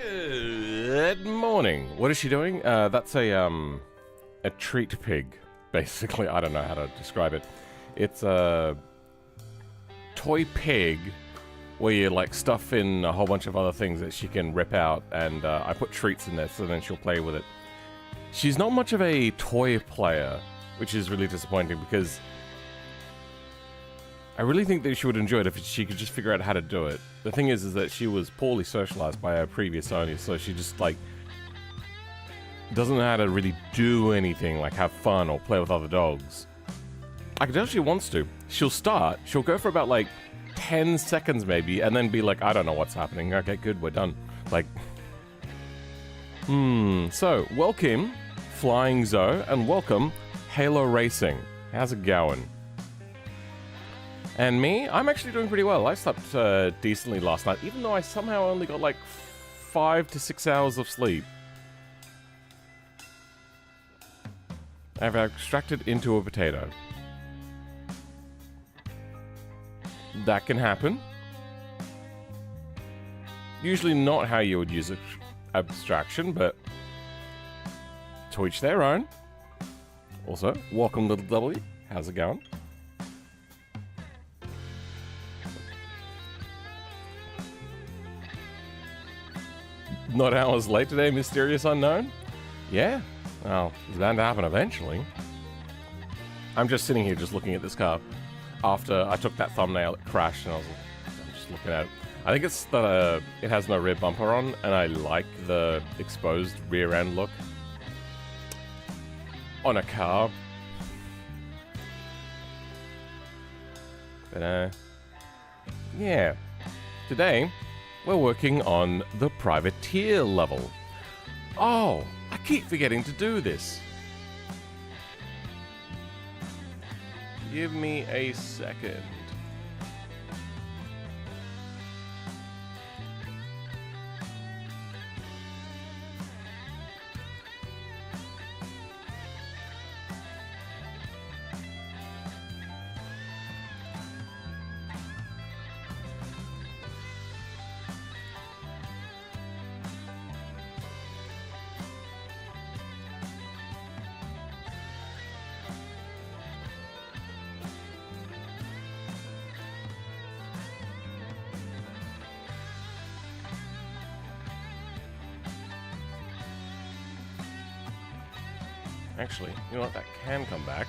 Good morning. What is she doing? That's a treat pig, basically. I don't know how to describe it. It's a toy pig where you like stuff in a whole bunch of other things that she can rip out, and I put treats in there so then she'll play with it. She's not much of a toy player, which is really disappointing because I really think that she would enjoy it if she could just figure out how to do it. The thing is that she was poorly socialized by her previous owner, so she just, like, doesn't know how to really do anything, like have fun or play with other dogs. I can tell she wants to. She'll go for about, like, 10 seconds maybe, and then be like, I don't know what's happening. Okay, good, we're done. Like, so, welcome, Flying Zoe, and welcome, Halo Racing. How's it going? And me, I'm actually doing pretty well. I slept decently last night, even though I somehow only got like 5 to 6 hours of sleep. I've extracted into a potato. That can happen. Usually not how you would use abstraction, but to each their own. Also, welcome little W. How's it going? Not hours late today, mysterious unknown? Yeah? Well, it's bound to happen eventually. I'm just sitting here just looking at this car. After I took that thumbnail, it crashed, and I'm just looking at it. I think it's that it has no rear bumper on, and I like the exposed rear end look on a car. But, yeah. Today, we're working on the privateer level. Oh, I keep forgetting to do this. Give me a second. Actually, you know what? That can come back.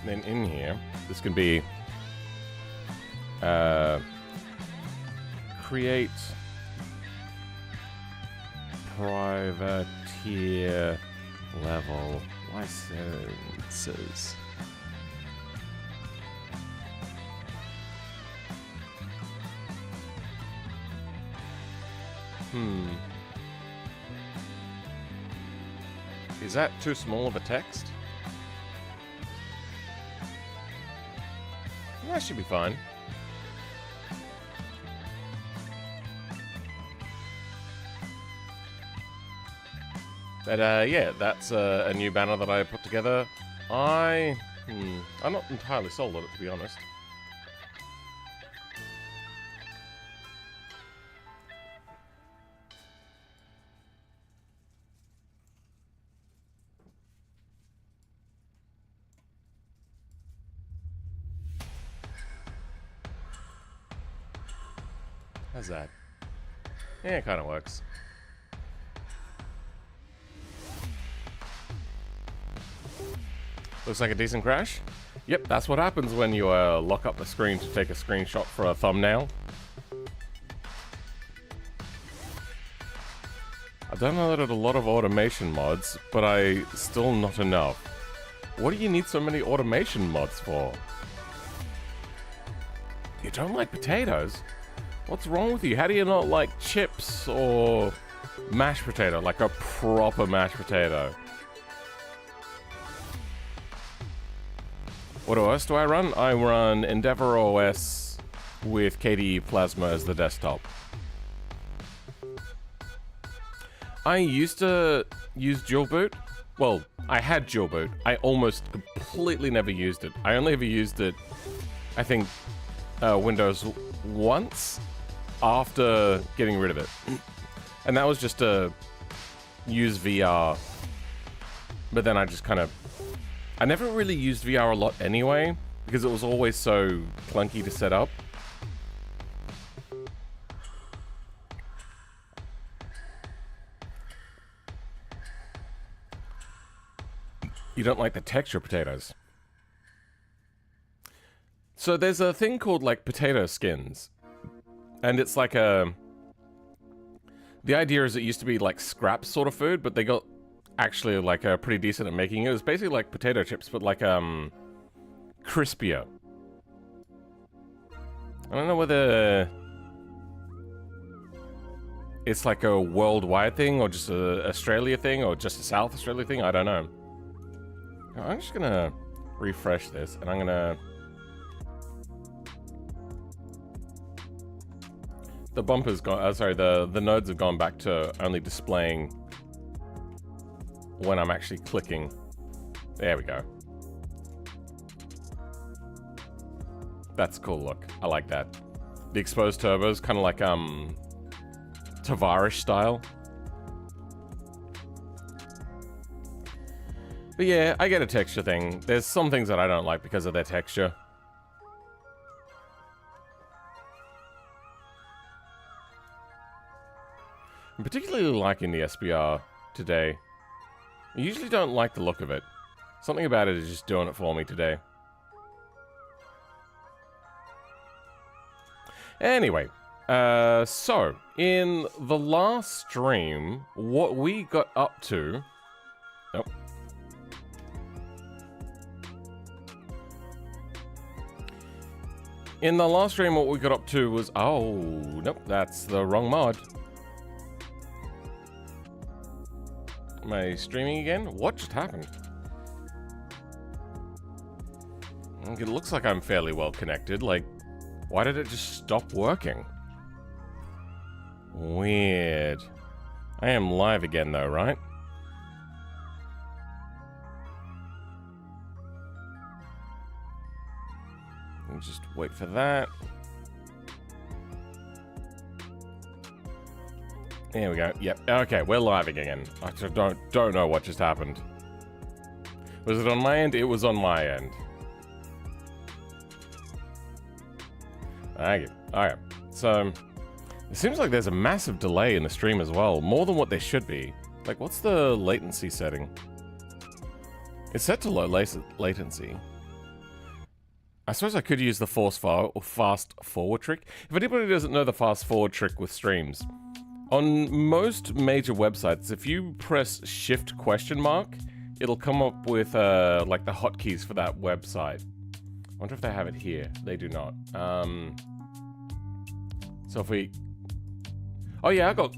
And then in here, this can be create privateer level licenses. Is that too small of a text? That should be fine. But yeah, that's a new banner that I put together. I'm not entirely sold on it, to be honest. How's that? Yeah, it kind of works. Looks like a decent crash. Yep, that's what happens when you lock up the screen to take a screenshot for a thumbnail. I downloaded a lot of automation mods, but still not enough. What do you need so many automation mods for? You don't like potatoes? What's wrong with you? How do you not like chips or mashed potato, like a proper mashed potato? What OS do I run? I run Endeavour OS with KDE Plasma as the desktop. I used to use dual boot. Well, I had dual boot. I almost completely never used it. I only ever used it, I think, Windows once after getting rid of it. And that was just to use VR. But then I just kind of... I never really used VR a lot anyway, because it was always so clunky to set up. You don't like the texture potatoes. So there's a thing called like potato skins. And it's like a... The idea is it used to be like scrap sort of food, but they got actually like pretty decent at making it. It was basically like potato chips, but like crispier. I don't know whether it's like a worldwide thing or just a Australia thing or just a South Australia thing. I don't know. I'm just gonna refresh this and I'm gonna... The bumper's gone, sorry, the nodes have gone back to only displaying when I'm actually clicking. There we go. That's a cool look. I like that. The exposed turbos, kind of like Tavarish style. But yeah, I get a texture thing. There's some things that I don't like because of their texture. I'm particularly liking the SBR today. I usually don't like the look of it. Something about it is just doing it for me today. Anyway, so in the last stream, what we got up to... Oh. In the last stream, what we got up to was... Oh, nope, that's the wrong mod. Am I streaming again? What just happened? It looks like I'm fairly well connected. Like, why did it just stop working? Weird. I am live again though, right? Let me just wait for that. There we go. Yep. Okay, we're live again. I just don't know what just happened. Was it on my end? It was on my end. Thank you. Alright. So it seems like there's a massive delay in the stream as well. More than what there should be. Like, what's the latency setting? It's set to low latency. I suppose I could use the fast forward trick. If anybody doesn't know the fast forward trick with streams, on most major websites, if you press Shift ? It'll come up with like the hotkeys for that website. I wonder if they have it here. They do not. So if we... Oh yeah, I got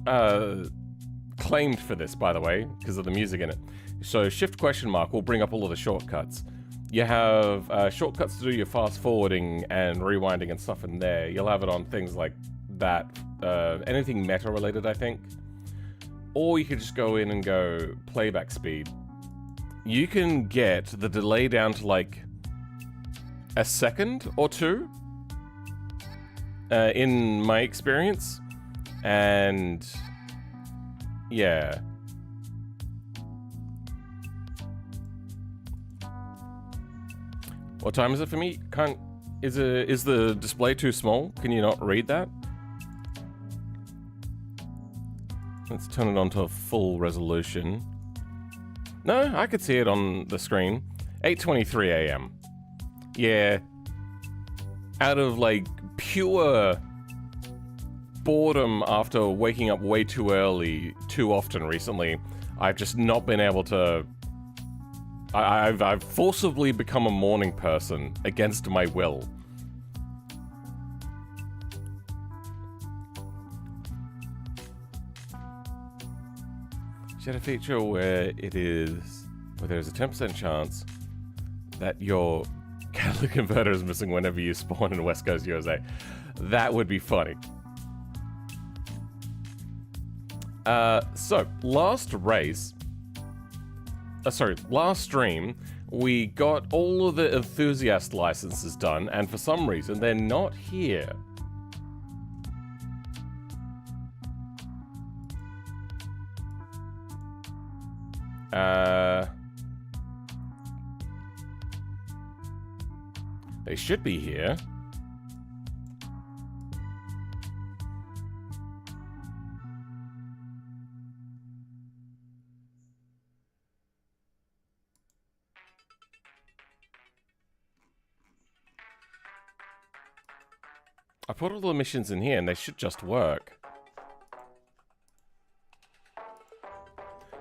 claimed for this, by the way, because of the music in it. So Shift ? will bring up all of the shortcuts. You have shortcuts to do your fast forwarding and rewinding and stuff in there. You'll have it on things like that. Anything meta related, I think. Or you could just go in and go playback speed. You can get the delay down to like a second or two in my experience. And yeah. What time is it for me? Is the display too small? Can you not read that? Let's turn it on to full resolution. No, I could see it on the screen. 8:23 a.m. Yeah. Out of like pure boredom after waking up way too early too often recently, I've just not been able to... I've forcibly become a morning person against my will. She had a feature where there's a 10% chance that your catalytic converter is missing whenever you spawn in West Coast, USA. That would be funny. So, last stream, we got all of the enthusiast licenses done, and for some reason, they're not here. They should be here. I put all the missions in here and they should just work.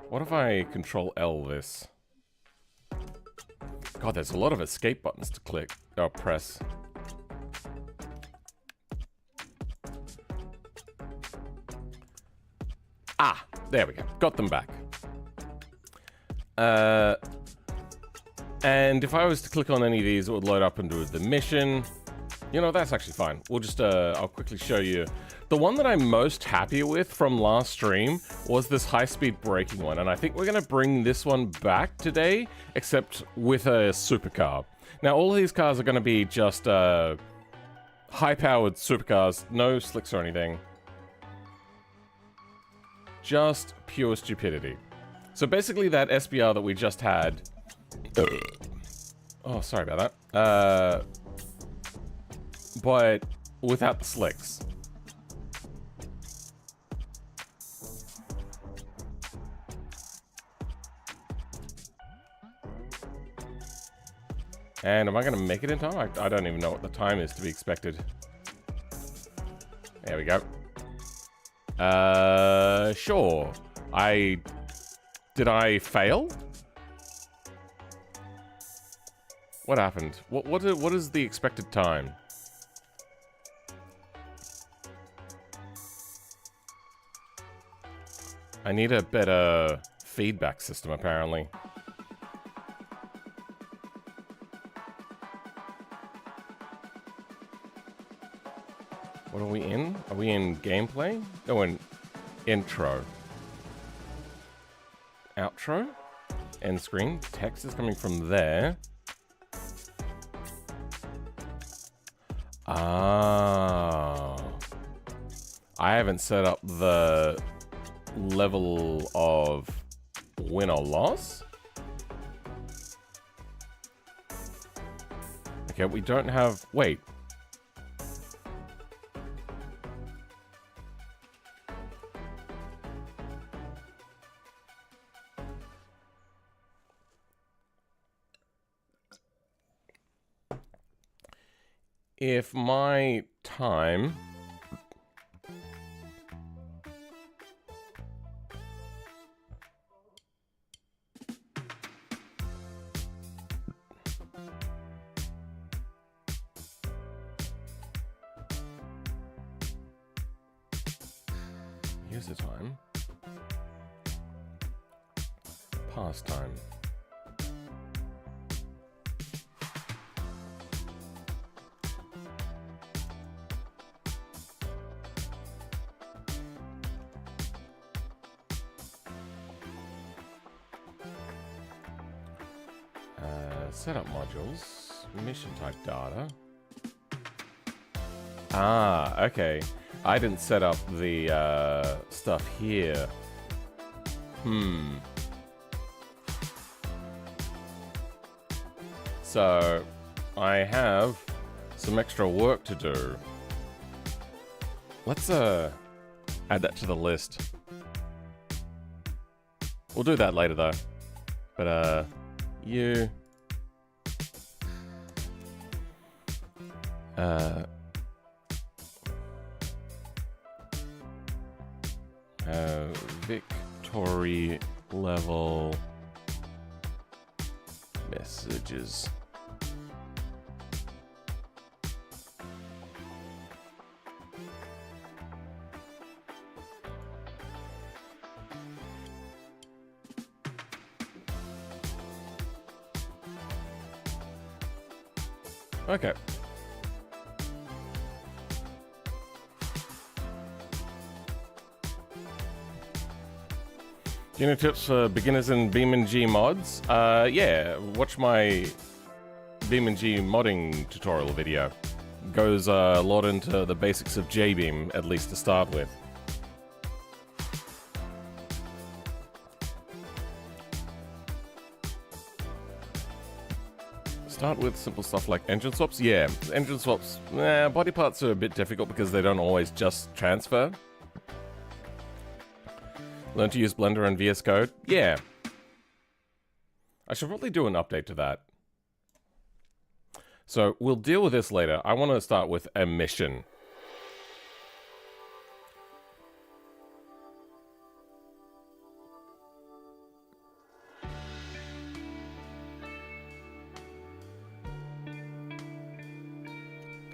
What if I Control L this? God, there's a lot of escape buttons to click or press. Ah, there we go. Got them back. And if I was to click on any of these, it would load up and do the mission. You know, that's actually fine. We'll just, I'll quickly show you. The one that I'm most happy with from last stream was this high-speed braking one, and I think we're gonna bring this one back today, except with a supercar. Now, all of these cars are gonna be just, high-powered supercars, no slicks or anything. Just pure stupidity. So basically that SBR that we just had... Oh, sorry about that. But without the slicks. And am I going to make it in time? I don't even know what the time is to be expected. There we go. Sure. Did I fail? What happened? What is the expected time? I need a better feedback system, apparently. What are we in? Are we in gameplay? No, in intro. Outro? End screen. Text is coming from there. Ah. I haven't set up the level of win or loss. Okay, we don't have... Wait. If my time... Here's the time. Past time. Setup modules, mission type data. Ah, okay. I didn't set up the stuff here. So, I have some extra work to do. Let's add that to the list. We'll do that later though. But you victory level messages. Okay. Do you know tips for beginners in BeamNG mods? Yeah, watch my BeamNG modding tutorial video. Goes a lot into the basics of JBeam, at least to start with. Start with simple stuff like engine swaps. Yeah, engine swaps. Body parts are a bit difficult because they don't always just transfer. Learn to use Blender and VS Code? Yeah. I should probably do an update to that. So, we'll deal with this later. I want to start with a mission.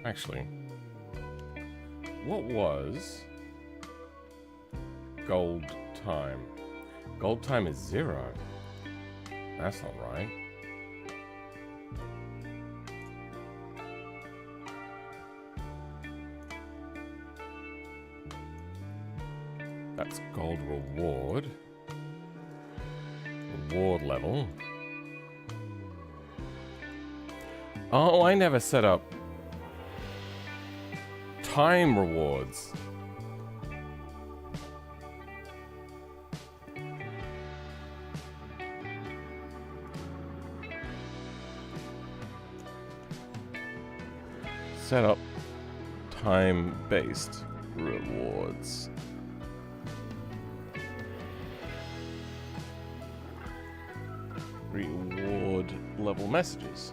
Actually, what was gold time? Gold time is 0. That's not right. That's gold reward. Reward level. Oh, I never set up time rewards. Set up time-based rewards. Reward level messages.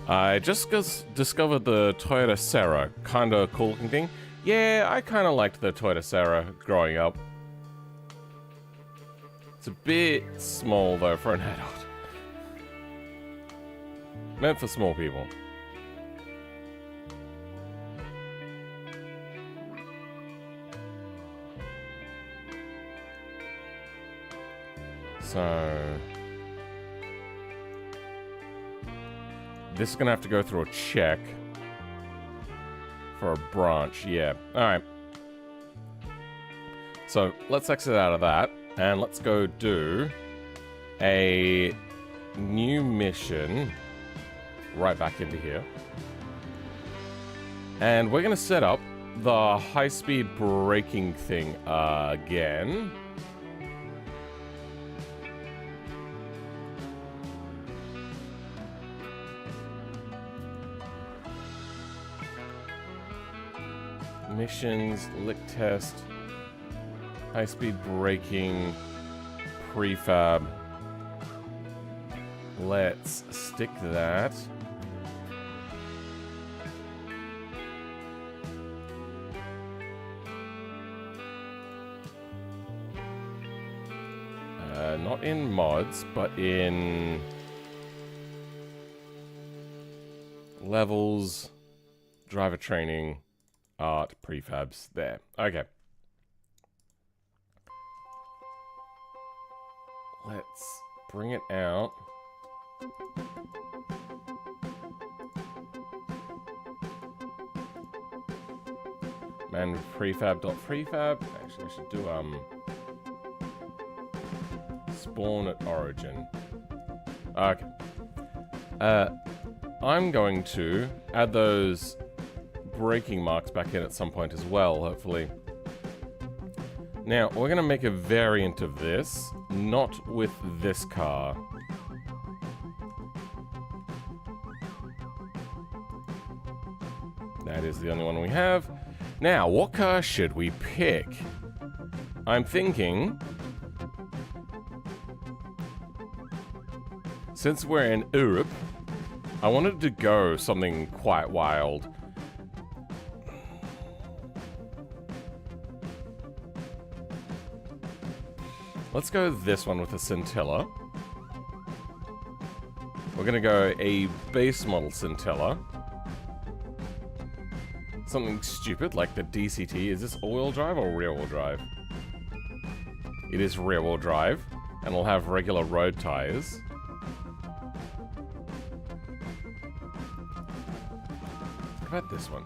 I just discovered the Toyota Serra. Kinda cool looking thing. Yeah, I kinda liked the Toyota Serra growing up. It's a bit small though for an adult. Meant for small people. So this is gonna have to go through a check for a branch. Yeah. All right. So let's exit out of that and let's go do a new mission right back into here. And we're going to set up the high-speed braking thing again. Missions, lick test, high-speed braking, prefab. Let's stick that. Not in mods, but in levels, driver training, art, prefabs. There. Okay. Let's bring it out. Man, prefab.prefab. Actually, I should do spawn at origin. Okay. I'm going to add those braking marks back in at some point as well, hopefully. Now, we're going to make a variant of this, not with this car. That is the only one we have. Now, what car should we pick? I'm thinking, since we're in Europe, I wanted to go something quite wild. Let's go this one with a Scintilla. We're gonna go a base model Scintilla. Something stupid like the DCT. Is this all-wheel drive or rear-wheel drive? It is rear-wheel drive, and we'll have regular road tires. What about this one?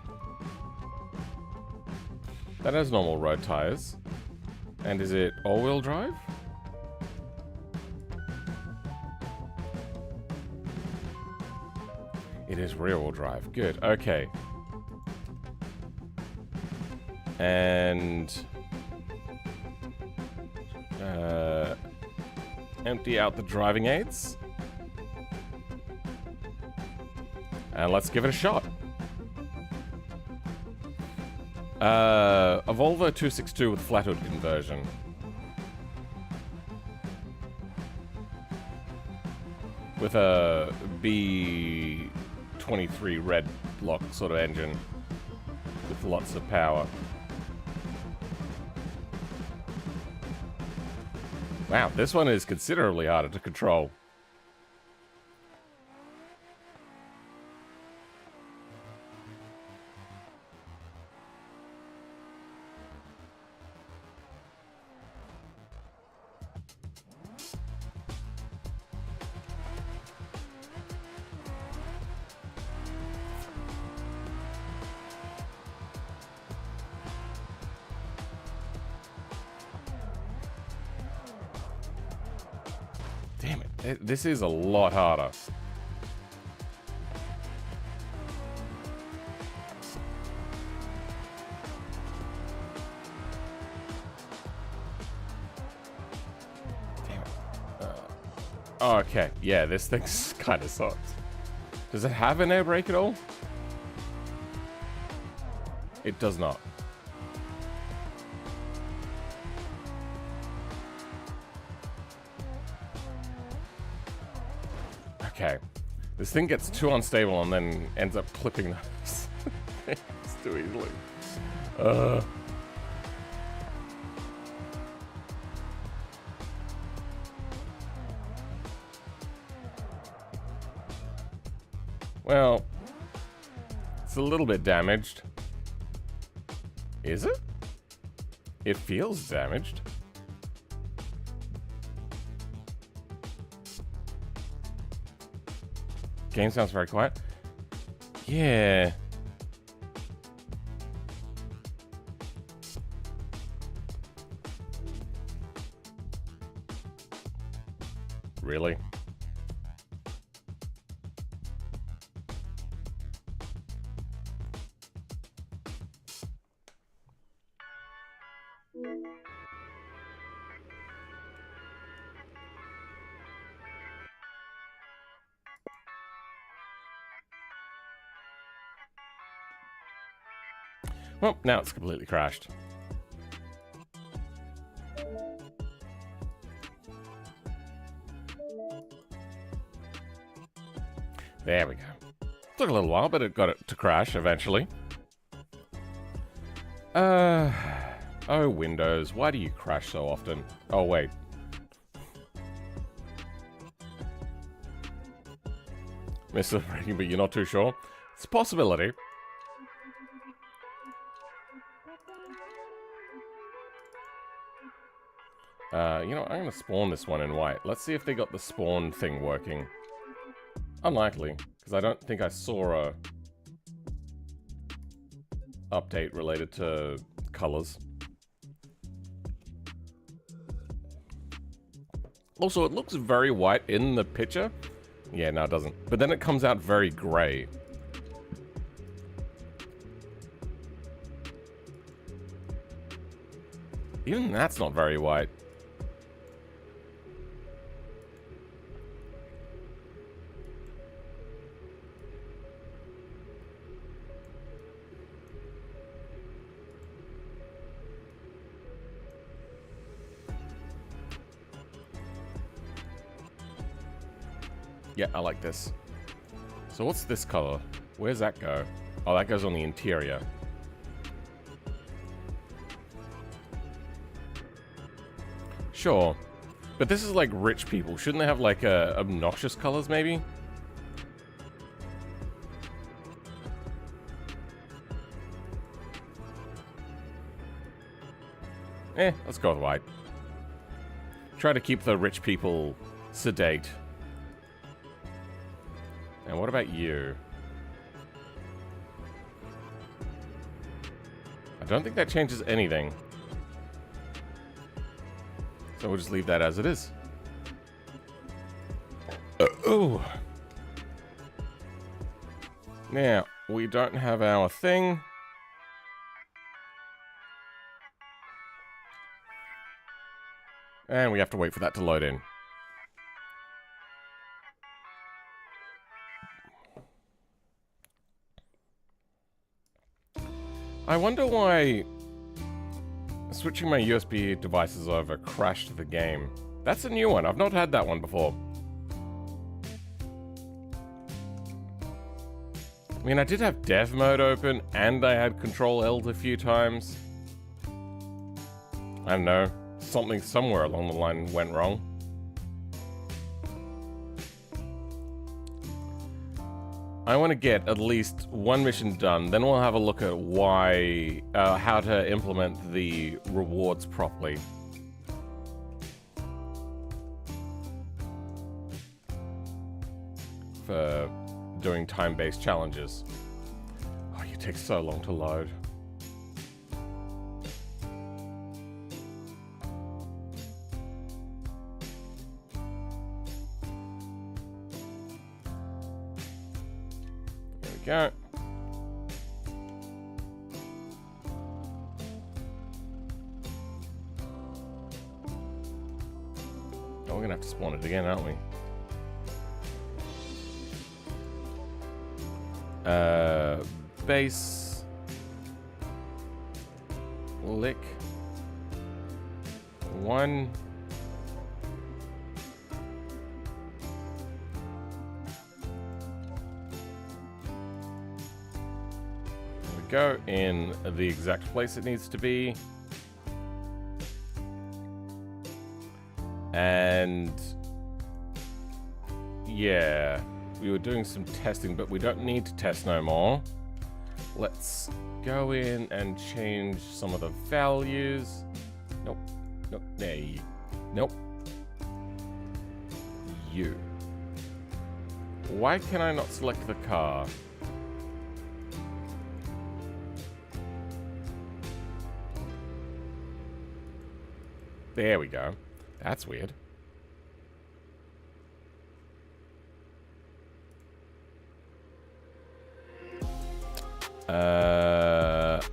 That has normal road tires. And is it all-wheel drive? It is rear-wheel drive. Good. Okay. And empty out the driving aids. And let's give it a shot. A Volvo 262 with flat hood conversion. With a B23 red block sort of engine. With lots of power. Wow, this one is considerably harder to control. Damn it. This is a lot harder. Damn it. Okay, yeah, this thing's kind of sucks. Does it have an air brake at all? It does not. Okay. This thing gets too unstable and then ends up clipping those things too easily. Well, it's a little bit damaged. Is it? It feels damaged. Game sounds very quiet. Yeah. Really? Well, now it's completely crashed. There we go. Took a little while, but it got it to crash eventually. Oh, Windows, why do you crash so often? Oh, wait. Mr. Breaking, but you're not too sure? It's a possibility. You know, I'm going to spawn this one in white. Let's see if they got the spawn thing working. Unlikely, because I don't think I saw a update related to colors. Also, it looks very white in the picture. Yeah, no, it doesn't. But then it comes out very gray. Even that's not very white. Yeah, I like this. So what's this color? Where's that go? Oh, that goes on the interior. Sure. But this is like rich people. Shouldn't they have like obnoxious colors maybe? Let's go with white. Try to keep the rich people sedate. And what about you? I don't think that changes anything. So we'll just leave that as it is. Oh. Now, we don't have our thing. And we have to wait for that to load in. I wonder why switching my USB devices over crashed the game. That's a new one. I've not had that one before. I mean, I did have dev mode open and I had Control Alt a few times. I don't know. Something somewhere along the line went wrong. I want to get at least one mission done, then we'll have a look at why, how to implement the rewards properly. For doing time-based challenges. Oh, you take so long to load. Go. Oh, we're gonna have to spawn it again, aren't we? Base. Lick. 1. Go in the exact place it needs to be. And yeah, we were doing some testing, but we don't need to test no more. Let's go in and change some of the values. Nope. Nope. There. Nope. You. Why can I not select the car? There we go. That's weird.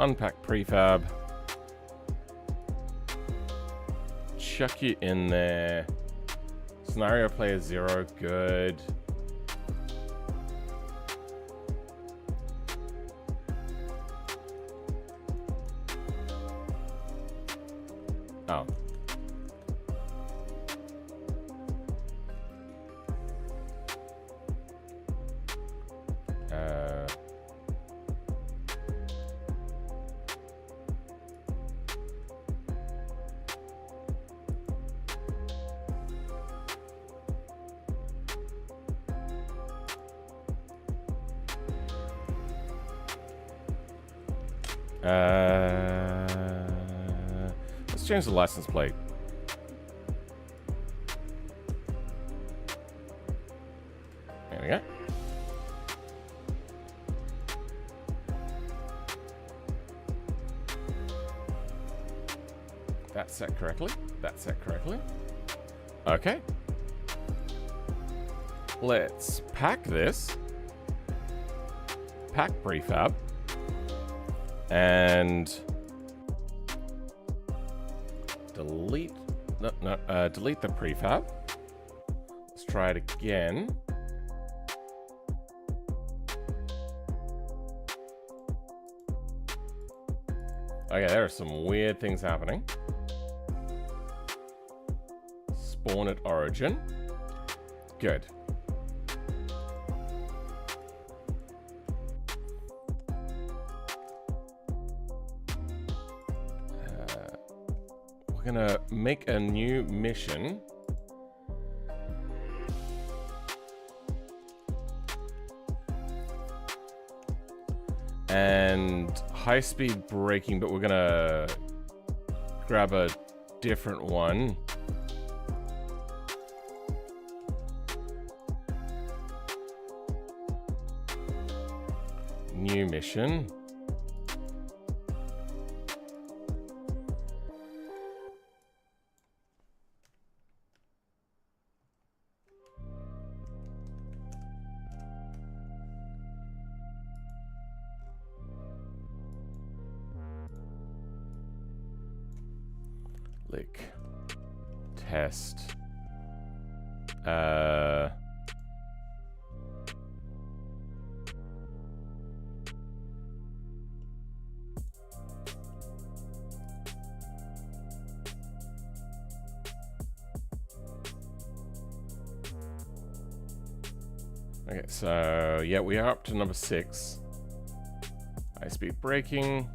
Unpack prefab. Chuck you in there. Scenario player 0, good. Oh. Let's change the license plate. There we go. That's set correctly. That's set correctly. Okay. Let's pack this. Pack prefab. And delete delete the prefab. Let's try it again. Okay, there are some weird things happening. Spawn at origin. Good. We're gonna make a new mission. And high-speed braking, but we're gonna grab a different one. New mission. Lick. Test. Okay, so yeah, we are up to number 6. High-speed braking.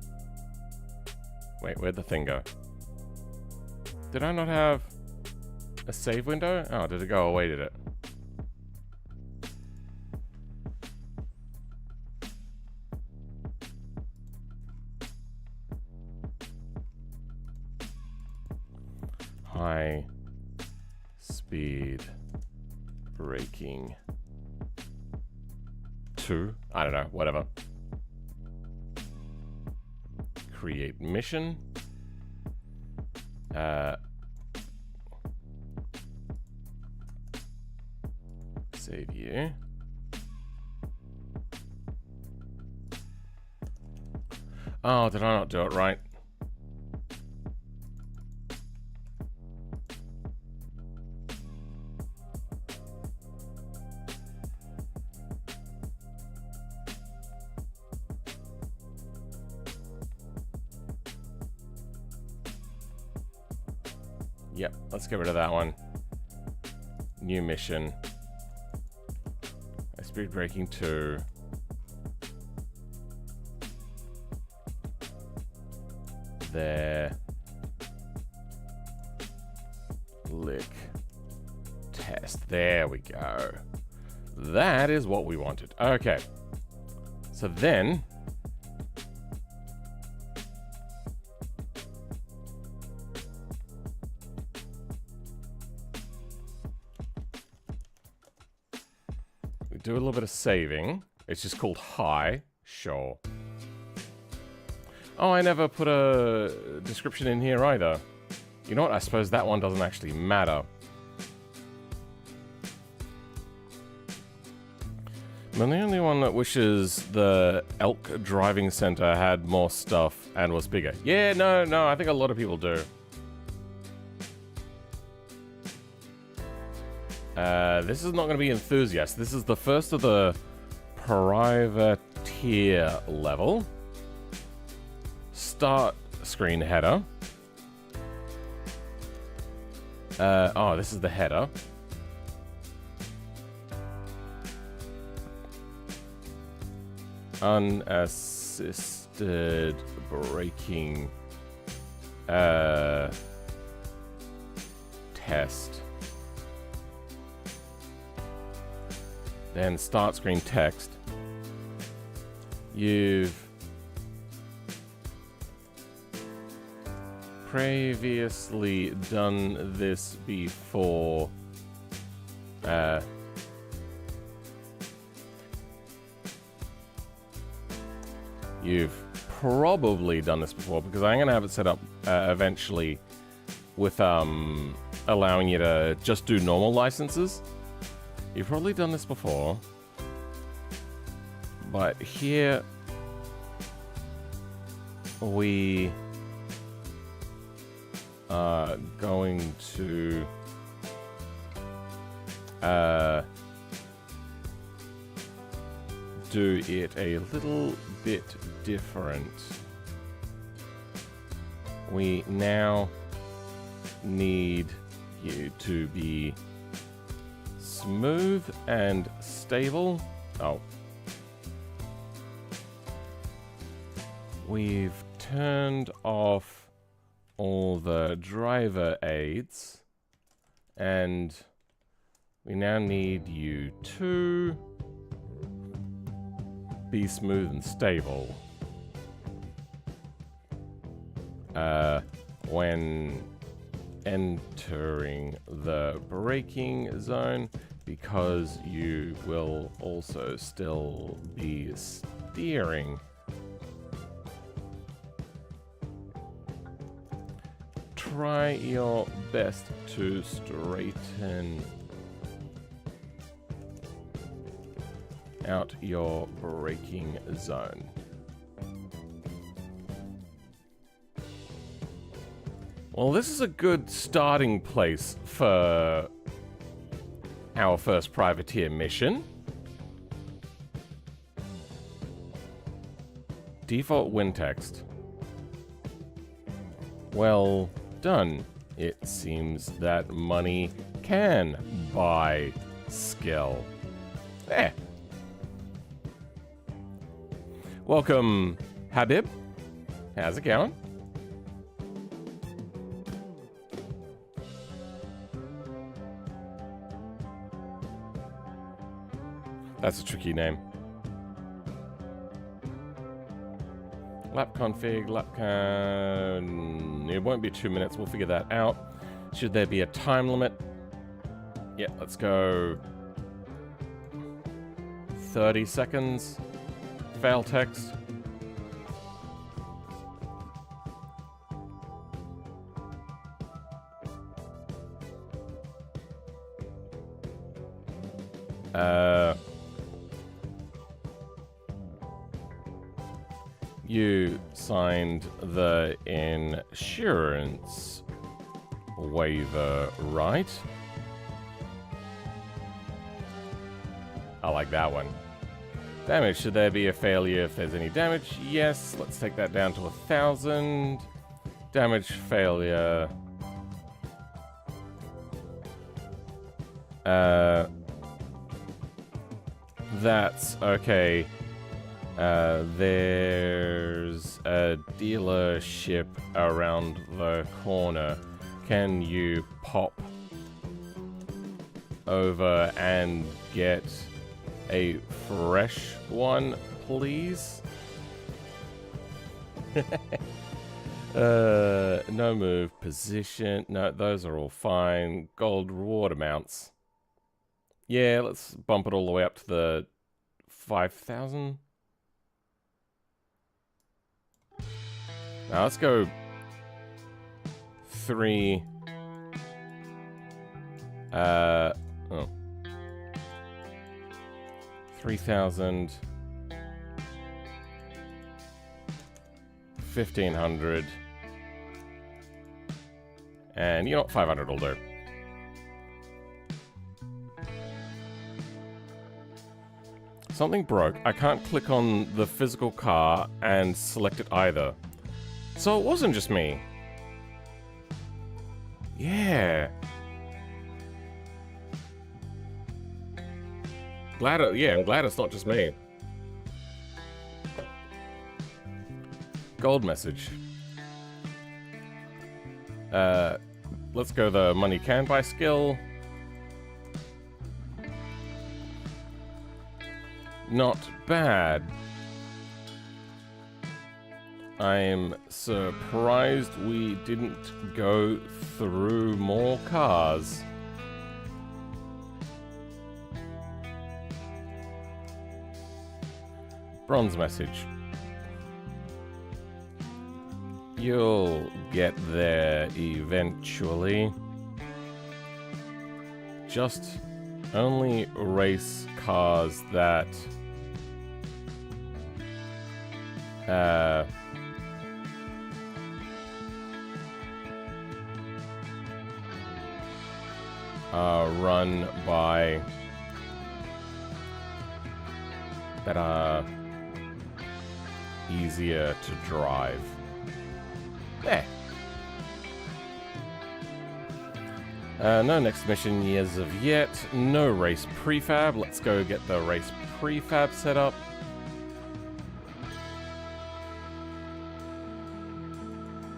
Wait, where'd the thing go? Did I not have a save window? Oh, did it go away, did it? High speed braking 2. I don't know, whatever. Create mission. Save you. Oh, did I not do it right? Yep, let's get rid of that one. New mission. Speed braking 2. There. Lick. Test. There we go. That is what we wanted. Okay. So then do a little bit of saving. It's just called high. Sure. Oh, I never put a description in here either. You know what? I suppose that one doesn't actually matter. I'm the only one that wishes the Elk Driving Center had more stuff and was bigger. Yeah, no, I think a lot of people do. This is not going to be Enthusiast. This is the first of the Privateer level. Start screen header. Oh, this is the header. Unassisted braking test. Then start screen text. You've previously done this before. You've probably done this before, because I'm going to have it set up eventually with allowing you to just do normal licenses. You've probably done this before, but here we are going to do it a little bit different. We now need you to be smooth and stable. Oh. We've turned off all the driver aids, and we now need you to be smooth and stable. When entering the braking zone, because you will also still be steering. Try your best to straighten out your braking zone. Well, this is a good starting place for our first privateer mission. Default win text. Well done. It seems that money can buy skill. Eh. Welcome, Habib. How's it going? That's a tricky name. Lap config, it won't be 2 minutes, we'll figure that out. Should there be a time limit? Yeah, let's go 30 seconds. Fail text. You signed the insurance waiver, right? I like that one. Damage. Should there be a failure if there's any damage? Yes. Let's take that down to 1,000. Damage failure. That's okay. There's a dealership around the corner. Can you pop over and get a fresh one, please? No move, position. No, those are all fine. Gold reward amounts. Yeah, let's bump it all the way up to the 5,000. Now let's go 3. Oh. 3,000. 1,500. And you know what? 500 will do. Something broke. I can't click on the physical car and select it either. So it wasn't just me. Yeah. I'm glad it's not just me. Gold message. Let's go the money can buy skill. Not bad. I'm surprised we didn't go through more cars. Bronze message. You'll get there eventually. Just only race cars that are run by that are easier to drive. There. No next mission as of yet. No race prefab. Let's go get the race prefab set up.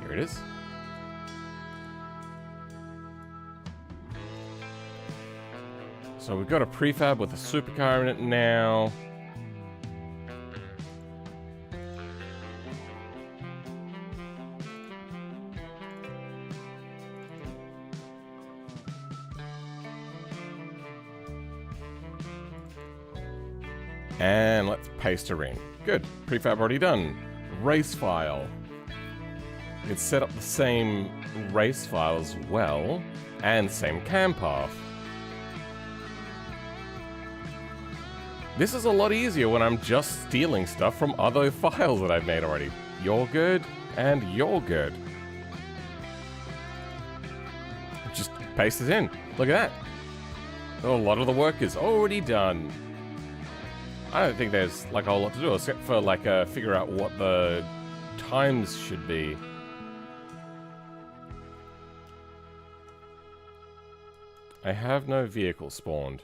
Here it is. So we've got a prefab with a supercar in it now. And let's paste her in. Good. Prefab already done. Race file. It's set up the same race file as well, and same cam path. This is a lot easier when I'm just stealing stuff from other files that I've made already. You're good, and you're good. Just paste it in. Look at that. A lot of the work is already done. I don't think there's like a whole lot to do except for like figure out what the times should be. I have no vehicle spawned.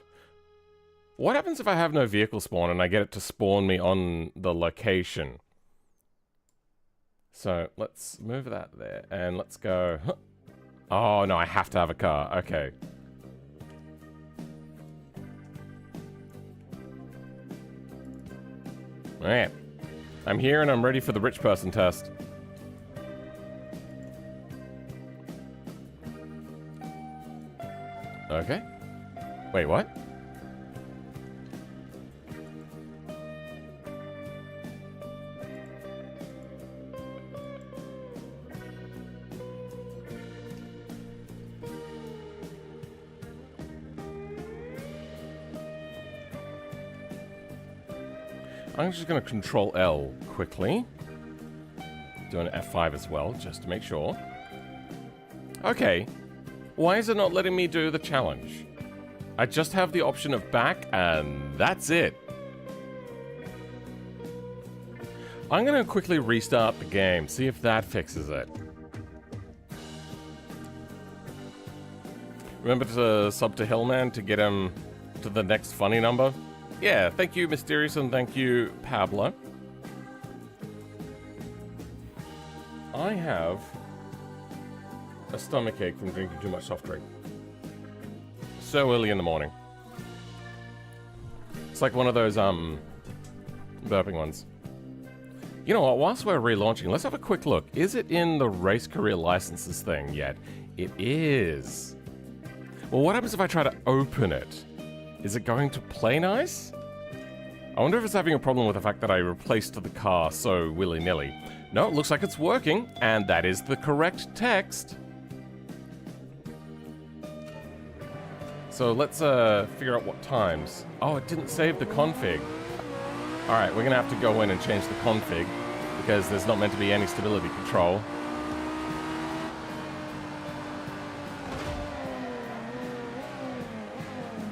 What happens if I have no vehicle spawn and I get it to spawn me on the location? So let's move that there and let's go. Oh no, I have to have a car. Okay. Alright. I'm here and I'm ready for the rich person test. Okay. Wait, what? I'm just going to Control L quickly. Doing F5 as well, just to make sure. Okay. Why is it not letting me do the challenge? I just have the option of back, and that's it. I'm going to quickly restart the game, see if that fixes it. Remember to sub to Hillman to get him to the next funny number? Yeah, thank you, Mysterious, and thank you, Pablo. I have a stomachache from drinking too much soft drink. So early in the morning. It's like one of those, burping ones. You know what, whilst we're relaunching, let's have a quick look. Is it in the race career licenses thing yet? It is. Well, what happens if I try to open it? Is it going to play nice? I wonder if it's having a problem with the fact that I replaced the car so willy-nilly. No, it looks like it's working, and that is the correct text. So let's figure out what times. Oh, it didn't save the config. Alright, we're gonna have to go in and change the config, because there's not meant to be any stability control.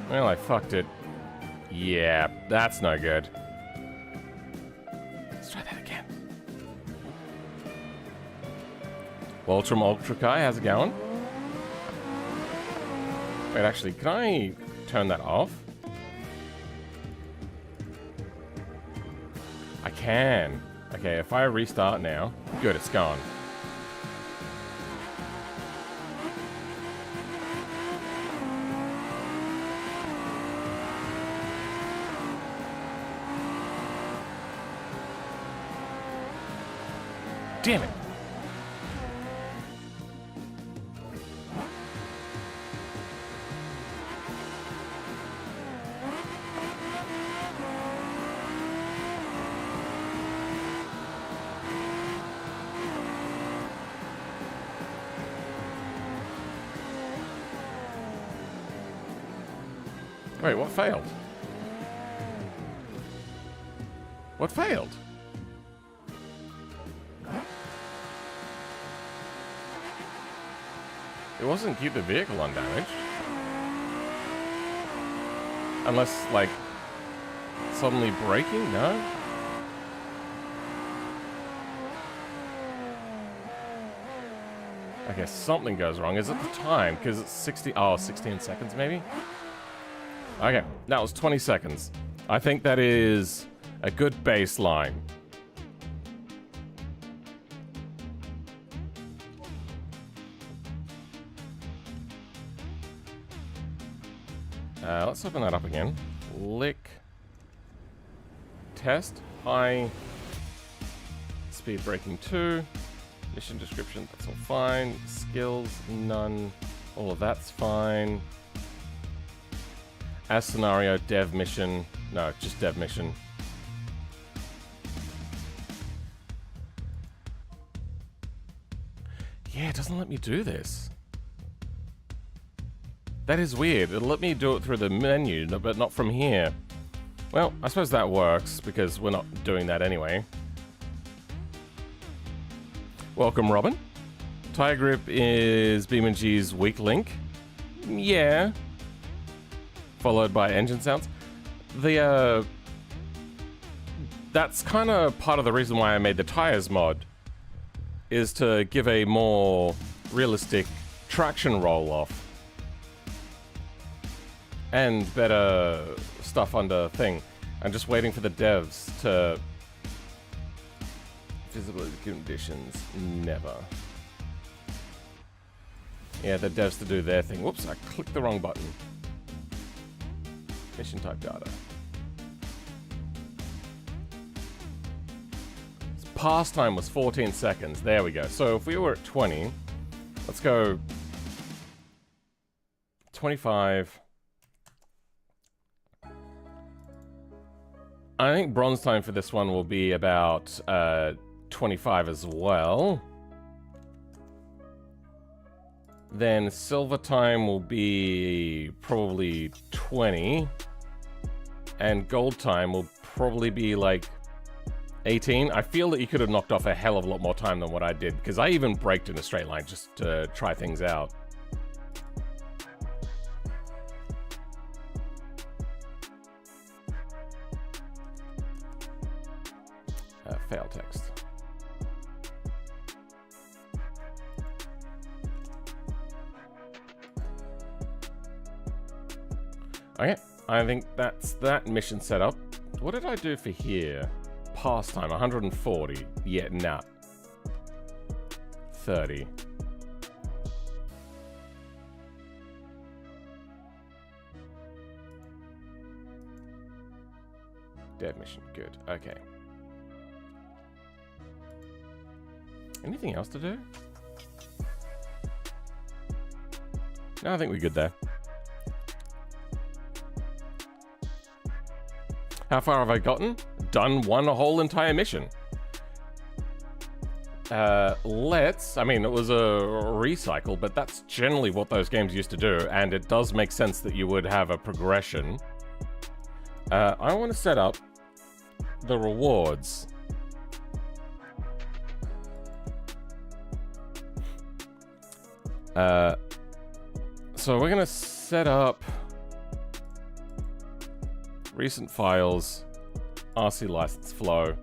Well, I fucked it. Yeah, that's no good. Let's try that again. Waltram Ultra Kai, how's it going? Wait, actually, can I turn that off? I can. Okay, if I restart now... Good, it's gone. Damn it! Wait, what failed? What failed? It wasn't keep the vehicle undamaged. Unless, like, suddenly braking? No? I guess something goes wrong. Is it the time? Because it's 16 seconds maybe? Okay, that was 20 seconds. I think that is a good baseline. Let's open that up again. Lick. Test. High. Speed braking 2. Mission description, that's all fine. Skills, none. All of that's fine. As scenario, dev mission. No, just dev mission. Yeah, it doesn't let me do this. That is weird. It'll let me do it through the menu, but not from here. Well, I suppose that works, because we're not doing that anyway. Welcome, Robin. Tire grip is BeamNG's weak link. Yeah. Followed by engine sounds. That's kind of part of the reason why I made the tires mod, is to give a more realistic traction roll-off. And better stuff under thing. I'm just waiting for the devs to... Visibility conditions, never. Yeah, the devs to do their thing. Whoops, I clicked the wrong button. Mission type data. Pass time was 14 seconds. There we go. So if we were at 20, let's go 25. I think bronze time for this one will be about 25 as well. Then silver time will be probably 20. And gold time will probably be like 18. I feel that you could have knocked off a hell of a lot more time than what I did, because I even braked in a straight line just to try things out. Fail text. Okay, I think that's that mission set up. What did I do for here? Pass time, 140. Yeah, nah. 30. Dev mission, good. Okay. Anything else to do? No, I think we're good there. How far have I gotten? Done one whole entire mission. I mean, it was a recycle, but that's generally what those games used to do, and it does make sense that you would have a progression. I want to set up the rewards. So we're gonna set up recent files, RC license flow,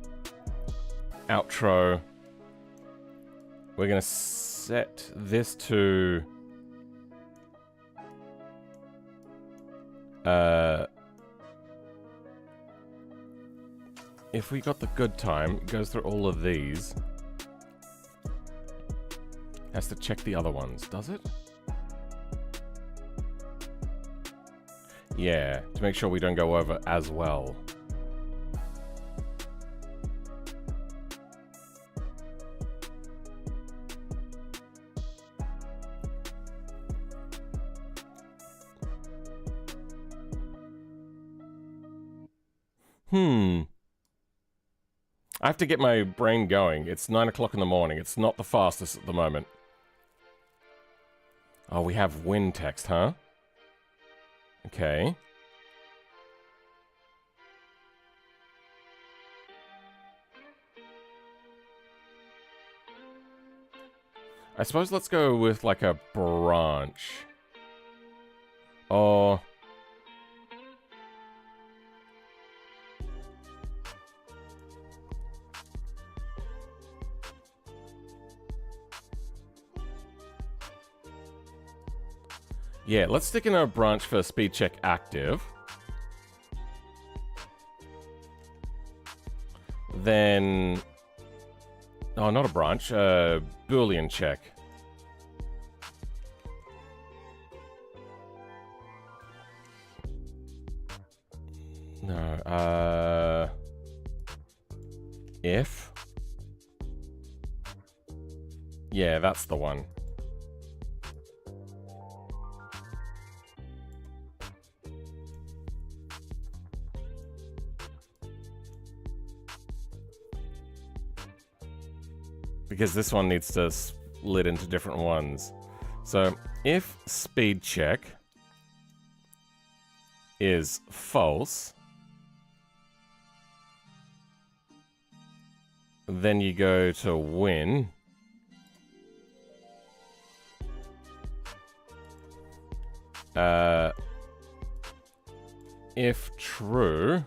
outro. We're gonna set this to if we got the good time, it goes through all of these. Has to check the other ones, does it? Yeah, to make sure we don't go over as well. I have to get my brain going. It's 9 o'clock in the morning. It's not the fastest at the moment. Oh, we have win text, huh? Okay. I suppose let's go with like a branch. Or... yeah, let's stick in a branch for speed check active. Then... oh, not a branch, Boolean check. No, if? Yeah, that's the one. Because this one needs to split into different ones. So, if speed check is false, then you go to win. If true,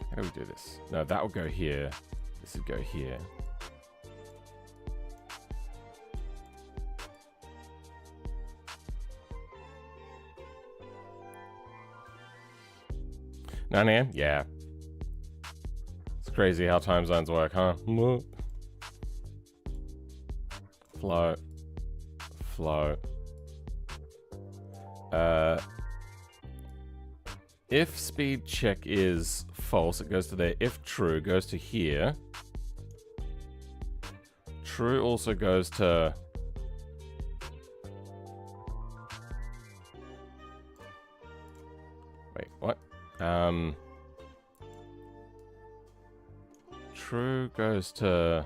how do we do this? No, that will go here. This would go here. Nine AM? Yeah. It's crazy how time zones work, huh? Flow. Flow. If speed check is false, it goes to there. If true, goes to here. True also goes to... wait, what? True goes to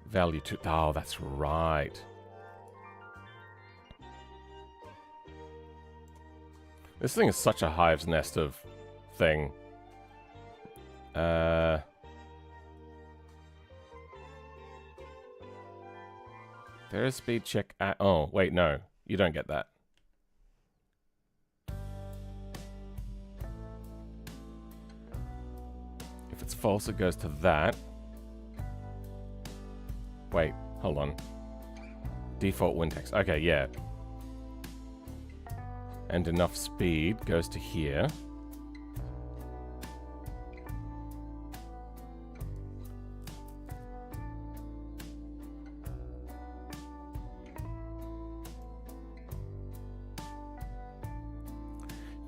value 2. Oh, that's right. This thing is such a hive's nest of thing. There is speed check at... oh, wait, no. You don't get that. If it's false, it goes to that. Wait, hold on. Default win text. Okay, yeah. And enough speed goes to here.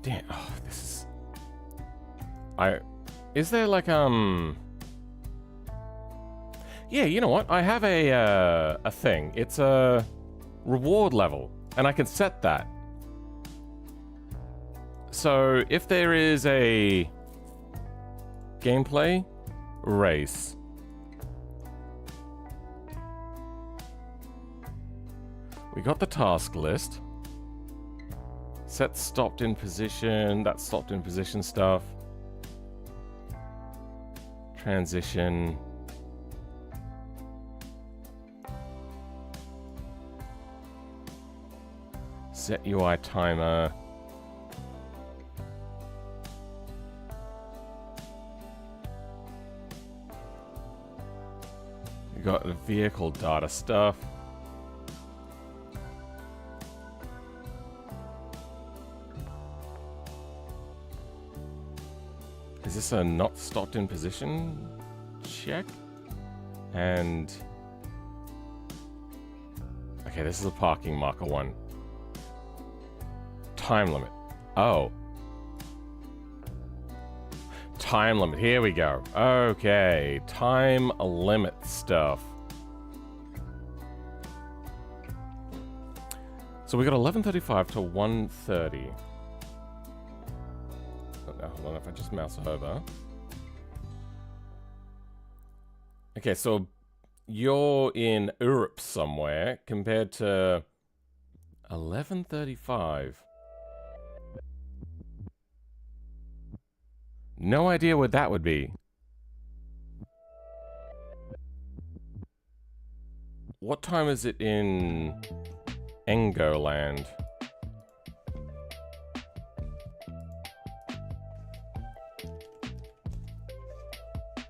Damn, oh, this is... is there like, yeah, you know what? I have a thing. It's a... reward level, and I can set that. So if there is a gameplay race, we got the task list. Set stopped in position, that's stopped in position stuff. Transition. Set UI timer. We got the vehicle data stuff. Is this a not stopped in position check? And okay, this is a parking marker one. Time limit. Oh. Time limit. Here we go. Okay. Time limit stuff. So we got 11:35 to 1:30. Hold on, if I just mouse over. Okay, so you're in Europe somewhere compared to 11:35. No idea what that would be. What time is it in Engoland?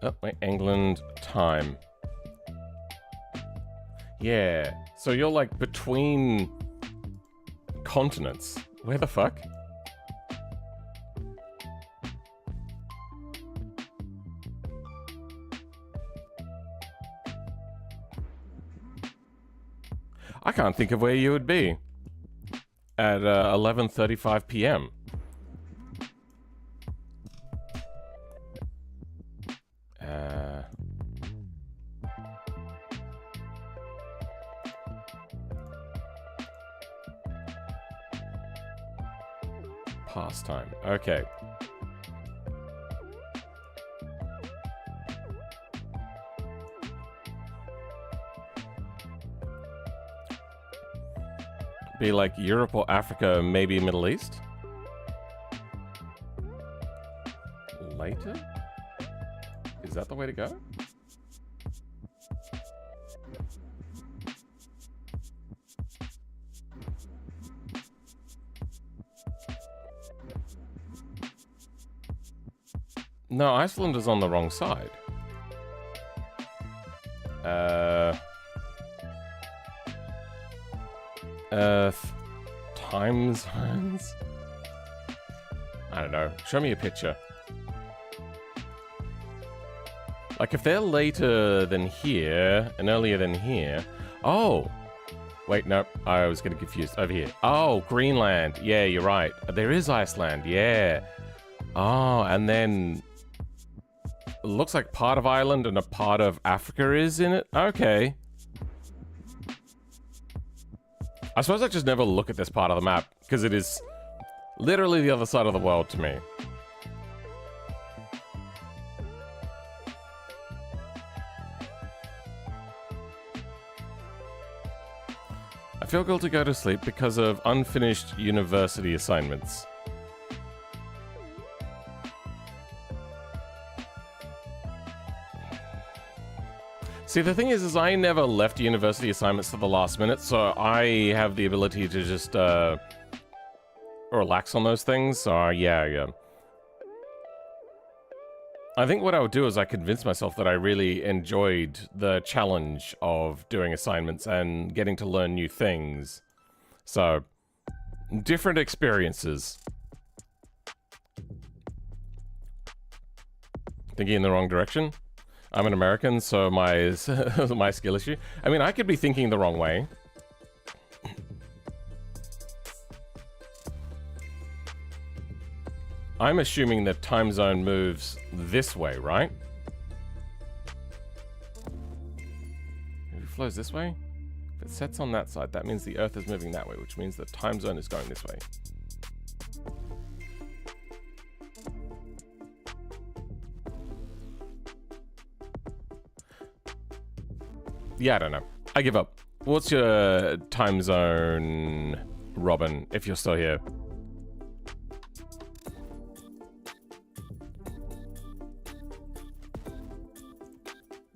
Oh, wait, England time. Yeah, so you're like between continents. Where the fuck? I can't think of where you would be at 11:35 p.m. Pastime. Okay. Be like Europe or Africa, maybe Middle East? Later? Is that the way to go? No, Iceland is on the wrong side. Earth time zones? I don't know. Show me a picture. Like if they're later than here and earlier than here. Oh! Wait, no. I was getting confused. Over here. Oh, Greenland. Yeah, you're right. There is Iceland. Yeah. Oh, and then it looks like part of Ireland and a part of Africa is in it. Okay. I suppose I just never look at this part of the map, because it is literally the other side of the world to me. I feel guilty to go to sleep because of unfinished university assignments. See, the thing is I never left university assignments to the last minute, so I have the ability to just, relax on those things, so yeah. I think what I would do is I convince myself that I really enjoyed the challenge of doing assignments and getting to learn new things. So, different experiences. Thinking in the wrong direction? I'm an American, so my my skill issue. I mean, I could be thinking the wrong way. I'm assuming that time zone moves this way, right? Maybe it flows this way? If it sets on that side, that means the Earth is moving that way, which means the time zone is going this way. Yeah, I don't know. I give up. What's your time zone, Robin, if you're still here?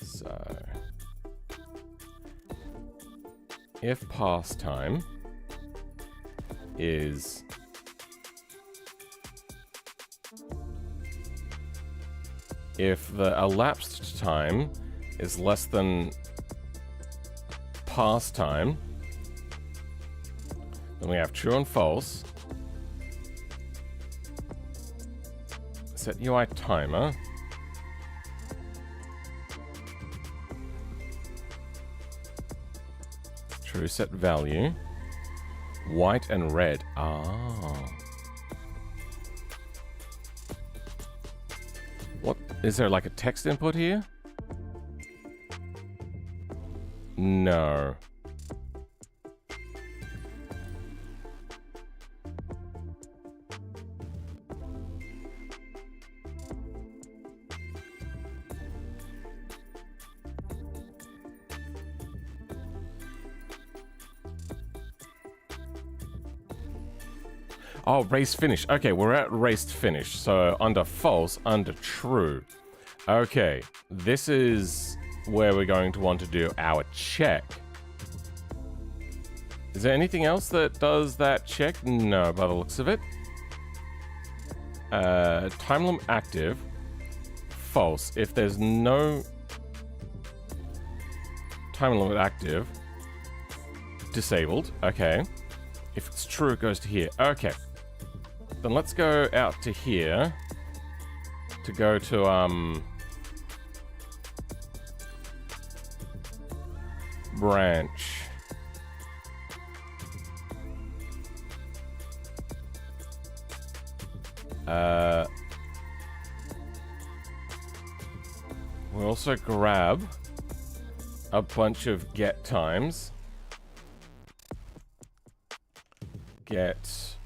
So, if past time is if the elapsed time is less than past time, then we have true and false. Set UI timer. True set value. White and red. Ah. What? Is there like a text input here? No. Oh, race finish. Okay, we're at race finish. So under false, under true. Okay, this is where we're going to want to do our check. Is there anything else that does that check? No, by the looks of it. Time limit active. False. If there's no time limit active, disabled. Okay. If it's true, it goes to here. Okay. Then let's go out to here to go to, branch. We'll also grab a bunch of get times. Get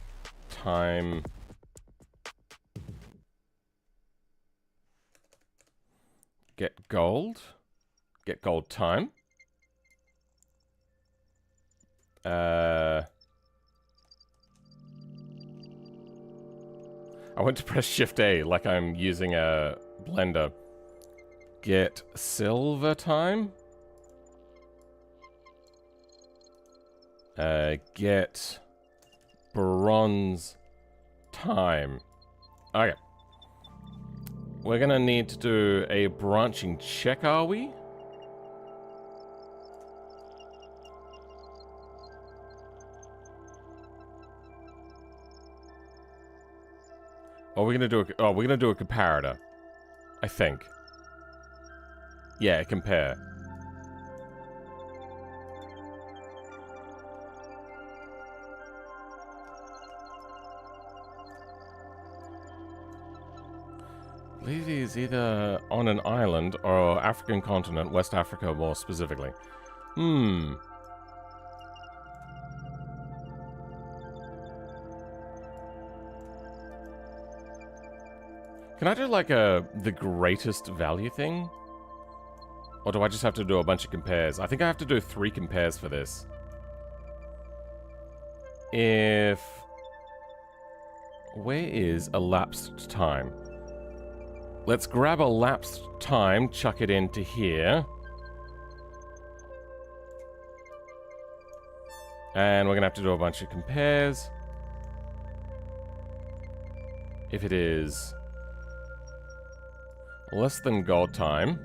time. Get gold. Get gold time. I went to press Shift A like I'm using a blender. Get silver time. Get bronze time. Okay. We're gonna need to do a branching check, are we? Or we're gonna do we're gonna do a comparator. I think. Yeah, compare. Levy is either on an island or African continent, West Africa more specifically. Hmm. Can I do like the greatest value thing? Or do I just have to do a bunch of compares? I think I have to do 3 compares for this. If... Where is elapsed time? Let's grab elapsed time, chuck it into here. And we're gonna have to do a bunch of compares. If it is less than gold time,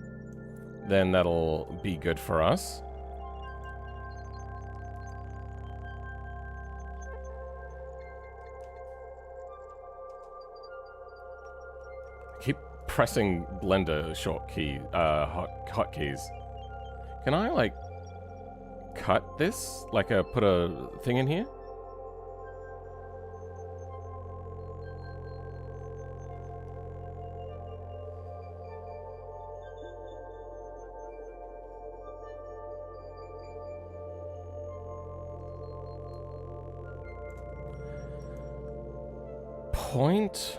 then that'll be good for us. Keep pressing blender short key, hotkeys. Can I like cut this? Like put a thing in here? point?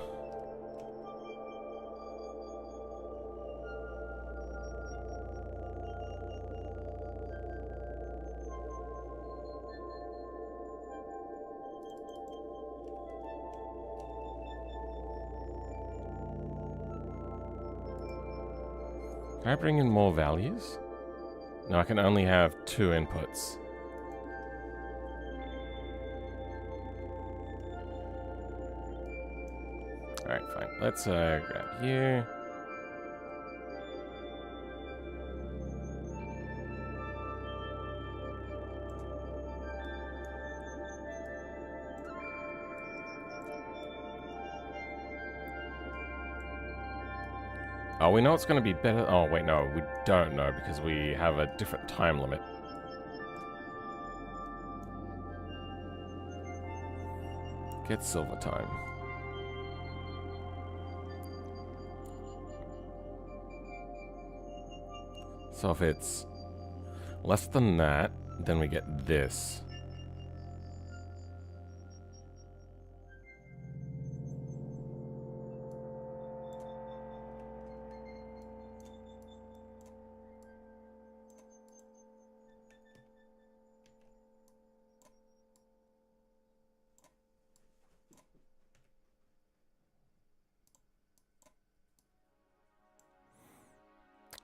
Can I bring in more values? No, I can only have 2 inputs. Alright, fine. Let's grab you. Oh, we know it's going to be better. Oh, wait, no, we don't know because we have a different time limit. Get silver time. So if it's less than that, then we get this.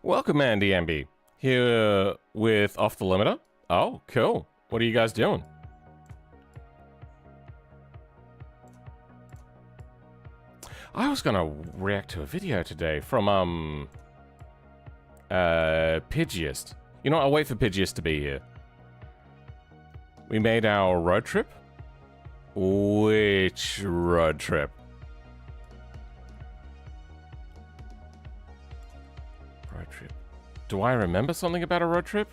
Welcome, Andy Amby. Here with Off the Limiter. Oh, cool. What are you guys doing? I was gonna react to a video today from, Pidgeist. You know what? I'll wait for Pidgeist to be here. We made our road trip? Which road trip? Do I remember something about a road trip?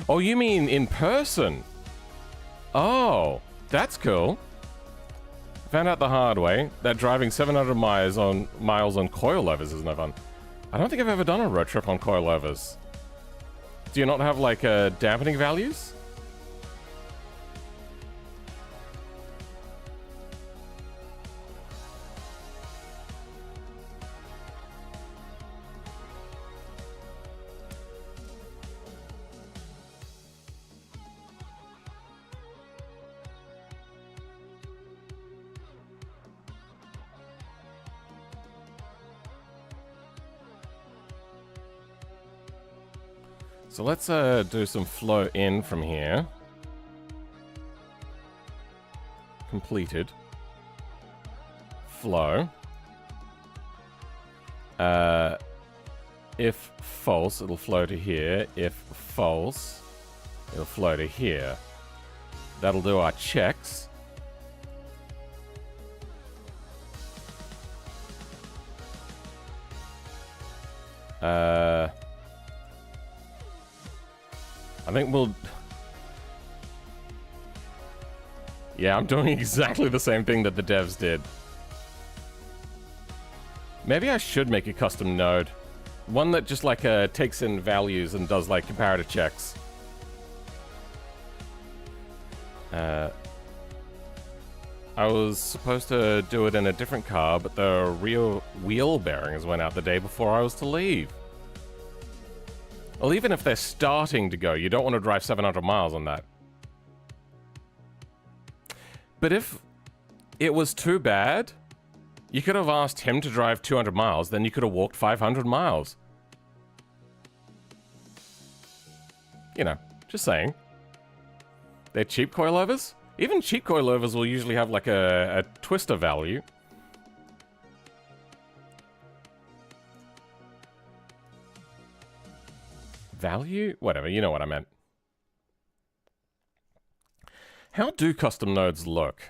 Oh, you mean in person? Oh, that's cool. Found out the hard way that driving 700 miles on coilovers is no fun. I don't think I've ever done a road trip on coilovers. Do you not have like dampening values? So let's do some flow in from here. Completed. Flow. If false, it'll flow to here. If false, it'll flow to here. That'll do our checks. I think we'll... Yeah, I'm doing exactly the same thing that the devs did. Maybe I should make a custom node. One that just like takes in values and does like comparative checks. I was supposed to do it in a different car, but the rear wheel bearings went out the day before I was to leave. Well, even if they're starting to go, you don't want to drive 700 miles on that. But if it was too bad, you could have asked him to drive 200 miles, then you could have walked 500 miles. You know, just saying. They're cheap coilovers? Even cheap coilovers will usually have like a twister value. Value? Whatever, you know what I meant. How do custom nodes look?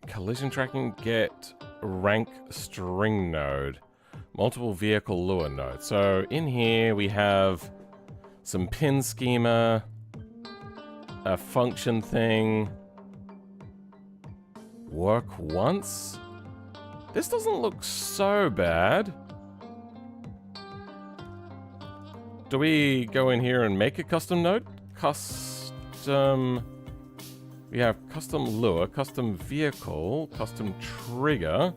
Collision tracking, get rank string node. Multiple vehicle lure node. So in here we have some pin schema, a function thing, work once. This doesn't look so bad. Do we go in here and make a custom node? custom... We have custom lure, custom vehicle, custom trigger.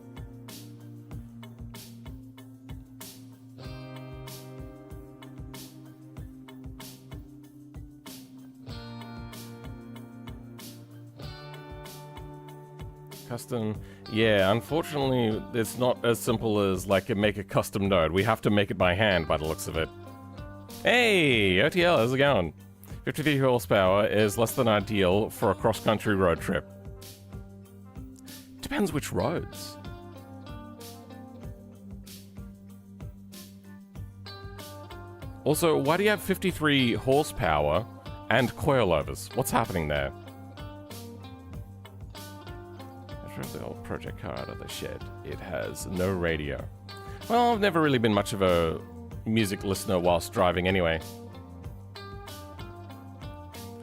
Custom, yeah, unfortunately, it's not as simple as, like, make a custom node. We have to make it by hand, by the looks of it. Hey, OTL, how's it going? 53 horsepower is less than ideal for a cross-country road trip. Depends which roads. Also, why do you have 53 horsepower and coilovers? What's happening there? The old project car out of the shed. It has no radio. Well, I've never really been much of a music listener whilst driving anyway.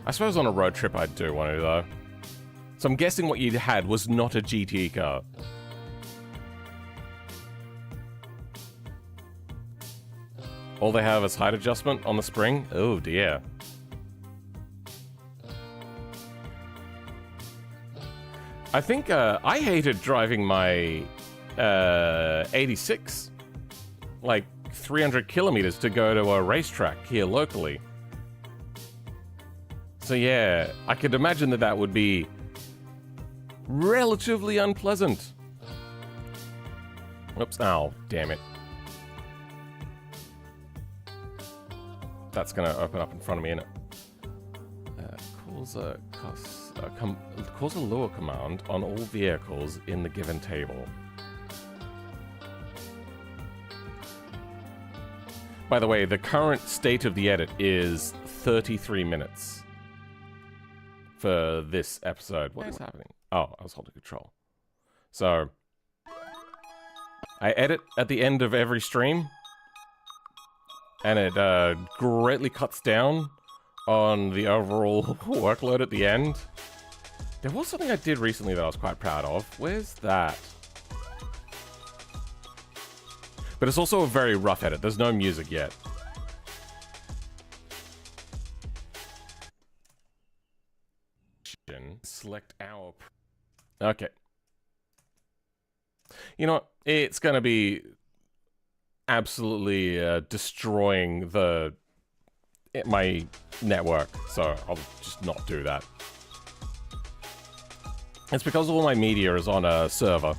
I suppose on a road trip I'd do one though. So I'm guessing what you had was not a GT car. All they have is height adjustment on the spring? Oh dear. I think I hated driving my 86, like 300 kilometers to go to a racetrack here locally. So yeah, I could imagine that that would be relatively unpleasant. Whoops, oh, damn it. That's gonna open up in front of me, innit? Calls a lure command on all vehicles in the given table. By the way, the current state of the edit is 33 minutes for this episode. What is happening? Oh, I was holding control. So, I edit at the end of every stream, and it greatly cuts down on the overall workload at the end. There was something I did recently that I was quite proud of. Where's that? But it's also a very rough edit. There's no music yet. Select our... Okay. You know what? It's going to be absolutely destroying my network, so I'll just not do that. It's because all my media is on a server.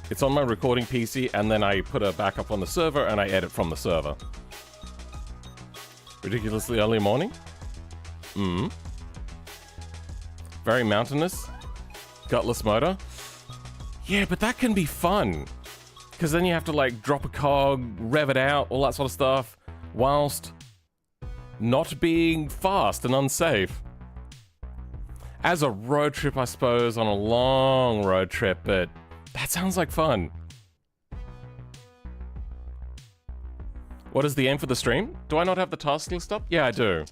It's on my recording PC, and then I put a backup on the server, and I edit from the server. Ridiculously early morning? Very mountainous. Gutless motor. Yeah, but that can be fun. Because then you have to, like, drop a cog, rev it out, all that sort of stuff, whilst not being fast and unsafe. As a road trip, I suppose, on a long road trip, but that sounds like fun. What is the aim for the stream? Do I not have the task list up? Yeah, I do.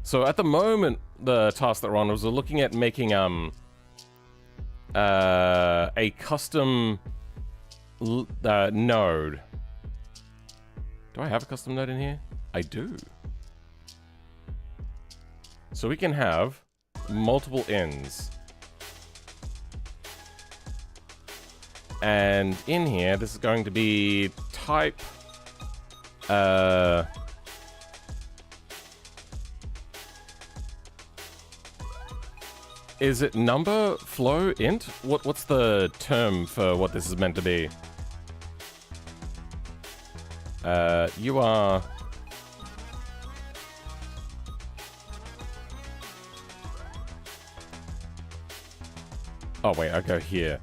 So at the moment, the task that we're on was looking at making a custom node. Do I have a custom node in here? I do. So we can have multiple ends. And in here, this is going to be type... Is it number, flow, int? What's the term for what this is meant to be? You are... Oh wait, I go here.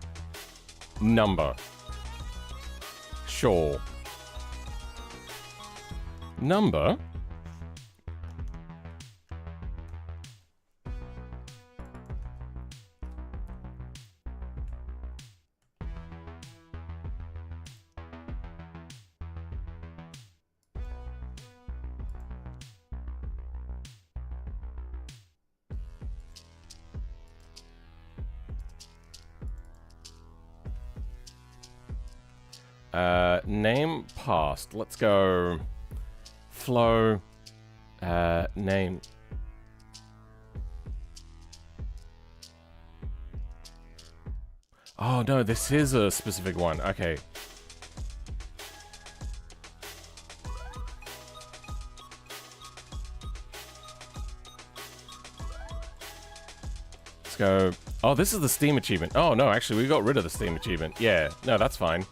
Number. Sure. Number? Name passed. Let's go flow name. Oh no, this is a specific one. Okay. Let's go. Oh, this is the Steam achievement. Oh no, actually we got rid of the Steam achievement. Yeah, no, that's fine.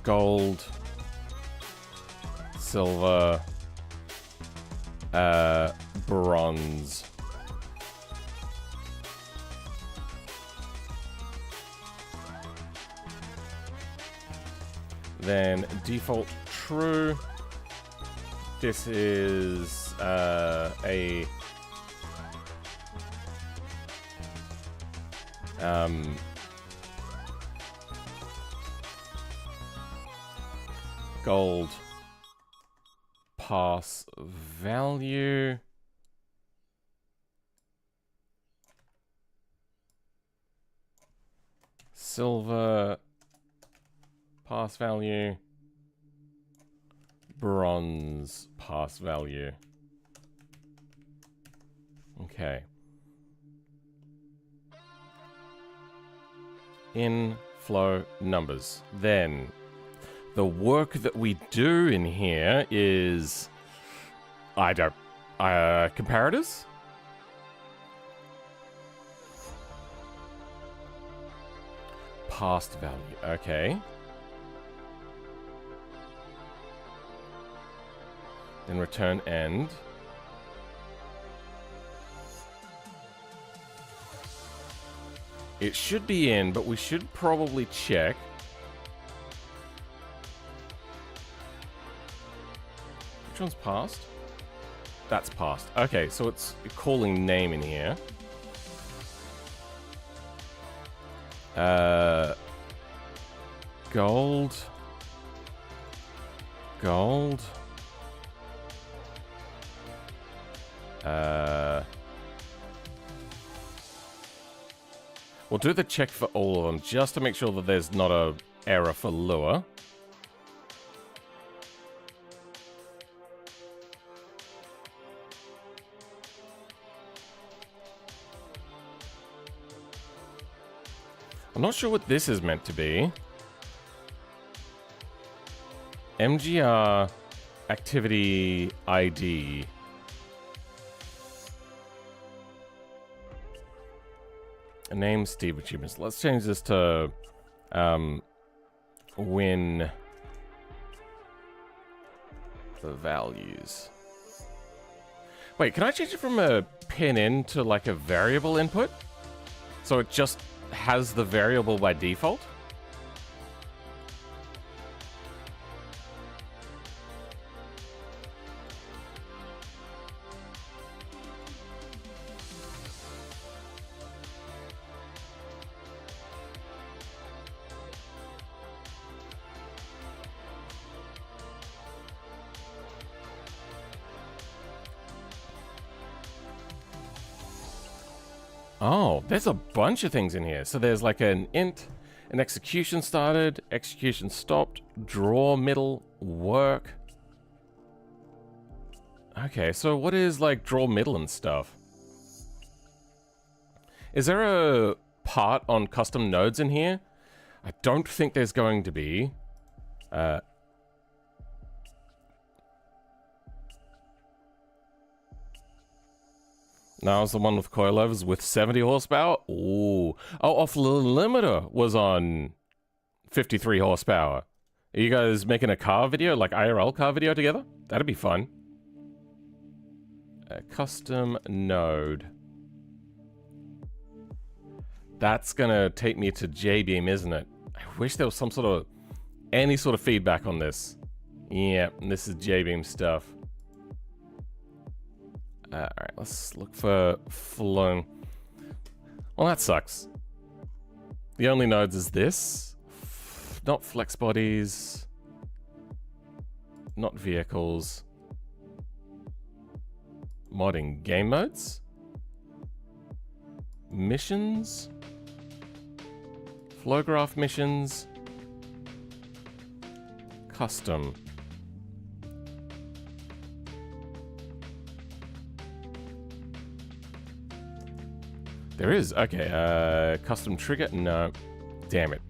Gold, silver, bronze. Then default true. This is a gold pass value. Silver pass value. Bronze pass value. Okay. Inflow numbers. Then the work that we do in here is comparators. Past value. Okay. Then return end. It should be in, but we should probably check. Which one's past? That's past. Okay, so it's calling name in here. Gold. Gold. We'll do the check for all of them just to make sure that there's not a error for lure. I'm not sure what this is meant to be. MGR activity ID. Name Steve achievements. Let's change this to win the values. Wait, can I change it from a pin in to like a variable input? So it just has the variable by default? Oh, there's a bunch of things in here. So there's like an int, an execution started, execution stopped, draw middle, work. Okay, so what is like draw middle and stuff? Is there a part on custom nodes in here? I don't think there's going to be. Now it's the one with coilovers with 70 horsepower. Ooh. Oh, off limiter was on 53 horsepower. Are you guys making a car video, like IRL car video together? That'd be fun. A custom node. That's gonna take me to J-Beam, isn't it? I wish there was some sort of, any sort of feedback on this. Yeah, this is J-Beam stuff. Alright, let's look for flow. Well, that sucks. The only nodes is this. Not flex bodies. Not vehicles. Modding game modes. missions? Flowgraph missions? Custom. There is. Okay. Custom trigger? No. Damn it.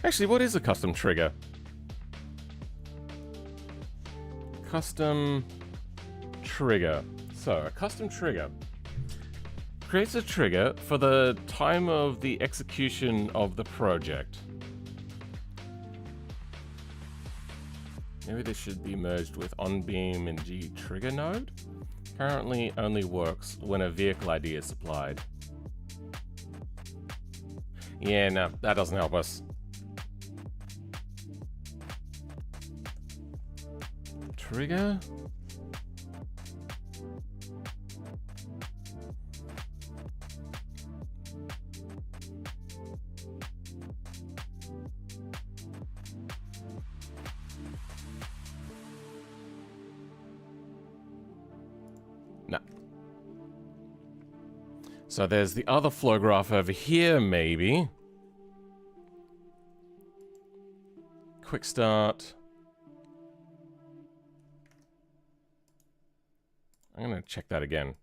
Actually, what is a custom trigger? Custom trigger. So, a custom trigger creates a trigger for the time of the execution of the project. Maybe this should be merged with OnBeam and G trigger node. Currently only works when a vehicle ID is supplied. Yeah, no, that doesn't help us. Trigger? No. So there's the other flow graph over here, maybe. Quick start. I'm gonna check that again.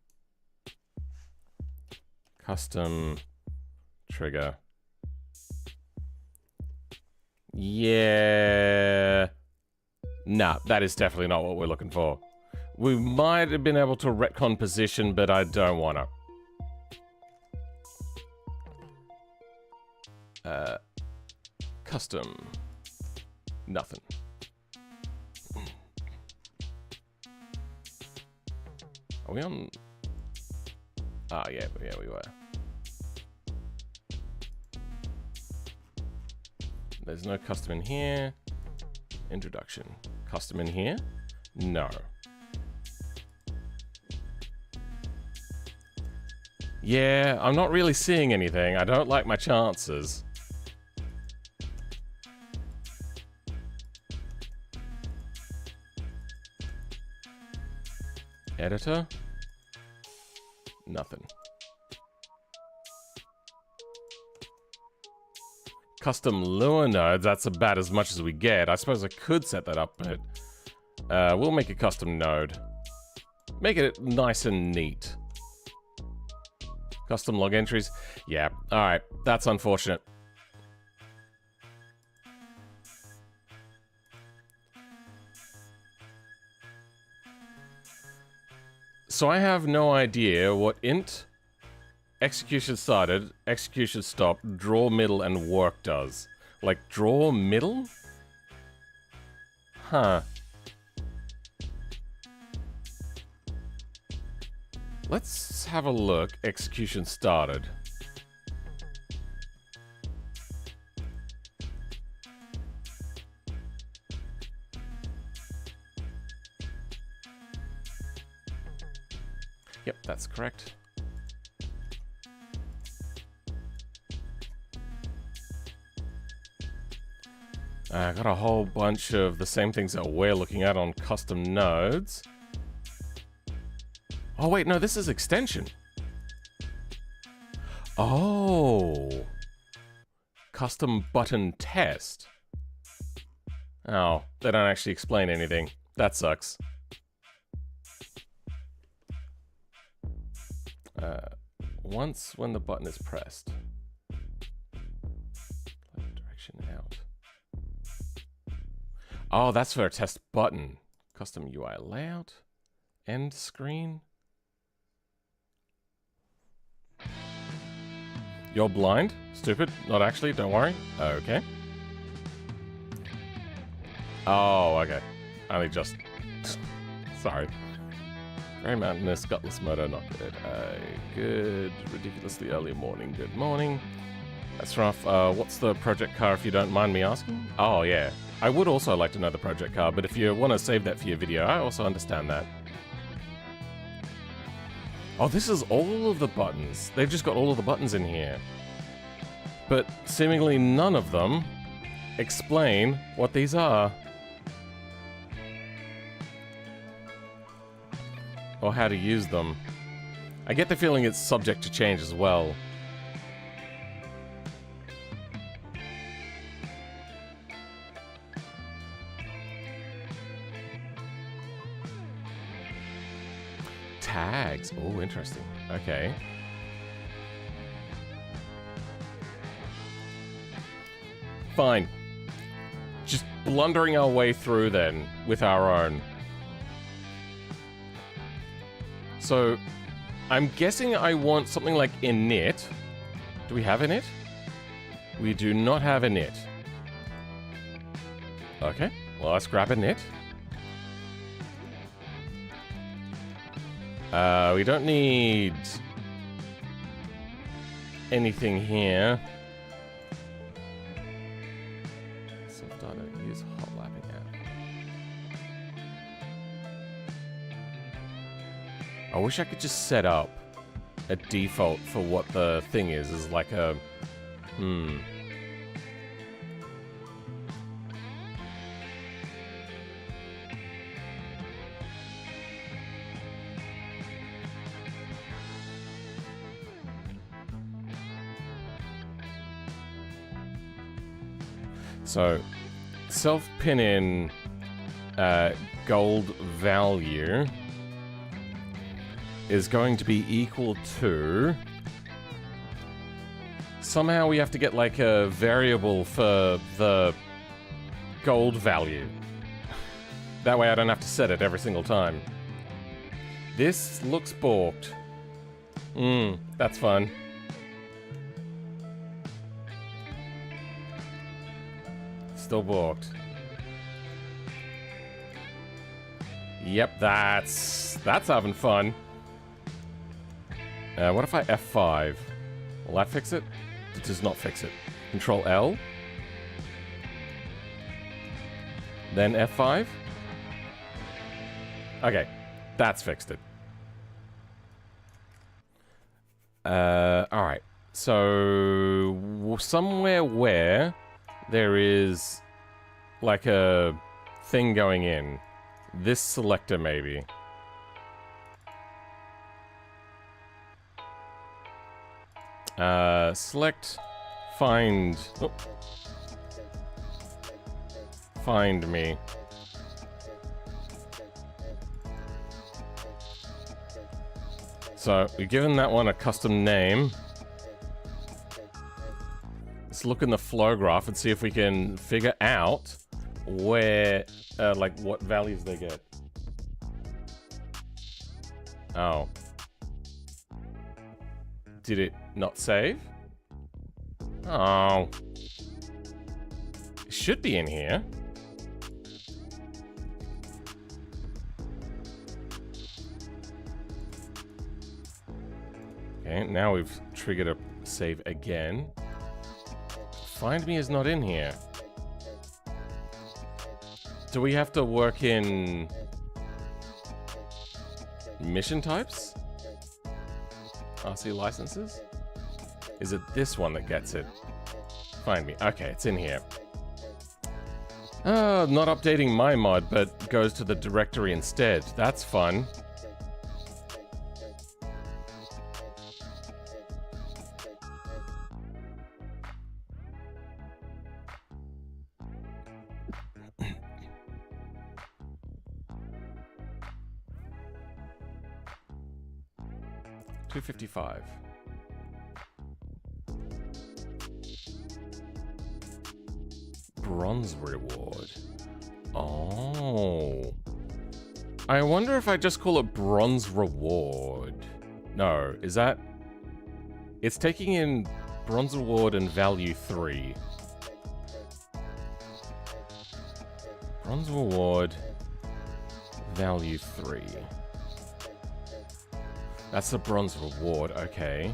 Custom trigger. Yeah. Nah, that is definitely not what we're looking for. We might have been able to retcon position, but I don't wanna. Custom. Nothing. Are we on? Ah, yeah, we were. There's no custom in here. Introduction. Custom in here? No. Yeah, I'm not really seeing anything. I don't like my chances. Editor? Nothing. Custom Lua nodes, that's about as much as we get. I suppose I could set that up, but we'll make a custom node. Make it nice and neat. Custom log entries. Yeah, alright. That's unfortunate. So I have no idea what int, execution started, execution stopped, draw middle, and work does. Like, draw middle? Huh. Let's have a look. Execution started. Yep, that's correct. I got a whole bunch of the same things that we're looking at on custom nodes. Oh wait, no, this is extension. Oh. Custom button test. Oh, they don't actually explain anything. That sucks. Once when the button is pressed. Direction out. Oh, that's for a test button. Custom UI layout. End screen. You're blind? Stupid? Not actually, don't worry. Okay. Oh, okay. Only just... Sorry. Very mountainous, gutless motor, not good. Good, ridiculously early morning, good morning. That's rough. What's the project car, if you don't mind me asking? Oh, yeah. I would also like to know the project car, but if you want to save that for your video, I also understand that. Oh, this is all of the buttons. They've just got all of the buttons in here. But seemingly none of them explain what these are. Or how to use them. I get the feeling it's subject to change as well. Tags. Oh, interesting. Okay. Fine. Just blundering our way through then with our own. So, I'm guessing I want something like init. Do we have init? We do not have init. Okay, well, let's grab init. We don't need anything here. Self-data, use hot lapping app. I wish I could just set up a default for what the thing is like a... So, self-pin in gold value is going to be equal to... Somehow we have to get like a variable for the gold value. That way I don't have to set it every single time. This looks balked. That's fun. Still balked. Yep, that's having fun. What if I F5? Will that fix it? It does not fix it. Control L. Then F5. Okay, that's fixed it. Alright. So, somewhere where there is like a thing going in. This selector, maybe. Select, find... Oh. Find me. So, we've given that one a custom name. Let's look in the flow graph and see if we can figure out where, like, what values they get. Oh. Did it not save? Oh. It should be in here. Okay, now we've triggered a save again. Find me is not in here. Do we have to work in mission types? RC licenses? Is it this one that gets it? Find me. Okay, it's in here. Not updating my mod, but goes to the directory instead. That's fun. $255. Bronze reward. Oh. I wonder if I just call it bronze reward. No, is that... It's taking in bronze reward and value 3. Bronze reward, value 3. That's the bronze reward, okay.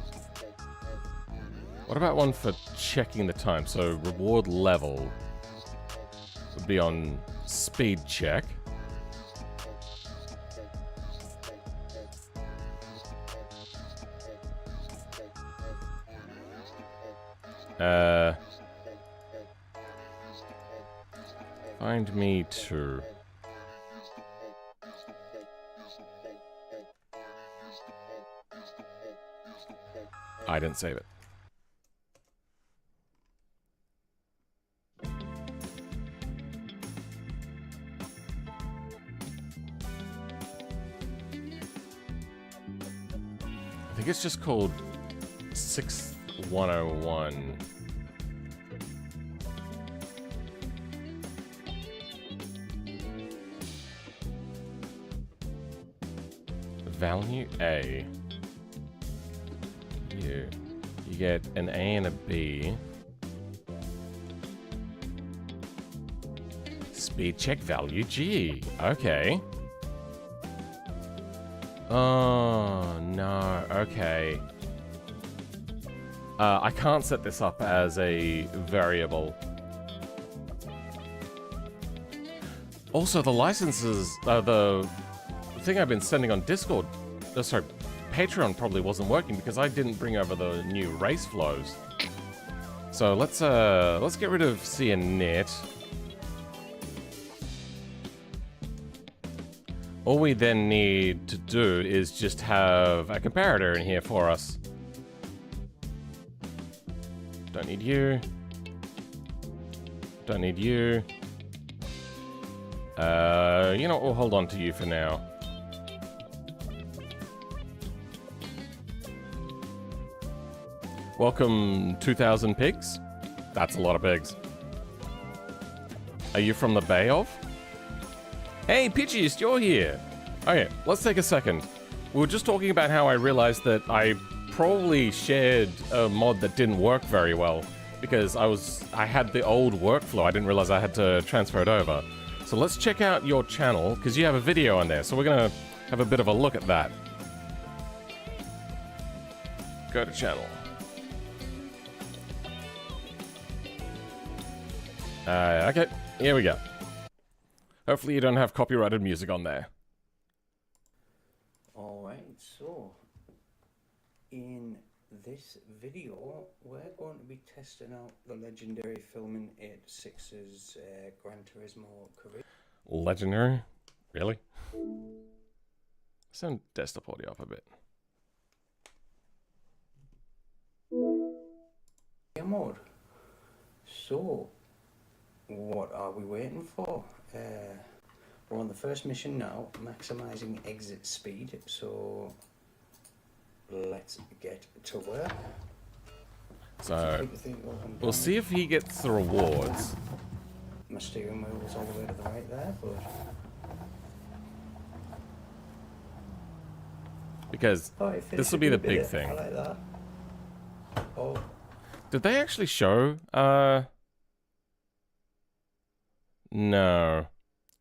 What about one for checking the time? So reward level would be on speed check. Find me too. I didn't save it. I think it's just called 6101. Value A. You get an A and a B. Speed check value G. Okay. Oh, no. Okay. I can't set this up as a variable. Also, the licenses, the thing I've been sending on Discord, sorry, Patreon probably wasn't working because I didn't bring over the new race flows. So let's get rid of C and init. All we then need to do is just have a comparator in here for us. Don't need you. Don't need you. You know what, we'll hold on to you for now. Welcome, 2,000 pigs. That's a lot of pigs. Are you from the Bay of? Hey, Pidgeist, you're here. Okay, let's take a second. We were just talking about how I realized that I probably shared a mod that didn't work very well because I had the old workflow. I didn't realize I had to transfer it over. So let's check out your channel because you have a video on there. So we're gonna have a bit of a look at that. Go to channel. Okay, here we go. Hopefully you don't have copyrighted music on there. Alright, so in this video we're going to be testing out the legendary Filmin 86's Gran Turismo career. Legendary? Really? Send desktop audio up a bit. Mode. So, what are we waiting for? We're on the first mission now, maximizing exit speed, so let's get to work. So, we'll see if he gets the rewards. My steering wheel's all the way to the right there, but... Because this will be the big thing. I like that. Oh. Did they actually show, no.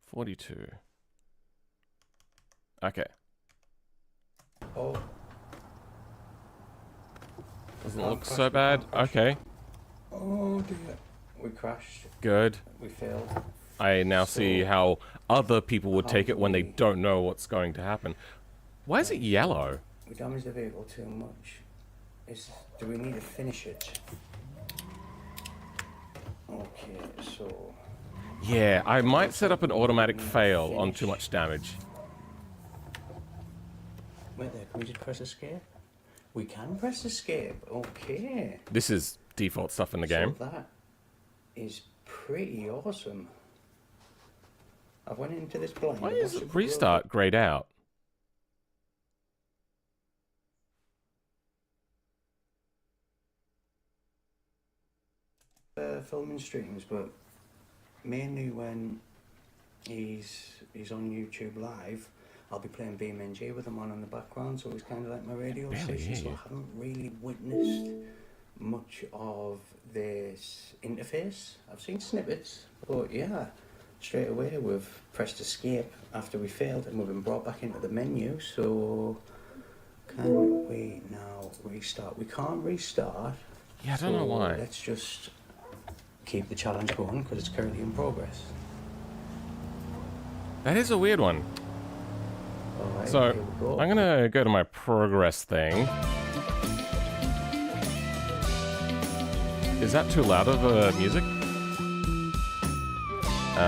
42. Okay. Oh. Doesn't look so bad. Okay. Oh dear. We crashed. Good. We failed. I now see how other people would take it when they don't know what's going to happen. Why is it yellow? We damaged the vehicle too much. Do we need to finish it? Okay, so... Yeah, I might set up an automatic fail on too much damage. Wait there, can we just press escape? We can press escape, okay. This is default stuff in the game. So that is pretty awesome. I went into this blind. Why is restart grayed out? Filming streams, but mainly when he's on YouTube live, I'll be playing BeamNG with him on in the background, so it's kind of like my radio station. So I haven't really witnessed much of this interface. I've seen snippets, but yeah, straight away we've pressed escape after we failed, and we've been brought back into the menu. So can we now restart? We can't restart. Yeah, I don't know why. Let's just keep the challenge going because it's currently in progress. That is a weird one. Right, so I'm gonna go to my progress thing. Is that too loud of music? I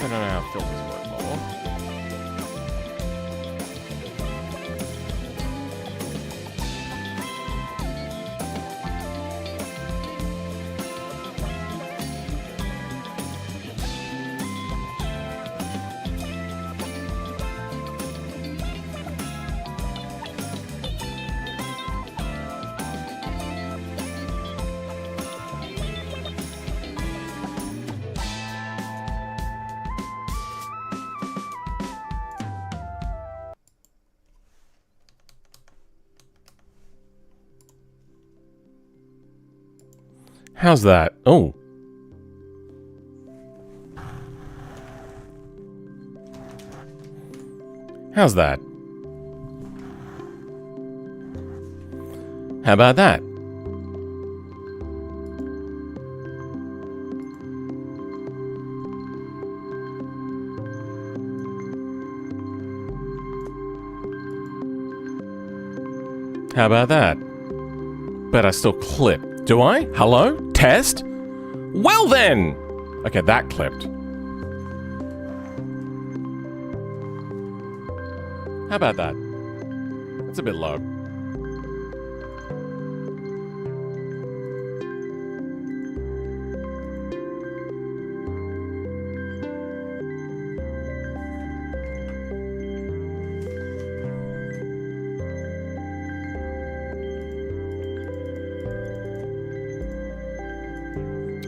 don't know how filters work more. How's that? Oh. How's that? How about that? How about that? But I still clip. Do I? Hello? Test? Well then! Okay, that clipped. How about that? It's a bit low.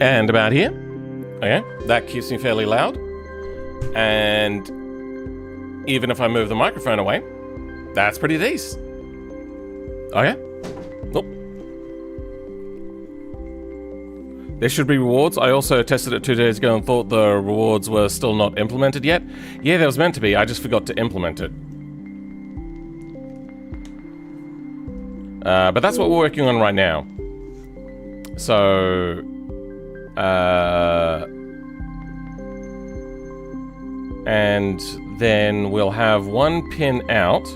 And about here. Okay, that keeps me fairly loud. And even if I move the microphone away, that's pretty decent. Okay. Nope. There should be rewards. I also tested it 2 days ago and thought the rewards were still not implemented yet. Yeah, there was meant to be. I just forgot to implement it. But that's what we're working on right now. So... and then we'll have 1 pin out.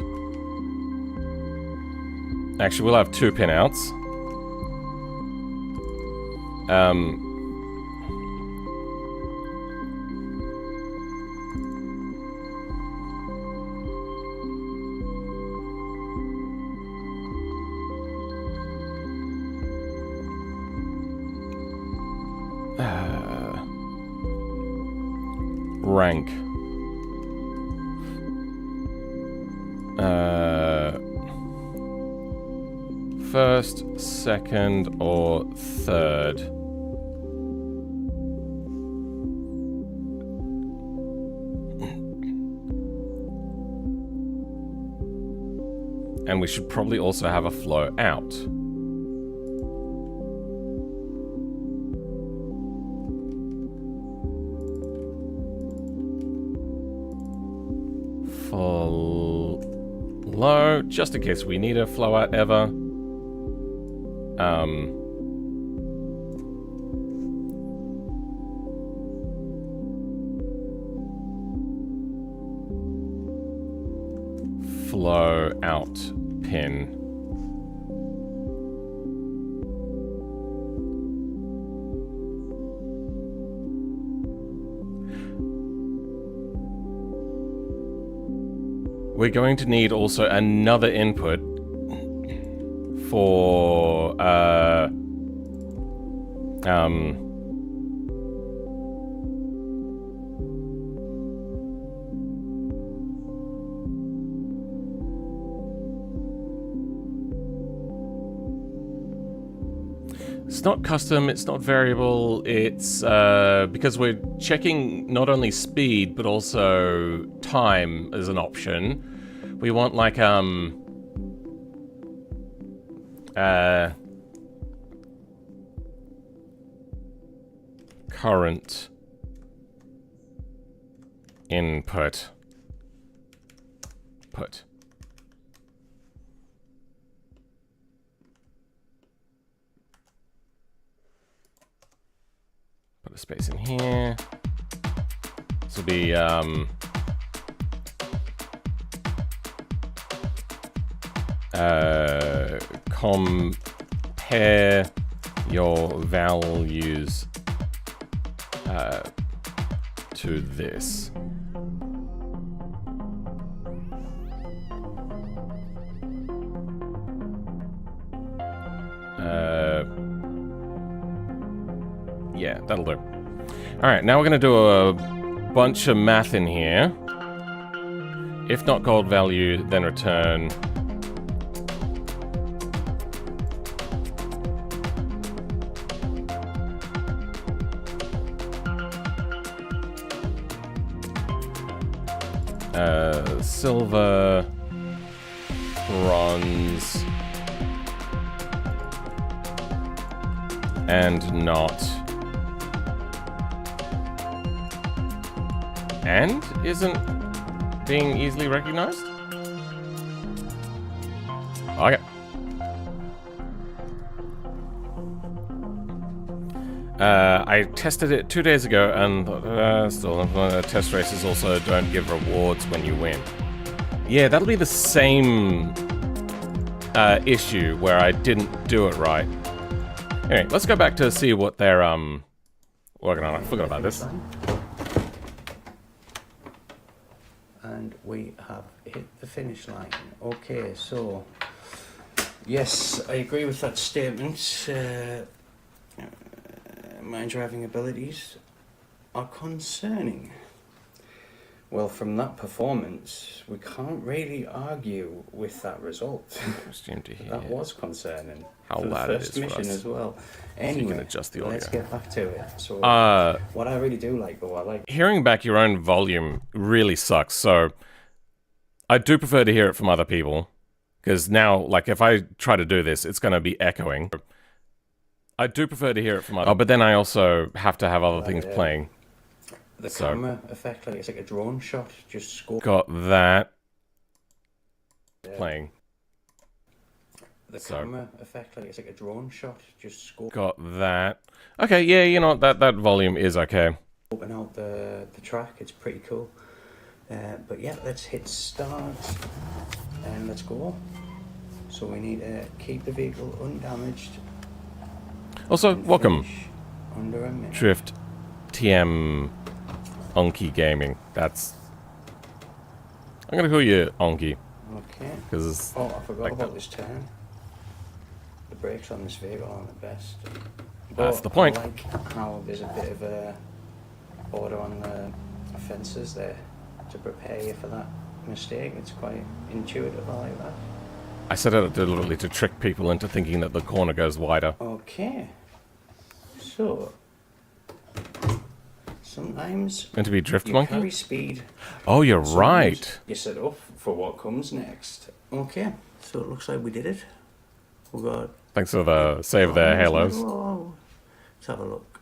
Actually, we'll have 2 pin outs. Rank. First, second, or third. And we should probably also have a flow out. Low, just in case we need a flow out ever. Flow out pin. We're going to need also another input for it's not custom, it's not variable, it's because we're checking not only speed but also time as an option. We want like current input put. Put a space in here. This will be compare your values to this. Yeah, that'll do. Alright, now we're going to do a bunch of math in here. If not gold value, then return. Silver, bronze, and not. And isn't being easily recognized? Okay. I tested it 2 days ago, and still test races also don't give rewards when you win. Yeah, that'll be the same issue where I didn't do it right. Anyway, let's go back to see what they're working on. I forgot about this. And we have hit the finish line. Okay, so yes, I agree with that statement. My driving abilities are concerning. Well, from that performance, we can't really argue with that result. Interesting to hear. That was concerning. How for loud the it first is for mission us. as well. So you Anyway, can adjust the audio. let's get back to it. So, what I really do like, though, I like Hearing back your own volume really sucks, so I do prefer to hear it from other people, because now, like, if I try to do this, it's going to be echoing. I do prefer to hear it from other but then I also have to have other things playing. the So- camera effect, like it's like a drone shot, just scope. Got that playing. The So- camera effect, like it's like a drone shot, just scope. Got that. Okay, yeah, you know, that volume is okay. Open out the track, it's pretty cool. But yeah, let's hit start and let's go. So we need to keep the vehicle undamaged. Also, and welcome, finish under a minute. Drift TM Onky Gaming. That's... I'm gonna call you Onky, Okay. because Oh, I forgot like about that. this turn. The brakes on this vehicle aren't the best. That's But the point. I like how there's a bit of a border on the fences there to prepare you for that mistake. It's quite intuitive, I like that. I set it deliberately to trick people into thinking that the corner goes wider. Okay. So, sometimes Meant to be Drift you Monkey? carry speed. Oh, you're Sometimes right. You set up for what comes next. Okay, so it looks like we did it. We got. Thanks for the save there, Halos. Whoa. Let's have a look.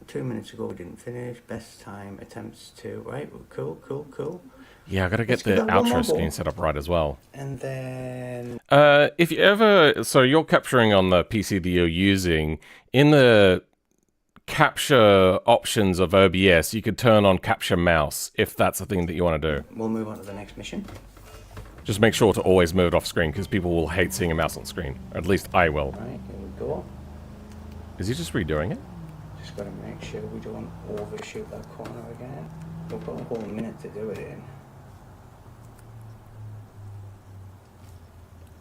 2 minutes ago we didn't finish. Best time attempts to. Right, well, cool. Yeah, I gotta get Let's the give that one more outro screen go. set up right as well. And then. If you ever... So you're capturing on the PC that you're using. In the capture options of OBS, you could turn on capture mouse, if that's the thing that you want to do. We'll move on to the next mission. Just make sure to always move it off screen, because people will hate seeing a mouse on screen. Or at least I will. Right, here we go. Is he just redoing it? Just gotta make sure we don't overshoot that corner again. We've got a whole minute to do it in.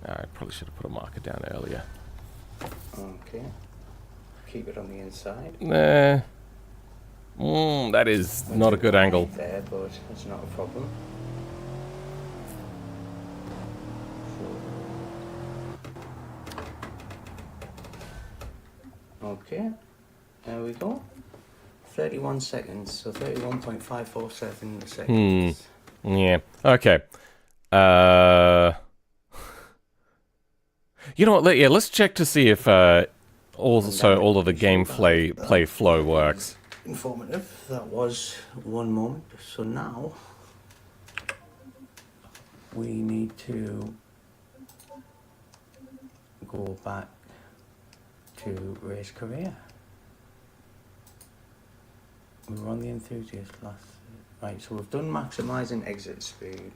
I probably should have put a marker down earlier. Okay. Keep it on the inside. Nah. That is not a good angle. Right there, but it's not a problem. Okay, there we go. 31 seconds, so 31.547 seconds. Yeah. Okay. You know what? Yeah, let's check to see if also all of the gameplay flow works. Informative. That was 1 moment. So now we need to go back to Race Korea. We were on the enthusiast last. Right, so we've done maximising exit speed,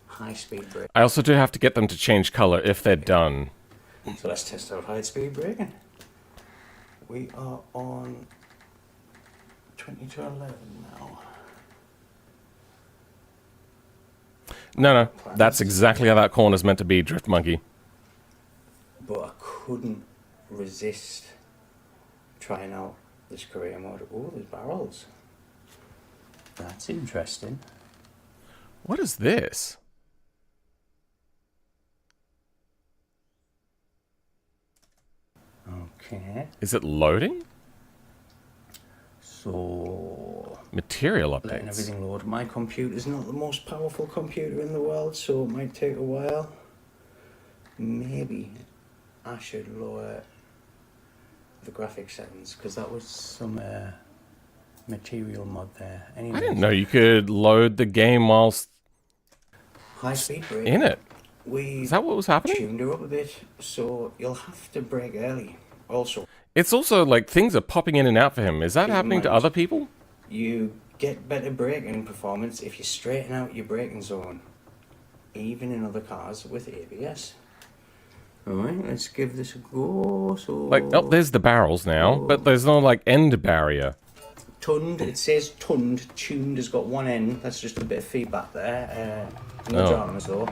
high speed brake. I also do have to get them to change color if they're done. So let's test out high speed braking. We are on 20 to 11 now. No, that's exactly how that corner's meant to be, Drift Monkey. But I couldn't resist trying out this career mode. Oh, there's barrels. That's interesting. What is this? Okay. Is it loading? So, Material letting updates. everything load. My computer's not the most powerful computer in the world, so it might take a while. Maybe I should lower the graphic settings, because that was some material mod there. Anyway, I didn't know you could load the game whilst high speed brake. in it. We Is that what was happening? tuned her up a bit, so you'll have to brake early. Also, It's also like things are popping in and out for him. Is that Keep in happening to mind- other people? you get better braking performance if you straighten out your braking zone, even in other cars with ABS. Alright, let's give this a go. So, Like, oh, there's the barrels now, but there's no like end barrier. Tund, it says tund. Tuned has got one end. That's just a bit of feedback there. No Oh. dramas though.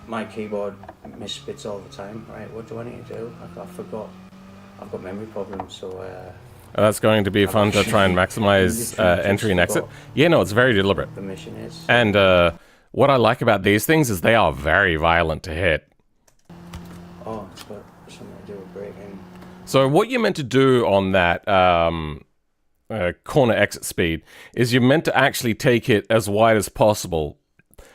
My keyboard misspits all the time. Right, what do I need to do? I forgot. I've got memory problems, so That's going to be fun to try and maximize Literally entry and just exit. forgot. Yeah, no, it's very deliberate. the mission is. And what I like about these things is they are very violent to hit. Oh, it's got something to do with braking. So what you're meant to do on that corner exit speed is you're meant to actually take it as wide as possible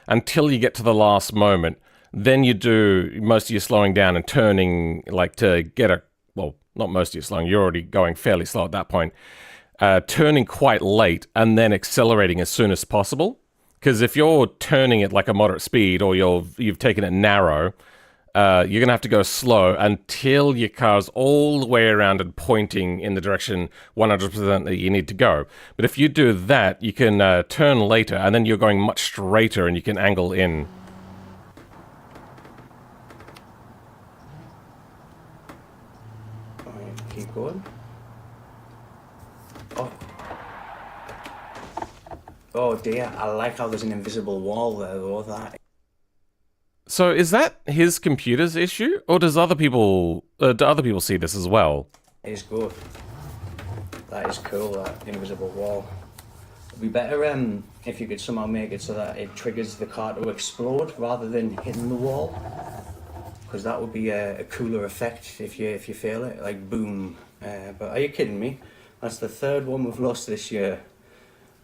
until you get to the last moment. Then you do most of your slowing down and turning, like to get a, well, not most of your slowing, you're already going fairly slow at that point. Turning quite late and then accelerating as soon as possible. Because if you're turning it like a moderate speed or you've taken it narrow, you're going to have to go slow until your car's all the way around and pointing in the direction 100% that you need to go. But if you do that, you can turn later, and then you're going much straighter and you can angle in. Alright, keep going. Oh. Oh dear, I like how there's an invisible wall there though. That So is that his computer's issue, or do other people see this as well? is good. That is cool, that invisible wall. It'd be better if you could somehow make it so that it triggers the car to explode rather than hitting the wall. Because that would be a cooler effect if you feel it, like boom. But are you kidding me? That's the third one we've lost this year.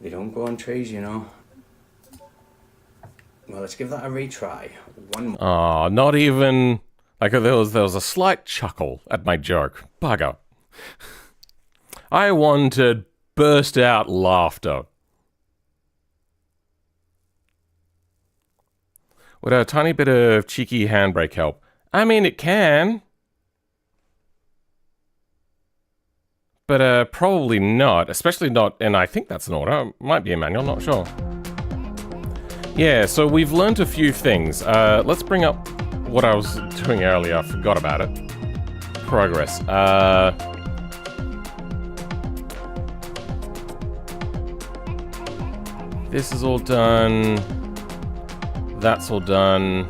They don't go on trees, you know. Well, let's give that a retry. One more. Ah, not even like there was a slight chuckle at my joke. Bugger. I wanted burst out laughter. Would a tiny bit of cheeky handbrake help? I mean, it can. But probably not, especially not, and I think that's an auto. Might be a manual, not sure. Yeah, so we've learned a few things. Let's bring up what I was doing earlier. I forgot about it. Progress. This is all done. That's all done.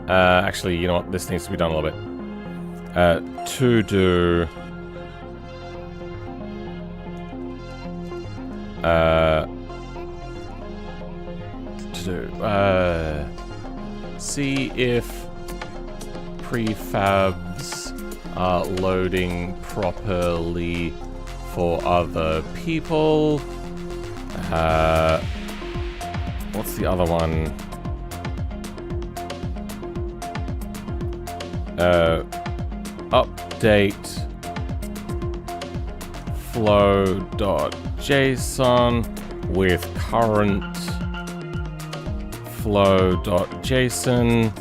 Actually, you know what? This needs to be done a little bit. To do... see if prefabs are loading properly for other people. What's the other one? Update flow.json with current flow.json.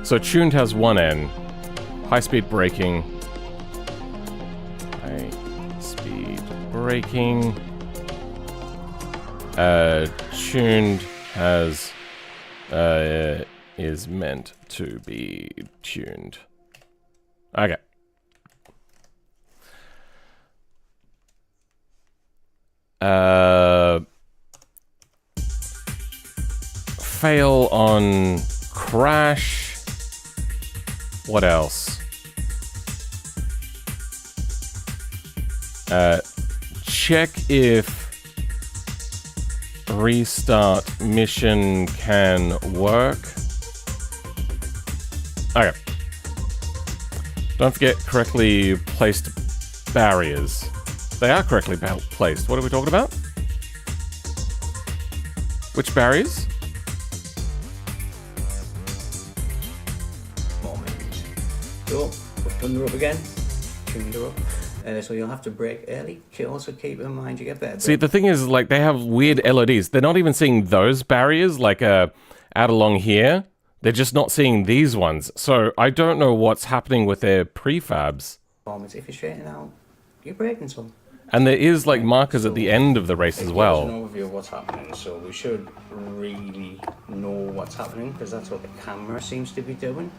So tuned has one N. High-speed braking. High-speed braking. Tuned has is meant to be tuned. Okay. Fail on crash. What else? Check if restart mission can work. Okay. Don't forget correctly placed barriers. They are correctly placed. What are we talking about? Which barriers? Moment. So, we've turned her up again. Tuned her up. So you'll have to brake early. Also keep in mind you get better. See, the thing is, like, they have weird LODs. They're not even seeing those barriers, like, out along here. They're just not seeing these ones. So I don't know what's happening with their prefabs. If you're straighten out, you're braking some. And there is, like, markers at the end of the race as well. An overview of what's happening, so we should really know what's happening, because that's what the camera seems to be doing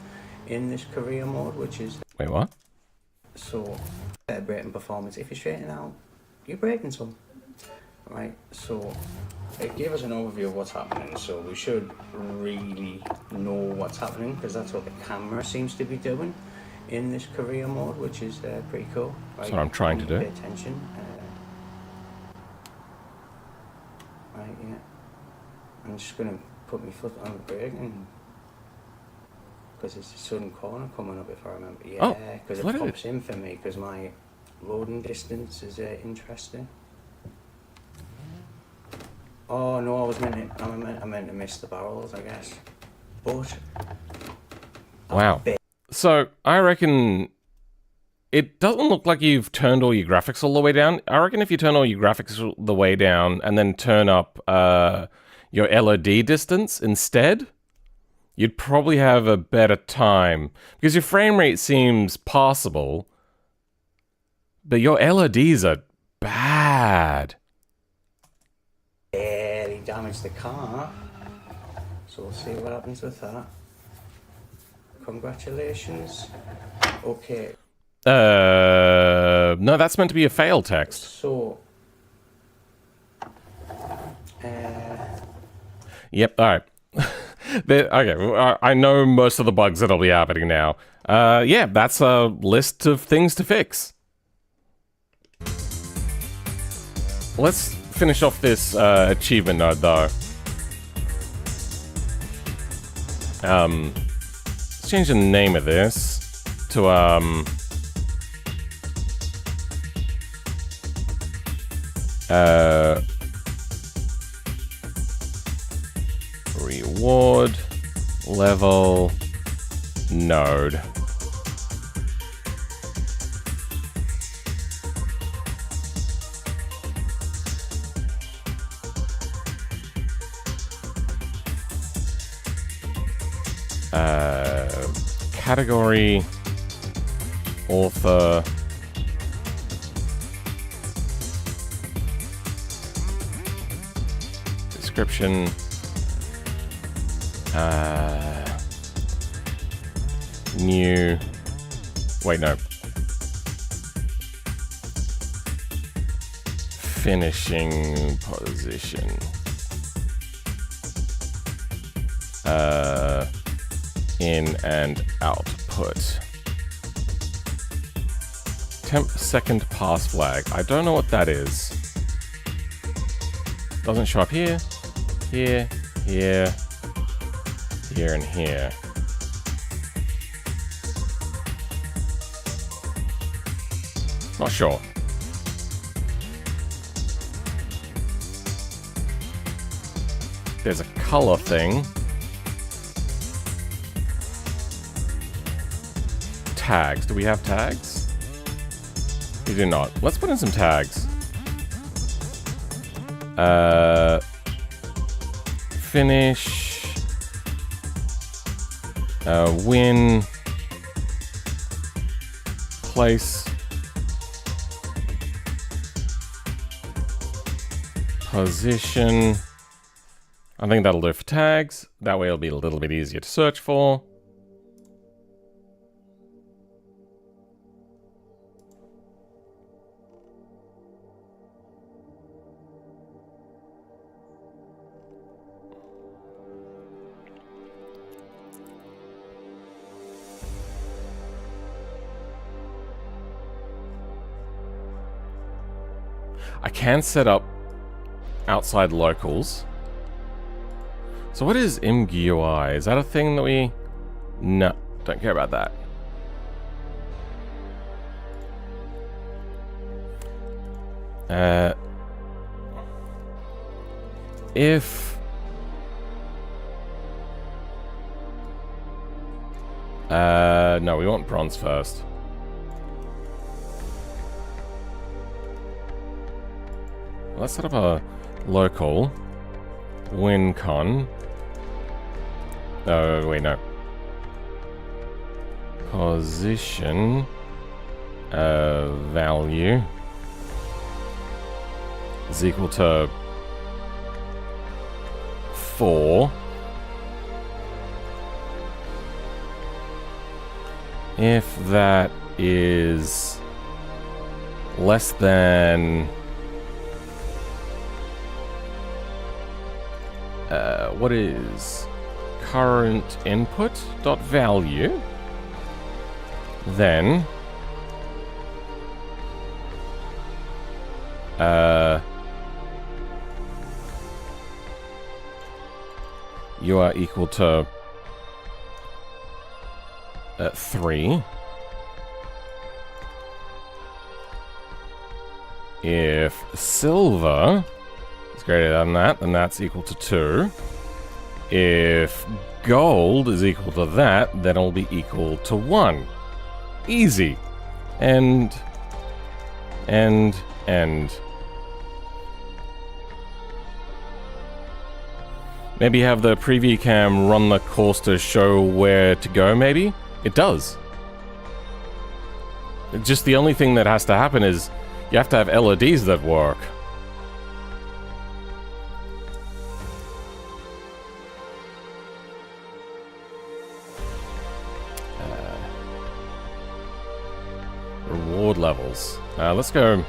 in this career mode, which is... Wait, what? So, better braking performance. If you're straighten out, you're braking some. Right, so it gave us an overview of what's happening, so we should really know what's happening, because that's what the camera seems to be doing in this career mode, which is pretty cool. Right? That's what I'm trying to do. Pay attention. Right, yeah. I'm just going to put my foot on the brake, because it's a sudden corner coming up, if I remember. Yeah, because it pops in for me, because my loading distance is interesting. Oh no, I meant to miss the barrels, I guess. But wow. So I reckon it doesn't look like you've turned all your graphics all the way down. I reckon if you turn all your graphics all the way down and then turn up your LOD distance instead, you'd probably have a better time, because your frame rate seems passable, but your LODs are bad. Barely damaged the car, so we'll see what happens with that. Congratulations. Okay. No, that's meant to be a fail text. So, yep. All right. Okay. I know most of the bugs that'll be happening now. Yeah, that's a list of things to fix. Let's finish off this achievement node, though. Let's change the name of this to reward level node. Category, author, description, new, wait, no, finishing position, in and output. Temp second pass flag. I don't know what that is. Doesn't show up here, here, here, here, and here. Not sure. There's a color thing. Tags. Do we have tags? We do not. Let's put in some tags. Finish Win. Place. Position. I think that'll do for tags. That way it'll be a little bit easier to search for. I can set up outside locals. So what is ImgUI? Is that a thing that we... No, don't care about that. If... no, we want bronze first. Let's set up a local WinCon. Oh, wait, no. Position value is equal to 4. If that is less than what is current input dot value, then you are equal to 3. If silver is greater than that, then that's equal to 2. If gold is equal to that, then it'll be equal to 1. Easy. And maybe have the preview cam run the course to show where to go, maybe? It does. Just the only thing that has to happen is you have to have LEDs that work. Reward levels. Let's go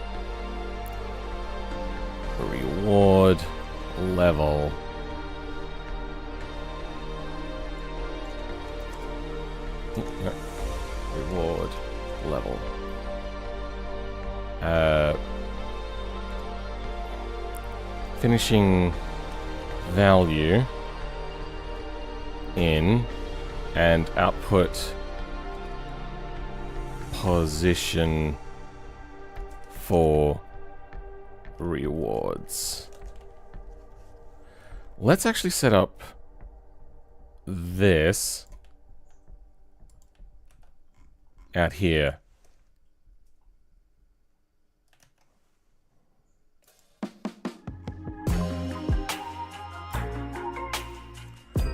reward level. No. Reward level. Finishing value in and output position for rewards. Let's actually set up this out here.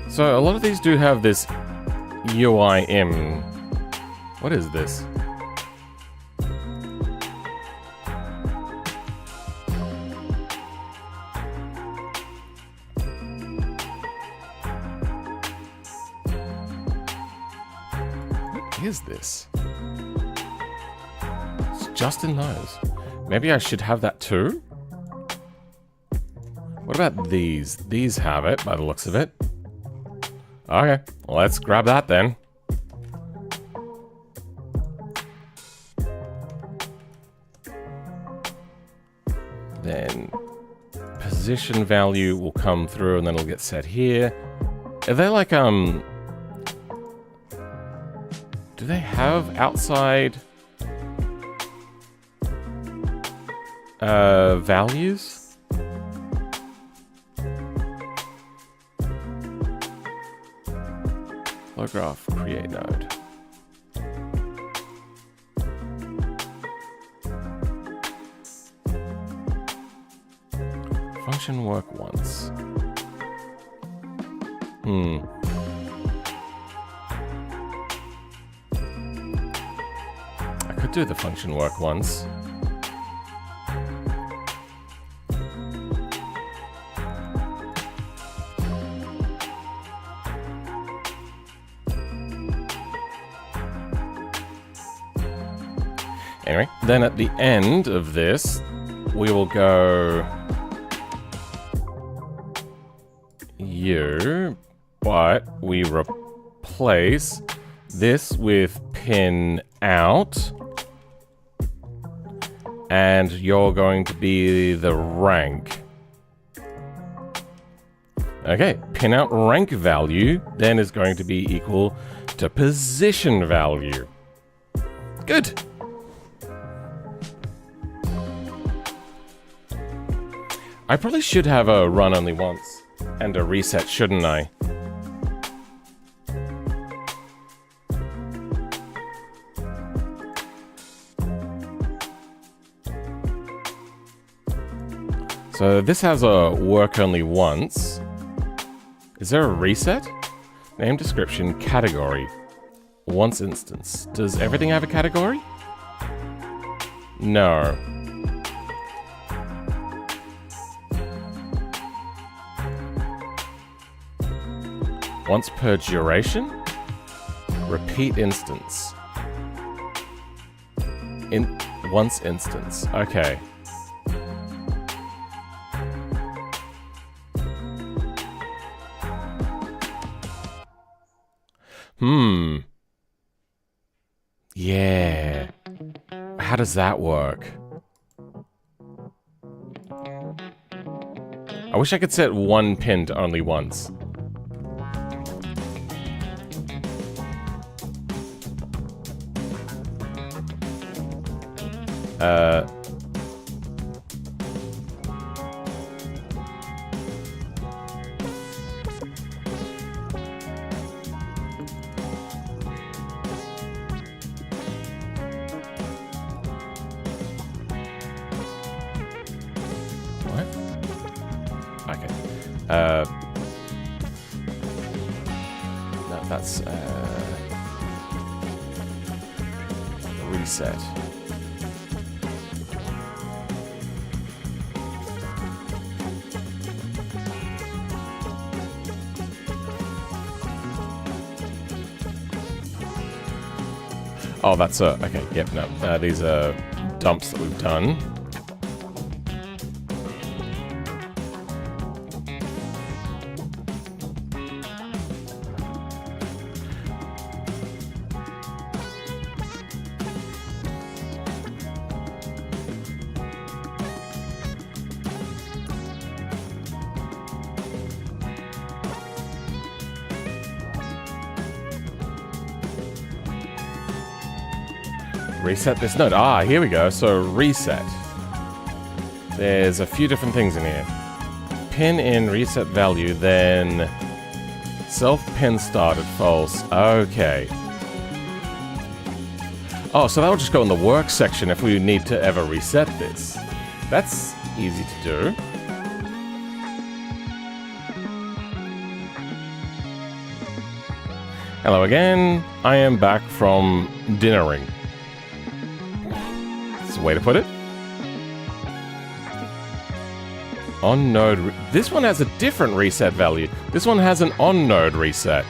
So a lot of these do have this UIM. What is this? What is this? Justin knows. Maybe I should have that too? What about these? These have it by the looks of it. Okay, let's grab that then. Then position value will come through and then it'll get set here. Are they like, do they have outside values? Graph create node. Function work once. do the function work once. Anyway, then at the end of this, we will go you, but we replace this with pin out, and you're going to be the rank. Okay, pin out rank value then is going to be equal to position value. Good. I probably should have a run only once and a reset, shouldn't I? So this has a work only once. Is there a reset? Name, description, category. Once instance. Does everything have a category? No. Once per duration? Repeat instance. Once instance. Okay. Yeah. How does that work? I wish I could set one pin to only once. What? Okay. No, that's reset. Oh, that's okay. Yep, no. These are dumps that we've done. Reset this node. Ah, here we go. So reset. There's a few different things in here. Pin in reset value, then self pin started false. Okay. Oh, so that'll just go in the work section if we need to ever reset this. That's easy to do. Hello again. I am back from dinnering. That's a way to put it. On node. This one has a different reset value. This one has an on node reset.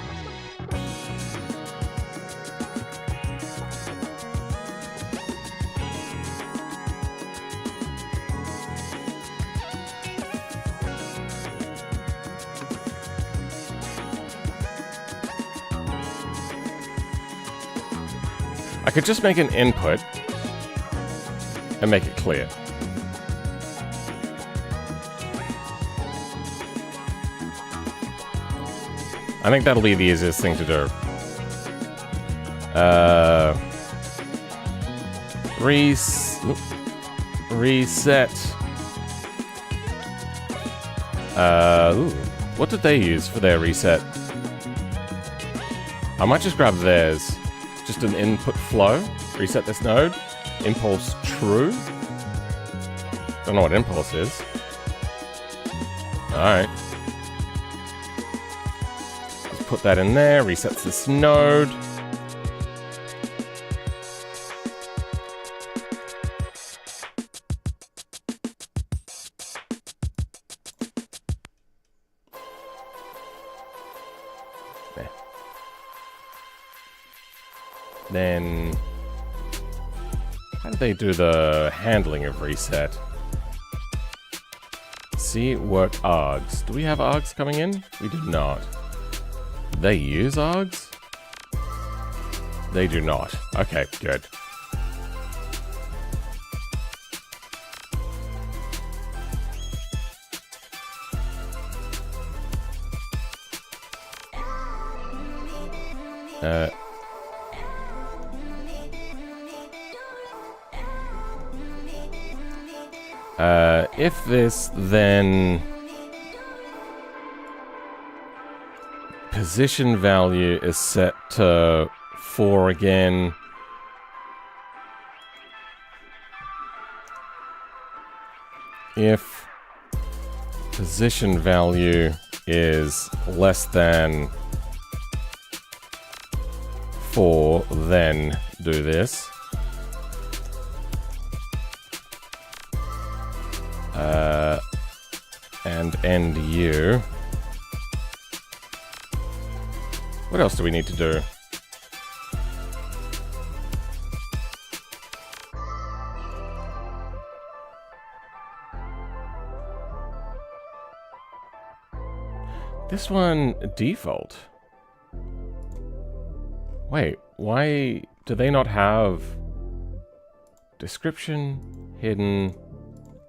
I could just make an input and make it clear. I think that'll be the easiest thing to do. Reset. Ooh, what did they use for their reset? I might just grab theirs. Just an input flow. Reset this node. Impulse true. Don't know what impulse is. Alright. Just put that in there. Resets this node. then how do they do the handling of reset? See, work args. Do we have args coming in? We do not. They use args? They do not. Okay, good. If this, then position value is set to 4 again. If position value is less than 4, then do this. And end U. What else do we need to do? This one, default. Wait, why do they not have description, hidden,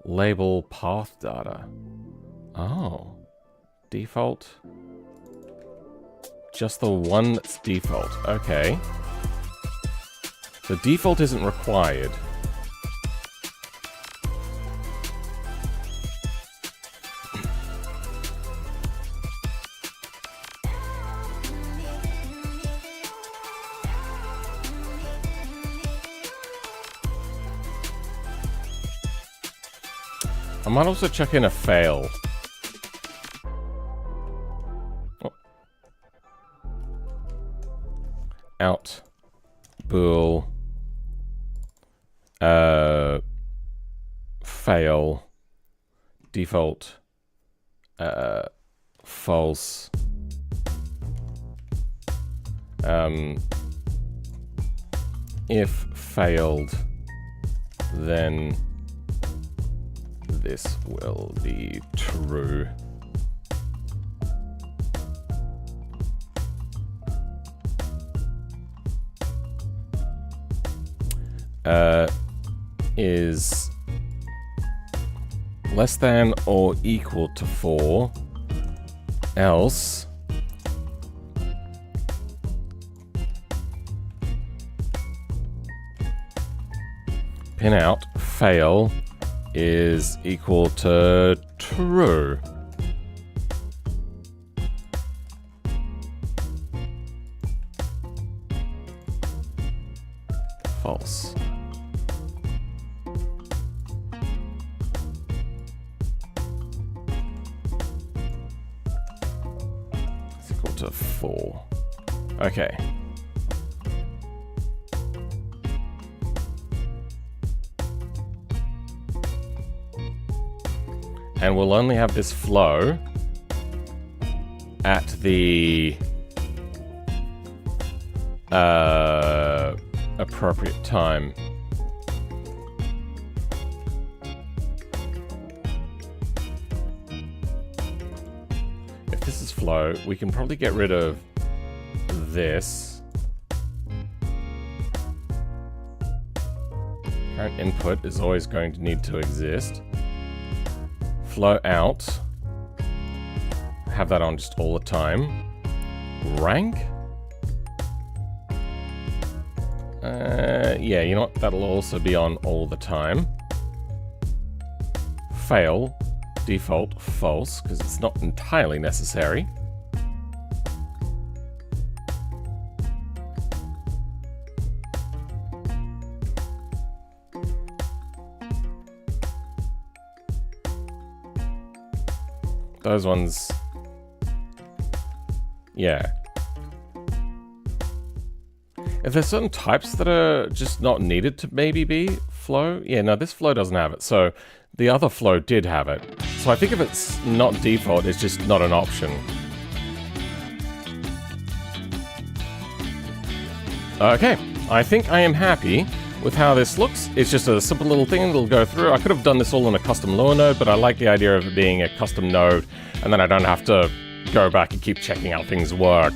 label, path data? Oh, default. Just the one that's default. Okay. The default isn't required. I might also chuck in a fail. Oh. Out. Bool. Fail. Default. False. If failed, then this will be true. Is less than or equal to 4, else pin out fail is equal to true. False. It's equal to 4. Okay. And we'll only have this flow at the appropriate time. If this is flow, we can probably get rid of this. Current input is always going to need to exist. Flow out. Have that on just all the time. Rank? Yeah, you know what? That'll also be on all the time. Fail. Default. False, because it's not entirely necessary. Those ones, yeah. If there's certain types that are just not needed to maybe be flow, yeah, no, this flow doesn't have it. So the other flow did have it. So I think if it's not default, it's just not an option. Okay, I think I am happy with how this looks. It's just a simple little thing that'll go through. I could have done this all in a custom Lua node, but I like the idea of it being a custom node, and then I don't have to go back and keep checking how things work.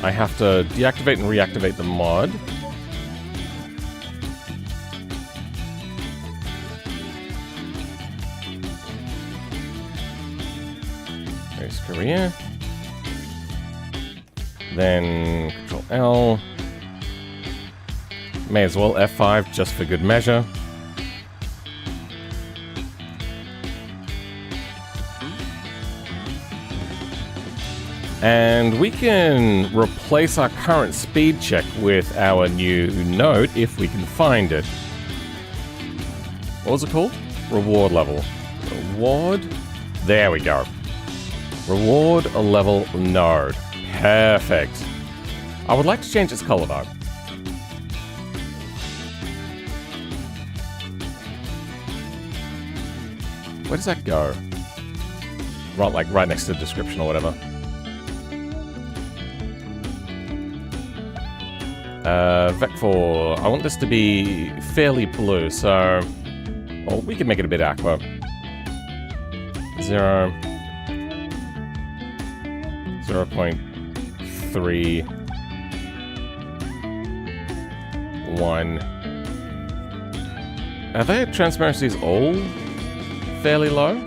I have to deactivate and reactivate the mod. There's Korea. Then Control L. May as well F5 just for good measure. And we can replace our current speed check with our new node if we can find it. What was it called? Reward level. Reward. There we go. Reward a level node. Perfect. I would like to change its color though. Where does that go? Right, like right next to the description or whatever. Vec4, I want this to be fairly blue, so... Well, we can make it a bit aqua. 0. 0.3. 1. Are their transparencies all fairly low?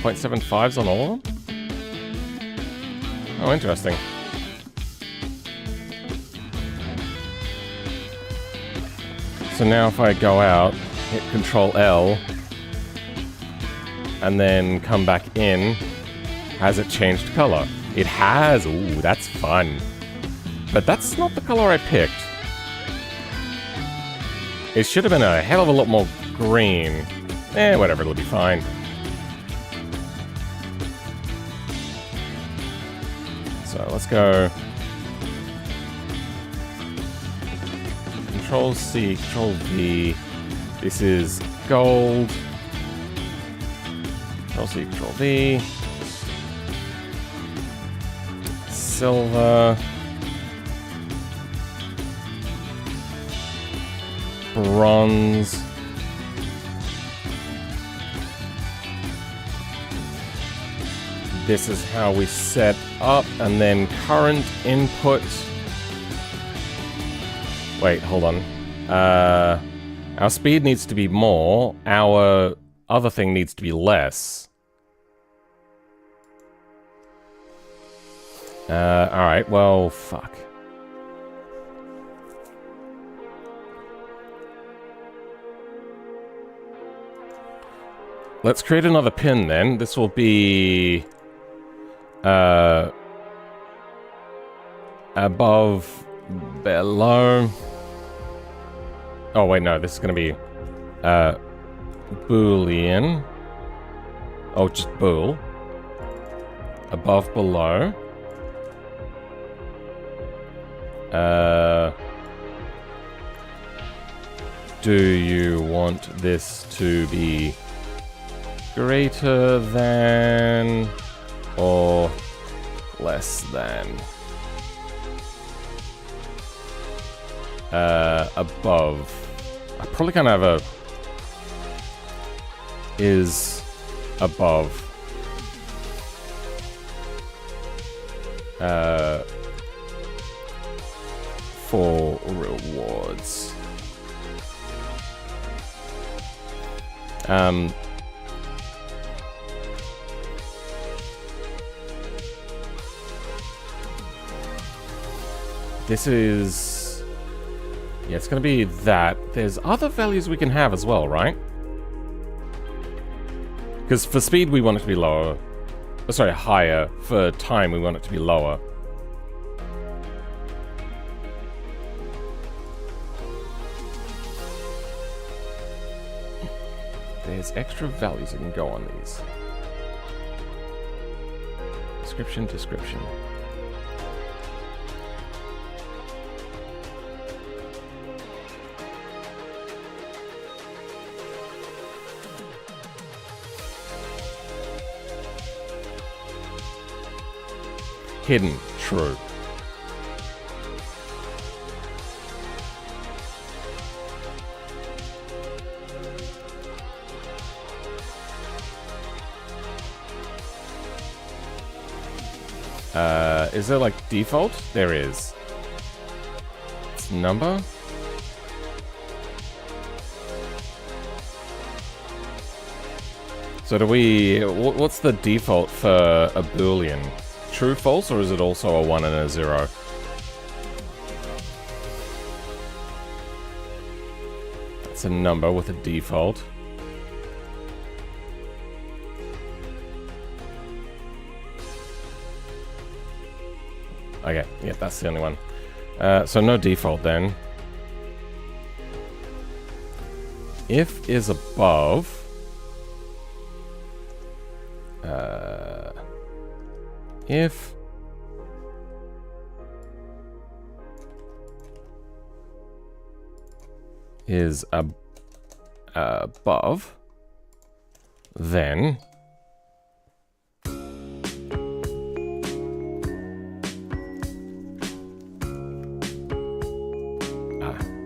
0.75s on all of them? Oh, interesting. So now if I go out, hit Control L, and then come back in, has it changed color? It has! Ooh, that's fun. But that's not the color I picked. It should have been a hell of a lot more green. Whatever, it'll be fine. So let's go... Control C, Control V. This is gold. Control C, Control V. Silver. Bronze. This is how we set up, and then current input. Wait, hold on. Our speed needs to be more. Our other thing needs to be less. Alright, well, fuck. Let's create another pin then. This will be... above, below... Oh, wait, no, this is gonna be, Boolean. Oh, just bool. Above, below. Do you want this to be greater than or less than? Above. I probably can't have a is above. For rewards. This is... Yeah, it's going to be that. There's other values we can have as well, right? Because for speed, we want it to be lower. Oh, sorry, higher. For time, we want it to be lower. There's extra values that can go on these. Description, description. hidden. True. Is there like default? There is. It's number? So do we... What's the default for a Boolean? True, false, or is it also a 1 and a 0? It's a number with a default. Okay, yeah, that's the only one. So no default then. If is above... if is above, then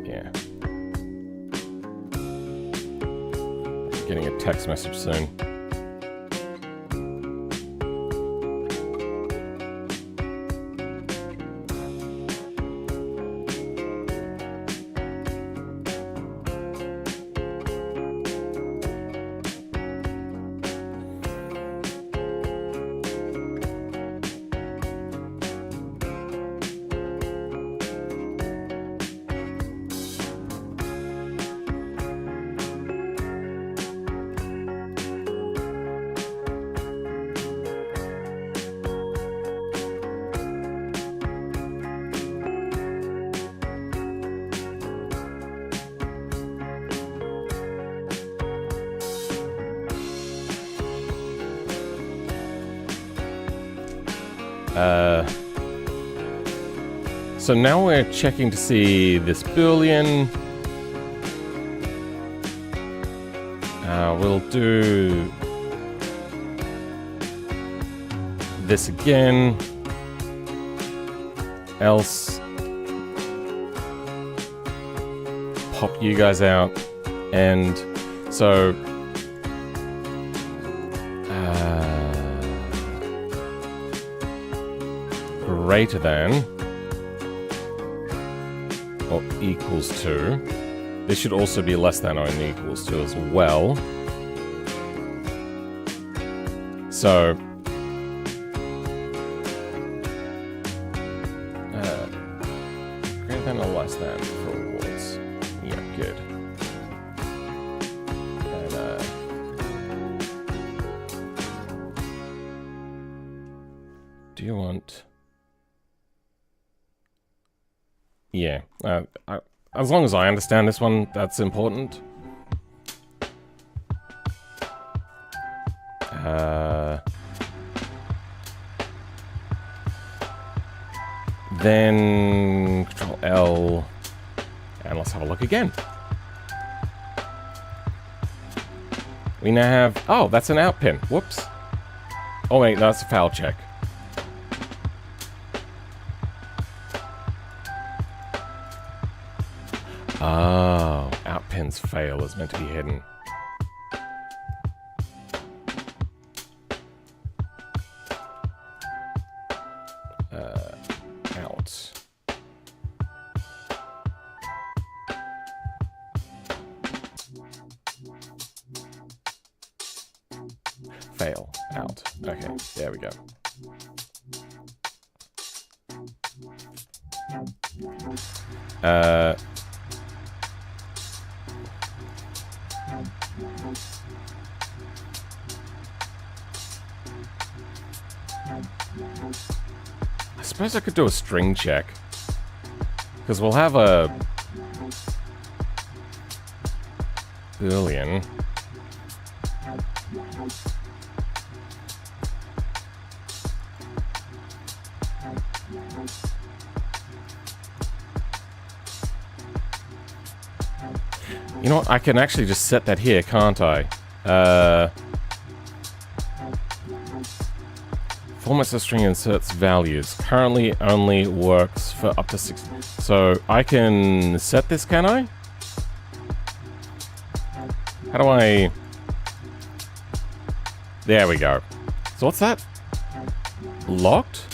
yeah. Getting a text message soon. So now we're checking to see this Boolean. We'll do this again. Else, pop you guys out. And so greater than or equals to. This should also be less than or equals to as well. So greater than or less than for awards. Yeah, good. And do you want... Yeah, as long as I understand this one, that's important. Then Control L, and let's have a look again. We now have, oh, that's an out pin. Whoops. Oh wait, no, that's a foul check. Oh, out pins fail is meant to be hidden. Out. Fail. Out. Okay, there we go. I suppose I could do a string check. Because we'll have a Boolean. You know what? I can actually just set that here, can't I? Format string inserts values. Currently only works for up to 6. So I can set this, can I? How do I... There we go. So what's that? Locked?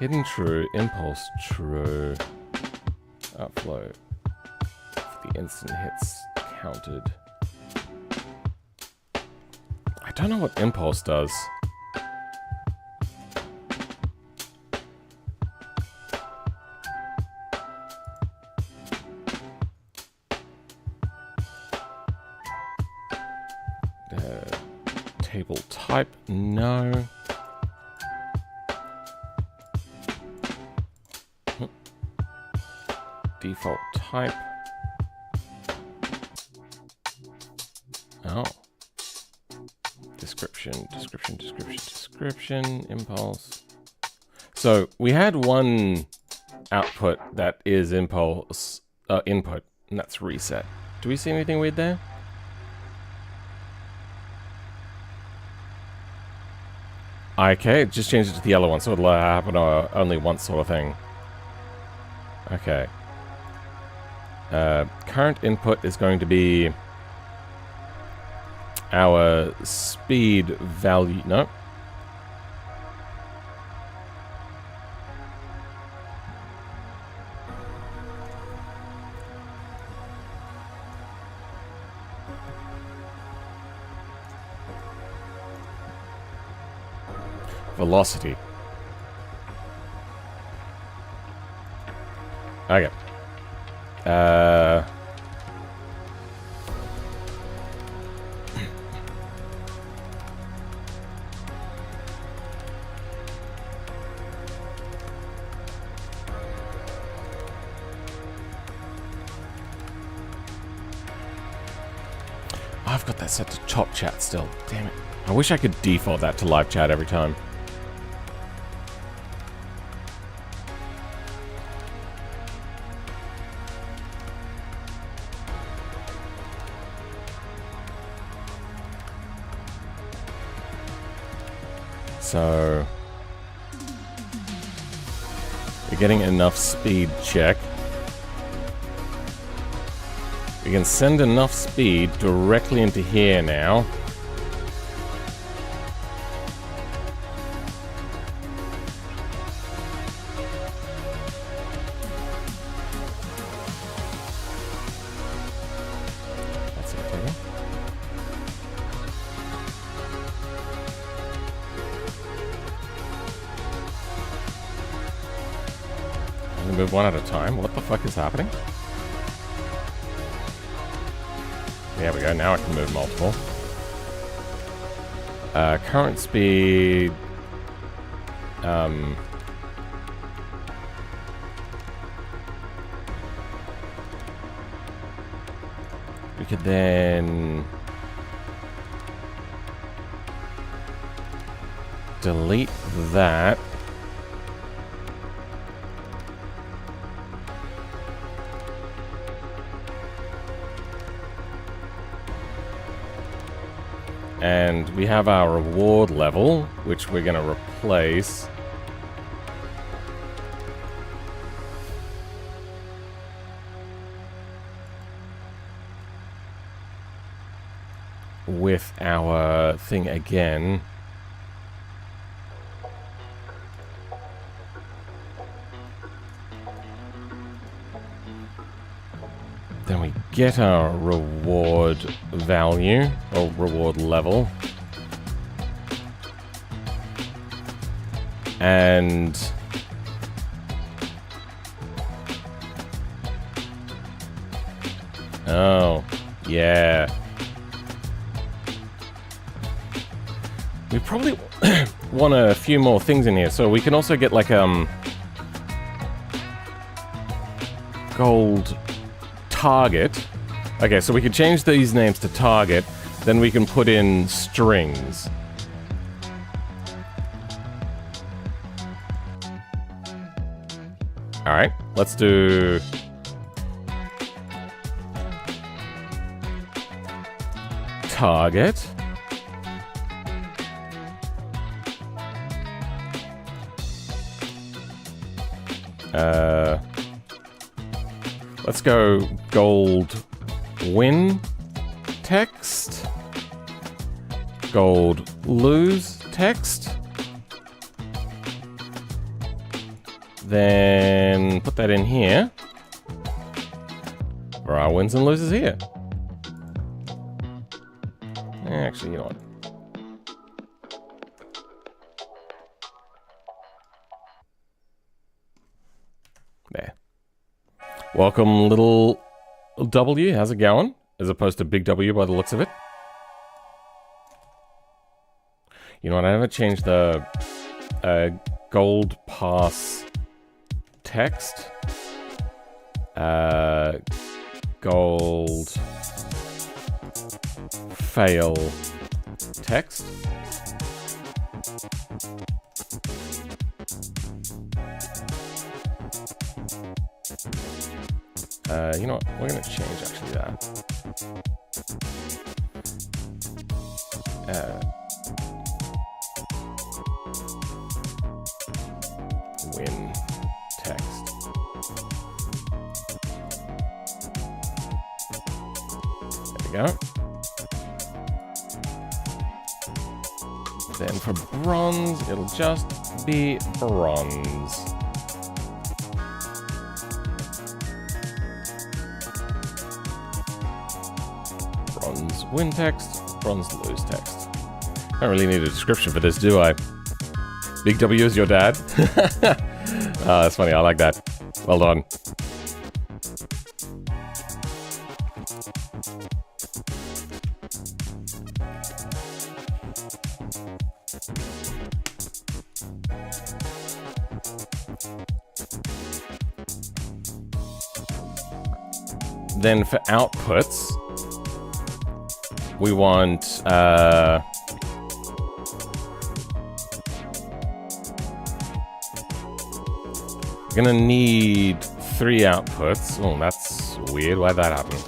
Hidden true, impulse true. Outflow. The instant hits counted. I don't know what impulse does. Table type, no. Default type. Oh. Description, impulse. So we had one output that is impulse input, and that's reset. Do we see anything weird there? Okay, just changed it to the yellow one, so it'll happen only once sort of thing. Okay. Current input is going to be our speed value. No. Velocity. Okay. I've got that set to top chat still. Damn it. I wish I could default that to live chat every time. So we're getting enough speed check. We can send enough speed directly into here now. That's okay. Only move one at a time. What the fuck is happening? There we go, now I can move multiple. Current speed... we could then... delete that. And we have our reward level, which we're going to replace. With our thing again. Then we get our reward value, or reward level. And... oh, yeah. We probably want a few more things in here, so we can also get like, gold... target. Okay, so we could change these names to target, then we can put in strings. Alright, let's do... target. Let's go gold win text. Gold lose text. Then put that in here for our wins and loses here. Actually, you know what? There. Welcome, little W. How's it going? As opposed to big W by the looks of it. You know what? I haven't changed the gold pass text. Gold fail text. You know what? We're going to change actually that. Win text. There we go. Then for bronze, it'll just be bronze. Bronze win text, bronze lose text. I don't really need a description for this, do I? Big W is your dad? That's funny, I like that. Well done. Then for outputs, we want we're gonna need 3 outputs. Oh, that's weird. Why'd that happen?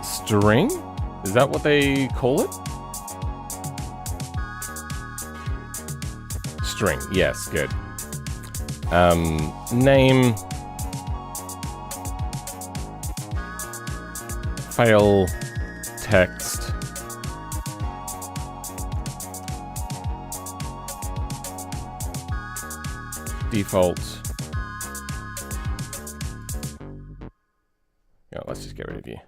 String? Is that what they call it? String. Yes, good. Name. Fail text. Default. Yeah, let's just get rid of you.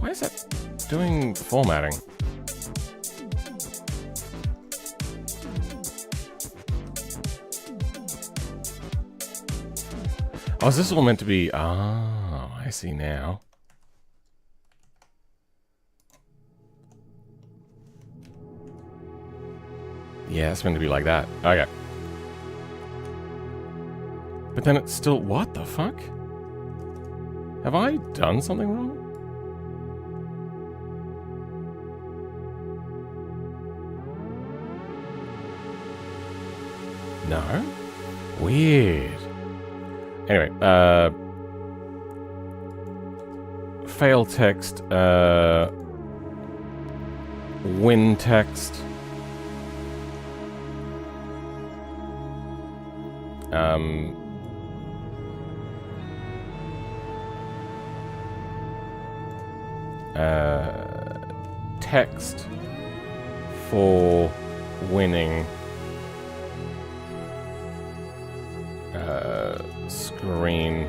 Why is that doing formatting? Oh, is this all meant to be? Oh, I see now. Yeah, it's meant to be like that. Okay. But then it's still... What the fuck? Have I done something wrong? No? Weird. Anyway, fail text, win text, text for winning, screen,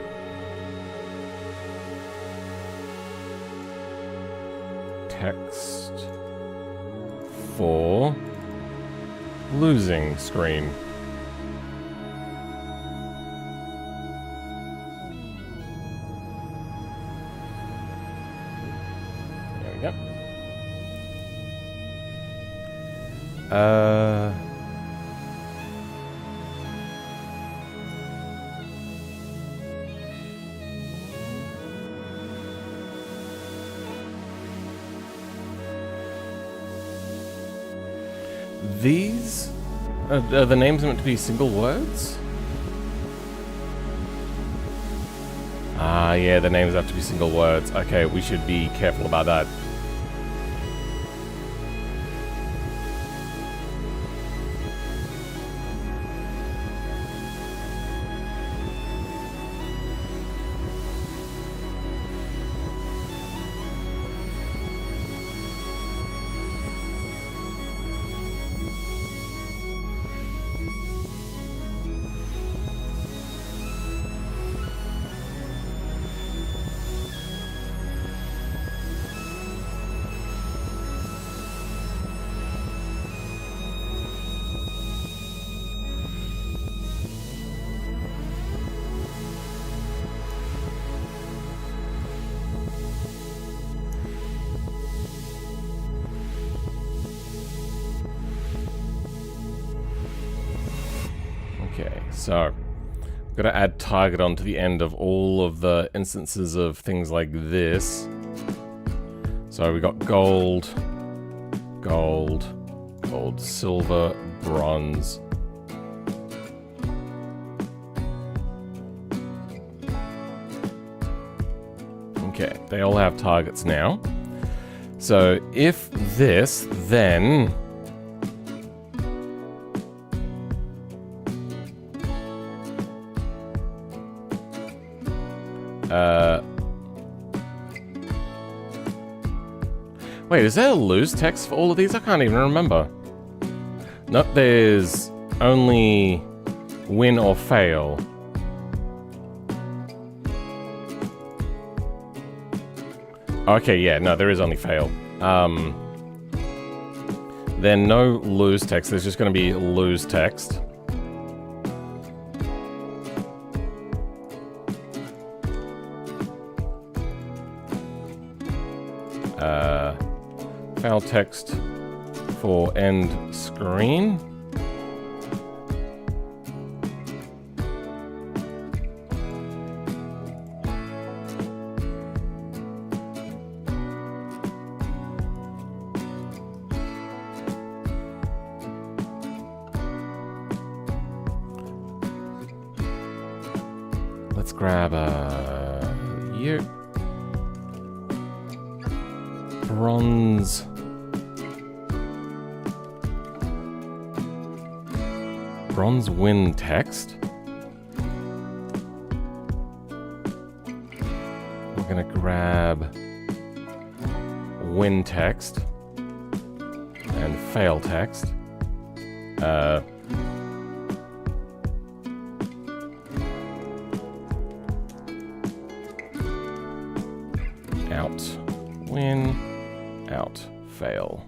text for losing screen. There we go. These are the names meant to be single words? Ah, yeah, the names have to be single words. Okay, we should be careful about that. Okay, so got to add target onto the end of all of the instances of things like this. So we got gold, gold, gold, silver, bronze. Okay, they all have targets now. So if this, then wait, is there a lose text for all of these? I can't even remember. Nope, there's only win or fail. Okay, yeah, no, there is only fail. Then no lose text, there's just going to be lose text. Fail text for end screen. Let's grab you. Bronze. Bronze win text. We're gonna grab win text and fail text. Out win, out fail.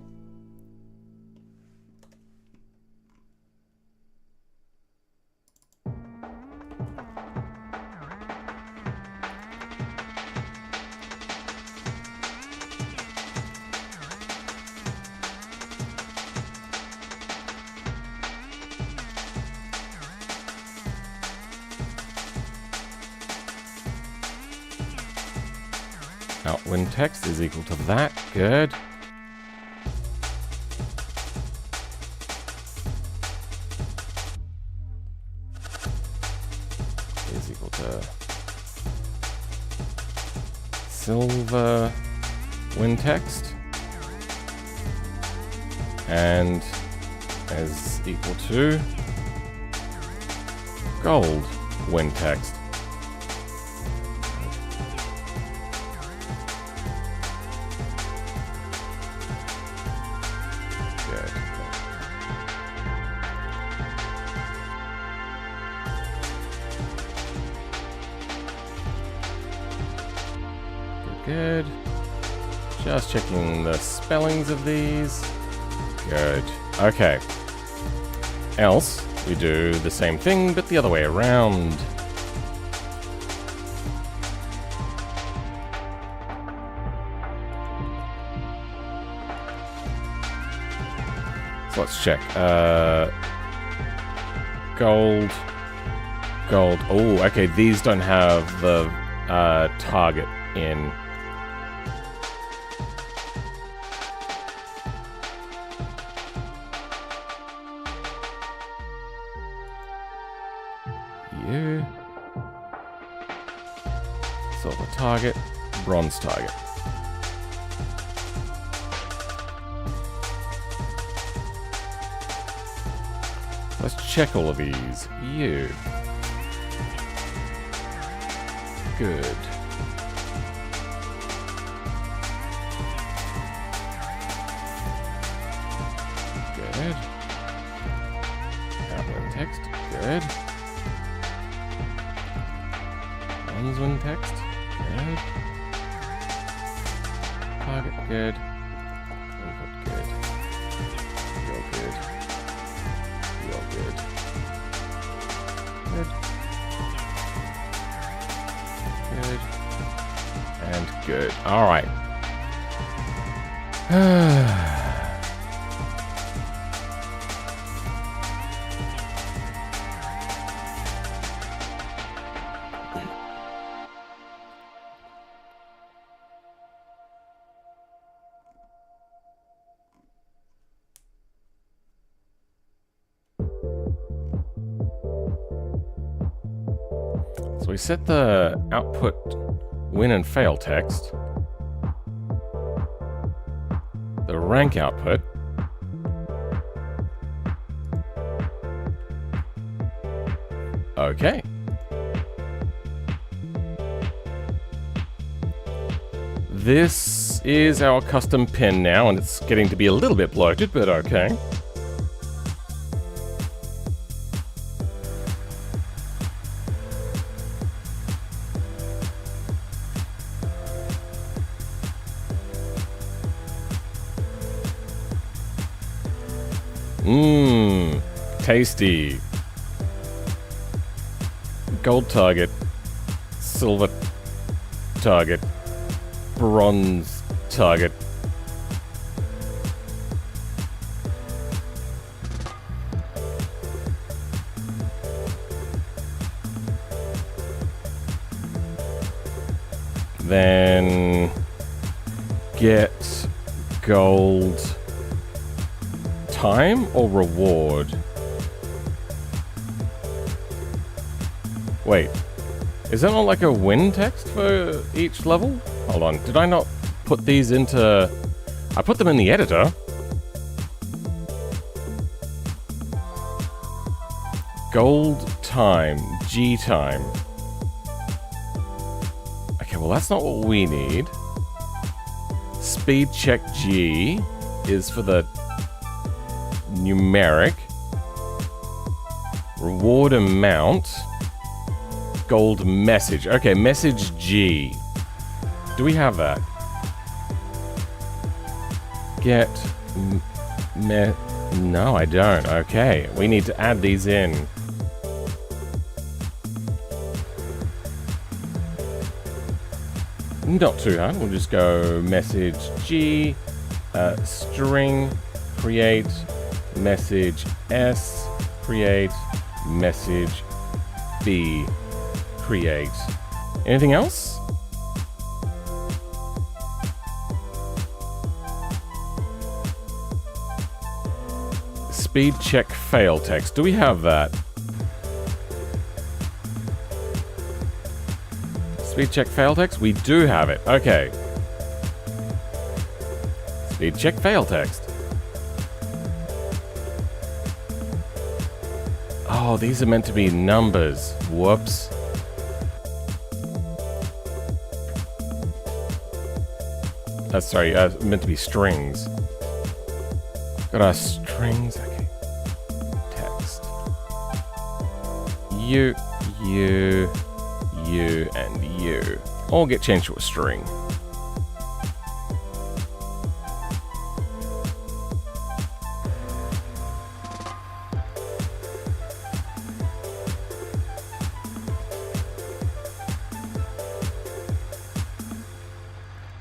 Out win text is equal to that. Good. Is equal to silver win text. And is equal to gold win text. Good. Just checking the spellings of these. Good. Okay. Else, we do the same thing, but the other way around. Let's check. Gold. Gold. Oh, okay. These don't have the target in. You. Silver target. Bronze target. Let's check all of these. You. Good. Good. Outline text. Good. Unswin text. Good. Target. Good. Input. Good. You're good. You're good. Good. Good. And good. Alright. So we set the output win and fail text, the rank output, okay. This is our custom pin now, and it's getting to be a little bit bloated, but okay. Mmm, tasty. Gold target, silver target, bronze target. Then get gold time or reward? Wait, is that not like a win text for each level? Hold on, did I not put these into... I put them in the editor. Gold time, G time. Okay, well that's not what we need. Speed check G is for the numeric. Reward amount. Gold message. Okay, message G. Do we have that? Get no, I don't. Okay, we need to add these in. Not too hard. We'll just go message G, string, create, message S, create, message B, create. Anything else? Speed check fail text. Do we have that? Speed check fail text? We do have it. Okay. Speed check fail text. Oh, these are meant to be numbers. Whoops. Sorry, meant to be strings. Got our strings. Okay. Text. You, and you. All get changed to a string.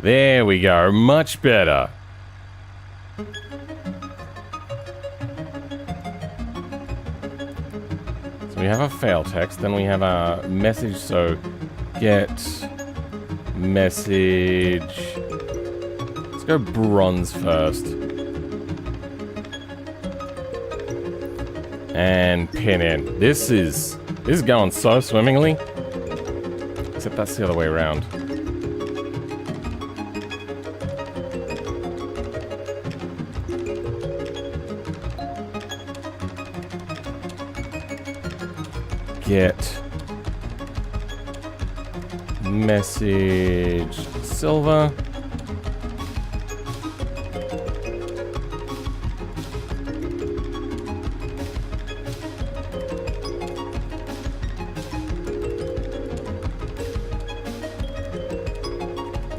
There we go, much better. have a fail text, then we have a message, so get message. Let's go bronze first. And pin in. This is going so swimmingly. Except that's the other way around. Get message silver.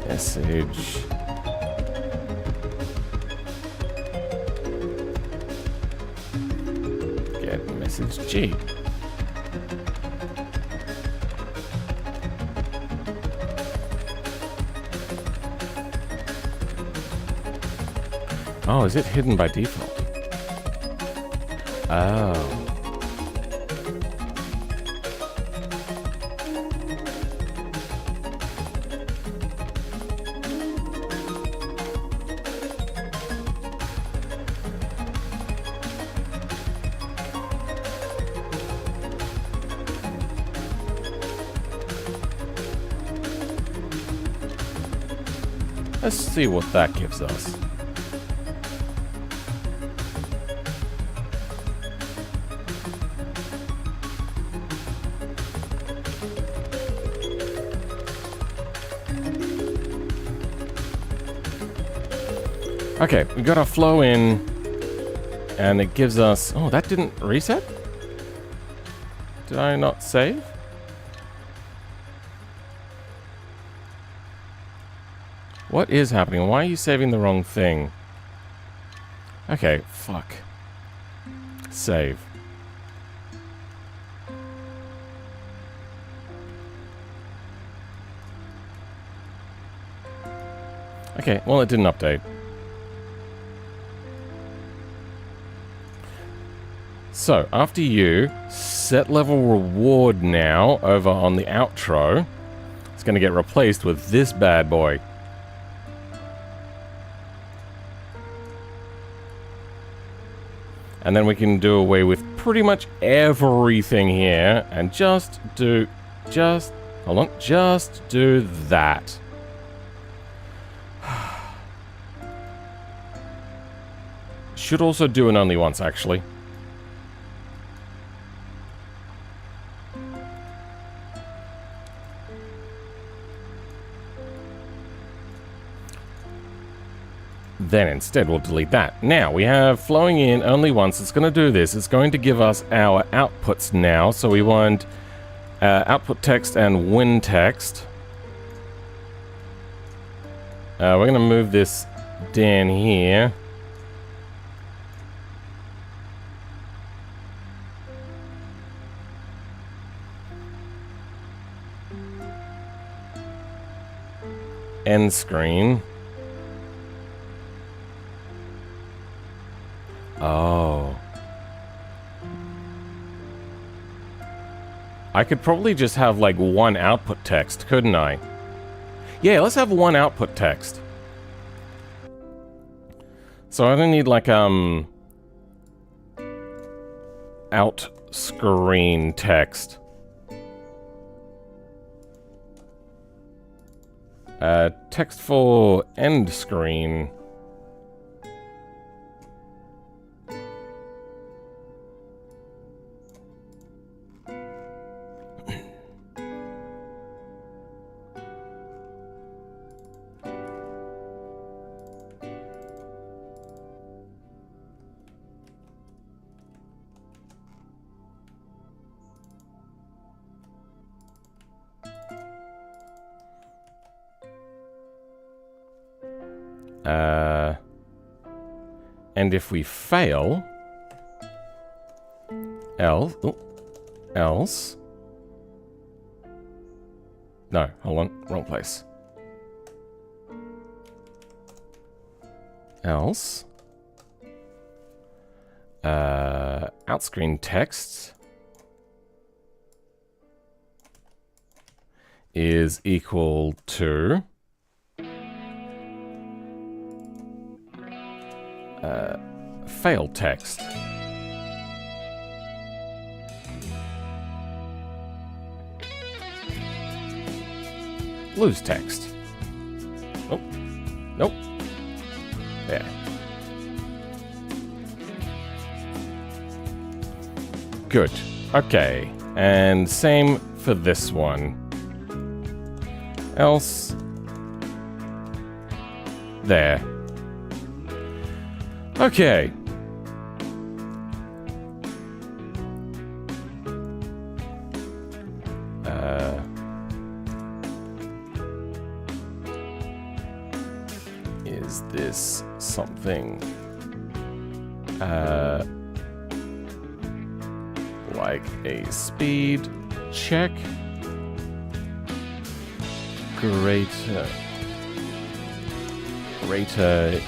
Message. Get message G. Oh, is it hidden by default? Oh. Let's see what that gives us. Okay, we got our flow in, and it gives us... Oh, that didn't reset? Did I not save? What is happening? Why are you saving the wrong thing? Okay, fuck. Save. Okay, well, it didn't update. So, after you, set level reward now over on the outro. It's going to get replaced with this bad boy. And then we can do away with pretty much everything here and just do that. Should also do an only once, actually. Then instead we'll delete that. Now we have flowing in only once. It's going to do this. It's going to give us our outputs now. So we want output text and win text. We're going to move this down here. End screen. Oh. I could probably just have like one output text, couldn't I? Yeah, let's have one output text. So I don't need like out screen text. Text for end screen. And if we fail, else, no, hold on, wrong place. Else, outscreen text, is equal to failed text. Lose text. Oh, nope. There. Good. Okay. And same for this one. Else. There. Okay. Is this something like a speed check? Greater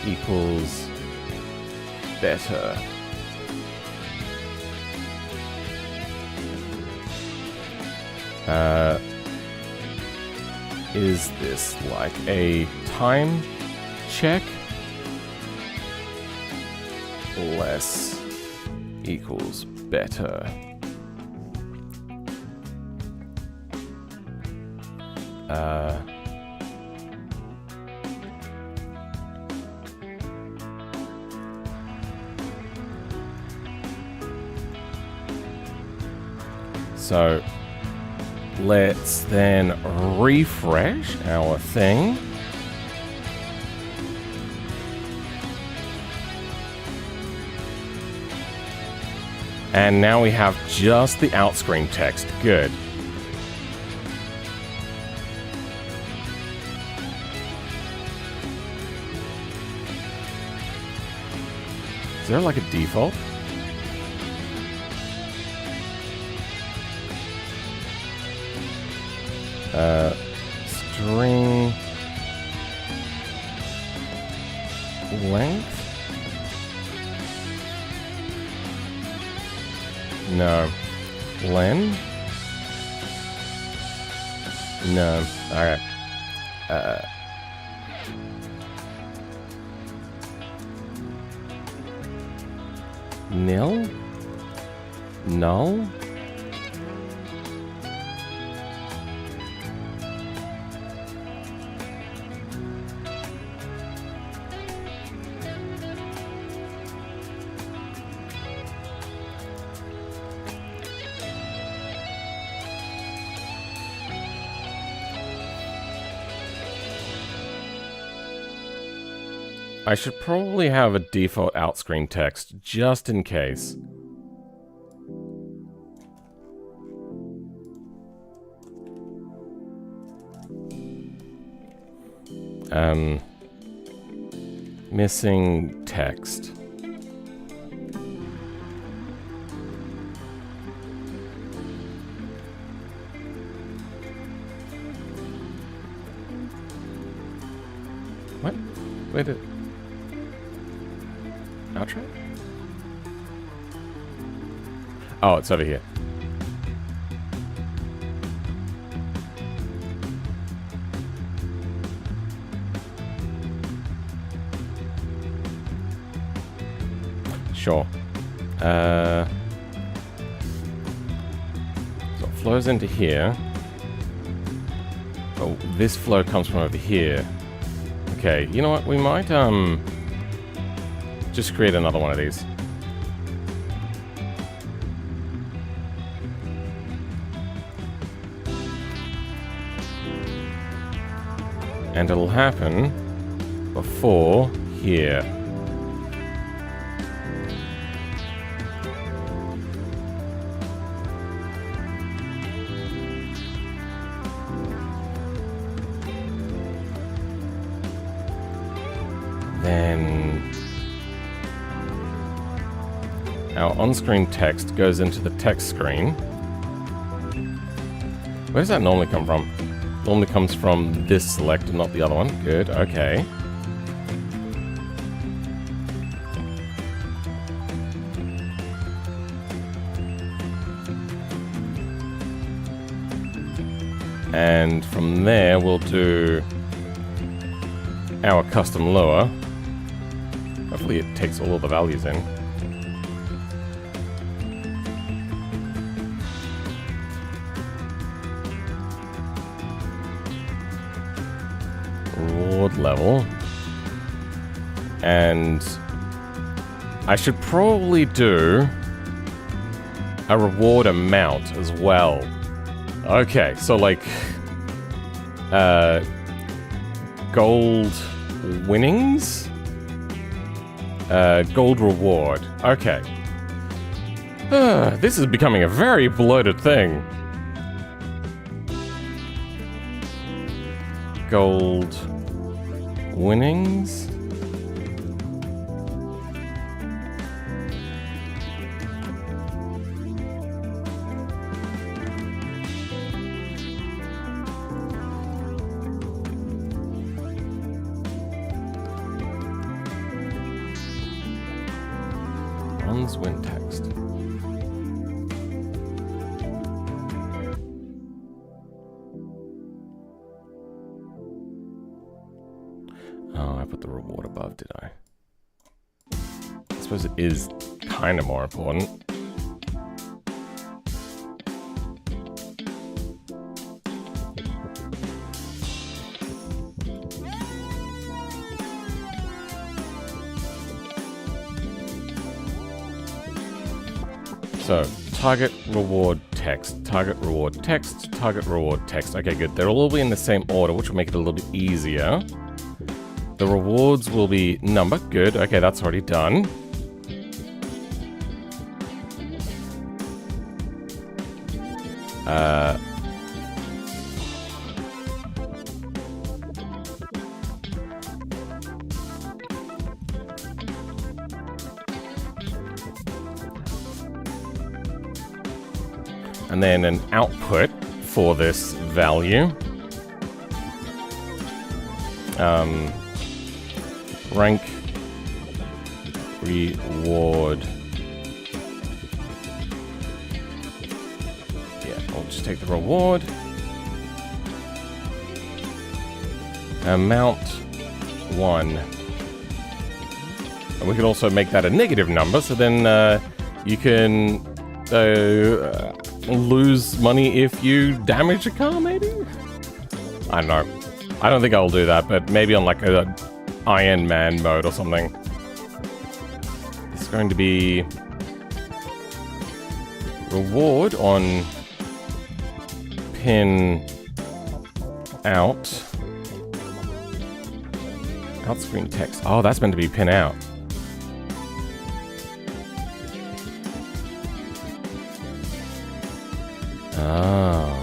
equals better. Is this like a time check? Less equals better. So let's then refresh our thing. And now we have just the outscreen text. Good. Is there like a default? String length? No. Len? No. Alright. Nil? Null? I should probably have a default outscreen text, just in case. Missing text. What? Wait a... Outro? Oh, it's over here. Sure. So it flows into here. Oh, this flow comes from over here. Okay, you know what? We might, just create another one of these. And it'll happen before here. Then our on-screen text goes into the text screen. Where does that normally come from? Normally comes from this select, not the other one. Good, okay. And from there, we'll do our custom lure. Hopefully it takes all of the values in. Reward level. And I should probably do a reward amount as well. Okay, so like gold winnings? Gold reward. Okay. This is becoming a very bloated thing. Gold winnings? Bronze win text. Oh, I put the reward above, did I? I suppose it is kind of more important. So, target, reward, text, target, reward, text, target, reward, text. Okay, good. They'll all be in the same order, which will make it a little bit easier. The rewards will be number. Good. Okay, that's already done. And then an output for this value. Rank, reward. Yeah, I'll just take the reward. Amount 1. And we can also make that a negative number, so then you can lose money if you damage a car, maybe? I don't know. I don't think I'll do that, but maybe on like a Iron Man mode or something. It's going to be reward on pin out. Out screen text. Oh, that's meant to be pin out. Oh.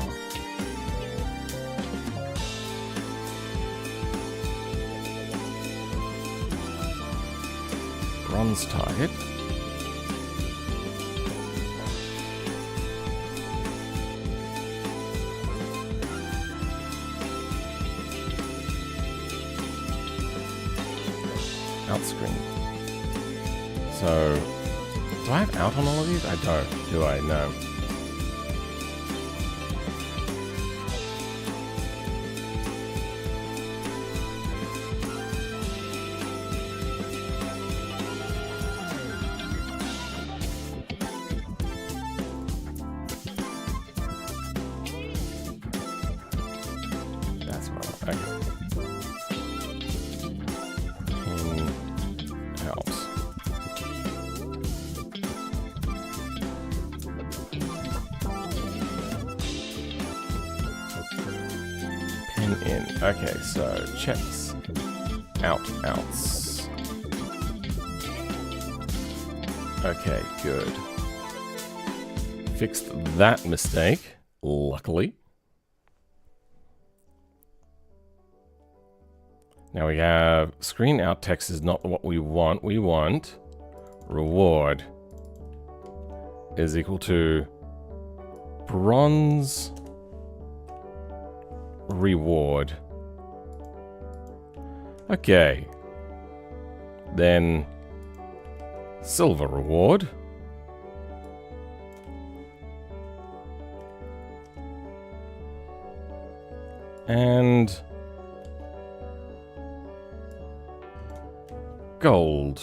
Bronze target. Out screen. So, do I have out on all of these? I don't. Do I? No. Okay, so checks, outs. Okay, good. Fixed that mistake, luckily. Now we have screen out text is not what we want. We want reward is equal to bronze reward. Okay. Then silver reward. And gold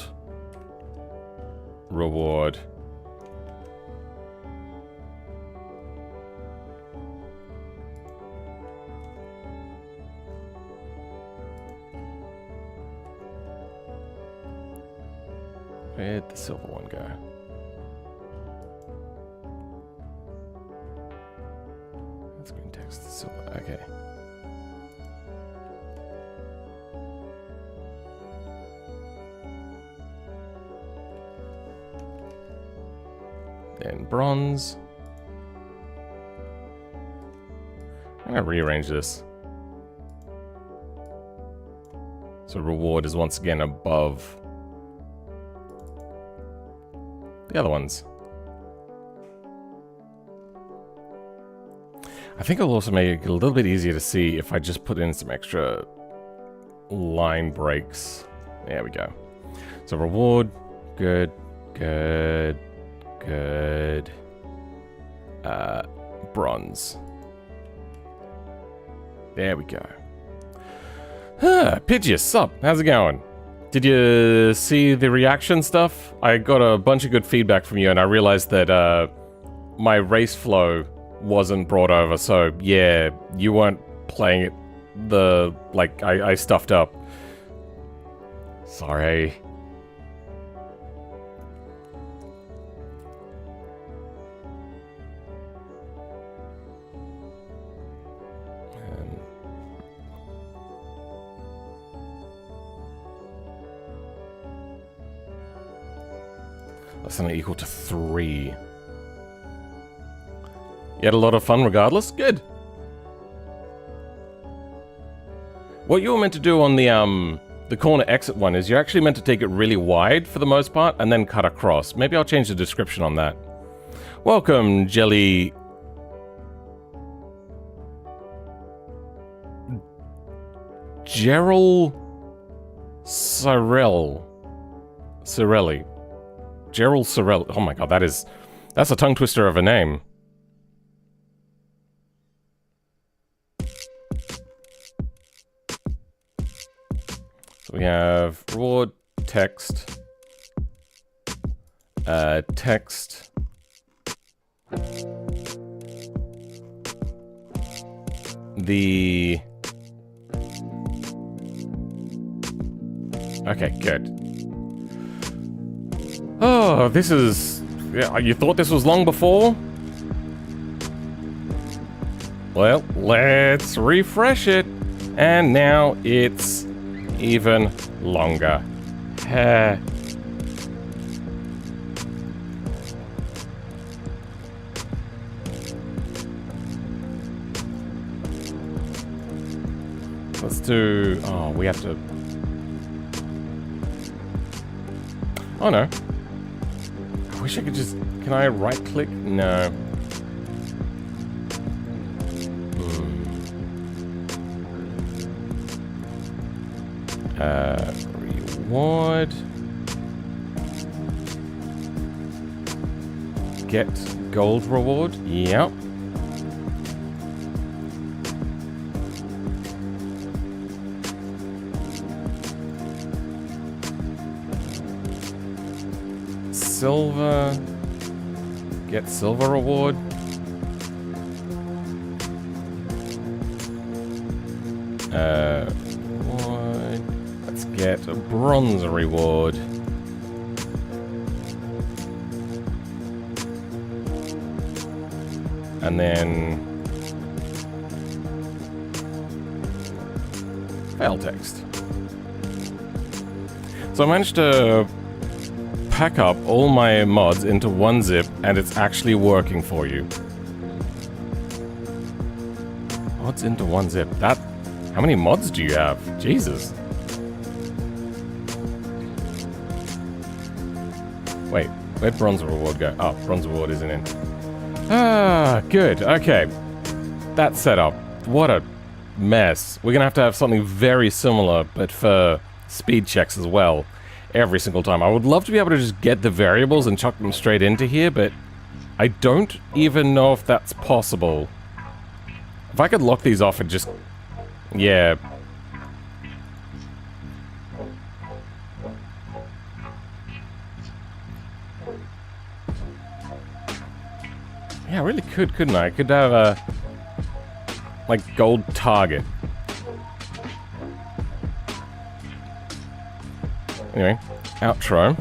reward. Where'd the silver one go? That's green text, silver, okay. Then bronze. I'm gonna rearrange this. So reward is once again above the other ones. I think it'll also make it a little bit easier to see if I just put in some extra line breaks. There we go. So reward, good, good, good. Bronze. There we go. Pidgeous, sup? How's it going? Did you see the reaction stuff? I got a bunch of good feedback from you, and I realized that my race flow wasn't brought over, so yeah, you weren't playing it I stuffed up. Sorry. That's only equal to 3. You had a lot of fun regardless? Good. What you were meant to do on the corner exit one is you're actually meant to take it really wide for the most part and then cut across. Maybe I'll change the description on that. Welcome, Jelly... Gerald Sorelli. Gerald Sorelli. Oh my god, that's a tongue twister of a name. So we have reward, text, text, the... Okay, good. Oh, this is... Yeah, you thought this was long before? Well, let's refresh it. And now it's even longer. Let's do... Oh, we have to... Oh no. I wish I could just... Can I right click? No. Reward. Get gold reward. Yep. Silver. Get silver reward. Reward. Let's get a bronze reward. And then fail text. So I managed to pack up all my mods into one zip, and it's actually working for you. Mods into one zip. That... How many mods do you have? Jesus. Wait, where'd bronze reward go? Oh, bronze reward isn't in. Ah, good. Okay. That's set up. What a mess. We're gonna have to have something very similar, but for speed checks as well. Every single time. I would love to be able to just get the variables and chuck them straight into here, but I don't even know if that's possible. If I could lock these off and just Yeah. Yeah, I really could, couldn't I? I could have a, like, gold target. Anyway, outro.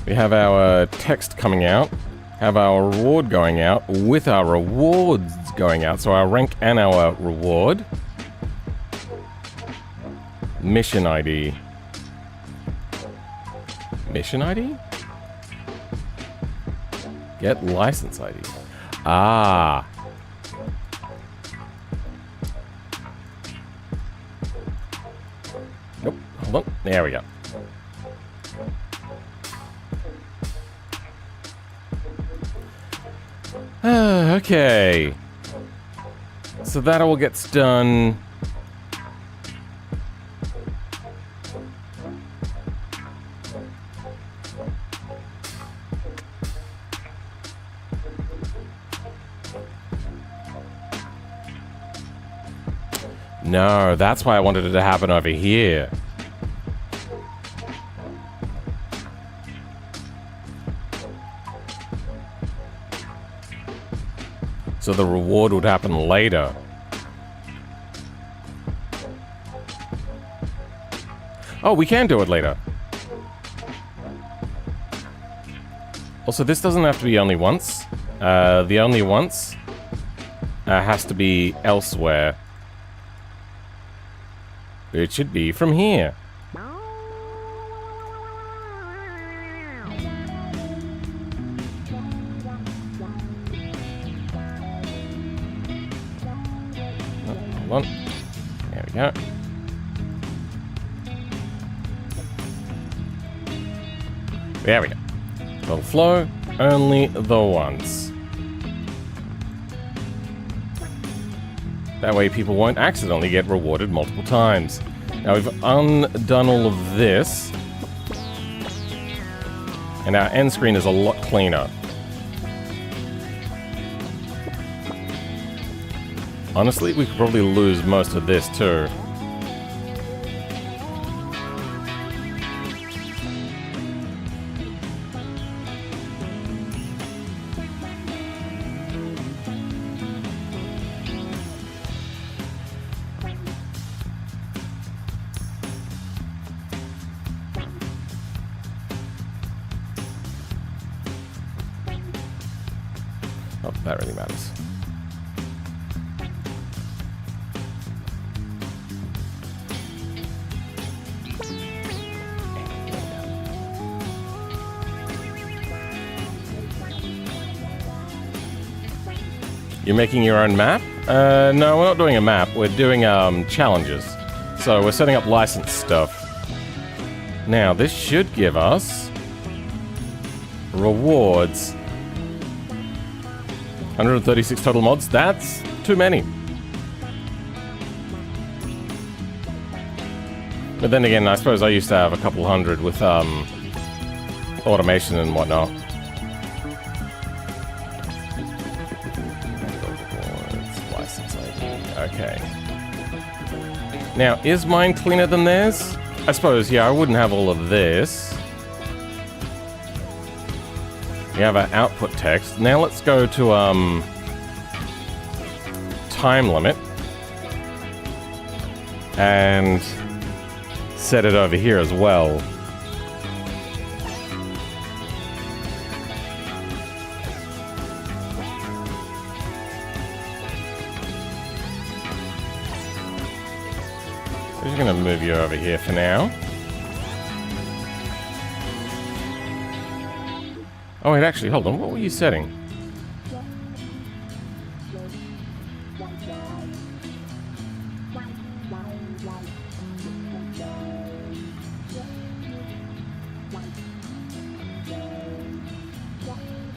We have our text coming out, have our reward going out, with our rewards going out, so our rank and our reward. Mission ID. Mission ID? Get license ID. Ah. Nope. Hold on. There we go. Okay. So that all gets done. No, that's why I wanted it to happen over here. So the reward would happen later. Oh, we can do it later. Also, this doesn't have to be only once. The only once has to be elsewhere. It should be from here. Hold on. There we go. There we go. Little flow, only the once. That way people won't accidentally get rewarded multiple times. Now we've undone all of this. And our end screen is a lot cleaner. Honestly, we could probably lose most of this too. Oh, that really matters. You're making your own map? No, we're not doing a map. We're doing challenges. So we're setting up license stuff. Now, this should give us rewards. 136 total mods. That's too many. But then again, I suppose I used to have a couple hundred with automation and whatnot. License ID. Okay. Now, is mine cleaner than theirs? I suppose, yeah, I wouldn't have all of this. We have our output text. Now let's go to time limit and set it over here as well. I'm just gonna move you over here for now. Oh wait, actually, hold on. What were you setting?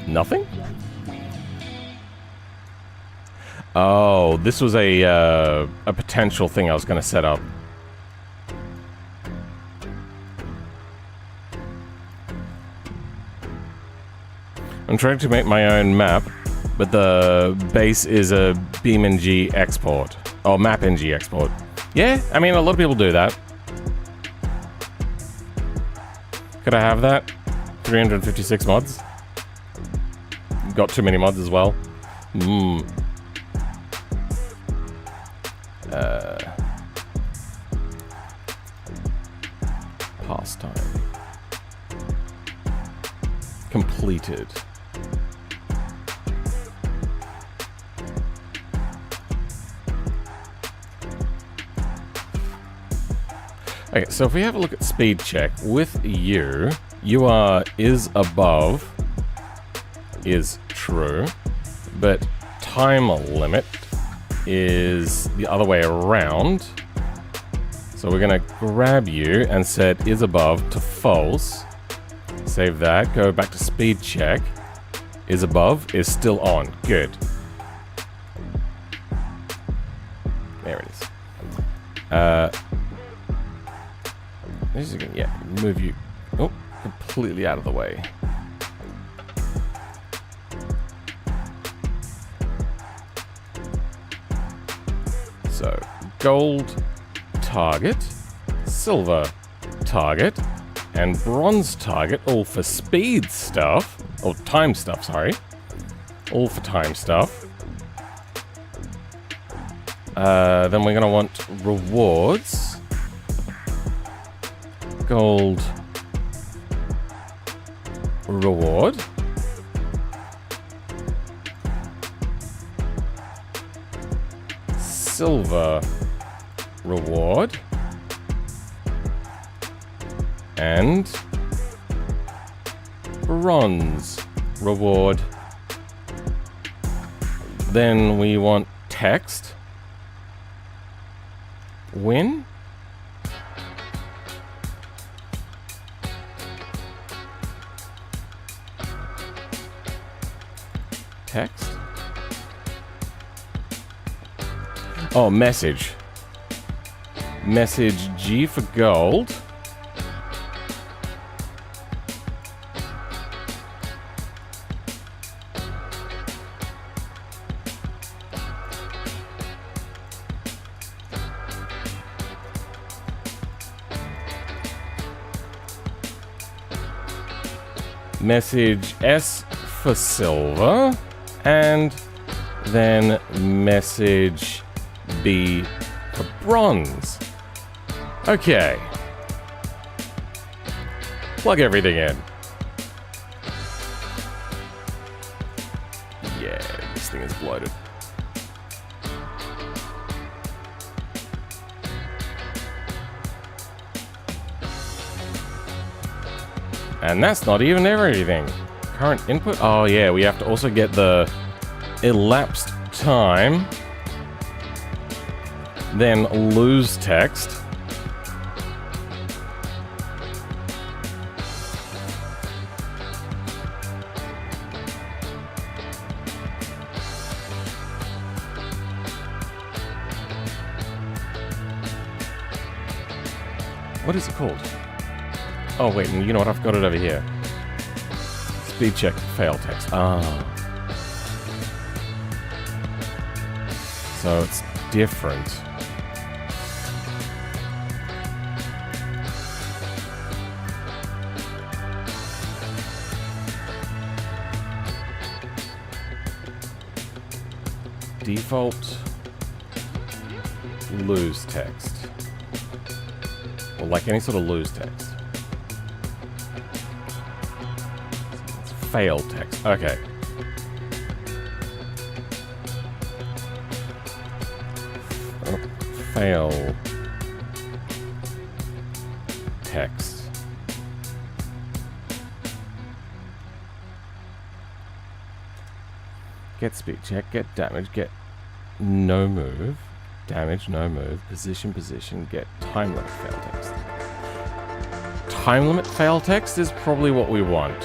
Nothing? Oh, this was a potential thing I was going to set up. I'm trying to make my own map, but the base is a BeamNG export. Oh, MapNG export. Yeah, I mean, a lot of people do that. Could I have that? 356 mods. Got too many mods as well. Pastime. Completed. Okay, so if we have a look at speed check with you, is above is true, but time limit is the other way around. So we're gonna grab you and set is above to false. Save that, go back to speed check. Is above is still on. Good. There it is. This is gonna, yeah, move you completely out of the way. So, gold target, silver target, and bronze target, all for speed stuff, or time stuff, sorry. All for time stuff. Then we're gonna want rewards. Gold reward. Silver reward. And bronze reward. Then we want text. Win. Text. Oh, message. Message G for gold. Message S for silver. And then message B for bronze. Okay. Plug everything in. Yeah, this thing is bloated. And that's not even everything. Current input? Oh yeah, we have to also get the elapsed time. Then lose text. What is it called? Oh wait, you know what? I've got it over here. Speed check, fail text. Ah. So it's different. Default lose text. Or like any sort of lose text. It's fail text. Okay. Fail text. Get speed check, get damage, get no move, damage, no move, position, get time limit fail text. Time limit fail text is probably what we want.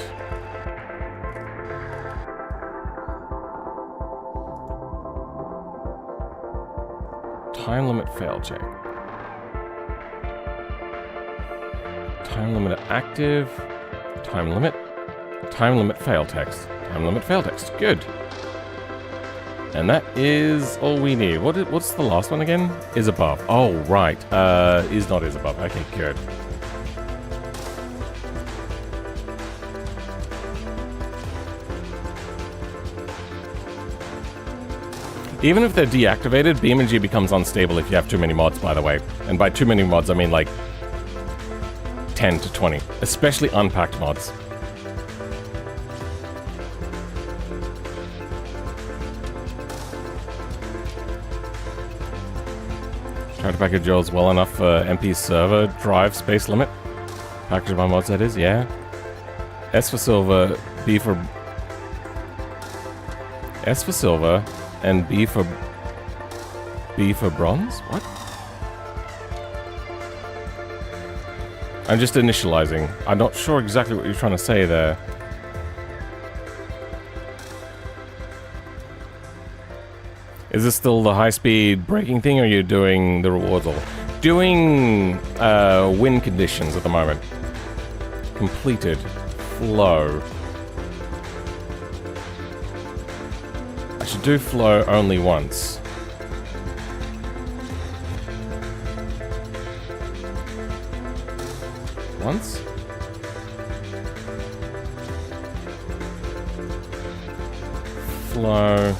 Time limit fail check. Time limit active. Time limit fail text. Time limit fail text. Good. And that is all we need. What's the last one again? Is above. Oh, right. Is not is above. Okay, good. Even if they're deactivated, BeamNG becomes unstable if you have too many mods, by the way. And by too many mods, I mean like 10 to 20. Especially unpacked mods. Try to package yours well enough for MP server drive space limit. Package my mods, that is, yeah. S for silver, B for... S for silver, and B for bronze? What? I'm just initializing. I'm not sure exactly what you're trying to say there. Is this still the high-speed braking thing, or are you doing the rewards all? Doing win conditions at the moment. Completed. Flow. I should do flow only once. Once? Flow.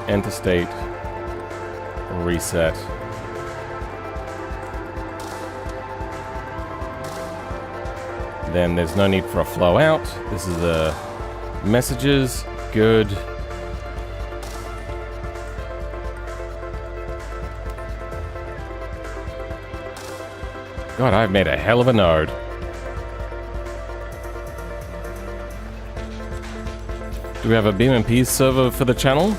Enter state. Reset. Then there's no need for a flow out. This is the messages. Good. God, I've made a hell of a node. Do we have a BeamNP server for the channel?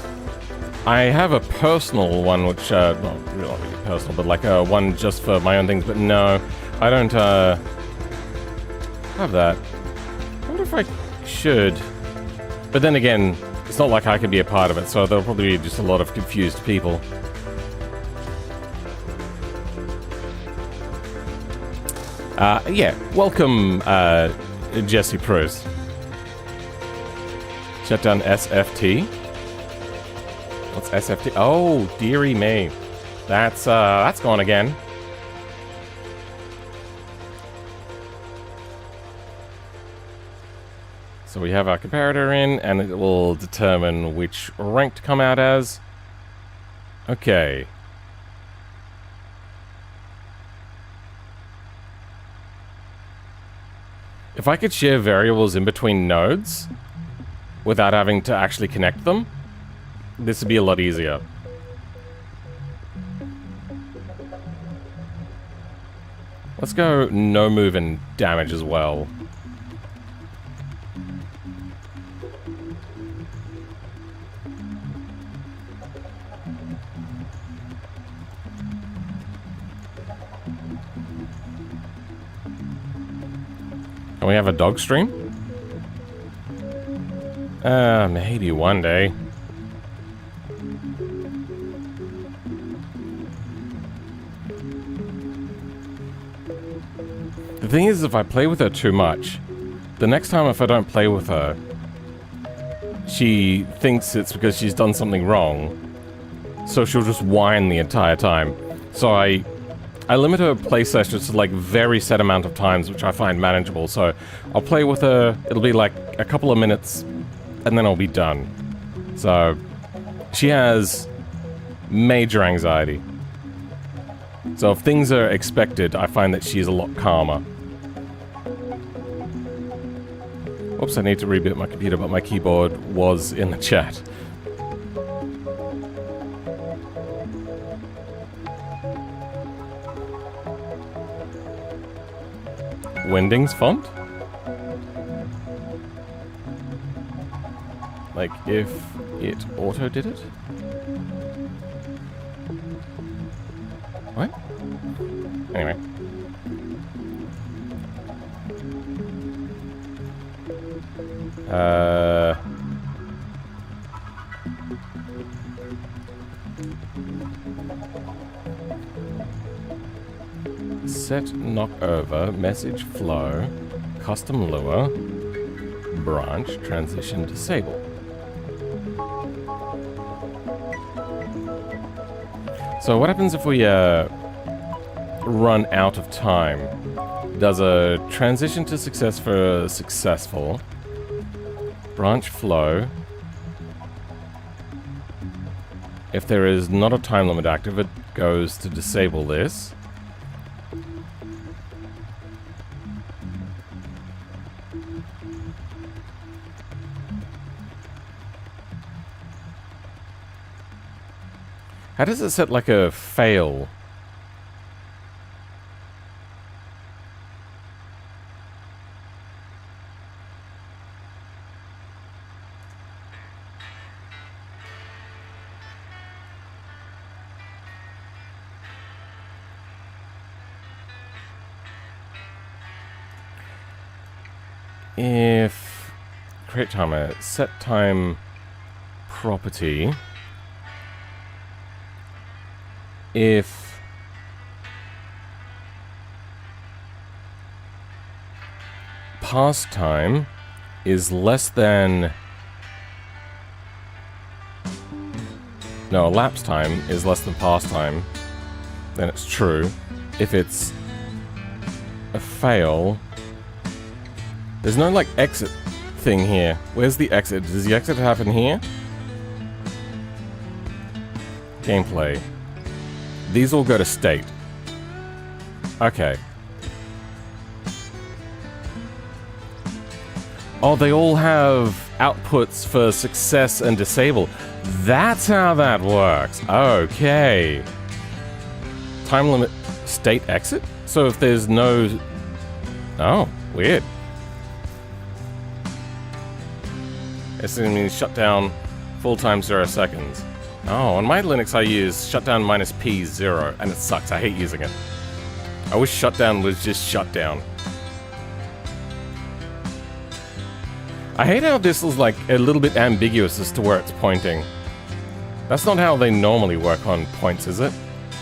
I have a personal one, which, not really personal, but like one just for my own things, but no, I don't, have that. I wonder if I should. But then again, it's not like I can be a part of it, so there'll probably be just a lot of confused people. Yeah, welcome, Jesse Pruce. Shut down SFT. What's SFT? Oh, dearie me. That's gone again. So we have our comparator in, and it will determine which rank to come out as. Okay. If I could share variables in between nodes without having to actually connect them, this would be a lot easier. Let's go no move and damage as well. Can we have a dog stream? Maybe one day. The thing is, if I play with her too much, the next time if I don't play with her, she thinks it's because she's done something wrong, so she'll just whine the entire time. So I limit her play sessions to like very set amount of times, which I find manageable. So I'll play with her, it'll be like a couple of minutes, and then I'll be done. So she has major anxiety. So if things are expected, I find that she's a lot calmer. Oops, I need to reboot my computer, but my keyboard was in the chat. Wending's font? Like if it auto did it? What? Anyway. Set knock over, message flow. custom lure, branch, transition, disable. So what happens if we run out of time? Does a transition to success for successful, branch flow. If there is not a time limit active, it goes to disable this. How does it set like a fail? If create timer, set time property. If past time is less than elapsed time is less than past time, then it's true. If it's a fail, there's no like exit thing here. Where's the exit? Does the exit happen here? Gameplay. These all go to state. Okay. Oh, they all have outputs for success and disable. That's how that works. Okay. Time limit state exit? So if there's no... Oh, weird. It's going to mean shut down full time 0 seconds. Oh, on my Linux I use shutdown -P0, and it sucks. I hate using it. I wish shutdown was just shutdown. I hate how this is like a little bit ambiguous as to where it's pointing. That's not how they normally work on points, is it?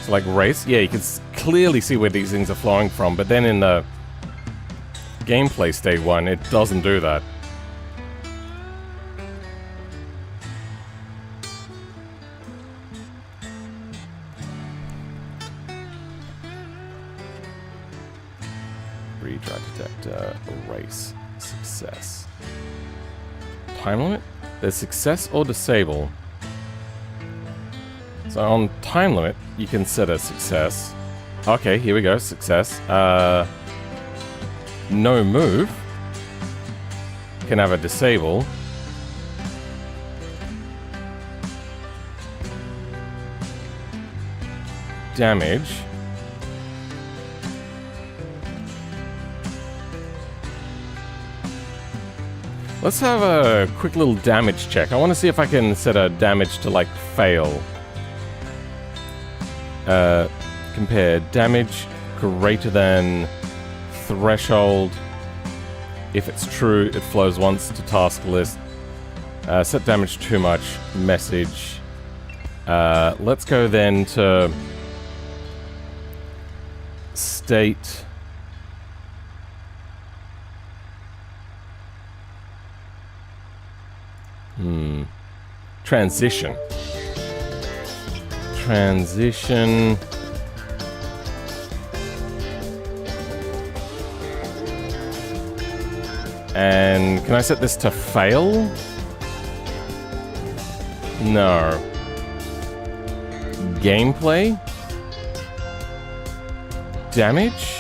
So like race, yeah, you can clearly see where these things are flowing from, but then in the gameplay state one, it doesn't do that. Retry detector, race, success. Time limit? There's success or disable. So on time limit, you can set a success. Okay, here we go, success. No move. Can have a disable. Damage. Let's have a quick little damage check. I want to see if I can set a damage to, like, fail. Compare damage greater than threshold. If it's true, it flows once to task list. Set damage too much. Message. Let's go then to state. Transition. Transition. And can I set this to fail? No. Gameplay? Damage?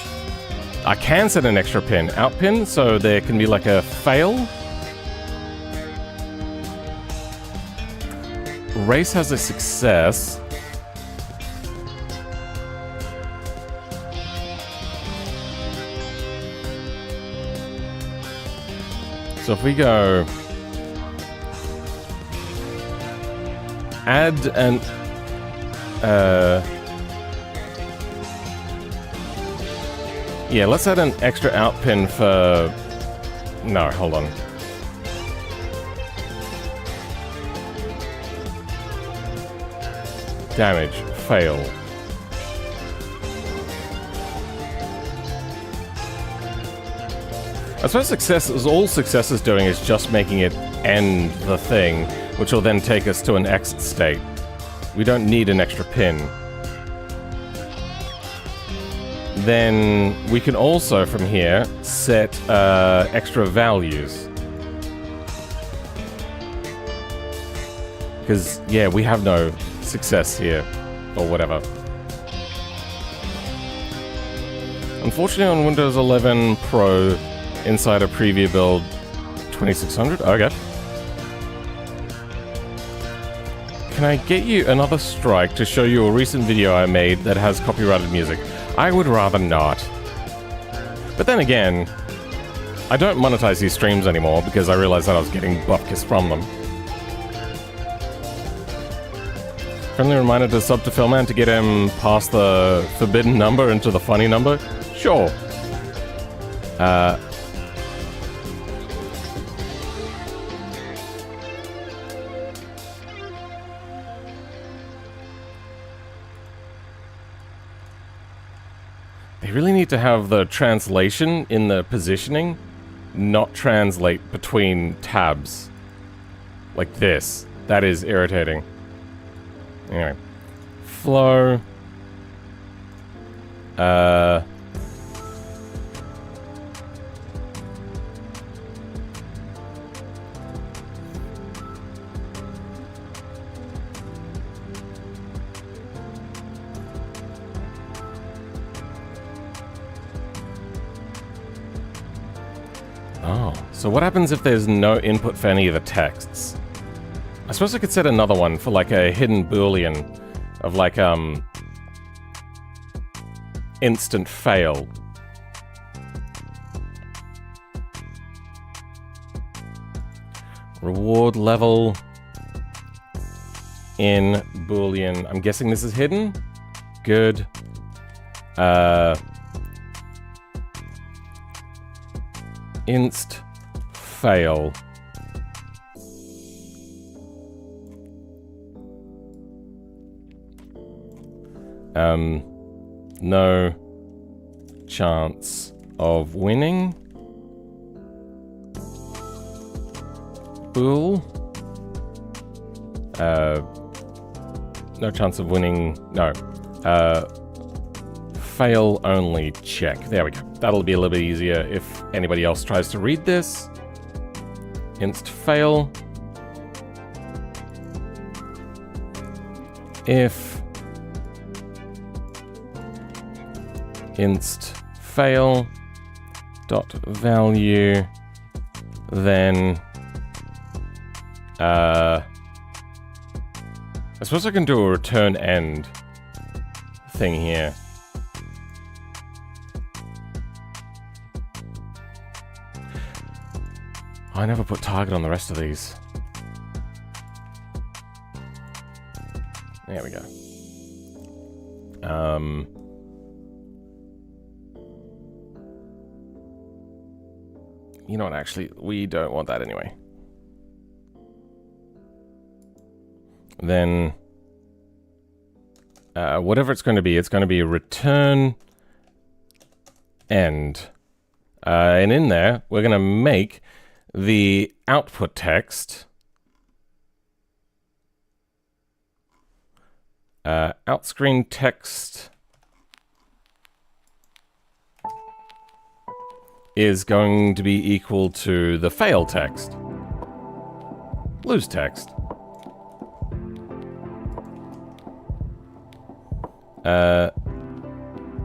I can set an extra pin. Out pin, so there can be like a fail. Race has a success. So if we go add an yeah, let's add an extra out pin for no, hold on. Damage, fail. I suppose all success is doing is just making it end the thing, which will then take us to an exit state. We don't need an extra pin. Then we can also, from here, set extra values. Because, yeah, we have no success here, or whatever. Unfortunately, on Windows 11 Pro, inside a preview build, 2600? Okay. Can I get you another strike to show you a recent video I made that has copyrighted music? I would rather not. But then again, I don't monetize these streams anymore because I realized that I was getting bupkis from them. Friendly reminder to sub to Philman to get him past the forbidden number into the funny number? Sure. They really need to have the translation in the positioning not translate between tabs. Like this. That is irritating. Anyway. Flow. Oh, so what happens if there's no input for any of the texts? I suppose I could set another one for like a hidden boolean of like, instant fail. Reward level in boolean. I'm guessing this is hidden? Good. Inst fail. No chance of winning. Bool. No chance of winning. No. Fail only check. There we go. That'll be a little bit easier if anybody else tries to read this. Inst fail. If inst fail dot value, then I suppose I can do a return end thing here. I never put target on the rest of these. There we go. You know what, actually, we don't want that anyway. Then, whatever it's going to be return end. And in there, we're going to make the output text outscreen text is going to be equal to the fail text. Lose text.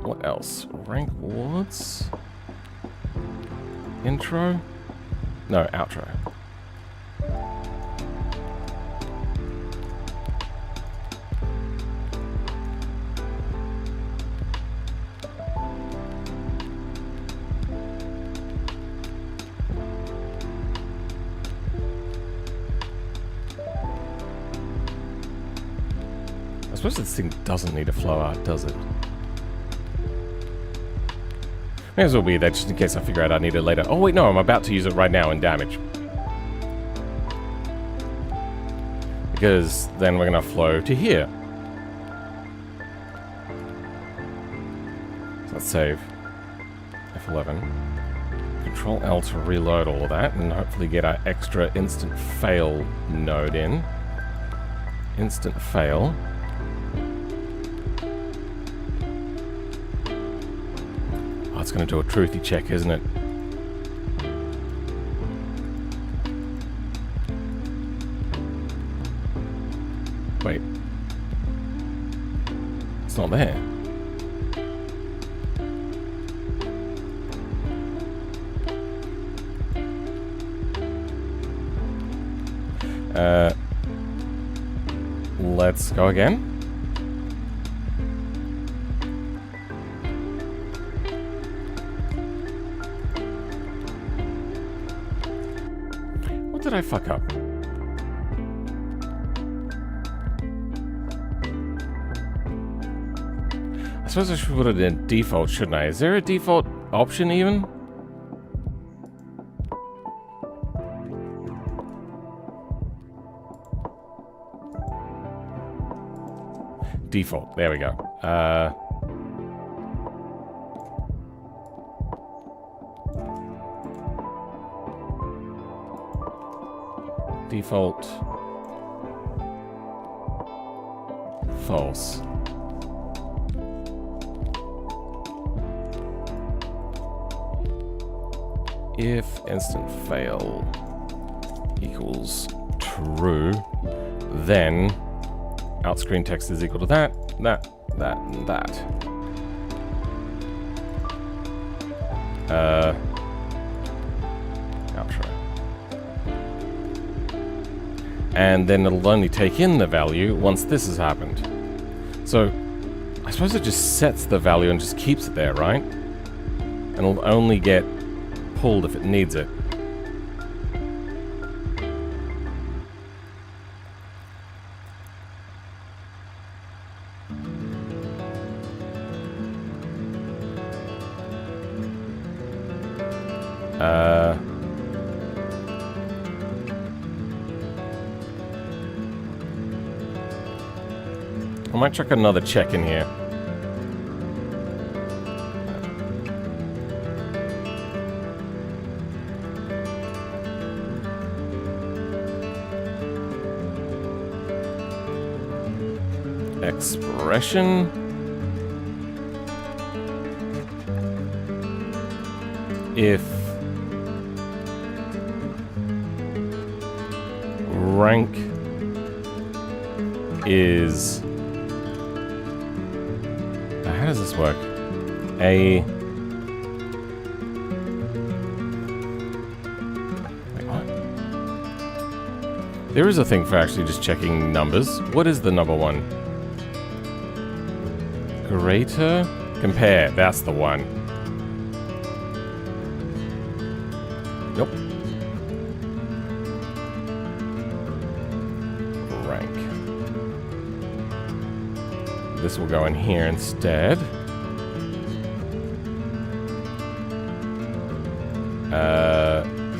What else? Rank wards? Intro? No, outro. I suppose this thing doesn't need a flow art, does it? May as well be there just in case I figure out I need it later. Oh wait, no, I'm about to use it right now in damage. Because then we're gonna flow to here. So let's save. F11. Control L to reload all of that and hopefully get our extra instant fail node in. Instant fail. Oh, it's going to do a truthy check, isn't it? Wait. It's not there. Let's go again. What did I fuck up? I suppose I should put it in default, shouldn't I? Is there a default option even? Default. There we go. Default. False. If instant fail equals true, then out screen text is equal to that, that, and that. Outro. And then it'll only take in the value once this has happened. So, I suppose it just sets the value and just keeps it there, right? And it'll only get pulled if it needs it. I might chuck another check in here. Expression. If rank is... How does this work? Wait, what? There is a thing for actually just checking numbers. What is the number one? Greater? Compare. That's the one. Nope. Rank. This will go in here instead.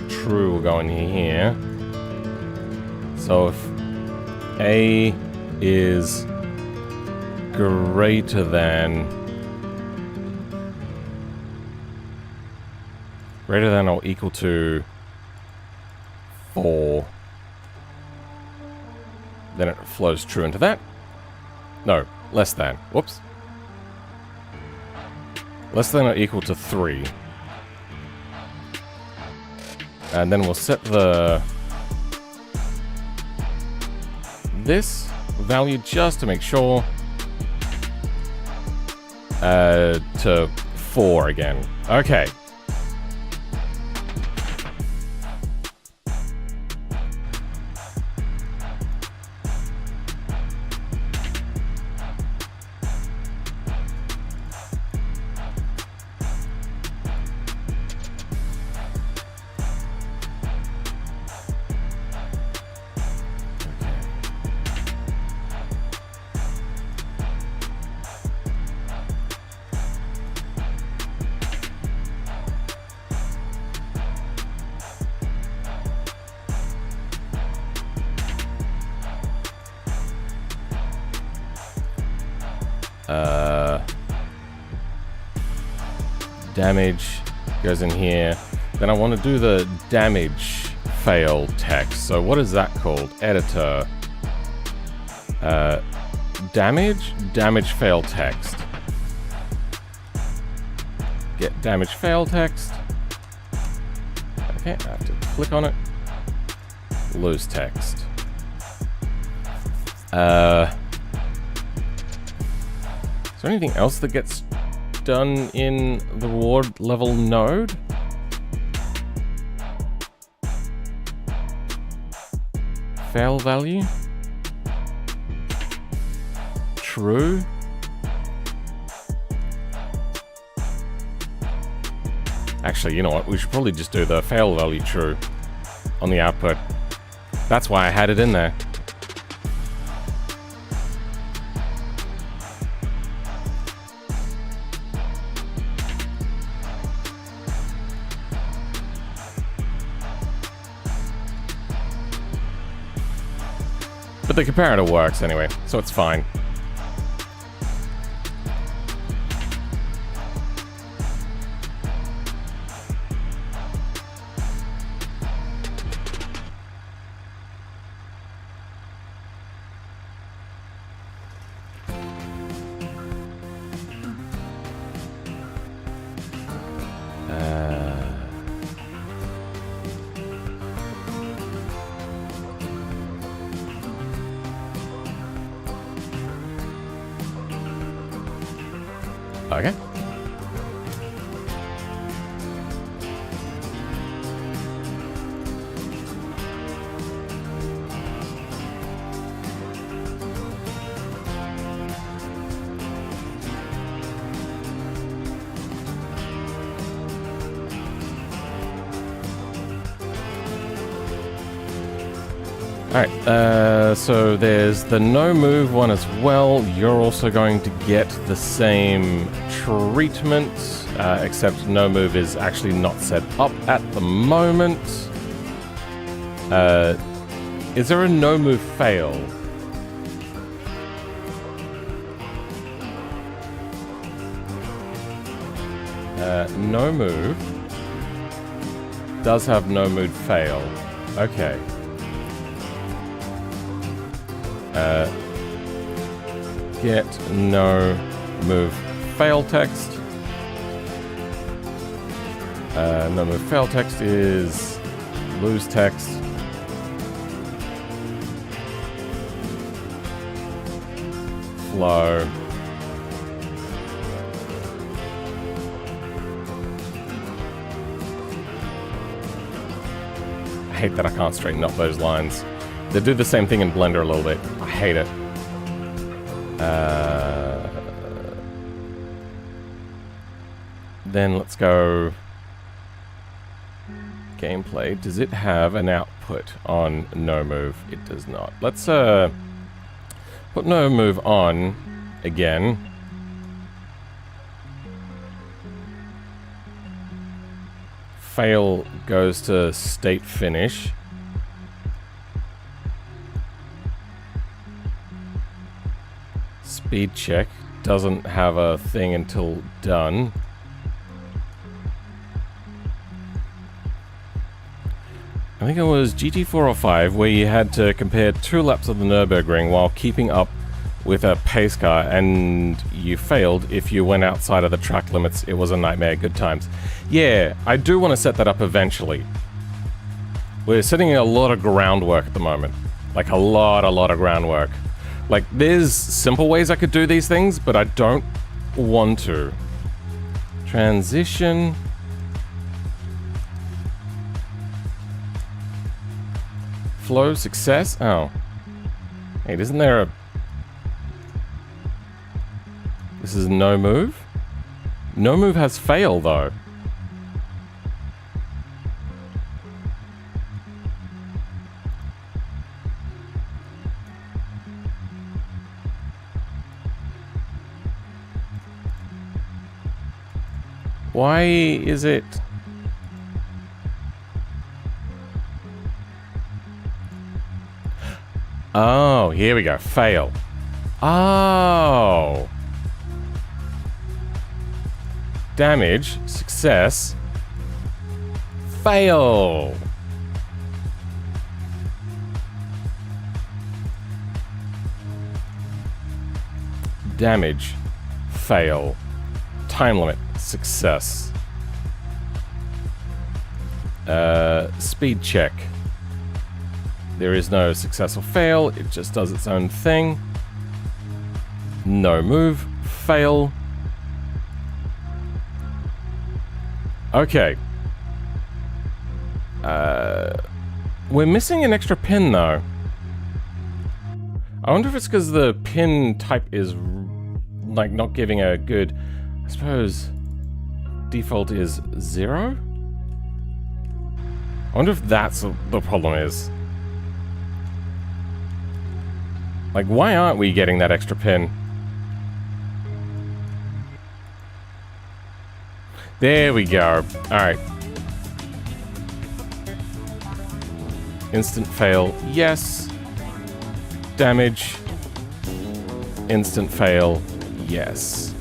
True will go in here. So if A is greater than or equal to 4, then it flows true into that. No, less than. Whoops. Less than or equal to 3. And then we'll set this value just to make sure to 4 again. Okay. Damage goes in here. Then I want to do the damage fail text. So what is that called? Editor. Damage fail text. Get damage fail text. Okay, I have to click on it. Lose text. Is there anything else that gets done in the reward level node? Fail value? True? Actually, you know what? We should probably just do the fail value true on the output. That's why I had it in there. But the comparator works anyway, so it's fine. Okay. Alright, so there's the no move one as well. You're also going to get the same treatment, except no move is actually not set up at the moment. Is there a no move fail? No move does have no move fail. Okay. Get no move fail text. No move fail text is lose text. Flow. I hate that I can't straighten up those lines. They do the same thing in Blender a little bit. I hate it. Then let's go gameplay. Does it have an output on no move? It does not. Let's put no move on again. Fail goes to state finish. Speed check doesn't have a thing until done. I think it was GT4 or 5 where you had to compare 2 laps of the Nürburgring while keeping up with a pace car, and you failed if you went outside of the track limits. It was a nightmare. Good times. Yeah, I do want to set that up eventually. We're setting a lot of groundwork at the moment. Like a lot of groundwork. Like, there's simple ways I could do these things, but I don't want to. Transition. Flow success? Oh. Wait, isn't there a... This is no move? No move has fail, though. Why is it... Oh, here we go. Fail. Oh. Damage, success, fail. Damage, fail. Time limit, success. Speed check. There is no success or fail, it just does its own thing. No move, fail. Okay. We're missing an extra pin though. I wonder if it's because the pin type is like not giving a good, I suppose default is 0? I wonder if that's the problem is. Like, why aren't we getting that extra pin? There we go. Alright. Instant fail, yes. Damage. Instant fail, yes.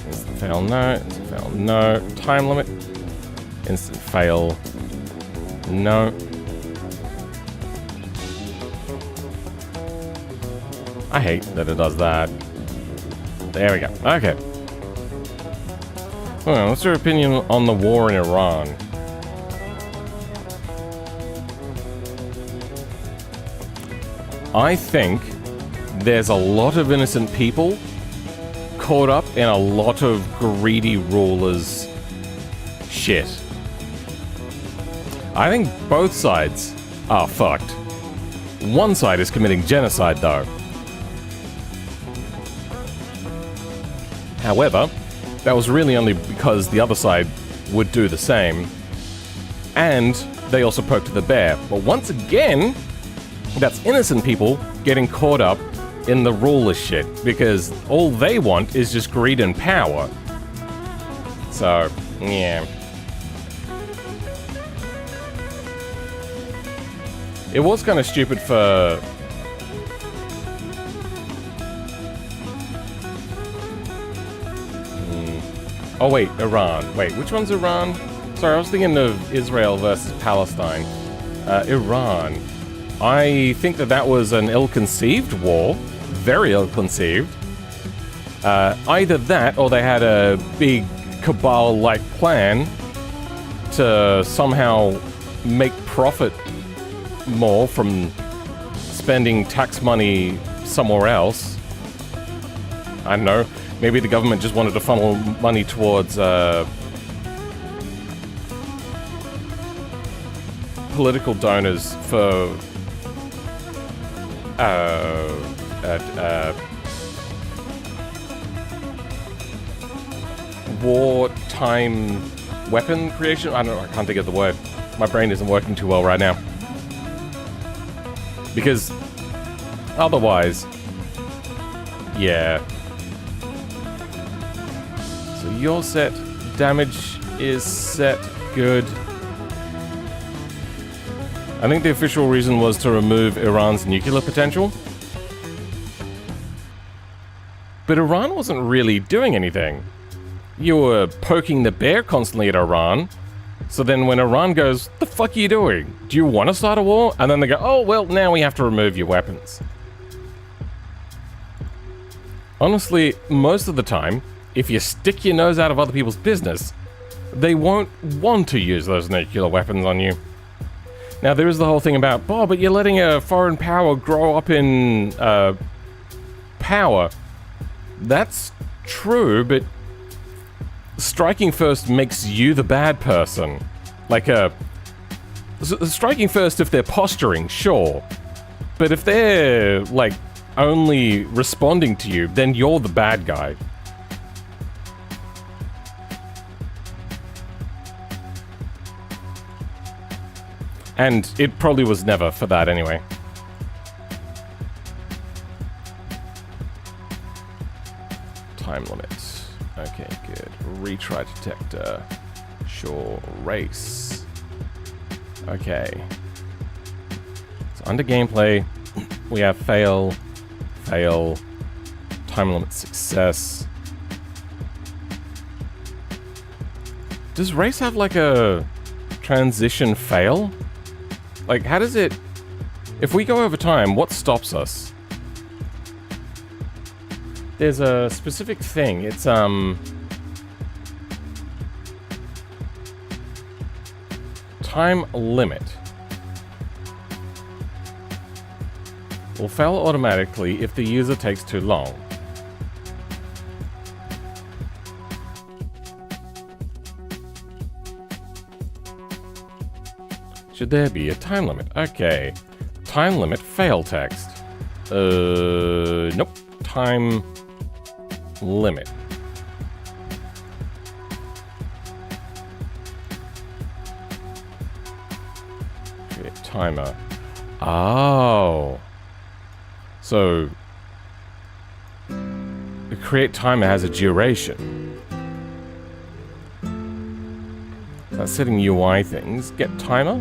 Instant fail, no. Instant fail, no. Time limit. Instant fail, no. I hate that it does that. There we go. Okay. Well, what's your opinion on the war in Iran? I think there's a lot of innocent people caught up in a lot of greedy rulers' shit. I think both sides are fucked. One side is committing genocide, though. However, that was really only because the other side would do the same, and they also poked the bear. But once again, that's innocent people getting caught up in the ruler shit, because all they want is just greed and power. So, yeah. It was kind of stupid for... Oh wait, Iran. Wait, which one's Iran? Sorry, I was thinking of Israel versus Palestine. Iran. I think that was an ill-conceived war. Very ill-conceived. Either that, or they had a big cabal-like plan to somehow make profit more from spending tax money somewhere else. I don't know. Maybe the government just wanted to funnel money towards political donors for wartime weapon creation? I don't know, I can't think of the word. My brain isn't working too well right now. Because otherwise, yeah. So you're set, damage is set, good. I think the official reason was to remove Iran's nuclear potential. But Iran wasn't really doing anything. You were poking the bear constantly at Iran. So then when Iran goes, the fuck are you doing? Do you want to start a war? And then they go, oh, well, now we have to remove your weapons. Honestly, most of the time, if you stick your nose out of other people's business, they won't want to use those nuclear weapons on you. Now, there is the whole thing about, oh, but you're letting a foreign power grow up in power. That's true, but striking first makes you the bad person. Like, striking first if they're posturing, sure. But if they're, like, only responding to you, then you're the bad guy. And it probably was never for that anyway. Time limits. Okay, good. Retry detector. Sure. Race. Okay. So under gameplay, we have fail, fail, Time limit success. Does race have like a transition fail? Like, how does it... If we go over time, what stops us? There's a specific thing. It's, time limit. Will fail automatically if the user takes too long. Should there be a time limit? Okay. Time limit fail text. Nope. Time limit. Create timer. Oh. So, the create timer has a duration. That's setting UI things. Get timer.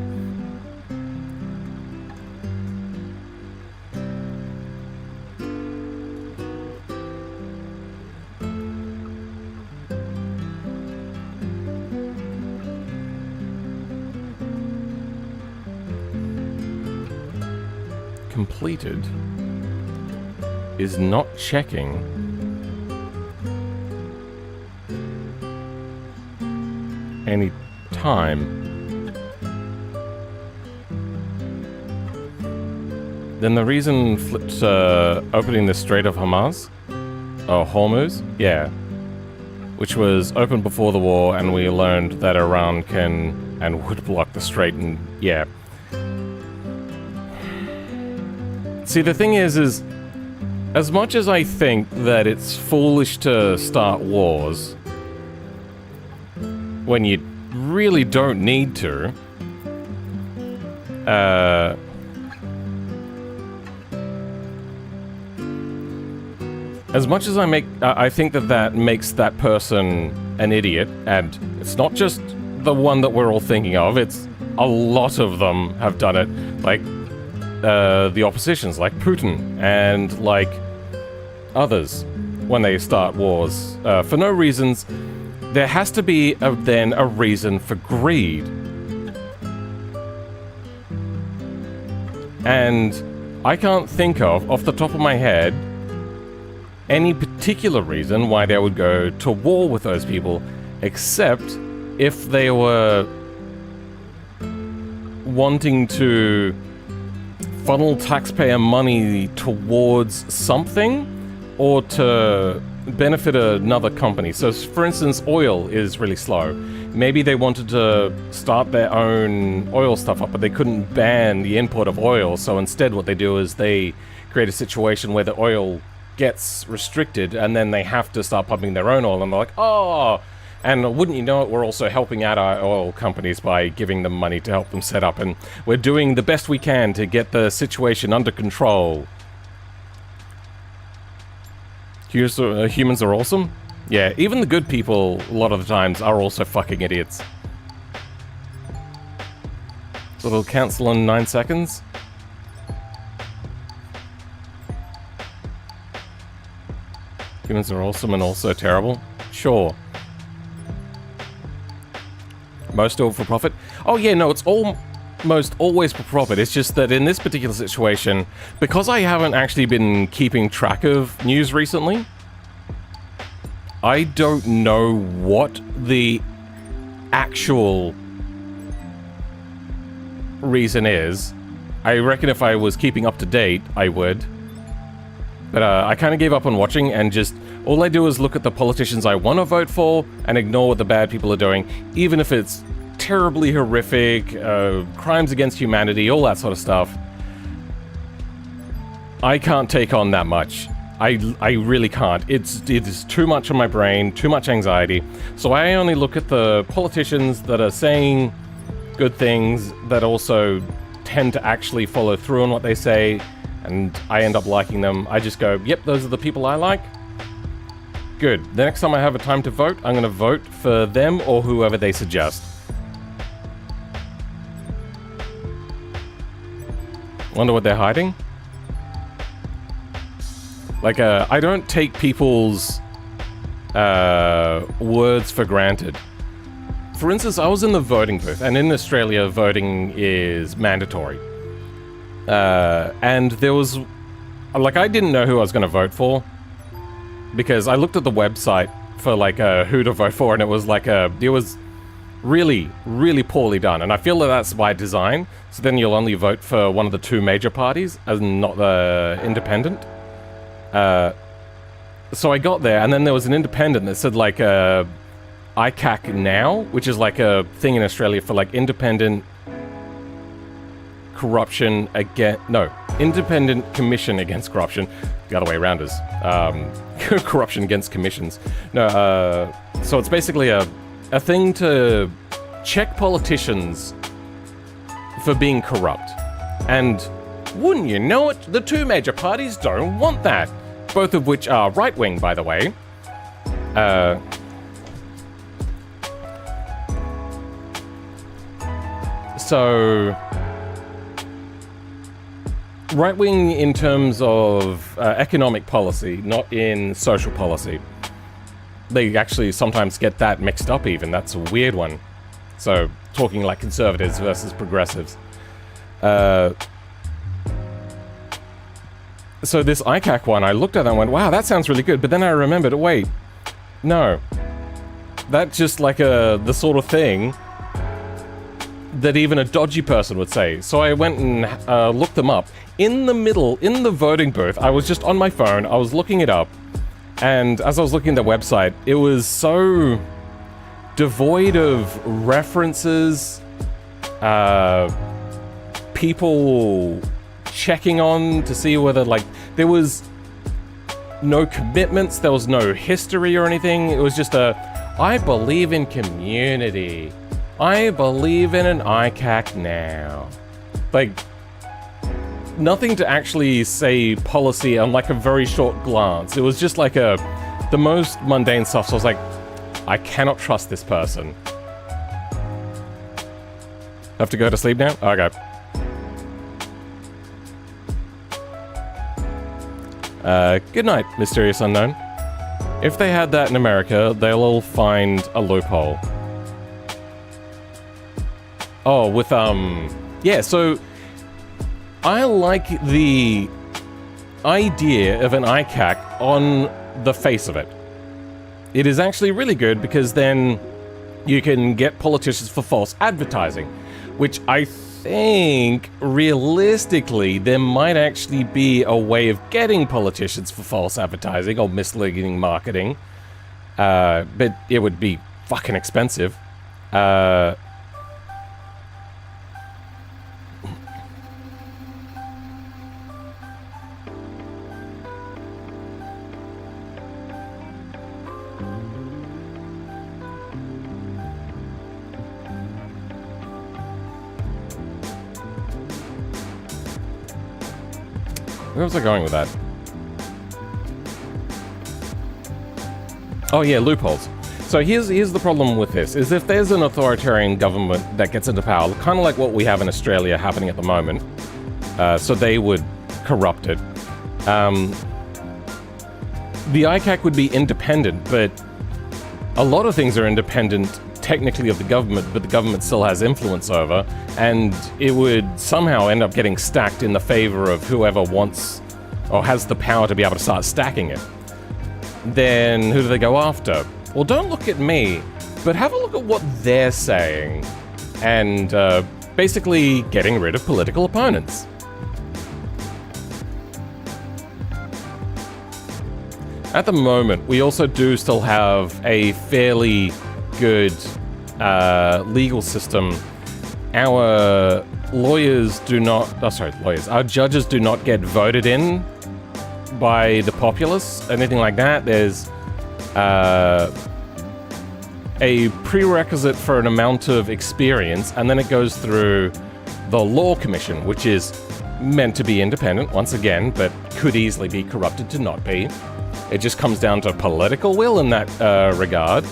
Completed is not checking any time. Then the reason flipped opening the Strait of Hormuz, Hormuz, yeah, which was opened before the war, and we learned that Iran can and would block the strait, and yeah. See, the thing is as much as I think that it's foolish to start wars when you really don't need to, as much as I think that makes that person an idiot, and it's not just the one that we're all thinking of, it's a lot of them have done it, like the oppositions, like Putin, and like others, when they start wars, for no reasons. There has to be then a reason for greed. And I can't think of, off the top of my head, any particular reason why they would go to war with those people, except if they were wanting to funnel taxpayer money towards something, or to benefit another company. So, for instance, oil is really slow. Maybe they wanted to start their own oil stuff up, but they couldn't ban the import of oil, so instead what they do is they create a situation where the oil gets restricted, and then they have to start pumping their own oil, and they're like, oh, and wouldn't you know it, we're also helping out our oil companies by giving them money to help them set up, and we're doing the best we can to get the situation under control. Humans are awesome? Yeah, even the good people, a lot of the times, are also fucking idiots. So it'll cancel in 9 seconds. Humans are awesome and also terrible? Sure. Most all for profit? Oh yeah, no, it's almost always for profit. It's just that in this particular situation, because I haven't actually been keeping track of news recently, I don't know what the actual reason is. I reckon if I was keeping up to date, I would. But I kind of gave up on watching, and just all I do is look at the politicians I want to vote for and ignore what the bad people are doing, even if it's terribly horrific, crimes against humanity, all that sort of stuff. I can't take on that much. I really can't. It is too much on my brain, too much anxiety. So I only look at the politicians that are saying good things, that also tend to actually follow through on what they say, and I end up liking them. I just go, yep, those are the people I like. Good. The next time I have a time to vote, I'm going to vote for them or whoever they suggest. Wonder what they're hiding? Like, I don't take people's words for granted. For instance, I was in the voting booth, and in Australia, voting is mandatory. And there was, like, I didn't know who I was going to vote for, because I looked at the website for, like, who to vote for, and it was like it was really, really poorly done. And I feel that that's by design, so then you'll only vote for one of the two major parties, and not the independent. So I got there, and then there was an independent that said, like, ICAC Now, which is like a thing in Australia for, like, independent corruption against... No, Independent Commission Against Corruption. The other way around is corruption against commissions. No, so it's basically a thing to check politicians for being corrupt. And wouldn't you know it, the two major parties don't want that. Both of which are right-wing, by the way. So, right-wing in terms of economic policy, not in social policy. They actually sometimes get that mixed up even. That's a weird one. So, talking like conservatives versus progressives. So this ICAC one, I looked at that and went, wow, that sounds really good. But then I remembered, wait, no. That's just like the sort of thing that even a dodgy person would say. So I went and looked them up. In the voting booth, I was just on my phone, I was looking it up. And as I was looking at the website, it was so devoid of references, people checking on to see whether, like, there was no commitments, there was no history or anything. It was just I believe in community. I believe in an ICAC now. Like, nothing to actually say policy on, like, a very short glance. It was just like the most mundane stuff. So I was like, I cannot trust this person. Have to go to sleep now? Okay. Good night, Mysterious Unknown. If they had that in America, they'll all find a loophole. Oh, with, yeah, so I like the idea of an ICAC on the face of it. It is actually really good because then you can get politicians for false advertising, which I think realistically there might actually be a way of getting politicians for false advertising or misleading marketing, but it would be fucking expensive. Where was I going with that? Oh yeah, loopholes. So here's the problem with this, is if there's an authoritarian government that gets into power, kind of like what we have in Australia happening at the moment, so they would corrupt it. The ICAC would be independent, but a lot of things are independent technically of the government, but the government still has influence over, and it would somehow end up getting stacked in the favor of whoever wants or has the power to be able to start stacking it. Then who do they go after? Well, don't look at me, but have a look at what they're saying, and basically getting rid of political opponents. At the moment, we also do still have a fairly good legal system. Our lawyers do not, our judges do not get voted in by the populace, anything like that. There's a prerequisite for an amount of experience, and then it goes through the Law Commission, which is meant to be independent, once again, but could easily be corrupted to not be. It just comes down to political will in that regard.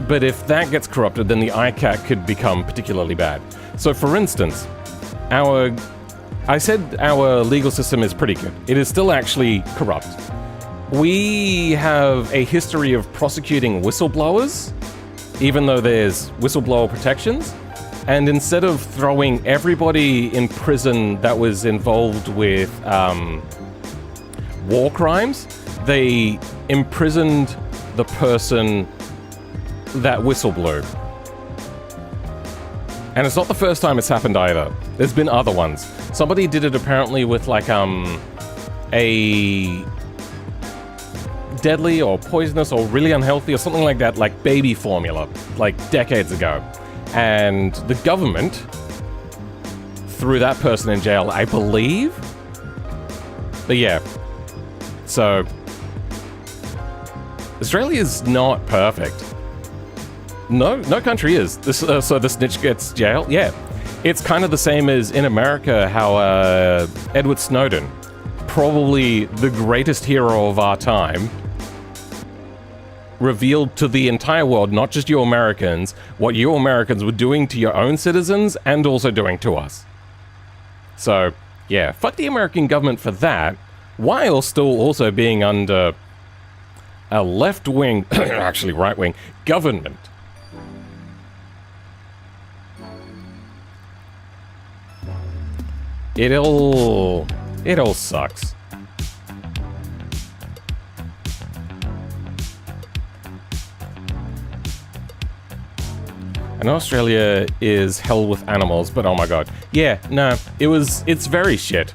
But if that gets corrupted, then the ICAC could become particularly bad. So for instance, I said our legal system is pretty good. It is still actually corrupt. We have a history of prosecuting whistleblowers, even though there's whistleblower protections. And instead of throwing everybody in prison that was involved with war crimes, they imprisoned the person that whistleblew. And it's not the first time it's happened either. There's been other ones. Somebody did it apparently with like a deadly or poisonous or really unhealthy or something like that, like baby formula, like decades ago. And the government threw that person in jail, I believe. But yeah. So Australia's not perfect. No country is. So the snitch gets jail? Yeah. It's kind of the same as in America, how Edward Snowden, probably the greatest hero of our time, revealed to the entire world, not just you Americans, what you Americans were doing to your own citizens and also doing to us. So, yeah, fuck the American government for that, while still also being under a left-wing, actually right-wing, government. It all sucks. I know Australia is hell with animals, but oh my god. Yeah, no, it's very shit.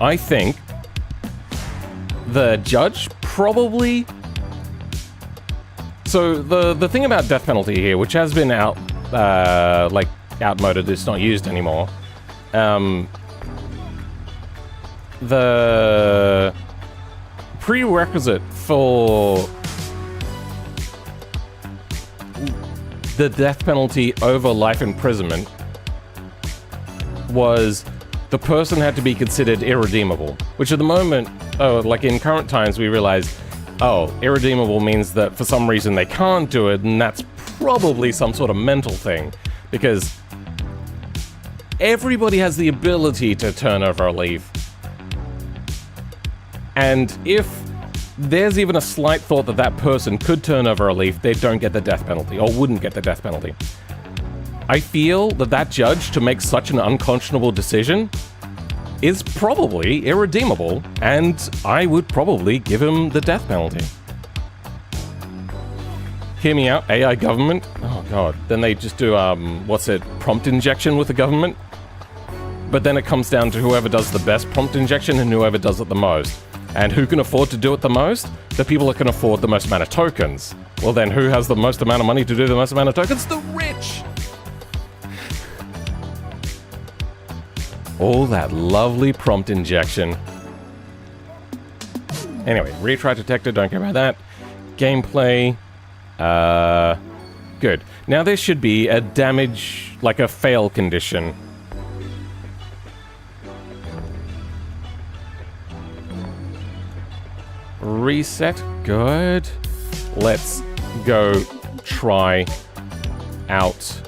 I think the judge probably... So the thing about death penalty here, which has been outmoded, it's not used anymore. The prerequisite for the death penalty over life imprisonment was the person had to be considered irredeemable, which at the moment, like in current times, we realize, irredeemable means that for some reason they can't do it, and that's probably some sort of mental thing, because everybody has the ability to turn over a leaf. And if there's even a slight thought that that person could turn over a leaf, they don't get the death penalty, or wouldn't get the death penalty. I feel that judge, to make such an unconscionable decision, is probably irredeemable, and I would probably give him the death penalty. Hear me out, AI government? Oh god, then they just do, prompt injection with the government? But then it comes down to whoever does the best prompt injection and whoever does it the most. And who can afford to do it the most? The people that can afford the most amount of tokens. Well then, who has the most amount of money to do the most amount of tokens? The rich! All that lovely prompt injection. Anyway, retry detector, don't care about that. Gameplay. Good. Now there should be a damage, like a fail condition. Reset, good. Let's go try out.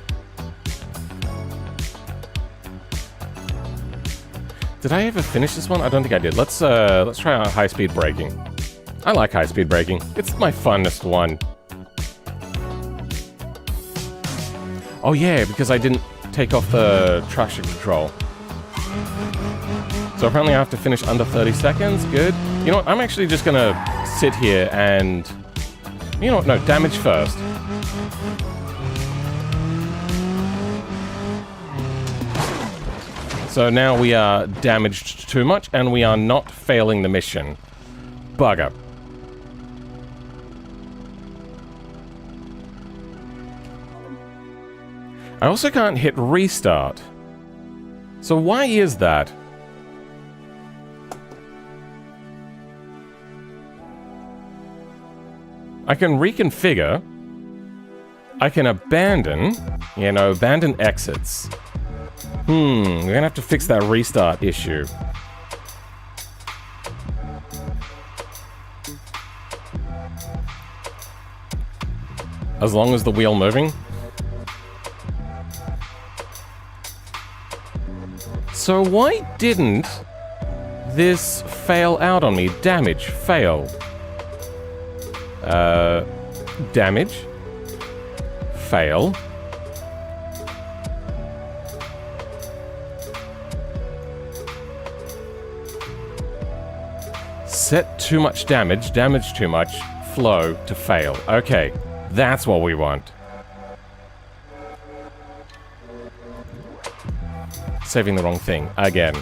Did I ever finish this one? I don't think I did. Let's try out high-speed braking. I like high-speed braking. It's my funnest one. Oh yeah, because I didn't take off the traction control. So apparently I have to finish under 30 seconds. Good. You know what? I'm actually just gonna sit here and... You know what? No, damage first. So now we are damaged too much, and we are not failing the mission. Bugger. I also can't hit restart. So why is that? I can reconfigure. I can abandon. Abandon exits. We're gonna have to fix that restart issue. As long as the wheel moving. So why didn't this fail out on me? Damage, fail. Damage, fail. Set too much damage, damage too much, flow to fail. Okay, that's what we want. Saving the wrong thing again.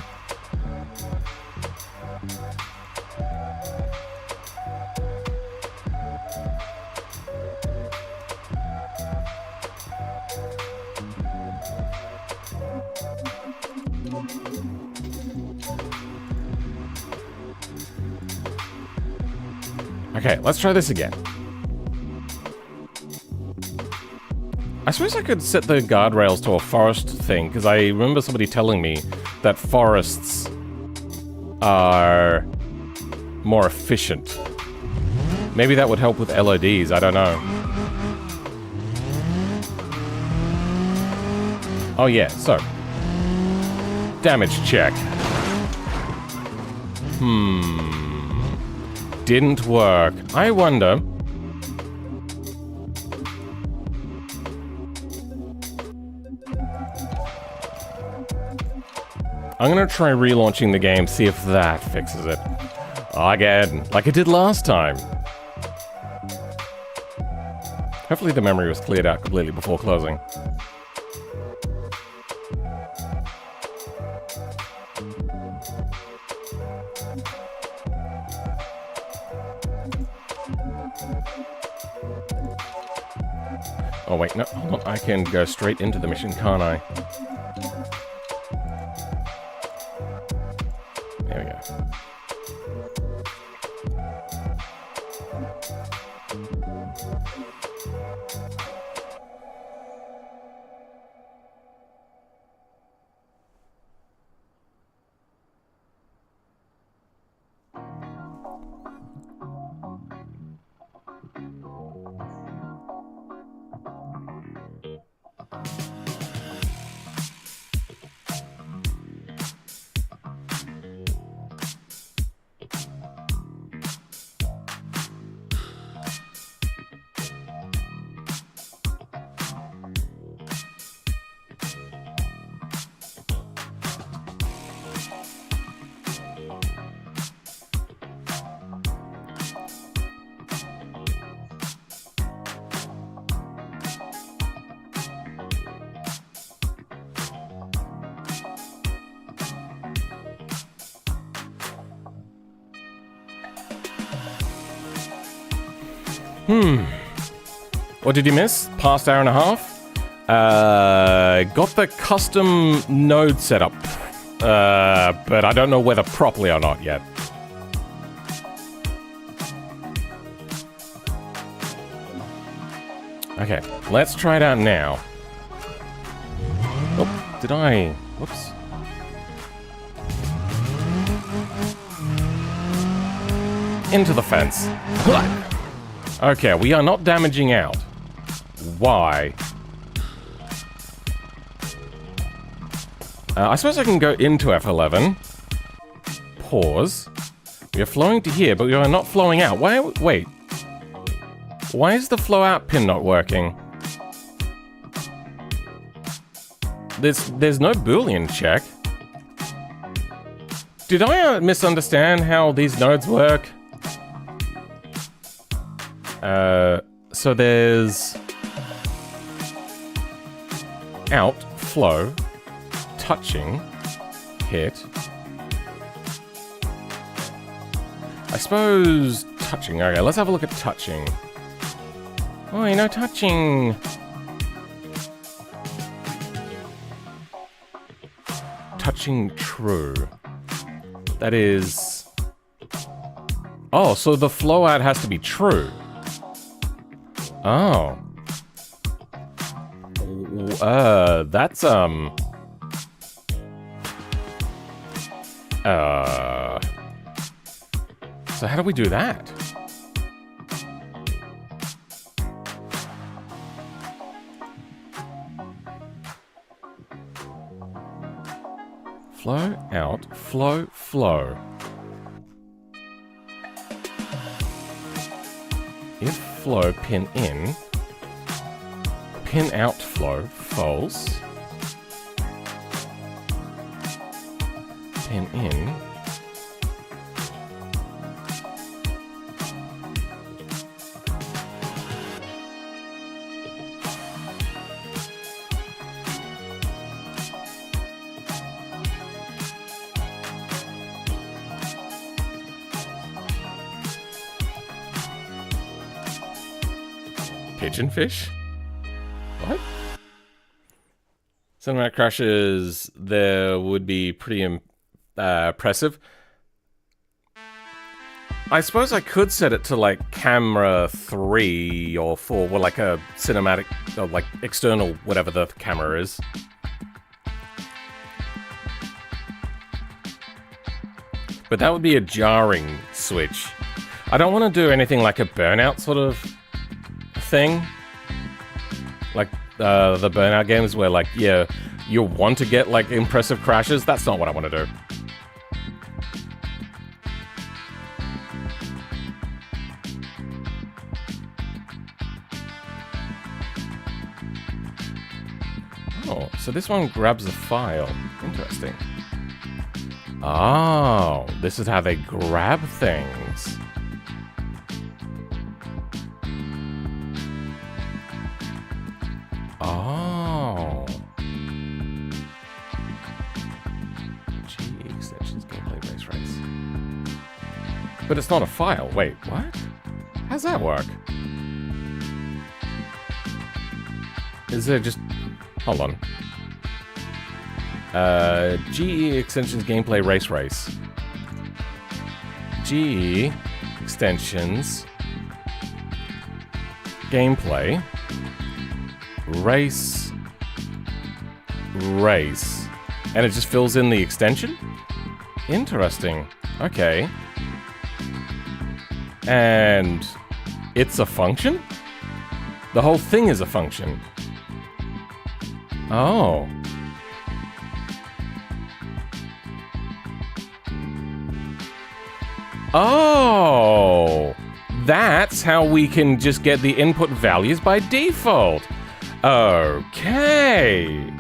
Okay, let's try this again. I suppose I could set the guardrails to a forest thing, because I remember somebody telling me that forests are more efficient. Maybe that would help with LODs, I don't know. Oh yeah, so. Damage check. Didn't work. I wonder... I'm gonna try relaunching the game, see if that fixes it. Again, like it did last time. Hopefully the memory was cleared out completely before closing. Oh wait, no, hold on. I can go straight into the mission, can't I? There we go. What did you miss? Past hour and a half? Got the custom node set up. But I don't know whether properly or not yet. Okay, let's try it out now. Oh, did I... Whoops. Into the fence. Okay, we are not damaging out. Why? I suppose I can go into F11. Pause. We are flowing to here, but we are not flowing out. Why? Wait. Why is the flow out pin not working? There's no Boolean check. Did I misunderstand how these nodes work? So there's out, flow, touching, hit. I suppose touching. Okay, let's have a look at touching. Oh, you know, touching. Touching true. That is... Oh, so the flow out has to be true. Oh. That's, So how do we do that? Flow out, flow, flow. If flow, pin in. Pin out, flow, false. Pin in. Pigeonfish? What? Cinematic crashes there would be pretty impressive. I suppose I could set it to like camera 3 or 4, well, like a cinematic, or like external, whatever the camera is. But that would be a jarring switch. I don't want to do anything like a Burnout sort of thing. Like the Burnout games where like, yeah, you want to get like impressive crashes. That's not what I want to do. Oh, so this one grabs a file. Interesting. Oh, this is how they grab things. Oh. GE extensions gameplay race. But it's not a file. Wait, what? How's that work? Is there just... Hold on. GE extensions gameplay race. GE extensions gameplay race. And it just fills in the extension? Interesting. Okay. And it's a function? The whole thing is a function. Oh. Oh. That's how we can just get the input values by default. Okay.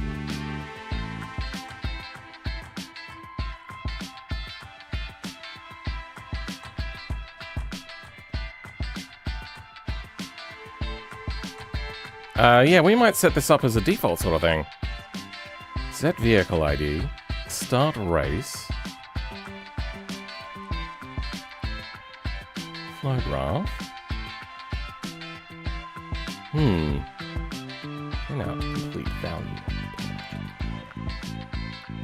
Yeah, we might set this up as a default sort of thing. Set vehicle ID. Start race. Flow graph. And now complete value.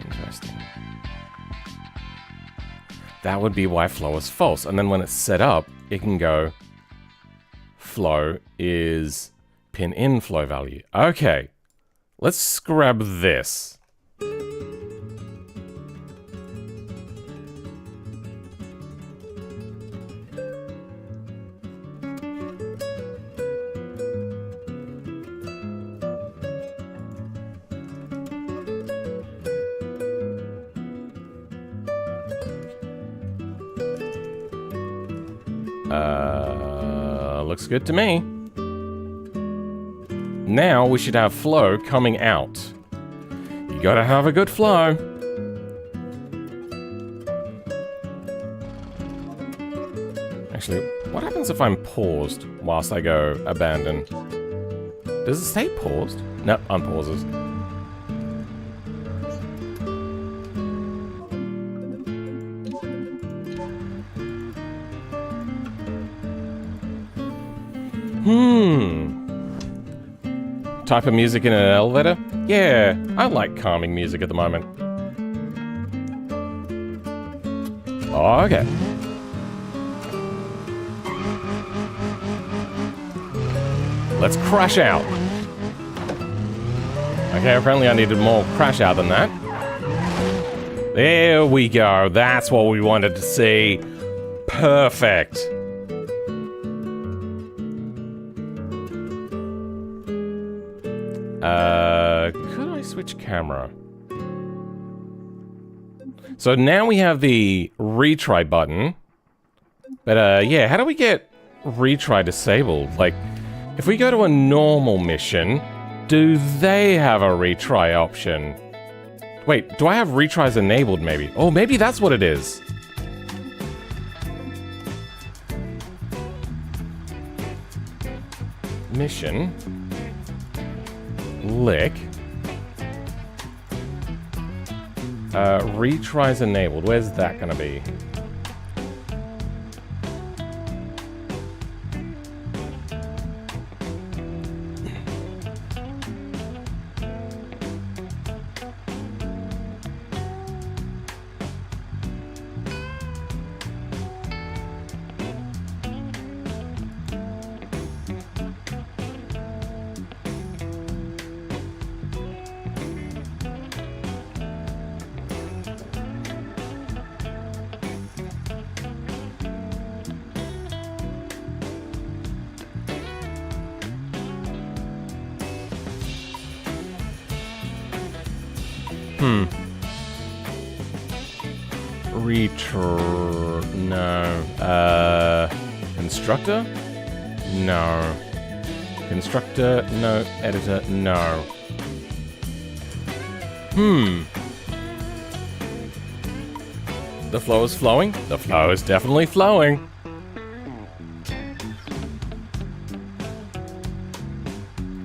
Interesting. That would be why flow is false. And then when it's set up, it can go flow is pin in flow value. Okay. Let's grab this. Looks good to me. Now we should have flow coming out. You gotta have a good flow. Actually, what happens if I'm paused whilst I go abandon? Does it stay paused? No, unpauses. Type of music in an elevator? Yeah, I like calming music at the moment. Okay. Let's crash out. Okay, apparently I needed more crash out than that. There we go. That's what we wanted to see. Perfect. Could I switch camera? So now we have the retry button. But, yeah, how do we get retry disabled? Like, if we go to a normal mission, do they have a retry option? Wait, do I have retries enabled, maybe? Oh, maybe that's what it is. Mission. Lick. Retries enabled. Where's that gonna be? No. Constructor? No. Constructor? No. Editor? No. The flow is flowing? The flow is definitely flowing.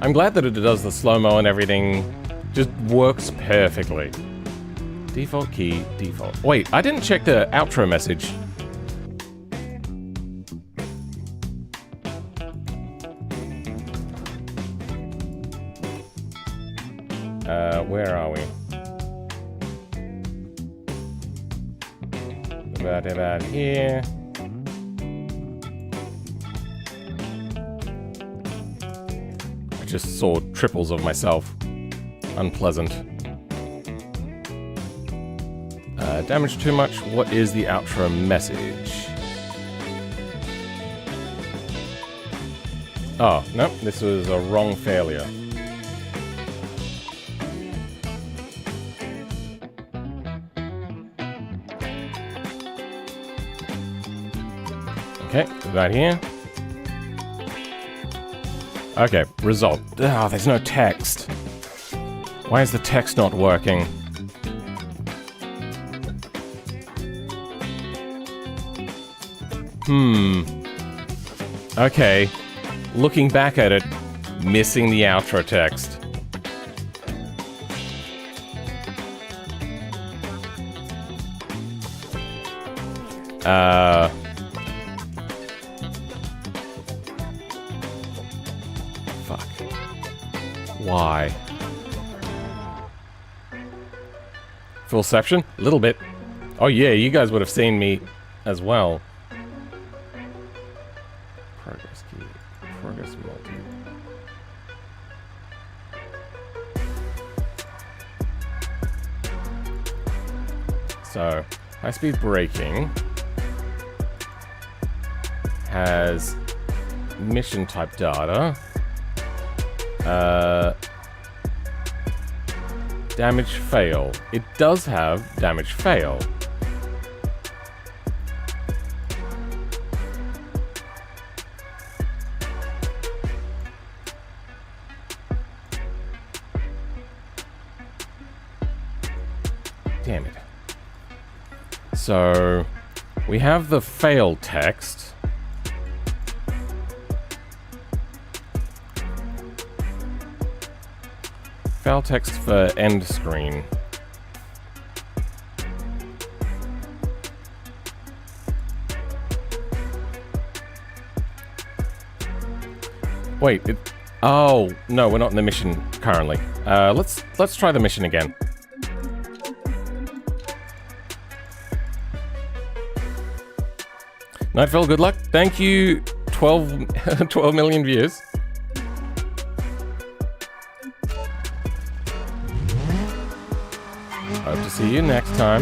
I'm glad that it does the slow-mo and everything. Just works perfectly. Default key, default. Wait, I didn't check the outro message. Where are we? About here. I just saw triples of myself. Unpleasant. Damage too much. What is the outro message? Oh, nope. This was a wrong failure. Okay, right here. Okay, result. Oh, there's no text. Why is the text not working? Okay. Looking back at it, missing the outro text. Fuck. Why? Fullception? A little bit. Oh yeah, you guys would have seen me as well. Progress key. Progress multi. So, high-speed braking has mission type data. Damage fail. It does have damage fail. Damn it. So, we have the fail text. Fail text for end screen. Wait, oh, no, we're not in the mission currently. Let's try the mission again. Nightfall, good luck. Thank you, 12 million views. Hope to see you next time.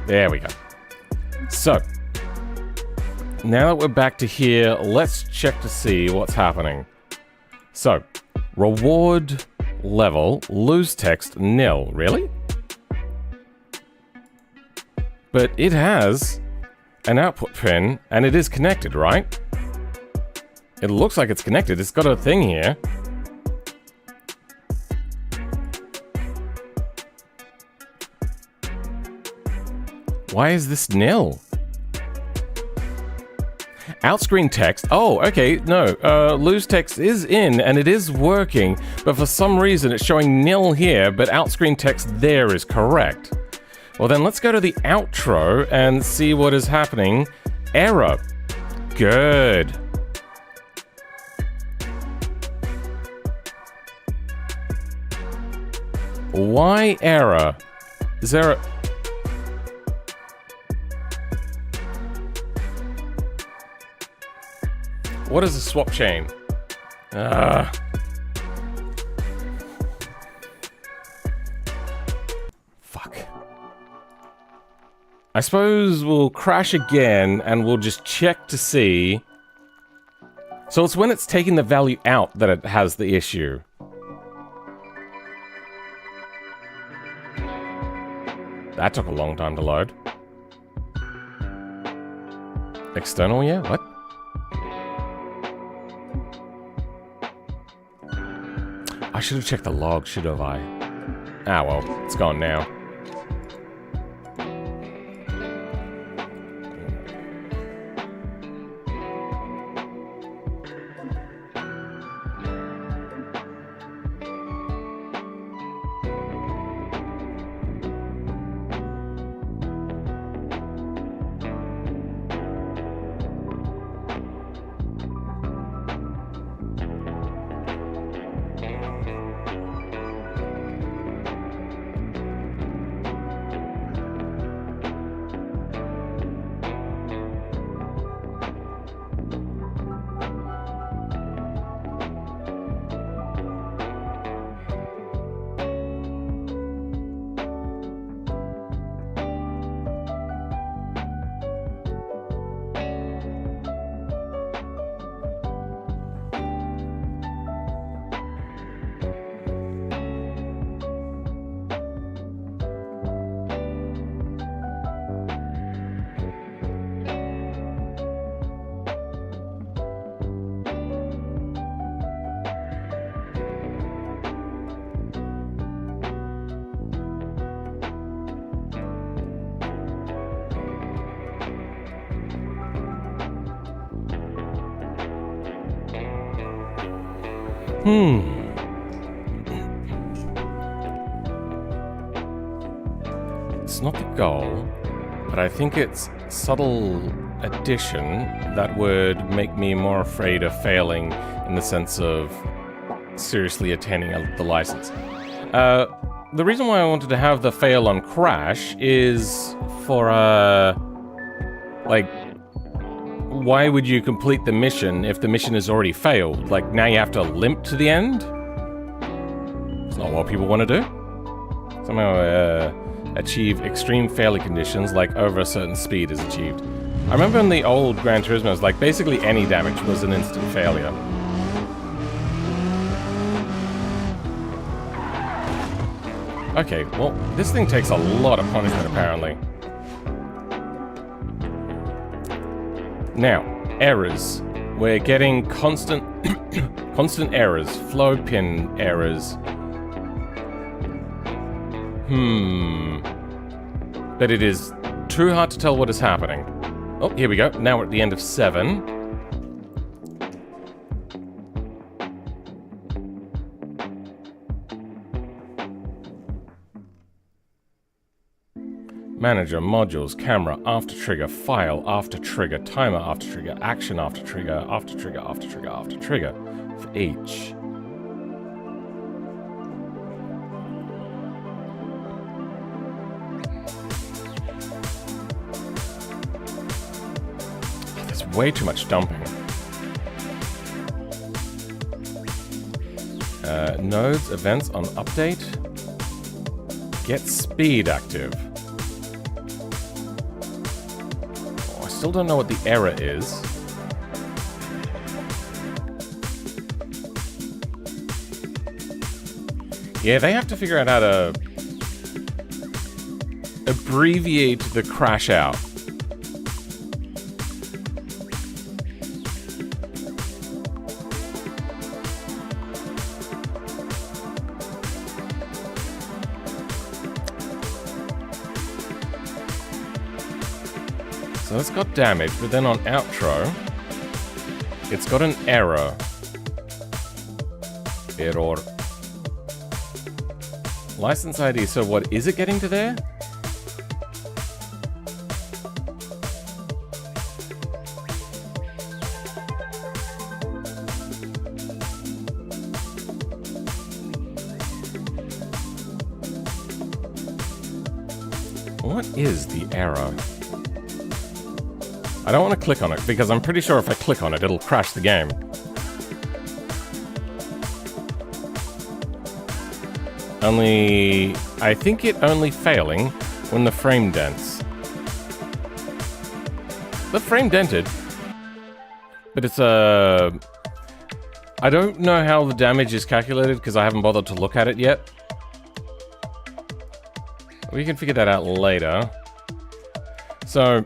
There we go. So, now that we're back to here, let's check to see what's happening. So, reward level, lose text, nil. Really? But it has an output pin, and it is connected, right? It looks like it's connected. It's got a thing here. Why is this nil? Outscreen text. Oh, okay. No, lose text is in and it is working, but for some reason it's showing nil here, but outscreen text there is correct. Well, then let's go to the outro and see what is happening. Error. Good. Why error? Is there a... What is a swap chain? Fuck. I suppose we'll crash again and we'll just check to see. So it's when it's taking the value out that it has the issue. That took a long time to load. External, yeah? What? I should have checked the log, should have I? Ah, well, it's gone now. It's not the goal, but I think it's subtle addition that would make me more afraid of failing in the sense of seriously attaining the license. The reason why I wanted to have the fail on crash is for, like, why would you complete the mission if the mission has already failed? Like, now you have to limp to the end? It's not what people want to do. Somehow, achieve extreme failure conditions, like over a certain speed is achieved. I remember in the old Gran Turismos, like, basically any damage was an instant failure. Okay, well, this thing takes a lot of punishment, apparently. Now, errors. We're getting constant errors, flow pin errors. But it is too hard to tell what is happening. Oh, here we go. Now we're at the end of 7. Manager, modules, camera, after trigger, file, after trigger, timer, after trigger, action, after trigger, after trigger, after trigger, after trigger, for each. There's way too much dumping. Nodes, events on update. Get speed active. Still don't know what the error is. Yeah, they have to figure out how to abbreviate the crash out. So it's got damage, but then on outro, it's got an error. Error. License ID, so what, is it getting to there? What is the error? I don't want to click on it, because I'm pretty sure if I click on it, it'll crash the game. Only... I think it only failing when the frame dents. The frame dented. But it's I don't know how the damage is calculated, because I haven't bothered to look at it yet. We can figure that out later. So...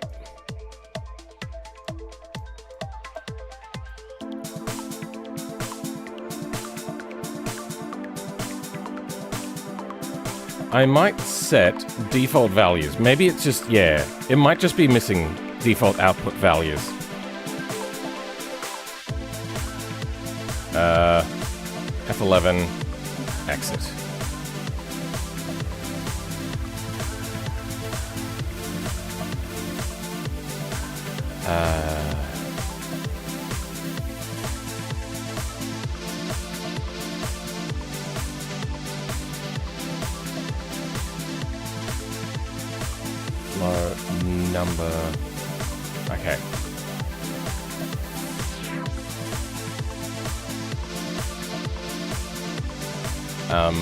I might set default values. Maybe it's just, yeah, it might just be missing default output values. F11, exit. Flow number. Okay. On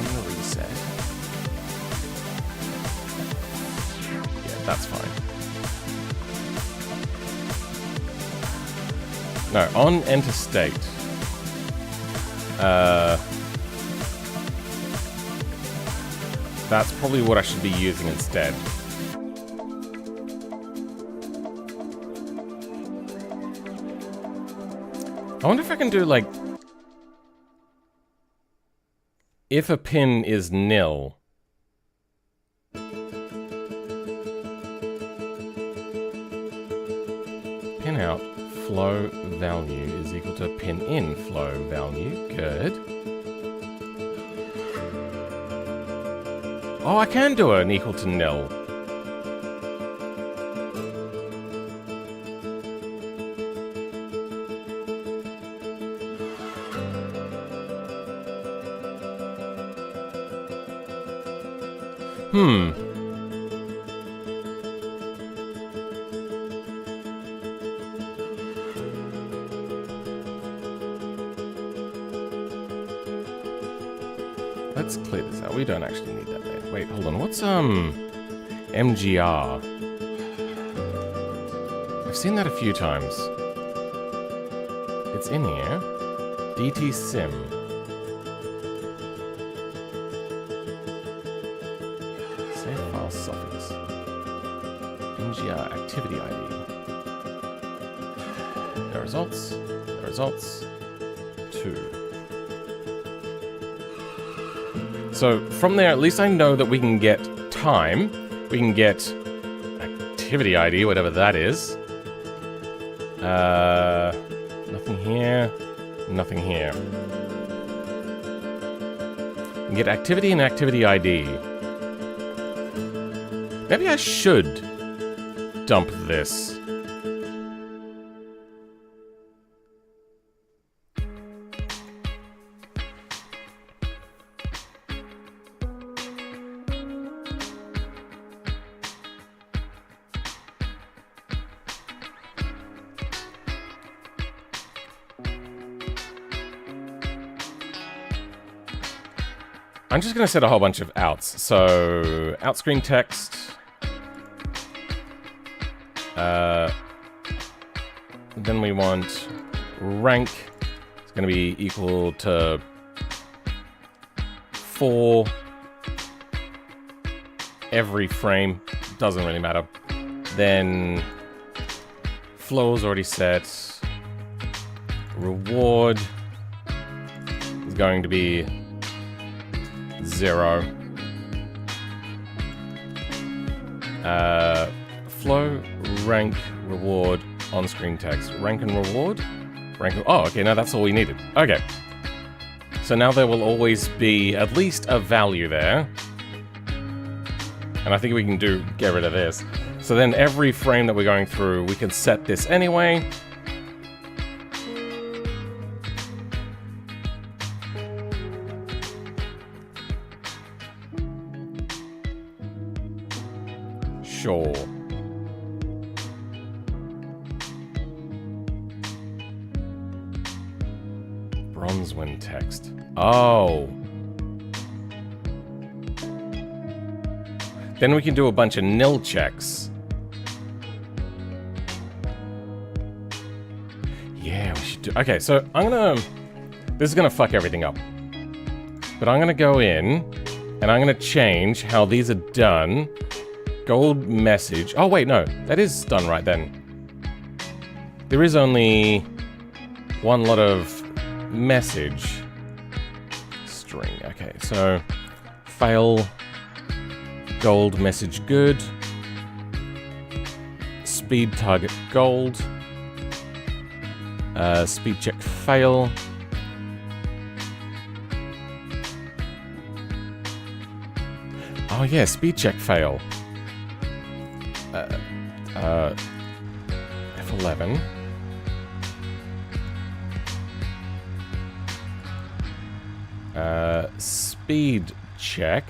the reset. Yeah, that's fine. No, on enter state. That's probably what I should be using instead. I wonder if I can do, like... if a pin is nil. Pin out flow value is equal to pin in flow value. Good. Oh, I can do an equal to nil. Let's clear this out. We don't actually need that there. Wait, hold on. What's, MGR? I've seen that a few times. It's in here. DT sim. Save file suffix. MGR activity ID. No results. No results. 2. So from there, at least I know that we can get time. We can get activity ID, whatever that is. Nothing here. Nothing here. We can get activity and activity ID. Maybe I should dump this. I'm just going to set a whole bunch of outs. So, out screen text. Then we want rank is going to be equal to 4 every frame. Doesn't really matter. Then flow is already set. Reward is going to be 0. Flow, rank, reward, on-screen text. Rank and reward? Oh, okay, no, that's all we needed. Okay. So now there will always be at least a value there. And I think we can get rid of this. So then every frame that we're going through, we can set this anyway. Sure. Bronzewyn text. Oh. Then we can do a bunch of nil checks. Yeah, we should do... Okay, so this is gonna fuck everything up. But I'm gonna go in, and I'm gonna change how these are done. Gold message. Oh, wait, no. That is done right then. There is only one lot of message. String. Okay, so fail. Gold message good. Speed target gold. Speed check fail. Oh yeah, speed check fail. F11. Speed check.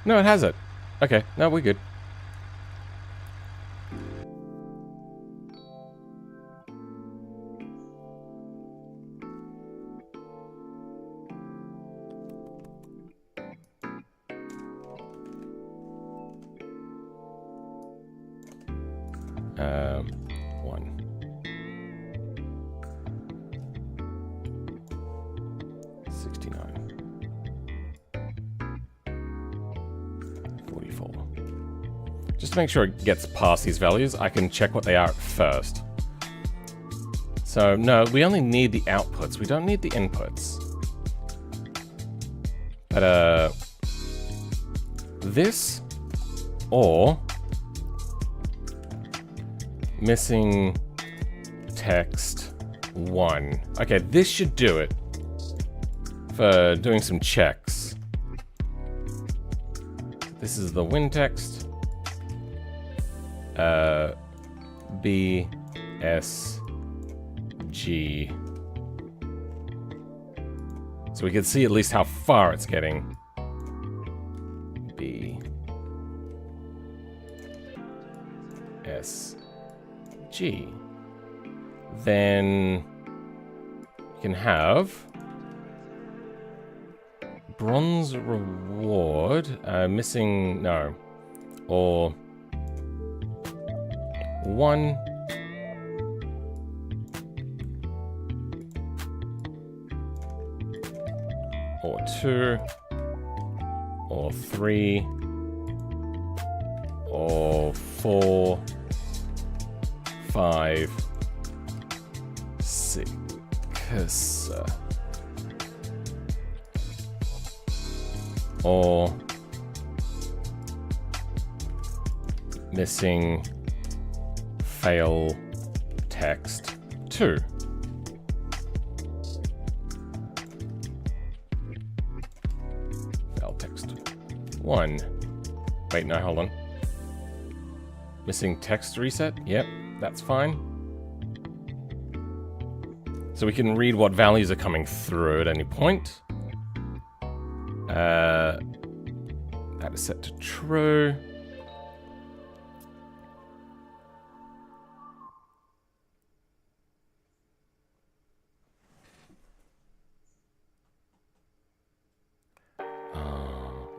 No, it has it. Okay, no, we're good. One. Just to make sure it gets past these values, I can check what they are at first. So, no, we only need the outputs. We don't need the inputs. But, this or missing text 1. Okay, this should do it for doing some checks. This is the win text. B, S, G. So we can see at least how far it's getting. B, S, G. Then you can have bronze reward, missing, no, or 1 or 2 or 3 or 4 5 6 or missing fail text 2. Fail text 1. Wait, no, hold on. Missing text reset? Yep, that's fine. So we can read what values are coming through at any point. That is set to true.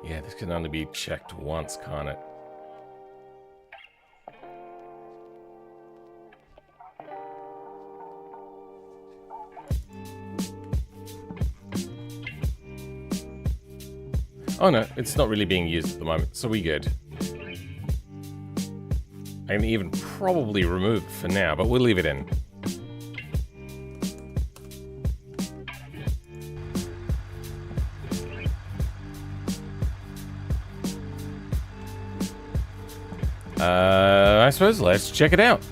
Yeah, this can only be checked once, can't it? Oh no, it's not really being used at the moment, so we good. I can even probably remove it for now, but we'll leave it in. I suppose let's check it out.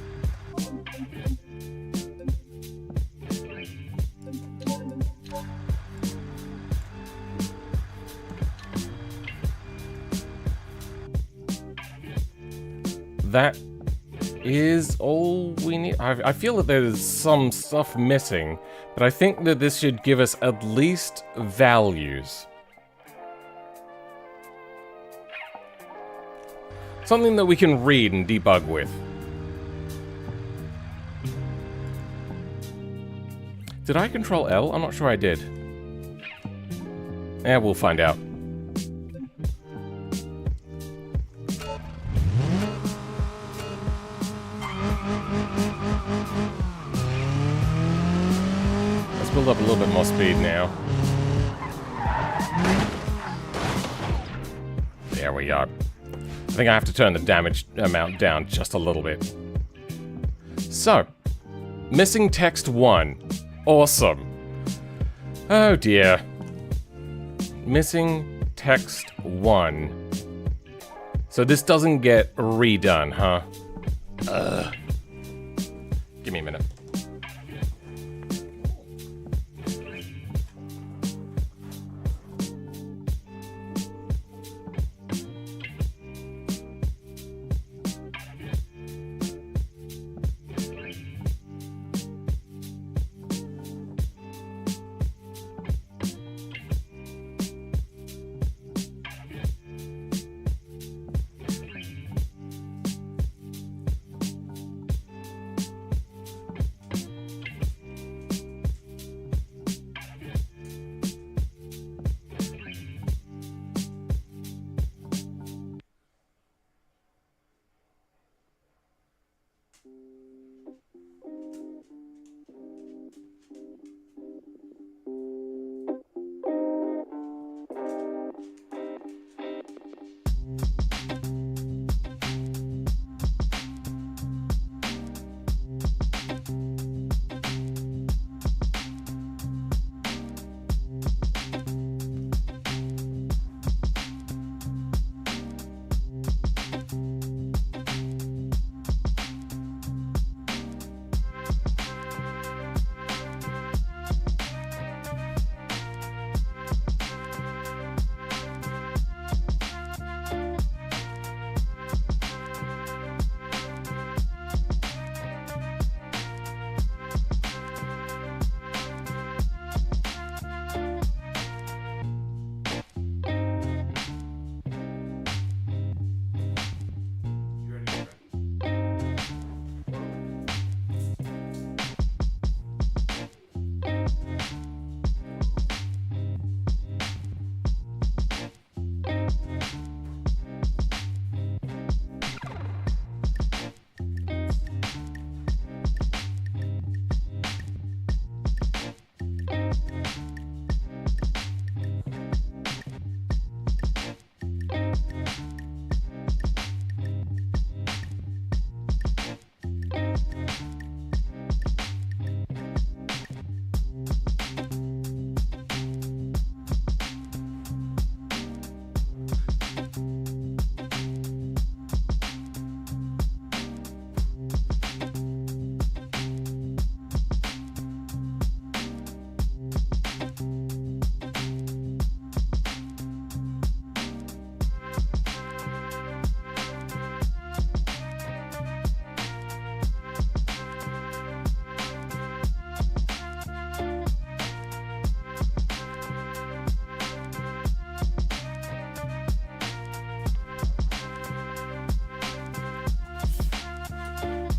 That is all we need. I feel that there's some stuff missing, but I think that this should give us at least values. Something that we can read and debug with. Did I control L? I'm not sure I did. Yeah, we'll find out. Let's build up a little bit more speed now. There we go. I think I have to turn the damage amount down just a little bit. So, missing text 1. Awesome. Oh dear. Missing text 1. So this doesn't get redone, huh? Ugh. Give me a minute.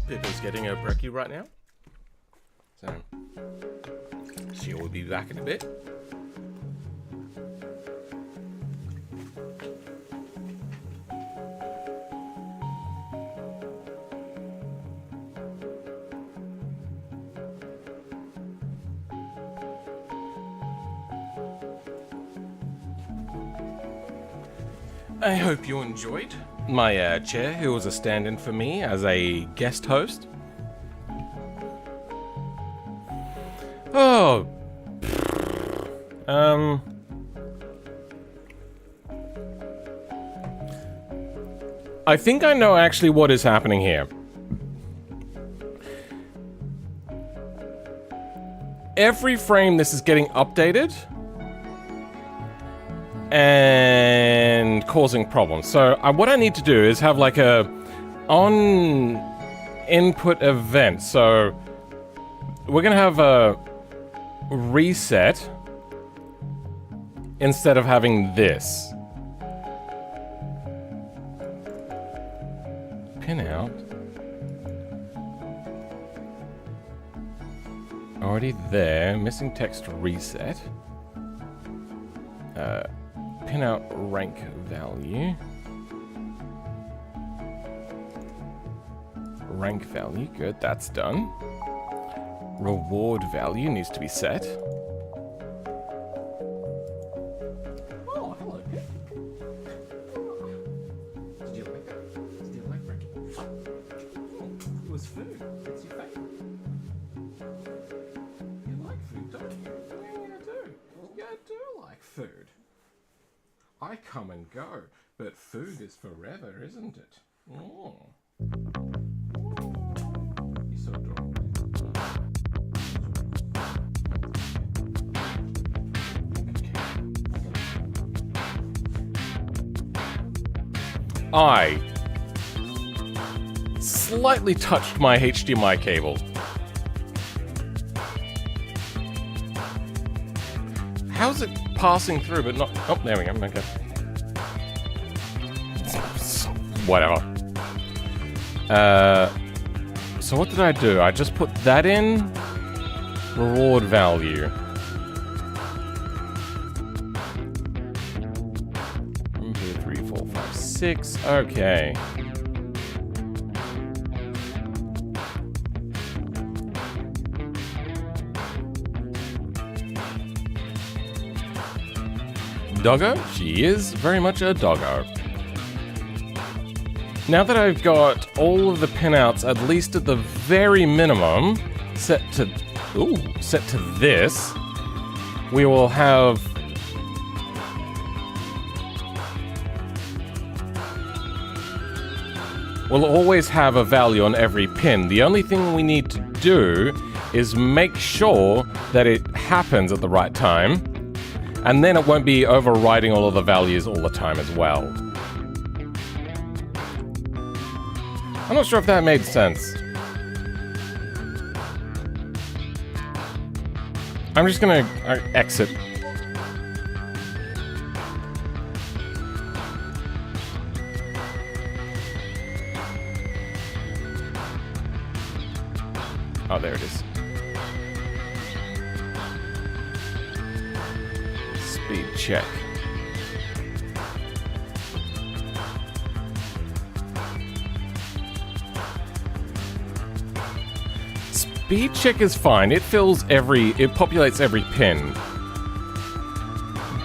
Pippa's getting a brekkie right now. So, she will be back in a bit. I hope you enjoyed my chair, who was a stand-in for me as a guest host. Oh. I think I know actually what is happening here. Every frame this is getting updated and causing problems. So what I need to do is have like a on input event. So we're gonna have a reset instead of having this. Pin out. Already there. Missing text reset. Pin out rank value. Rank value, good, that's done. Reward value needs to be set. Oh, hello. Did you like that? Did you like Rick? It was food. It's your favorite. You like food, don't you? Yeah, you do. You do like food. I come and go, but food is forever, isn't it? Oh. You're so adorable. I slightly touched my HDMI cable. How's it passing through but not... Oh, there we go, okay. Whatever. So what did I do? I just put that in. Reward value. 1, 2, 3, 4, 5, 6. Okay. Doggo? She is very much a doggo. Now that I've got all of the pinouts, at least at the very minimum, set to this, we will have we'll always have a value on every pin. The only thing we need to do is make sure that it happens at the right time, and then it won't be overriding all of the values all the time as well. I'm not sure if that made sense. I'm just gonna exit. Oh, there it is. Speed check. Speed check is fine. It populates every pin.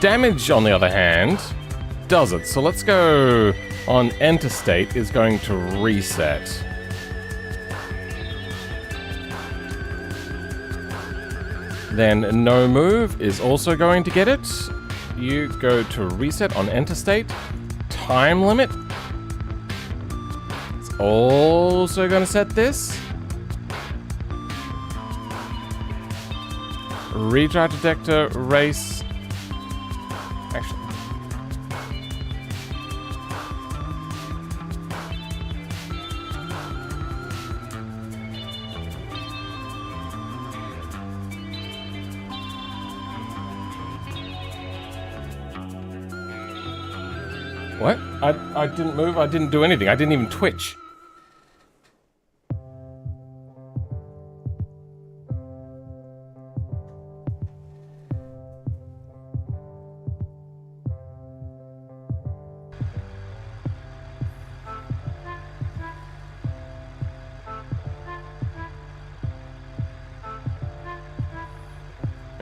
Damage, on the other hand, doesn't. So let's go on enter state is going to reset. Then no move is also going to get it. You go to reset on enter state. Time limit. It's also going to set this. Retry detector, race. Actually. What? I didn't move, I didn't do anything, I didn't even twitch.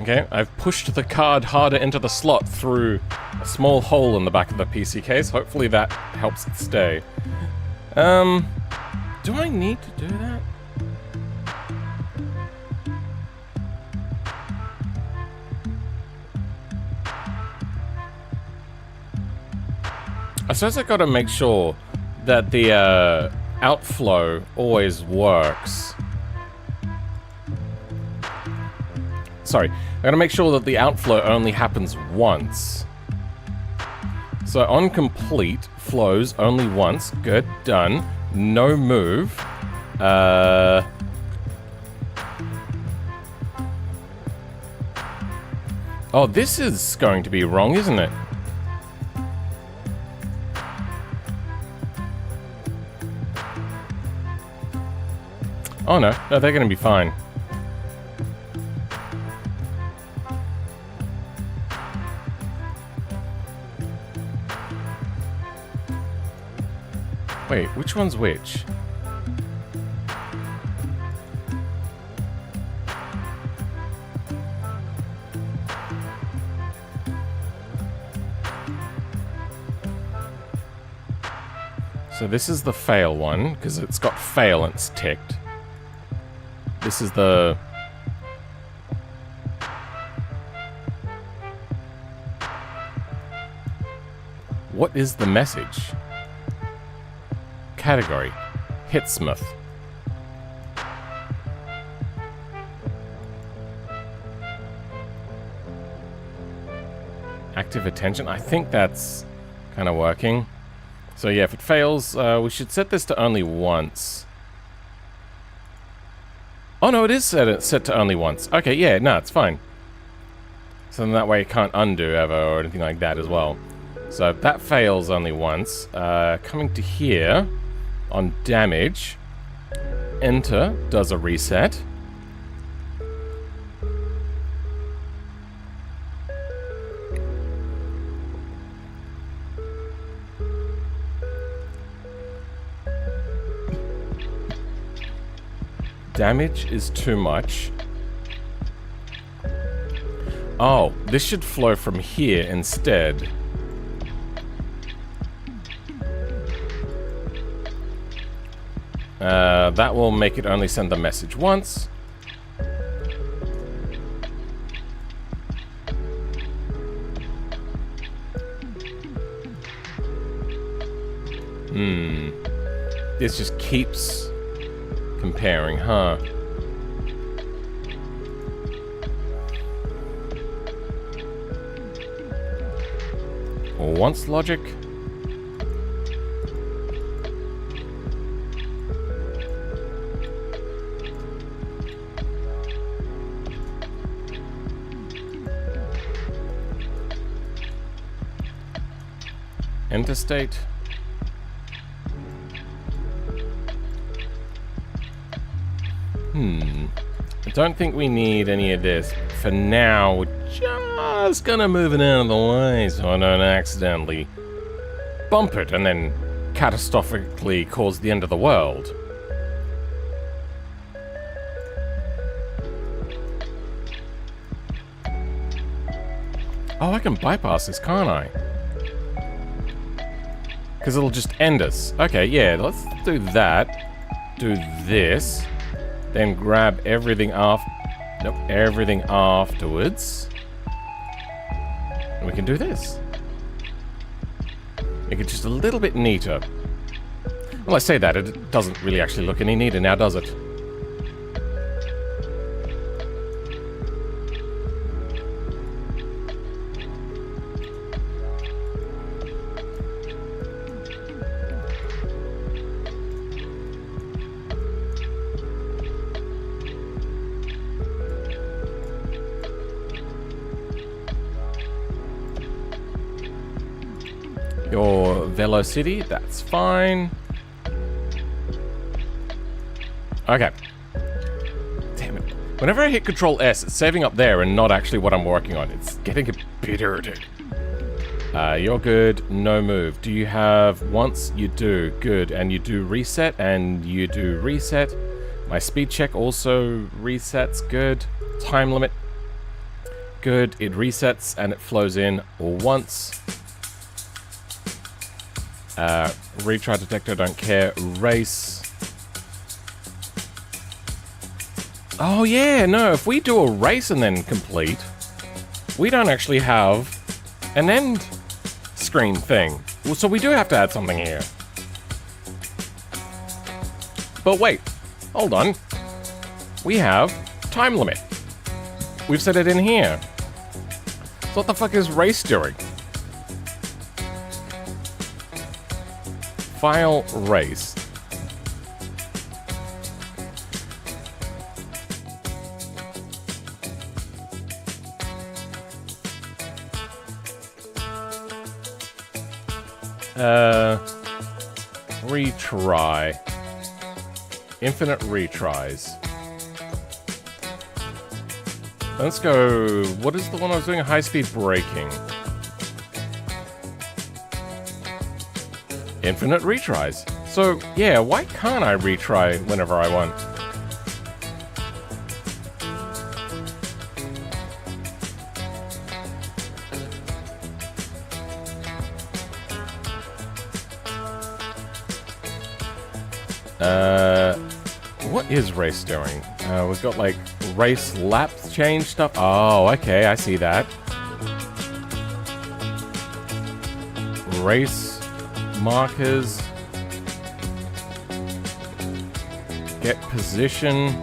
Okay, I've pushed the card harder into the slot through a small hole in the back of the PC case. Hopefully that helps it stay. Do I need to do that? I suppose I gotta make sure that the outflow always works. Sorry, I gotta make sure that the outflow only happens once. So on complete, flows only once. Good, done. No move. Oh, this is going to be wrong, isn't it? Oh no, no, they're gonna be fine. Wait, which one's which? So this is the fail one, because it's got fail and it's ticked. This is the... What is the message? Category. Hitsmith. Active attention. I think that's kind of working. So yeah, if it fails, we should set this to only once. Oh no, it is set to only once. Okay, yeah, no, it's fine. So then that way it can't undo ever or anything like that as well. So that fails only once. Coming to here, on damage, enter does a reset. Damage is too much. Oh, this should flow from here instead. That will make it only send the message once. This just keeps comparing, huh? Once logic. Enter state. I don't think we need any of this. For now, we're just gonna move it out of the way so I don't accidentally bump it and then catastrophically cause the end of the world. Oh, I can bypass this, can't I? Because it'll just end us. Okay, yeah, let's do that. Do this. Then grab everything off. Nope, everything afterwards. And we can do this. Make it just a little bit neater. Well, I say that, it doesn't really actually look any neater now, does it? Your velocity, that's fine. Okay. Damn it. Whenever I hit Control S, it's saving up there and not actually what I'm working on. It's getting a bit irritating. You're good. No move. Do you have once? You do. Good. And you do reset, and you do reset. My speed check also resets. Good. Time limit. Good. It resets and it flows in all once. Retry detector, don't care. Erase. Oh yeah, no, if we do a race and then complete, we don't actually have an end screen thing. Well, so we do have to add something here. But wait, hold on. We have time limit. We've set it in here. So what the fuck is race doing? File race. Retry. Infinite retries. Let's go. What is the one I was doing? High-speed braking. Infinite retries. So, yeah, why can't I retry whenever I want? What is race doing? We've got like race lap change stuff. Oh, okay, I see that. Race markers. Get position.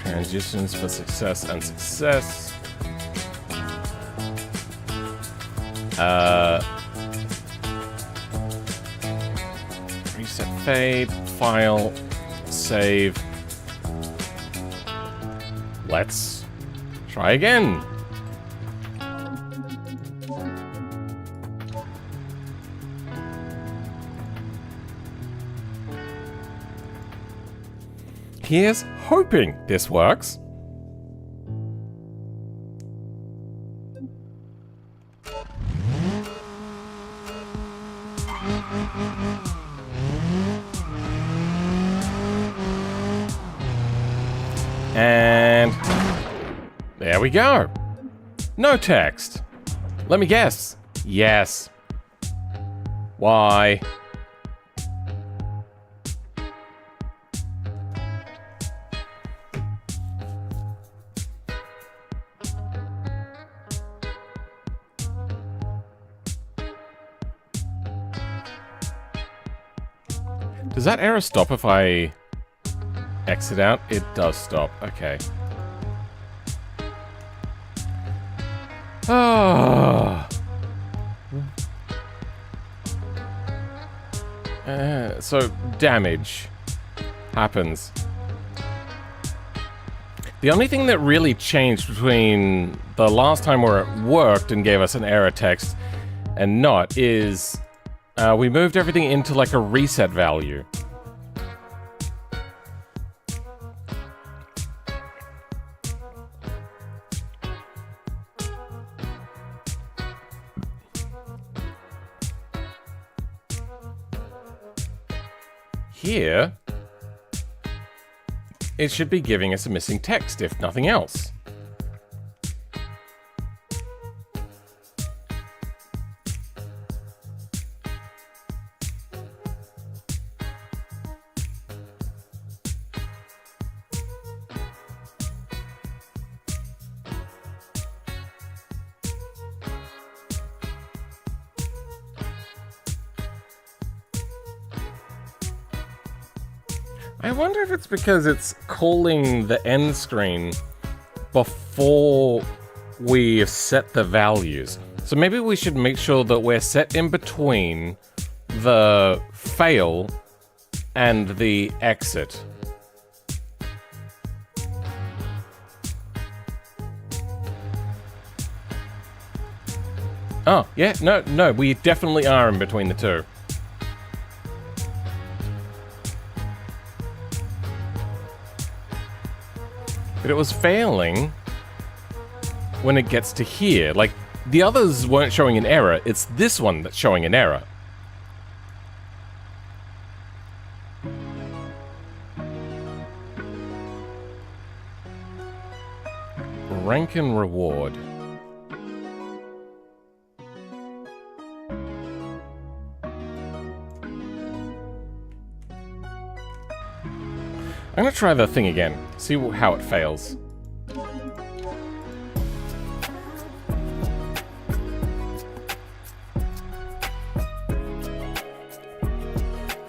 Transitions for success and success. Reset fade, file, save. Let's try again. Here's hoping this works. And there we go. No text. Let me guess. Yes. Why? Does that error stop if I exit out? It does stop. Okay. Ah. So damage happens. The only thing that really changed between the last time where it worked and gave us an error text and not is we moved everything into like a reset value. Here, it should be giving us a missing text, if nothing else. I wonder if it's because it's calling the end screen before we've set the values. So maybe we should make sure that we're set in between the fail and the exit. Oh, yeah, no, we definitely are in between the two. But it was failing when it gets to here. Like, the others weren't showing an error. It's this one that's showing an error. Rank and reward. I'm gonna try the thing again. See how it fails.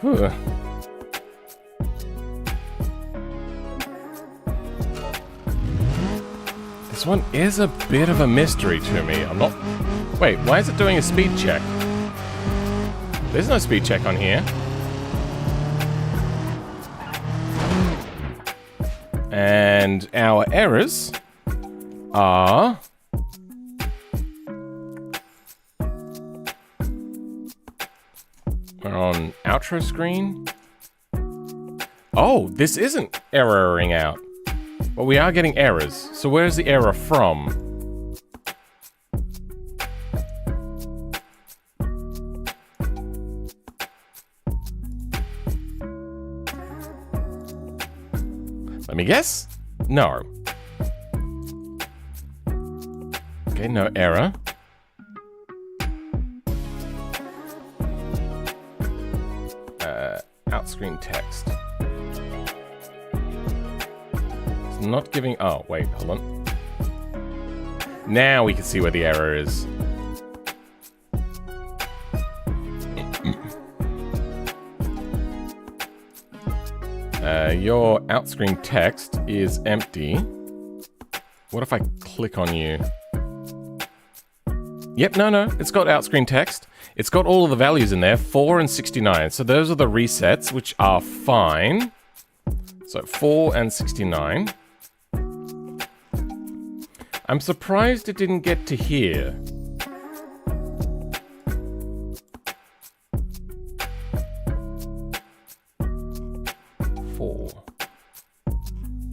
Huh. This one is a bit of a mystery to me. I'm not... Wait, why is it doing a speed check? There's no speed check on here. And our errors are... We're on outro screen. Oh, this isn't erroring out. But we are getting errors. So where's the error from? Let me guess? No. Okay, no error. Outscreen text. It's not giving... Oh, wait, hold on. Now we can see where the error is. Your outscreen text is empty. What if I click on you? Yep, no, it's got outscreen text. It's got all of the values in there, 4 and 69. So those are the resets, which are fine. So 4 and 69. I'm surprised it didn't get to here.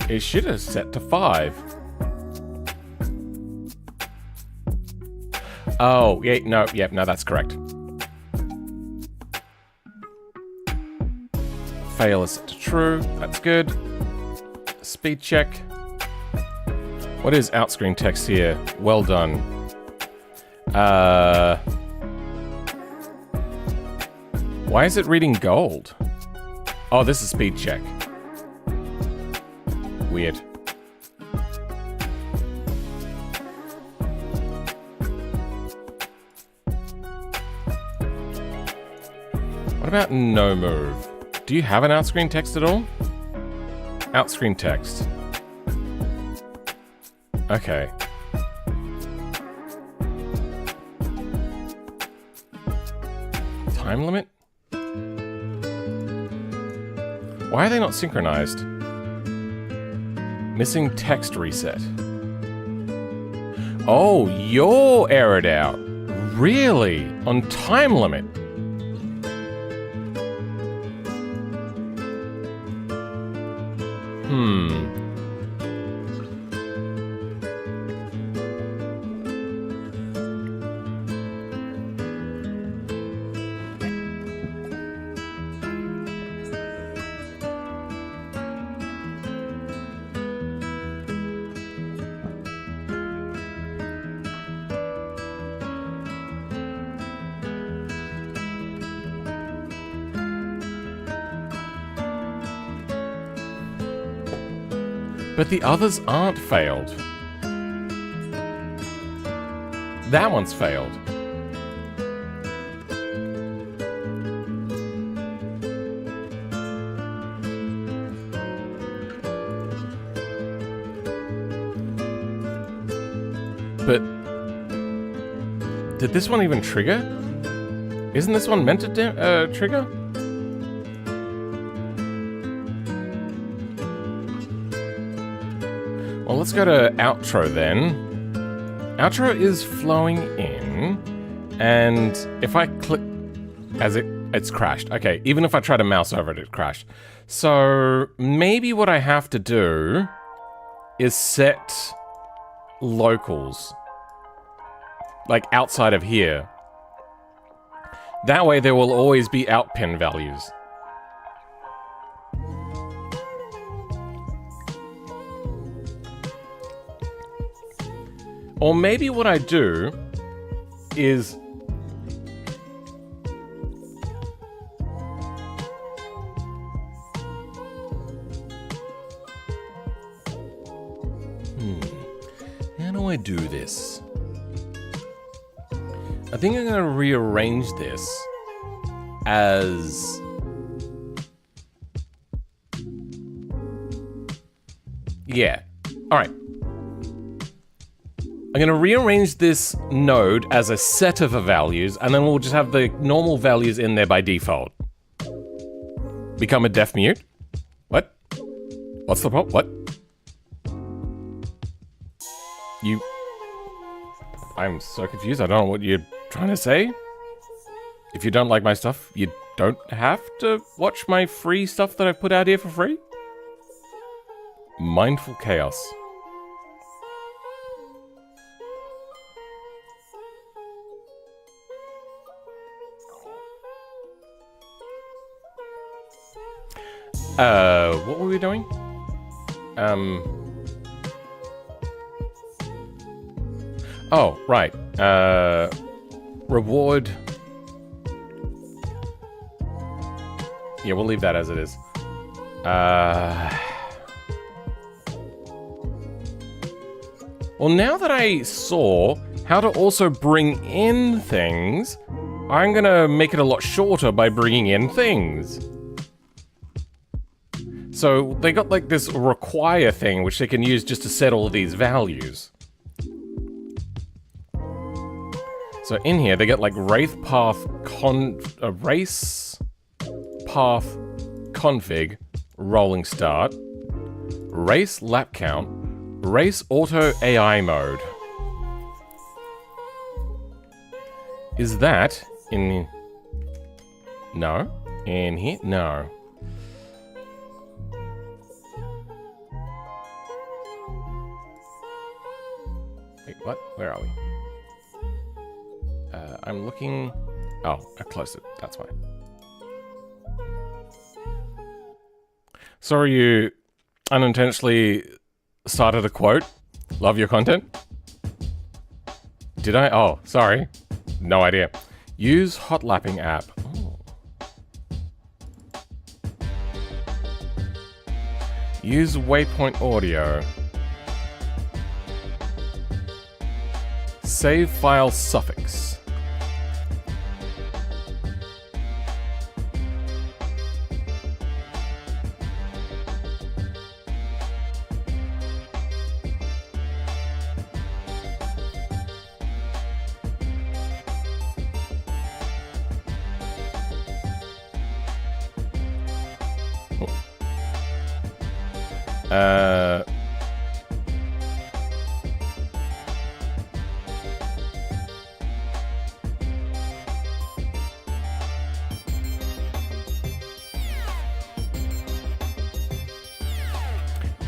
It should have set to 5. Oh, yeah, no, that's correct. Fail is set to true. That's good. Speed check. What is outscreen text here? Well done. Why is it reading gold? Oh, this is speed check. Weird. What about no move? Do you have an outscreen text at all? Outscreen text. Okay. Time limit? Why are they not synchronized? Missing text reset. Oh, you're errored out. Really? On time limit? But the others aren't failed. That one's failed. But did this one even trigger? Isn't this one meant to trigger? Well, let's go to outro then. Outro is flowing in, and if I click as it's crashed. Okay, even if I try to mouse over it, it crashed. So maybe what I have to do is set locals. Like outside of here. That way there will always be outpin values. Or maybe what I do is... How do I do this? I think I'm going to rearrange this as... Yeah. Alright. I'm going to rearrange this node as a set of values, and then we'll just have the normal values in there by default. Become a deaf mute? What? What's the problem? What? You... I'm so confused. I don't know what you're trying to say. If you don't like my stuff, you don't have to watch my free stuff that I've put out here for free? Mindful chaos. What were we doing? Oh, right. Reward. Yeah, we'll leave that as it is. Well, now that I saw how to also bring in things, I'm gonna make it a lot shorter by bringing in things. So they got like this require thing, which they can use just to set all of these values. So in here, they get like race path config, rolling start, race lap count, race auto AI mode. Is that in... No? In here? No. Wait, what? Where are we? I'm looking... Oh, I closed it. That's why. Sorry you unintentionally started a quote. Love your content. Did I? Oh, sorry. No idea. Use hot lapping app. Oh. Use waypoint audio. Save file suffix.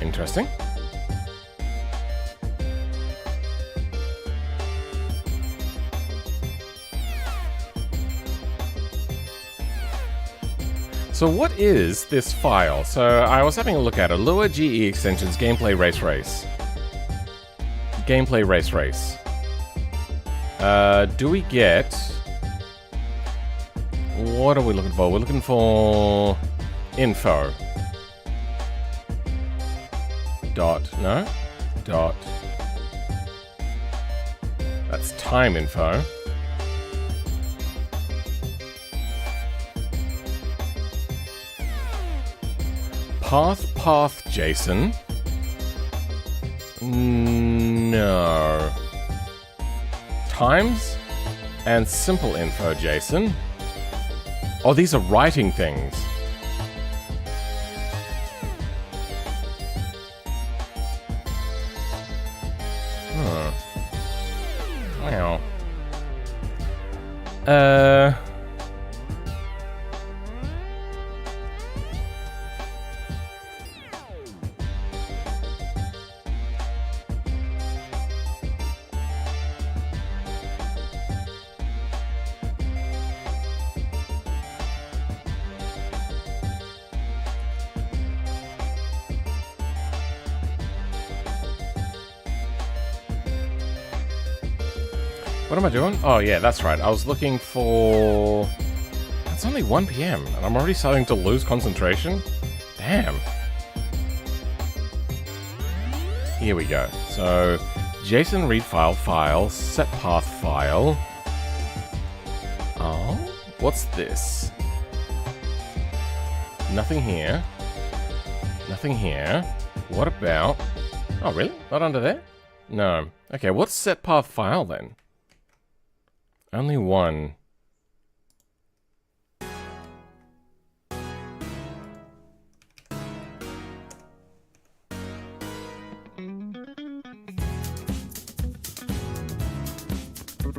Interesting. So what is this file? So I was having a look at it. Lua GE extensions gameplay race race. Gameplay race race. Do we get... What are we looking for? We're looking for... info. Dot, no? Dot. That's time info. Path JSON. No. Times and simple info JSON. Oh, these are writing things. Huh. Wow. What am I doing? Oh, yeah, that's right. I was looking for... It's only 1 PM, and I'm already starting to lose concentration? Damn. Here we go. So, JSON read file, set path file. Oh, what's this? Nothing here. Nothing here. What about... Oh, really? Not under there? No. Okay, what's set path file then? Only one.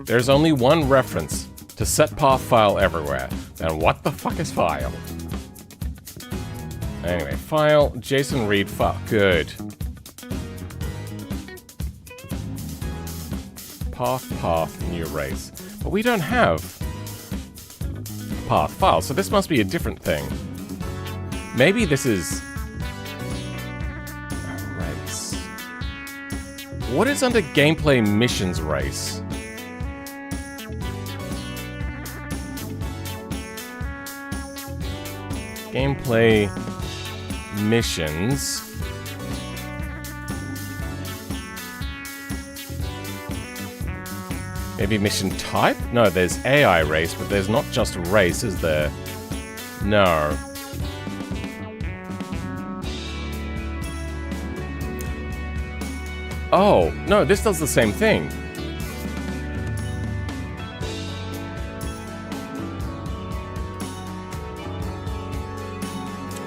There's only one reference to set path file everywhere. And what the fuck is file? Anyway, file, JSON read file. Good. Path, new race. But we don't have path file, so this must be a different thing. Maybe this is a race. What is under gameplay missions race? Gameplay missions. Maybe mission type? No, there's AI race, but there's not just race, is there? No. Oh, no, this does the same thing.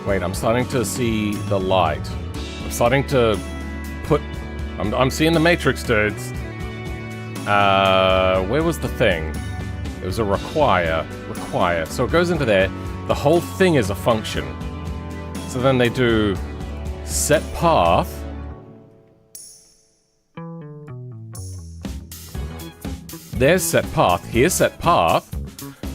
Wait, I'm starting to see the light. I'm starting to put... I'm seeing the Matrix, dudes. Where was the thing? It was a require. So it goes into there. The whole thing is a function. So then they do set path. There's set path. Here's set path.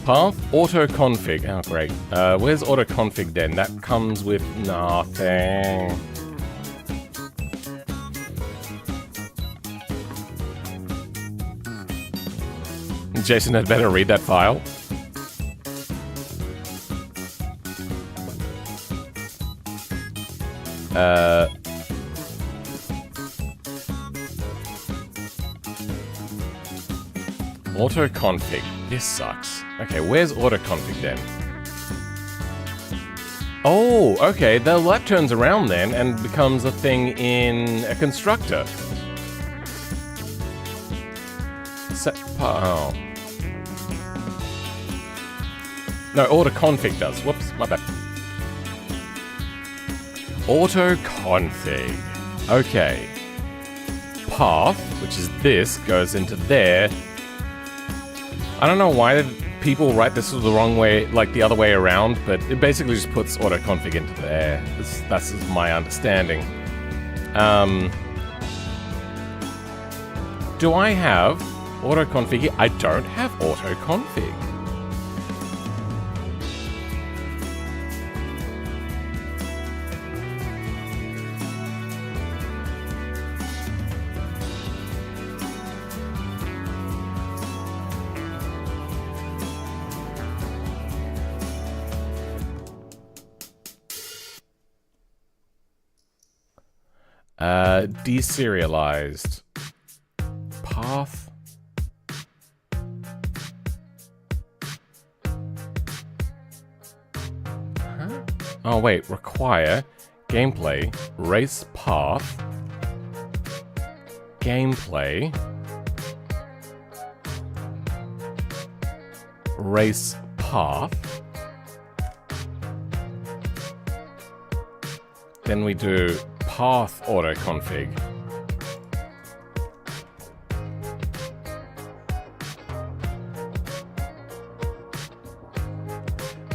Path auto config. Oh, great. Where's auto config then? That comes with nothing. Jason had better read that file. Auto config. This sucks. Okay, where's auto config then? Oh, okay. That turns around then and becomes a thing in a constructor. Set path. Oh. No, auto config does. Whoops, my bad. Auto config. Okay. Path, which is this, goes into there. I don't know why people write this the wrong way, like the other way around, but it basically just puts auto config into there. That's my understanding. Do I have auto config here? I don't have auto config. Deserialized. Path. Huh? Oh wait, require. Gameplay. Race path. Gameplay. Race path. Then we do path auto config.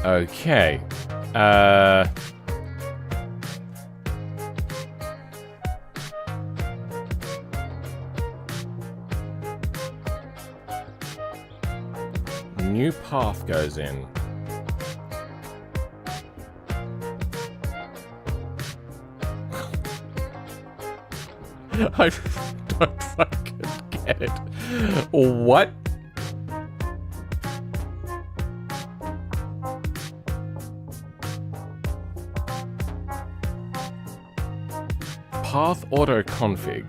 Okay. New path goes in. I don't fucking get it. What? path auto config.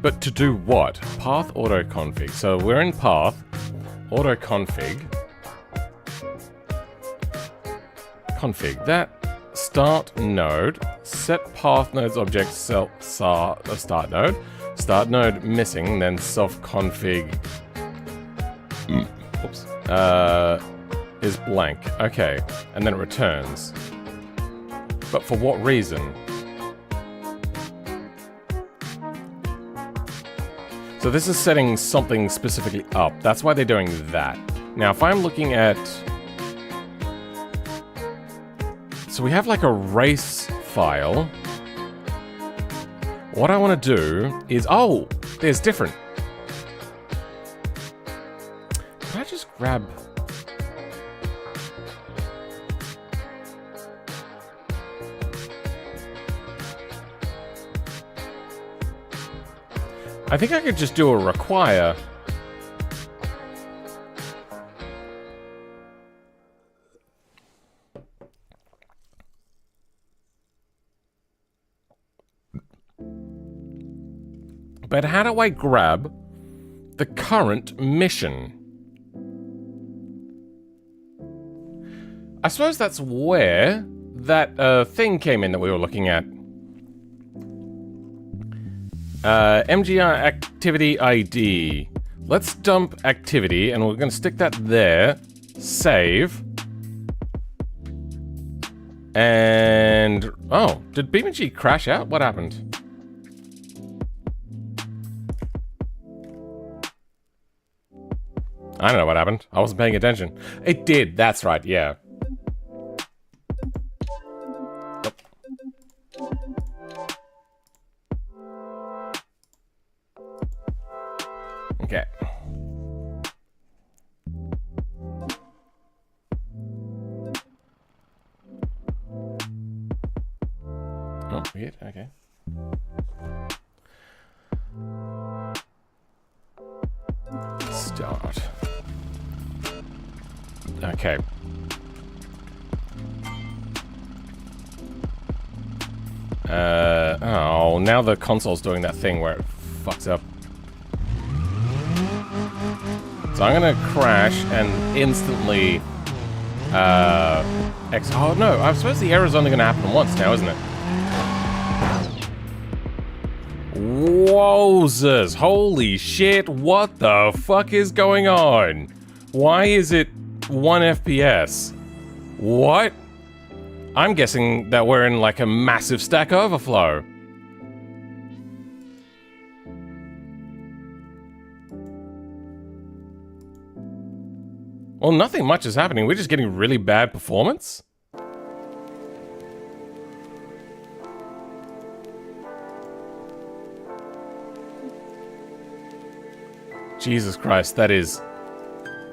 But to do what? Path auto config. So we're in path auto config. Config that. Start node. Set path nodes object start node. Start node missing. Then self config. Oops. Is blank. Okay. And then it returns. But for what reason? So this is setting something specifically up. That's why they're doing that. Now, if I'm looking at... So we have like a race file. What I want to do is... Oh, there's different. Can I just grab... I think I could just do a require. But how do I grab the current mission? I suppose that's where that thing came in that we were looking at. MGR activity ID. Let's dump activity, and we're going to stick that there. Save. And... Oh, did BeamNG crash out? What happened? I don't know what happened. I wasn't paying attention. It did, that's right, yeah. Okay. Oh, weird. Okay. Start. Okay. Oh, now the console's doing that thing where it fucks up. So I'm gonna crash and instantly, oh no, I suppose the error's only gonna happen once now, isn't it? Wowzers, holy shit, what the fuck is going on? Why is it 1 FPS? What? I'm guessing that we're in like a massive Stack Overflow. Well, nothing much is happening. We're just getting really bad performance. Jesus Christ, that is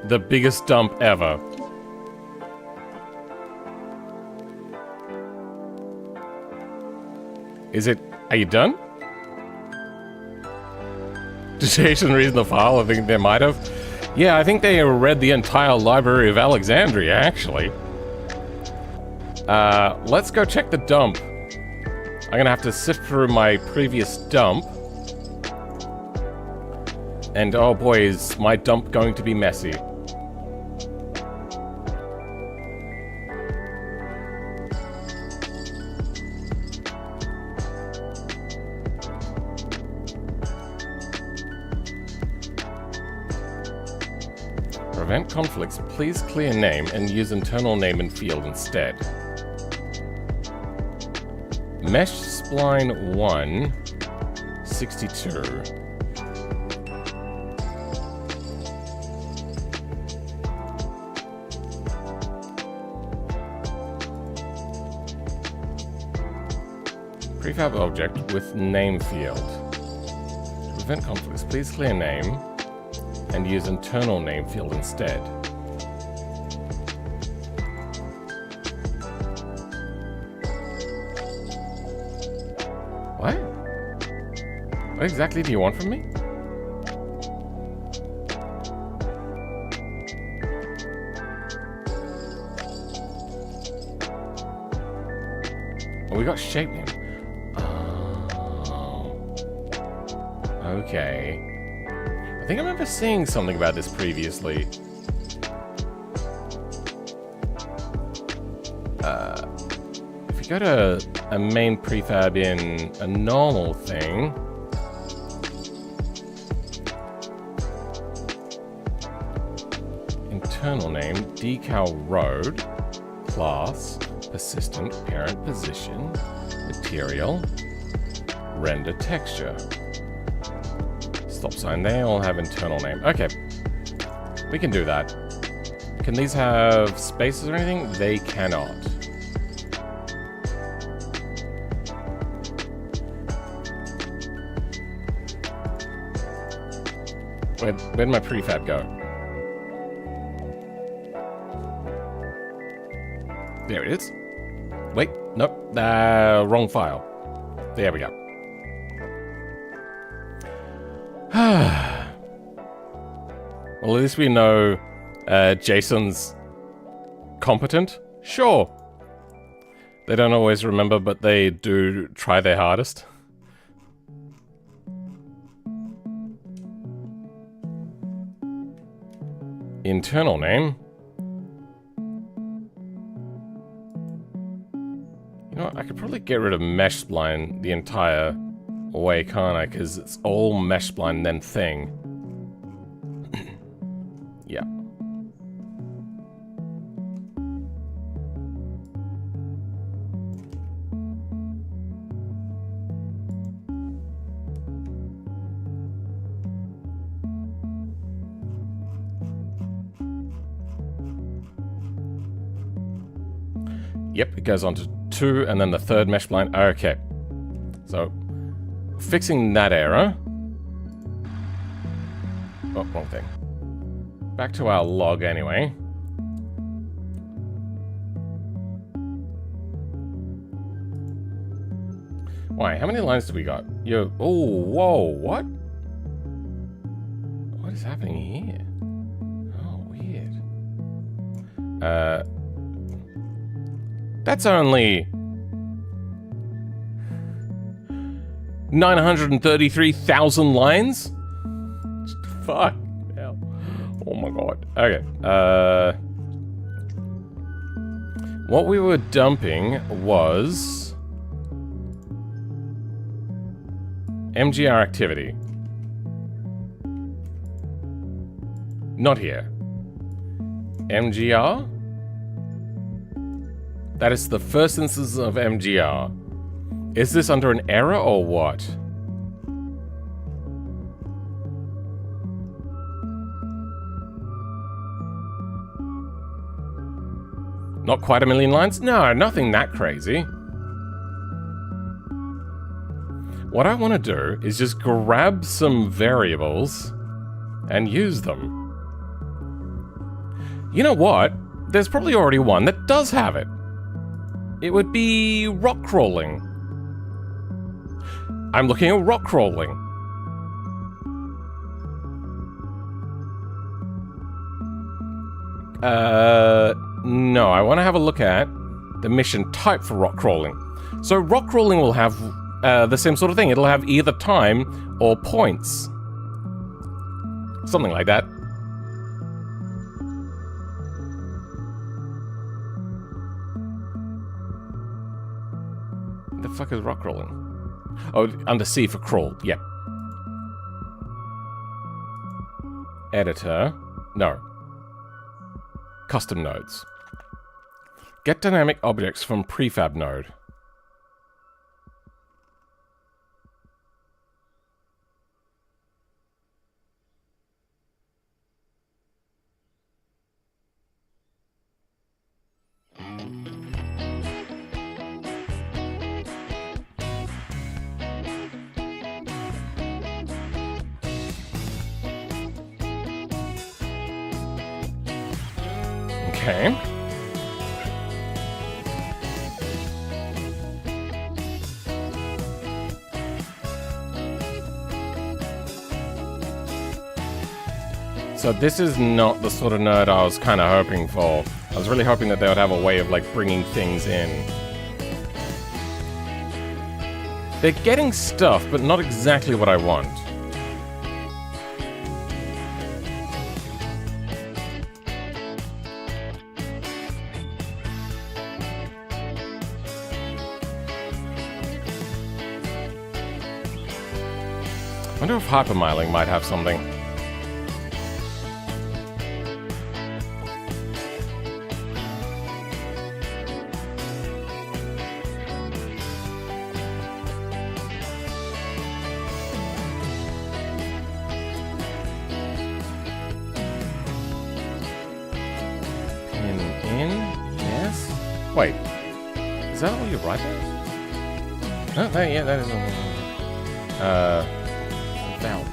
the biggest dump ever. Is it... Are you done? Did Jason read the file? I think they might have. Yeah, I think they read the entire Library of Alexandria, actually. Let's go check the dump. I'm gonna have to sift through my previous dump. And oh boy, is my dump going to be messy. Prevent conflicts, please clear name and use internal name and field instead. Mesh spline 1, 62. Prefab object with name field. To prevent conflicts, please clear name and use internal name field instead. What? What exactly do you want from me? Well, we got shape name. Okay. I think I remember seeing something about this previously. If you go to a main prefab in a normal thing... Internal name, decal road, class, persistent, parent position, material, render texture. Stop sign, they all have internal name. Okay, we can do that. Can these have spaces or anything? They cannot. Where'd my prefab go? There it is. Wait, nope, wrong file. There we go. Well, at least we know Jason's competent. Sure. They don't always remember, but they do try their hardest. Internal name. You know what? I could probably get rid of mesh spline the entire way, can't I? Because it's all mesh spline then thing. Yeah. Yep, it goes on to 2 and then the third mesh spline. Okay. So, fixing that error. Oh, wrong thing. Back to our log anyway. Why, how many lines do we got? Oh, whoa, what? What is happening here? Oh, weird. That's only 933,000 lines? Fuck. Hell. Oh my god. Okay. What we were dumping was MGR activity. Not here. MGR? That is the first instance of MGR. Is this under an error or what? Not quite a million lines? No, nothing that crazy. What I want to do is just grab some variables and use them. You know what? There's probably already one that does have it. It would be rock crawling. I'm looking at rock crawling. No, I want to have a look at the mission type for rock crawling. So rock crawling will have the same sort of thing. It'll have either time or points. Something like that. The fuck is rock crawling? Oh, under C for crawl. Yep. Editor. No. Custom nodes. Get dynamic objects from prefab node. Okay. So this is not the sort of nerd I was kind of hoping for. I was really hoping that they would have a way of like bringing things in. They're getting stuff, but not exactly what I want. I wonder if hypermiling might have something. Pin in, yes. Wait, is that all you write there? Oh, no, yeah, that is. Valve.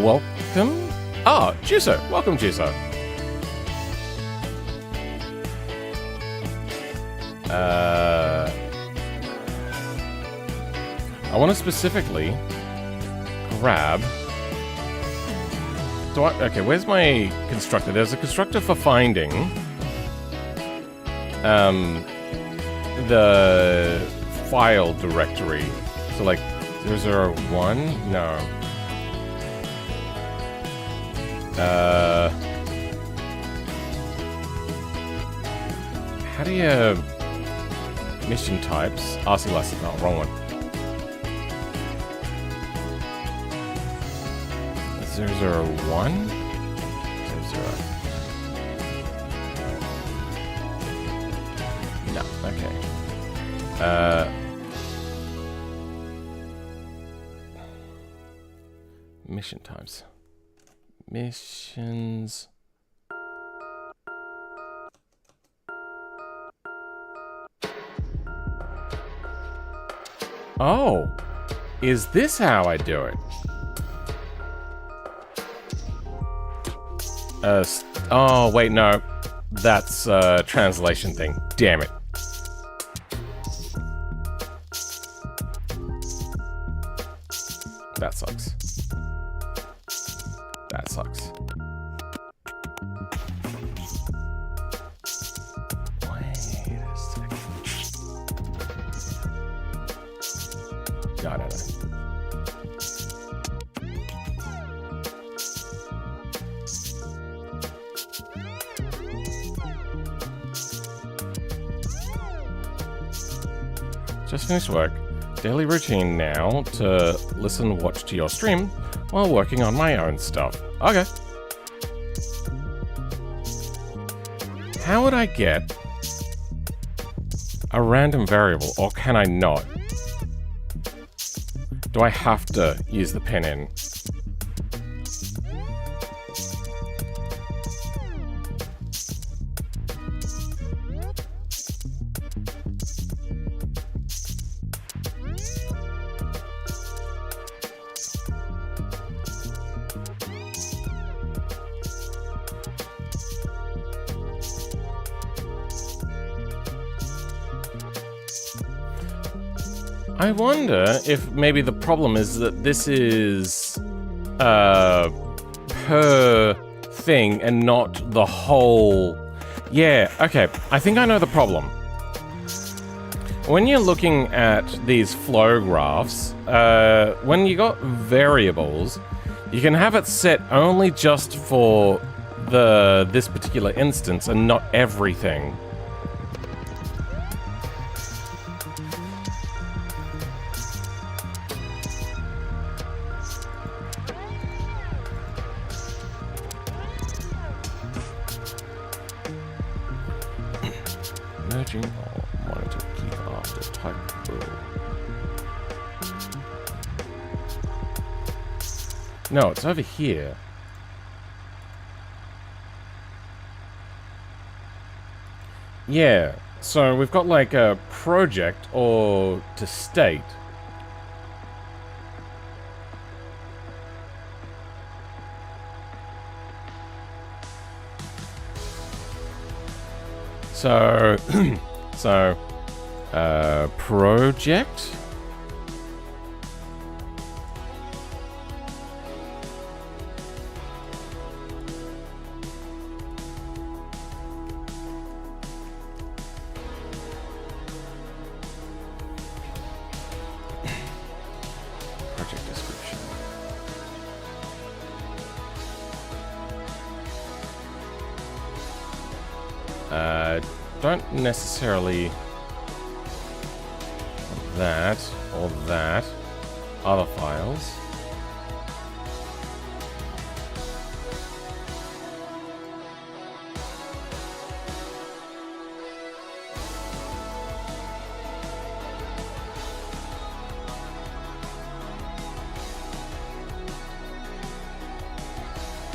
Welcome. Ah, Juso. Welcome, Juso. I want to specifically grab. Okay, where's my constructor? There's a constructor for finding the file directory. So like 001? No. How do you mission types? RC license, no, wrong one. 001? 00. No, okay. Mission types. Missions. Oh, is this how I do it? Oh, wait, no. That's a translation thing. Damn it. That sucks. That sucks. Wait a second. Got it. Just finished work. Daily routine now to listen, watch to your stream while working on my own stuff. Okay. How would I get a random variable, or can I not? Do I have to use the pin in? I wonder if maybe the problem is that this is per thing and not the whole. Yeah, okay. I think I know the problem. When you're looking at these flow graphs, when you got variables, you can have it set only just for this particular instance and not everything. Merging or monitor keep after type rule. No, it's over here. Yeah, so we've got like a project or to state. So, Project. Project description. Don't necessarily that or that. Other files.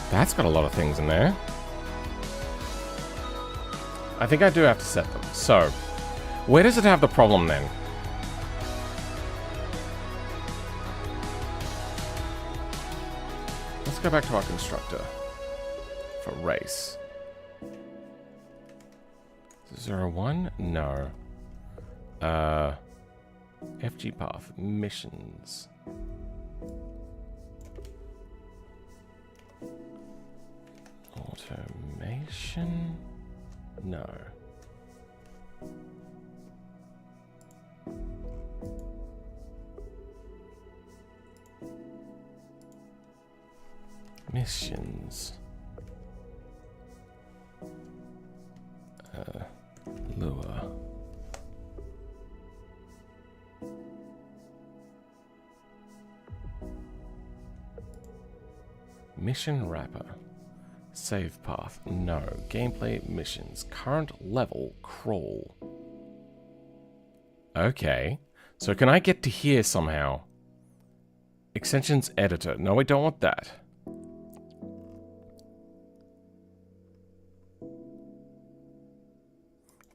That's got a lot of things in there. I think I do have to set them. So, where does it have the problem then? Let's go back to our constructor for race. 01? No. FG path missions. Automation? No. Missions. Lure. Mission wrapper. Save path. No. Gameplay missions. Current level. Crawl. Okay. So can I get to here somehow? Extensions editor. No, I don't want that.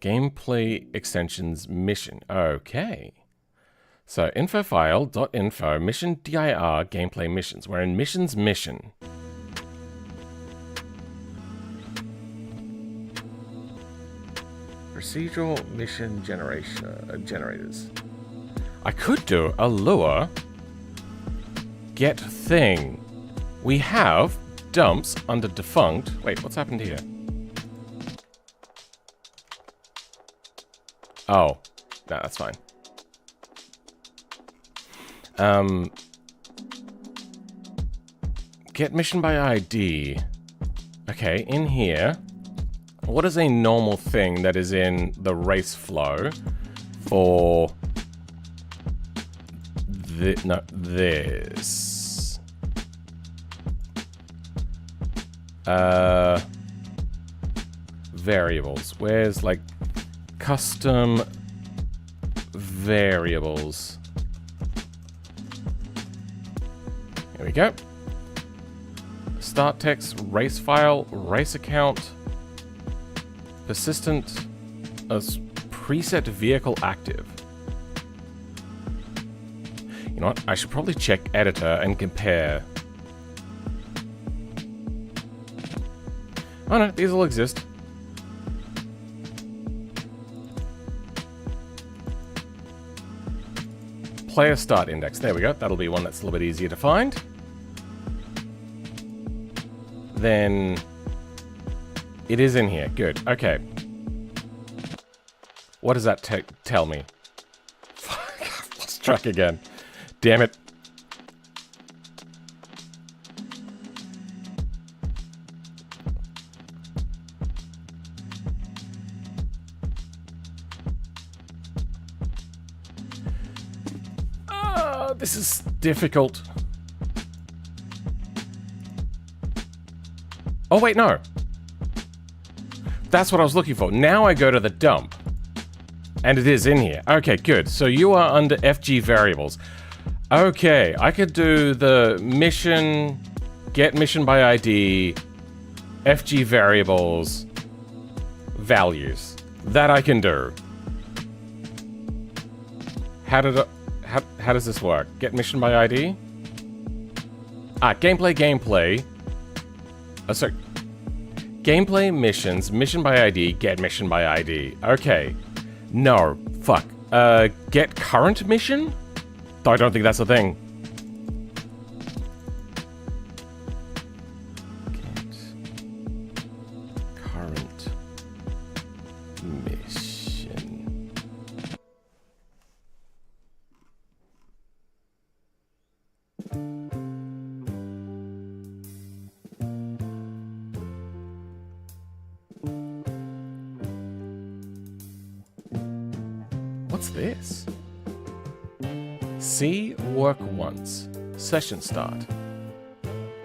Gameplay extensions mission. Okay. So info file .info mission dir gameplay missions. We're in missions mission. Procedural mission generators. I could do a lure get thing. We have dumps under defunct. Wait, what's happened here? Oh, no, that's fine. Get mission by ID. Okay, in here. What is a normal thing that is in the race flow for this? Variables. Where's like custom variables? Here we go. Start text, race file, race account. Persistent as preset vehicle active. You know what? I should probably check editor and compare. Oh no, these all exist. Player start index. There we go. That'll be one that's a little bit easier to find. Then it is in here. Good. Okay. What does that tell me? Fuck, I've lost track again. Damn it. This is difficult. Oh, wait, no. That's what I was looking for. Now I go to the dump. And it is in here. Okay, good. So you are under FG variables. Okay, I could do the mission, get mission by ID, FG variables, values. That I can do. How does this work? Get mission by ID? Ah, gameplay. Oh, sorry. Gameplay missions, mission by ID, get mission by ID. Okay. No. Fuck. Get current mission? I don't think that's a thing. Get current mission. What's this? See work once. Session start.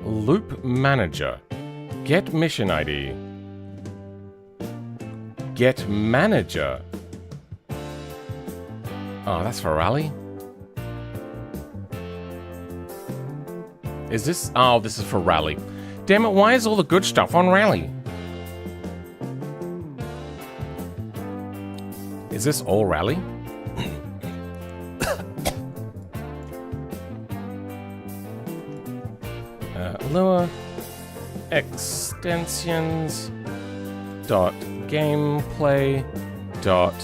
Loop manager. Get mission ID. Get manager. Oh, that's for rally? Is this? Oh, this is for rally. Damn it, why is all the good stuff on rally? Is this all rally? Lua extensions dot gameplay dot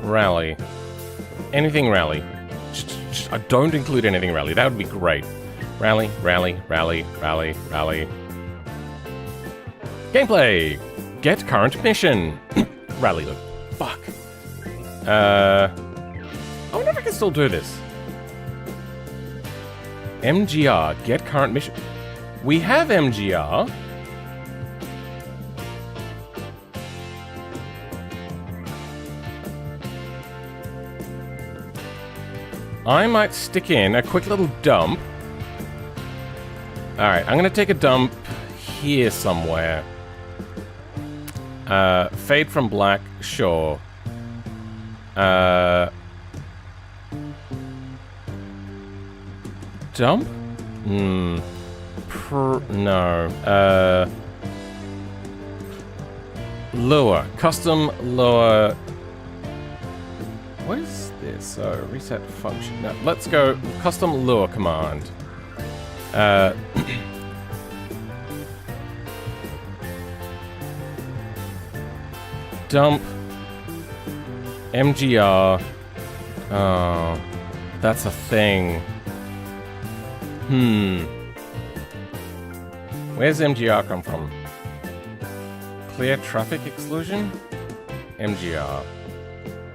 rally. Anything rally. Don't include anything rally. That would be great. Rally, rally, rally, rally, rally. Gameplay. Get current mission. Rally loop. Fuck. I wonder if I can still do this. MGR, get current mission. We have MGR. I might stick in a quick little dump. Alright, I'm gonna take a dump here somewhere. Fade from black, sure. Dump? No. Lure. Custom lure. What is this? Reset function. No, let's go custom lure command. Dump. MGR. Oh, that's a thing. Where's MGR come from? Clear traffic exclusion? MGR.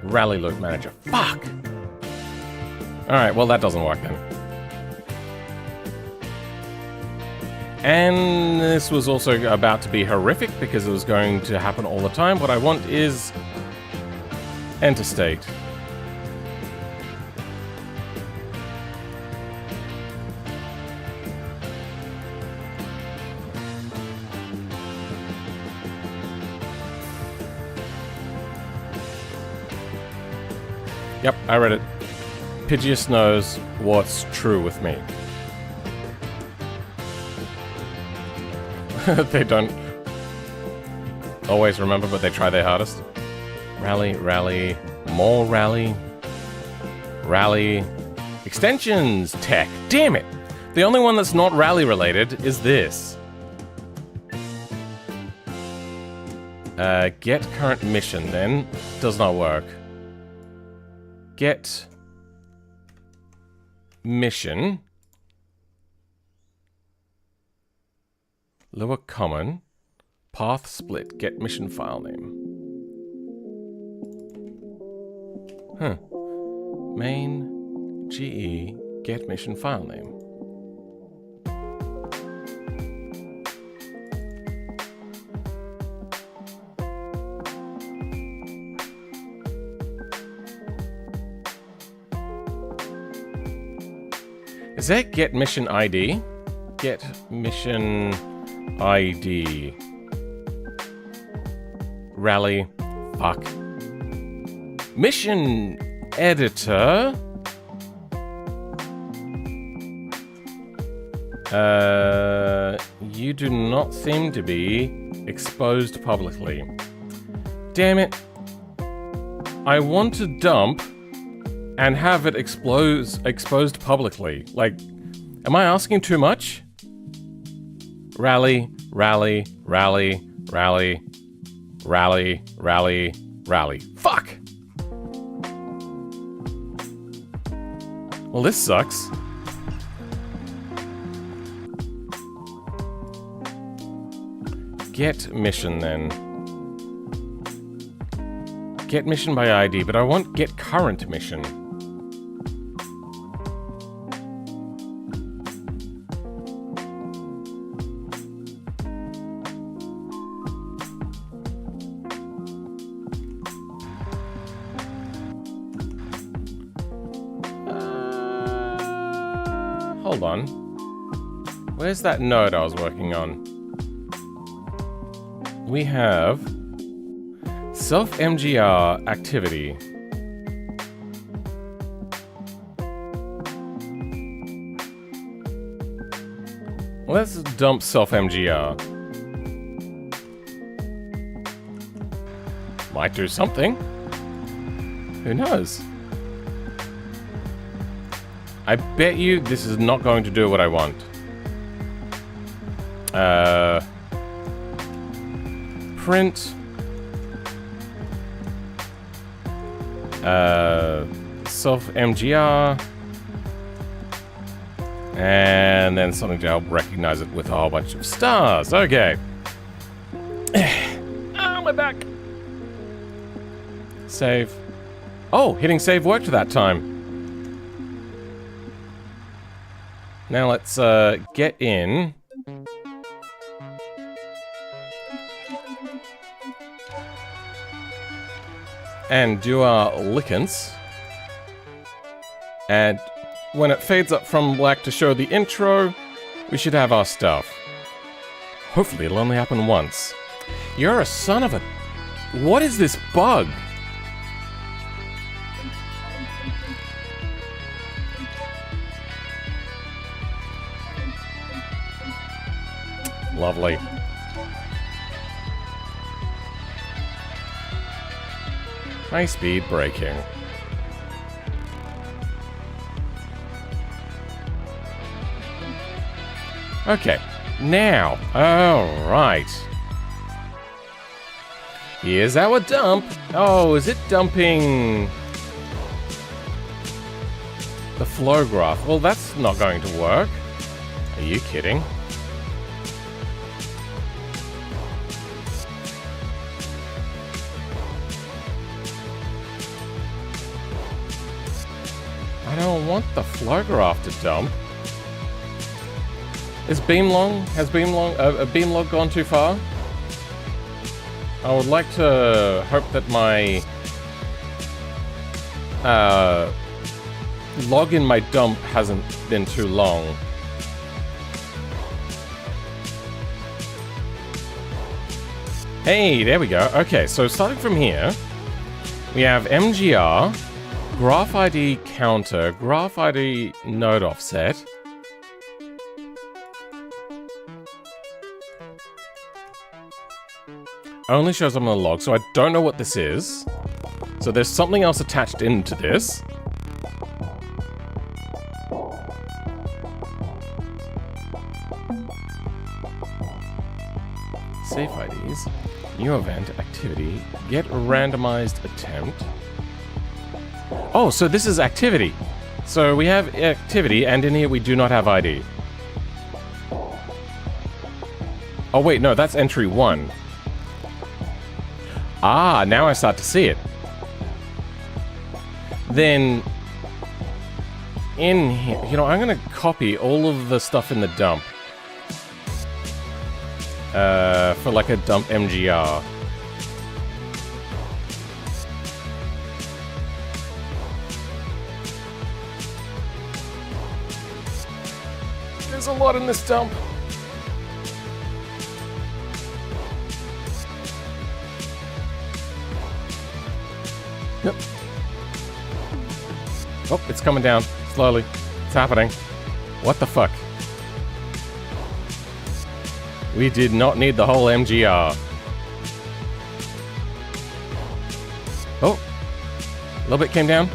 Rally loop manager. Fuck! Alright, well that doesn't work then. And this was also about to be horrific because it was going to happen all the time. What I want is enter state. Yep, I read it. Pidgeous knows what's true with me. They don't always remember, but they try their hardest. Rally, rally, more rally, rally, extensions, tech. Damn it! The only one that's not rally related is this. Get current mission then. Does not work. Get mission. Lower common. Path split. Get mission file name. Huh. Main GE get mission file name. Is that get mission ID? Get mission ID. Rally. Fuck. Mission editor. You do not seem to be exposed publicly. Damn it. I want to dump and have it exposed publicly. Like, am I asking too much? Rally, rally, rally, rally, Rally, rally, rally. Fuck! Well, this sucks. Get mission, then. Get mission by ID, but I want get current mission. Hold on. Where's that node I was working on? We have self-MGR activity. Let's dump self-MGR. Might do something. Who knows? I bet you this is not going to do what I want. Print. Self-MGR. And then something to help recognize it with a whole bunch of stars. Okay. Ah, my back. Save. Oh, hitting save worked that time. Now let's get in. And do our lickens. And when it fades up from black to show the intro, we should have our stuff. Hopefully it'll only happen once. You're a son of a... What is this bug? Lovely. High speed braking. Okay, now, alright. Here's our dump. Oh, is it dumping the flow graph? Well, that's not going to work. Are you kidding? I don't want the flow graph to dump. Has Beamlog gone too far? I would like to hope that my log in my dump hasn't been too long. Hey, there we go. Okay, so starting from here, we have MGR, Graph ID counter, Graph ID node offset. Only shows up on the log, so I don't know what this is. So there's something else attached into this. Safe IDs, new event, activity, get randomized attempt. Oh, so this is activity. So we have activity, and in here we do not have ID. Oh wait, no, that's entry 1. Ah, now I start to see it. Then, in here, you know, I'm gonna copy all of the stuff in the dump. For like a dump MGR. There's a lot in this dump. Yep. Oh, it's coming down slowly. It's happening. What the fuck? We did not need the whole MGR. Oh, a little bit came down.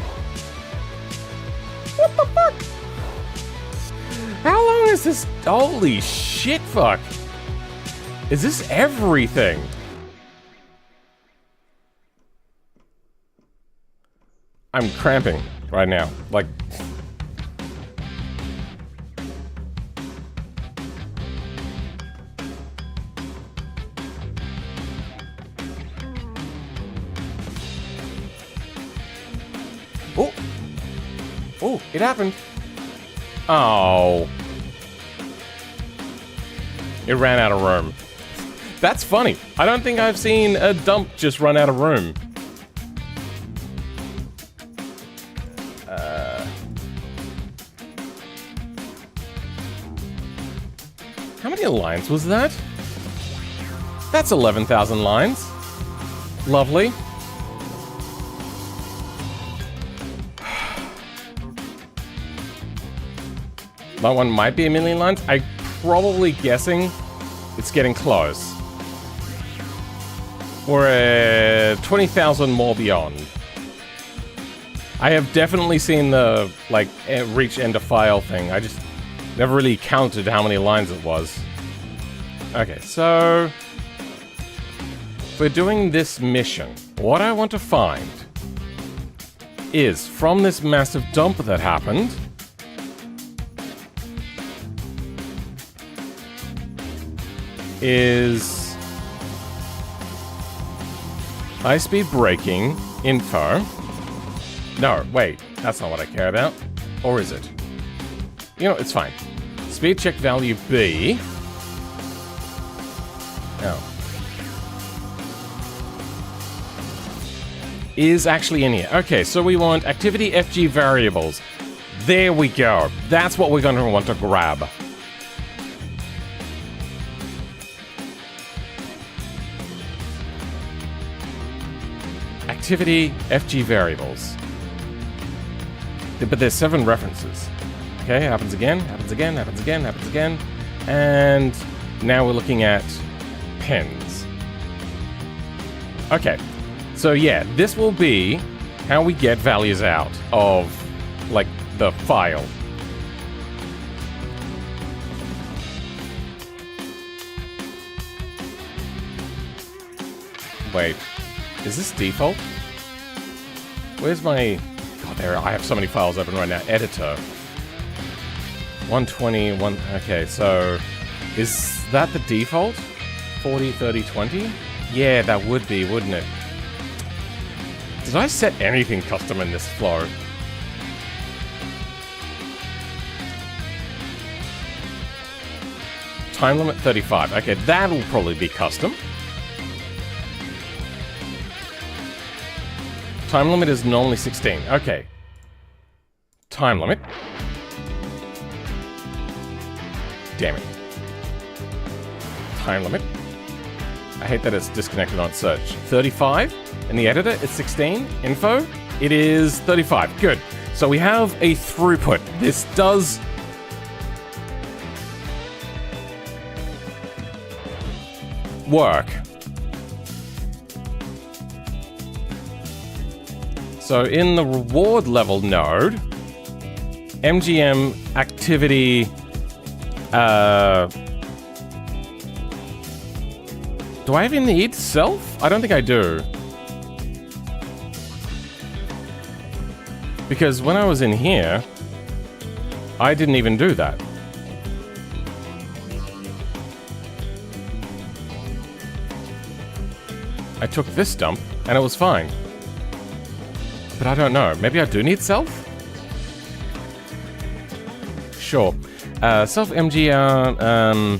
What the fuck? How long is this? Holy shit, fuck. Is this everything? I'm cramping right now. Like... Oh! Oh, it happened. Oh. It ran out of room. That's funny. I don't think I've seen a dump just run out of room. How many lines was that? That's 11,000 lines. Lovely. That one might be a million lines. I'm probably guessing it's getting close. We're at 20,000 more beyond. I have definitely seen the, like, reach end of file thing. I just never really counted how many lines it was. Okay, so... if we're doing this mission, what I want to find is, from this massive dump that happened... is... high-speed braking info. No, wait, that's not what I care about. Or is it? You know, it's fine. Speed check value B. Oh. Is actually in here. Okay, so we want activity FG variables. There we go. That's what we're going to want to grab. Activity FG variables. But there's 7 references. Okay, happens again, happens again, happens again, happens again. And now we're looking at pens. Okay, so yeah, this will be how we get values out of, like, the file. Wait, is this default? Where's my... God, there, I have so many files open right now. Editor. 120, okay, so... is that the default? 40, 30, 20? Yeah, that would be, wouldn't it? Did I set anything custom in this flow? Time limit 35. Okay, that'll probably be custom. Time limit is normally 16. Okay. Time limit. Damn it. Time limit. I hate that it's disconnected on search. 35. In the editor, it's 16. Info. It is 35. Good. So we have a throughput. This does... work. So in the reward level node, MGM activity, do I even need self? I don't think I do. Because when I was in here, I didn't even do that. I took this dump and it was fine. But I don't know. Maybe I do need self? Sure. Self MGR.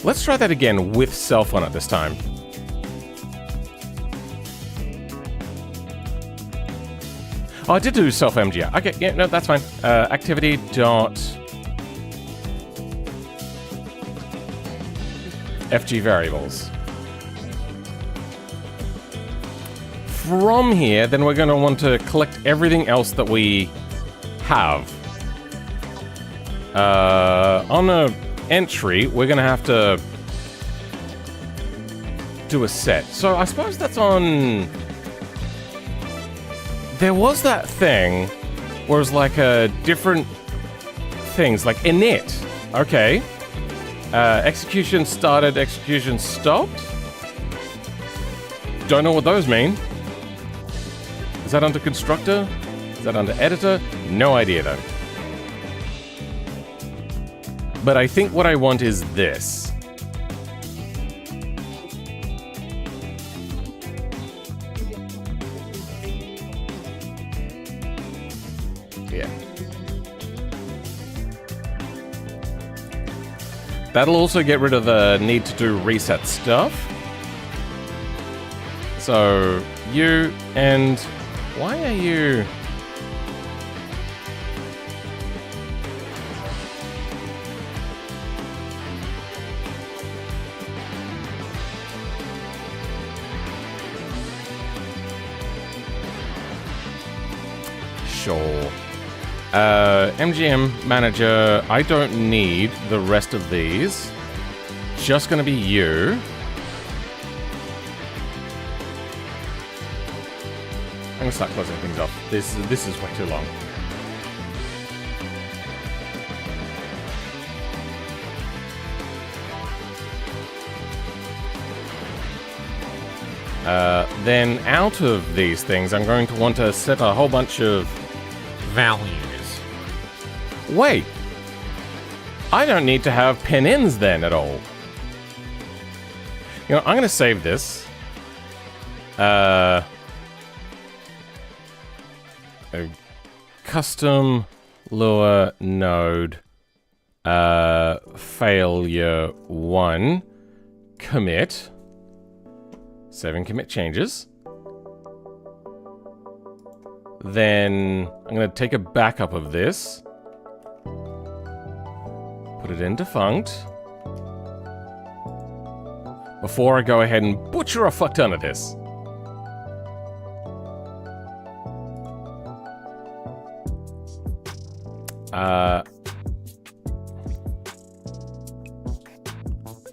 Let's try that again with self on it this time. Oh, I did do self MGR. Okay, yeah, no, that's fine. Activity dot FG variables. From here, then we're going to want to collect everything else that we have. On a entry, we're going to have to do a set. So I suppose that's on... There was that thing where it was like different things, like init. Okay. Execution started, execution stopped. Don't know what those mean. Is that under constructor? Is that under editor? No idea though. But I think what I want is this. Yeah. That'll also get rid of the need to do reset stuff. So, you and... Why are you... Sure. MGM Manager, I don't need the rest of these. Just gonna be you. I'm gonna start closing things off. This is way too long. Then out of these things, I'm going to want to set a whole bunch of values. Wait! I don't need to have pin-ins then at all. You know, I'm gonna save this. A custom lure node failure 1 commit 7 commit changes. Then I'm going to take a backup of this, put it in defunct before I go ahead and butcher a fuck ton of this.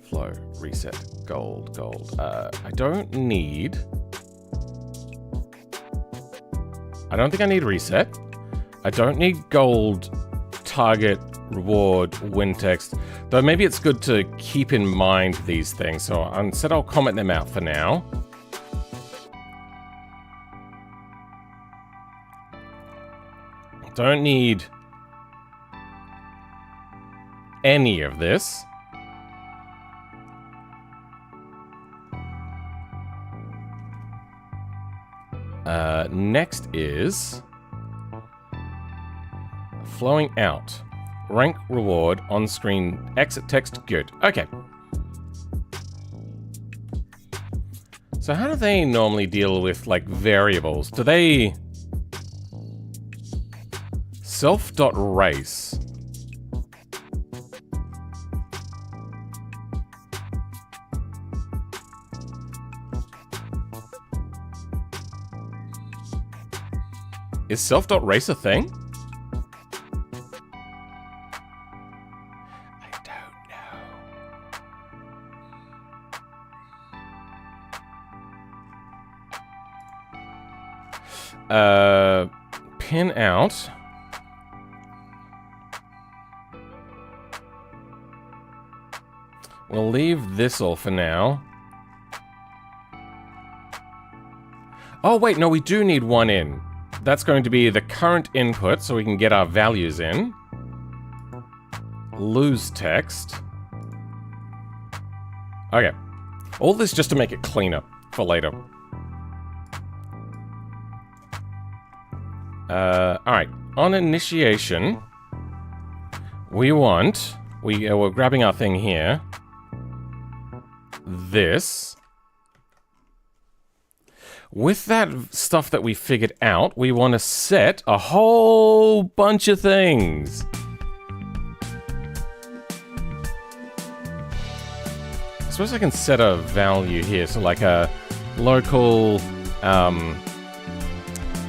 Flow, reset, gold. I don't think I need reset. I don't need gold, target, reward, win text. Though maybe it's good to keep in mind these things. So instead I'll comment them out for now. Don't need any of this. Next is flowing out. Rank reward on screen. Exit text good. Okay. So how do they normally deal with like variables? Do they self.race? Is self.race a thing? I don't know. Pin out. We'll leave this all for now. Oh wait, no, we do need one in. That's going to be the current input, so we can get our values in. Lose text. Okay. All this just to make it cleaner for later. Alright. On initiation, we're grabbing our thing here. This. With that stuff that we figured out, we want to set a whole bunch of things. I suppose I can set a value here, so like a local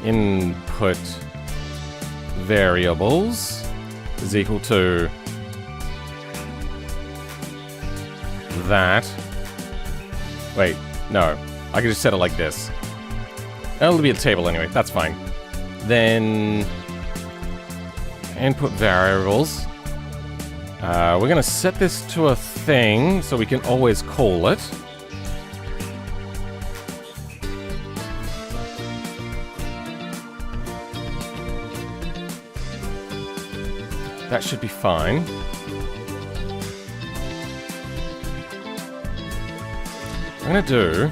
input variables is equal to that. Wait, no, I can just set it like this. It'll be a table anyway, that's fine. Then input variables. We're going to set this to a thing so we can always call it. That should be fine. I'm gonna do...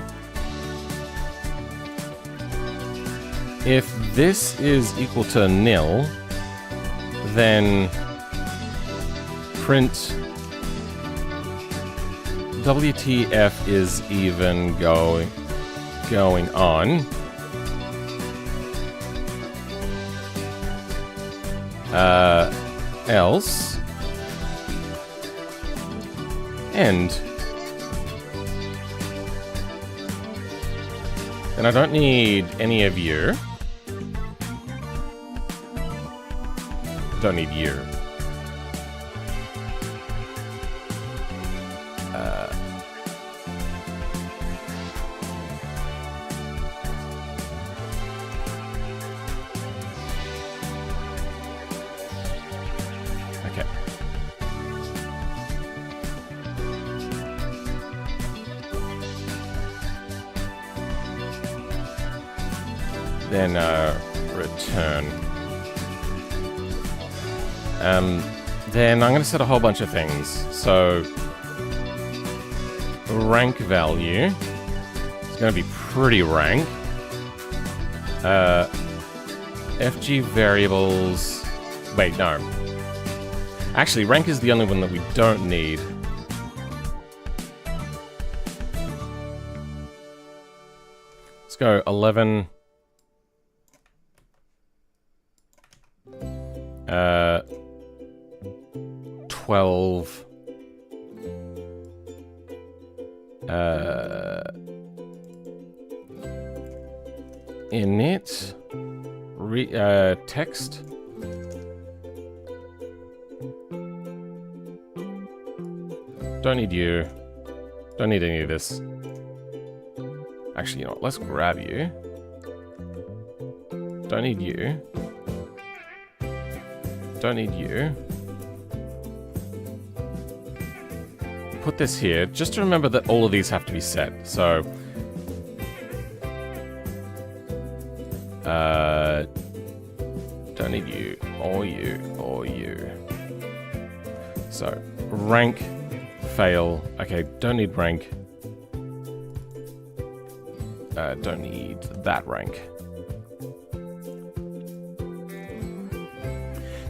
If this is equal to nil, then print WTF is even going on. Else end. And I don't need any of you. Don't need you. Okay. Then return. Then I'm going to set a whole bunch of things. So rank value is going to be pretty rank. FG variables. Wait, no. Actually, rank is the only one that we don't need. Let's go 11. 12. Init. Text. Don't need you. Don't need any of this. Actually, you know what? Let's grab you. Don't need you. Don't need you. Put this here, just to remember that all of these have to be set. So, don't need you, or you, or you. So, rank, fail. Okay, don't need rank. Don't need that rank.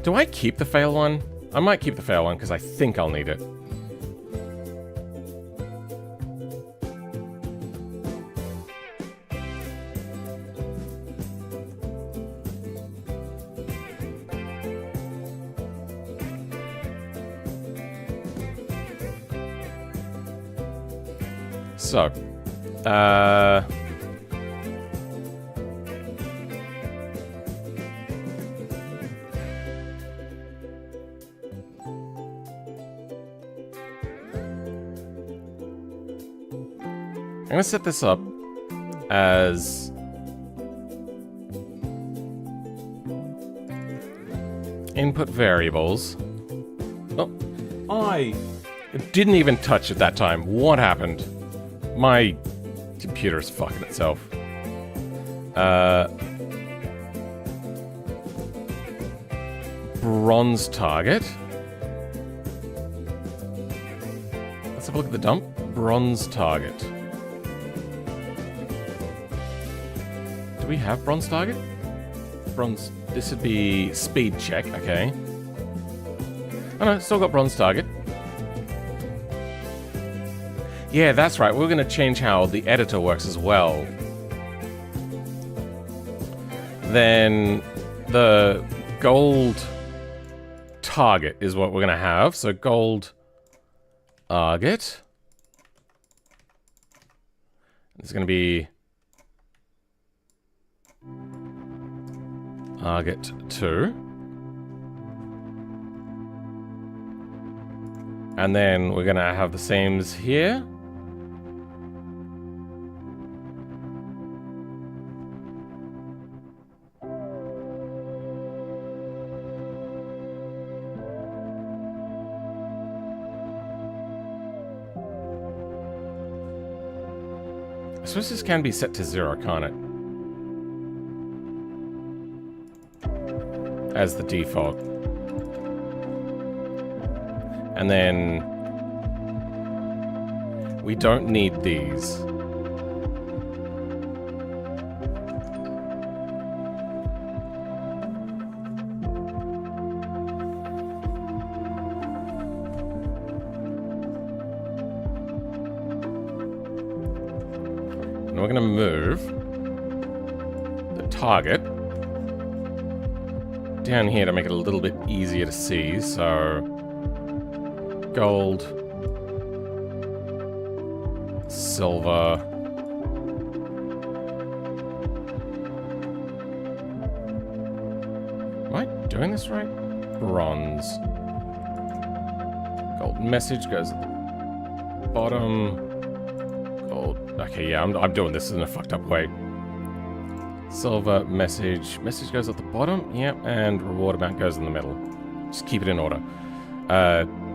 Do I keep the fail one? I might keep the fail one because I think I'll need it. So, I'm going to set this up as input variables. Oh, I didn't even touch it that time. What happened? My computer's fucking itself. Bronze target. Let's have a look at the dump. Bronze target. Do we have bronze target? Bronze. This would be speed check. Okay. Oh no, still got bronze target. Yeah, that's right. We're going to change how the editor works as well. Then the gold target is what we're going to have. So gold target. It's going to be target 2. And then we're going to have the same as here. I suppose this can be set to 0, can't it? As the default. And then we don't need these. And we're going to move the target down here to make it a little bit easier to see. So gold, silver, am I doing this right? Bronze. Gold message goes at the bottom. Gold. Okay, yeah, I'm doing this in a fucked up way. Silver message. Message goes at the bottom. Yep, and reward amount goes in the middle. Just keep it in order.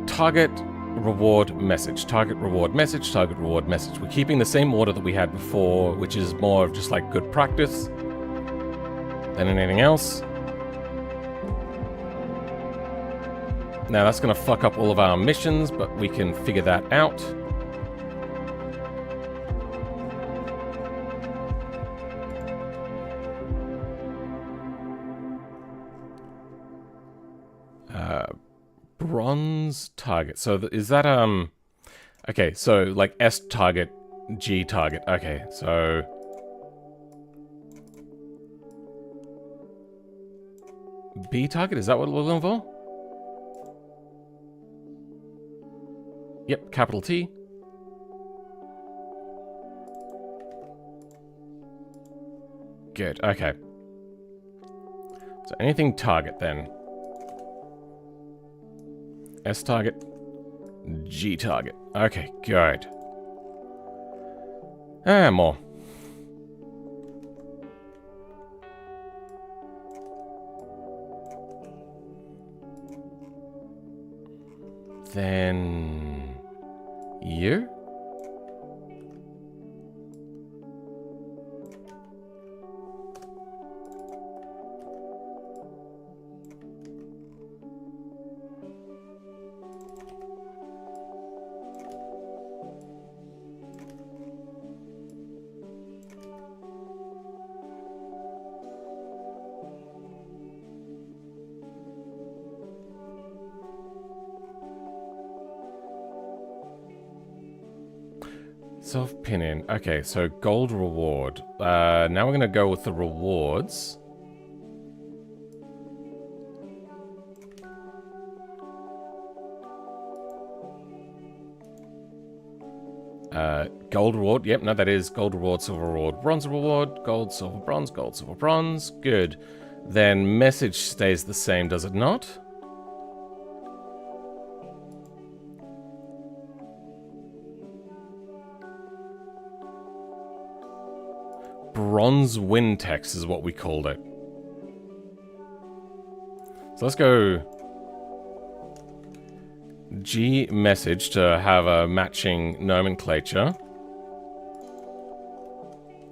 Target, reward, message. Target, reward, message. Target, reward, message. We're keeping the same order that we had before, which is more of just like good practice than anything else. Now that's going to fuck up all of our missions, but we can figure that out. Bronze target. So is that okay, so like S target, G target. Okay, so B target, is that what we're looking for? Yep, capital T. Good, okay. So anything target then. S target, G target. Okay, good. More. Then you. Self-pinning. Okay, so gold reward. Now we're going to go with the rewards. Gold reward. Yep, no, that is gold reward, silver reward, bronze reward, gold, silver, bronze, gold, silver, bronze. Good. Then message stays the same, does it not? Bronze wind text is what we called it. So let's go G message to have a matching nomenclature.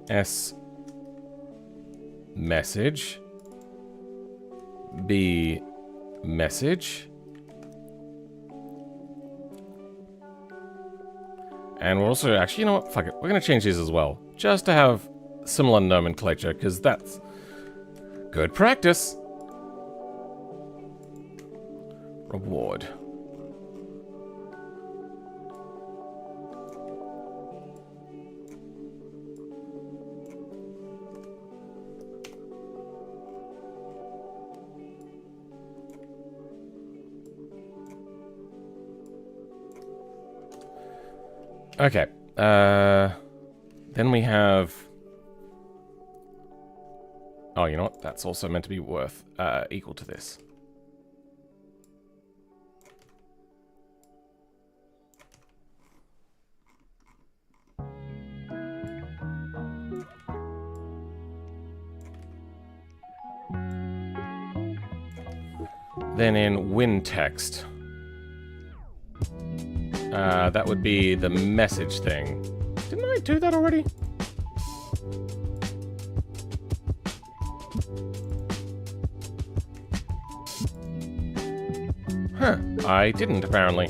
S message. B message. And we're also, actually, you know what? Fuck it. We're going to change these as well. Just to have similar nomenclature, because that's good practice. Reward. Okay. Then we have... Oh, you know what? That's also meant to be worth equal to this. Then in win text, that would be the message thing. Didn't I do that already? Huh. I didn't, apparently.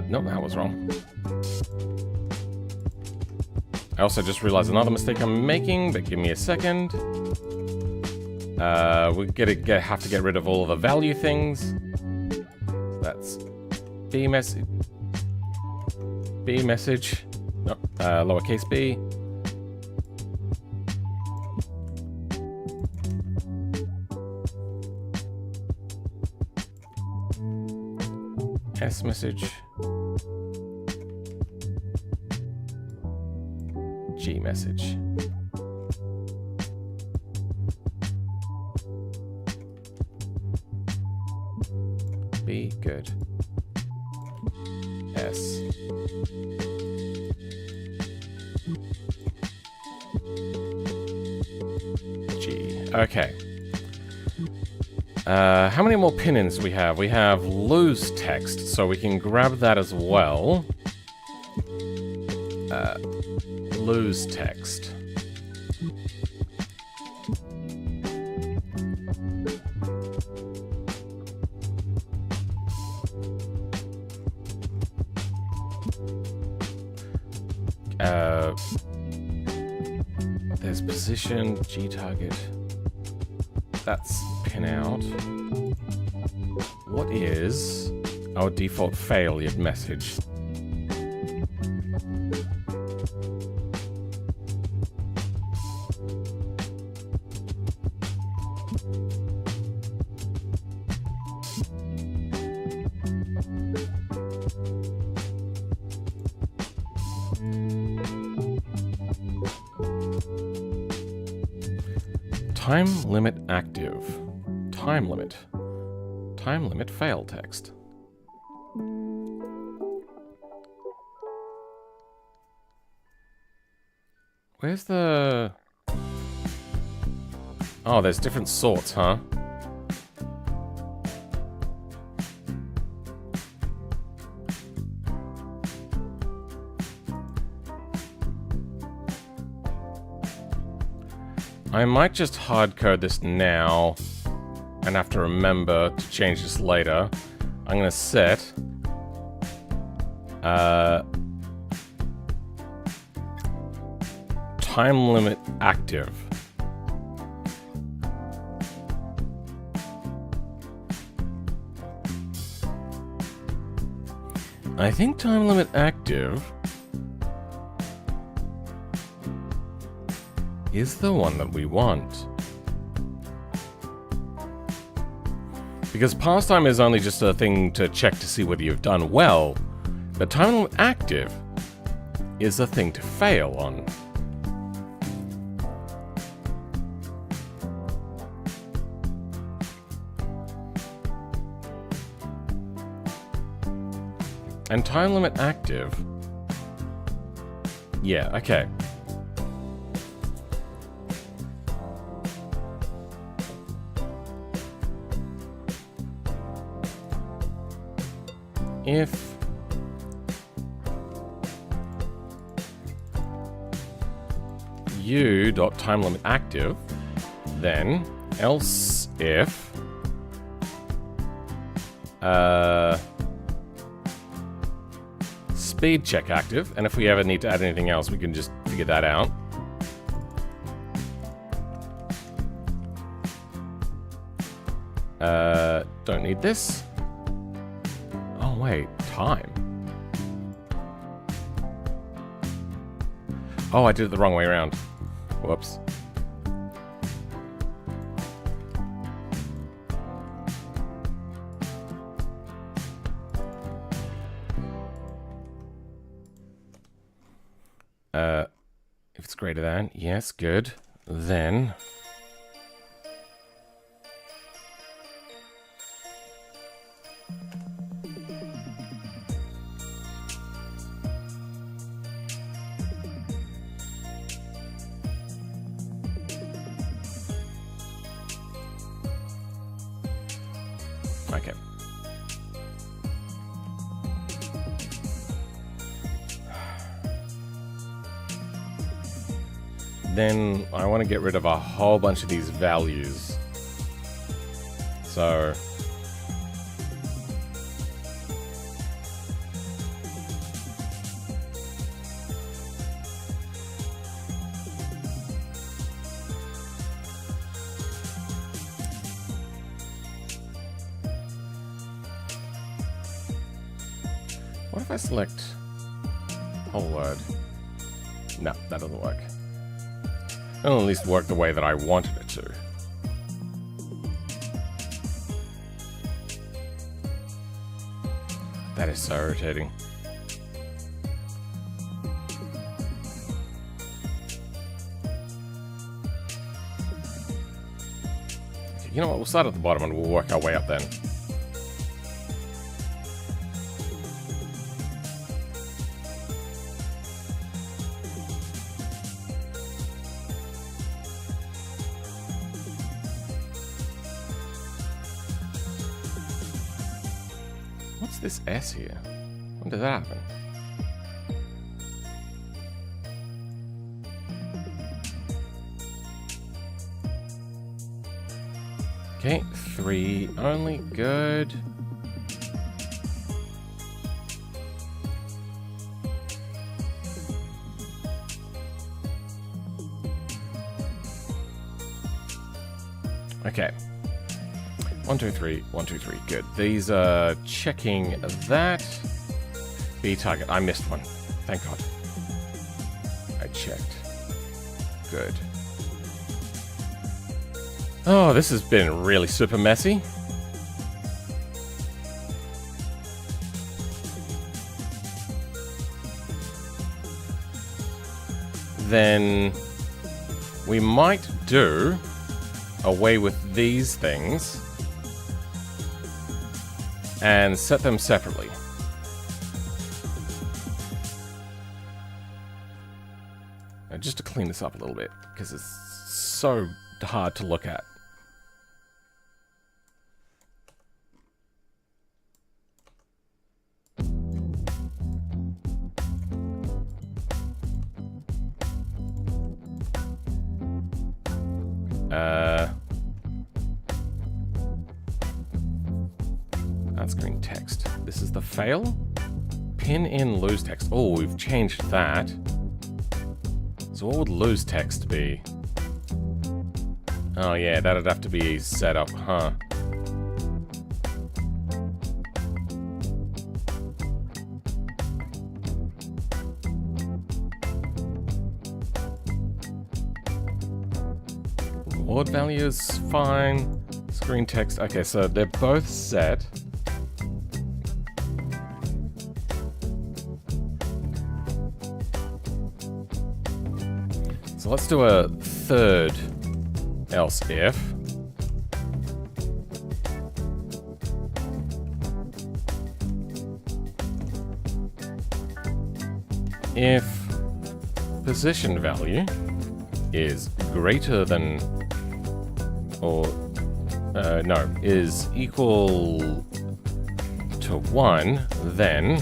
No, that was wrong. I also just realized another mistake I'm making, but give me a second. We have to get rid of all of the value things. That's B message. Nope, lowercase b. S message. G message. B, good. S. G. Okay. How many more pin-ins do we have? We have lose text, so we can grab that as well. Lose text. There's position, G target. That's pin out. What is our default failure message? Time limit active. Time limit. Time limit fail text. Where's the... Oh, there's different sorts, huh? I might just hardcode this now and have to remember to change this later. I'm gonna set time limit active. I think time limit active is the one that we want. Because pastime is only just a thing to check to see whether you've done well, but time limit active is a thing to fail on. And time limit active... Yeah, okay. If u.timeLimitActive, then else if speed check active, and if we ever need to add anything else, we can just figure that out. Don't need this. Oh wait, time. Oh, I did it the wrong way around. Whoops. If it's greater than, yes, good. Then... Okay. then I want to get rid of a whole bunch of these values. So... what if I select whole word? No, that doesn't work. It'll at least work the way that I wanted it to. That is so irritating. Okay, you know what? We'll start at the bottom and we'll work our way up then. What's this S here? When did that happen? Okay, 3 only. Good. Okay. 1, 2, 3, 1, 2, 3. Good. These are checking that. B target. I missed one. Thank God. I checked. Good. Oh, this has been really super messy. Then we might do away with these things and set them separately. Now, just to clean this up a little bit, because it's so hard to look at. On-screen text. This is the fail. Pin in lose text. Oh, we've changed that. So what would lose text be? Oh yeah, that'd have to be set up, huh? Word value is fine. Screen text. Okay, so they're both set. So let's do a third else if. If position value is greater than or no, is equal to 1, then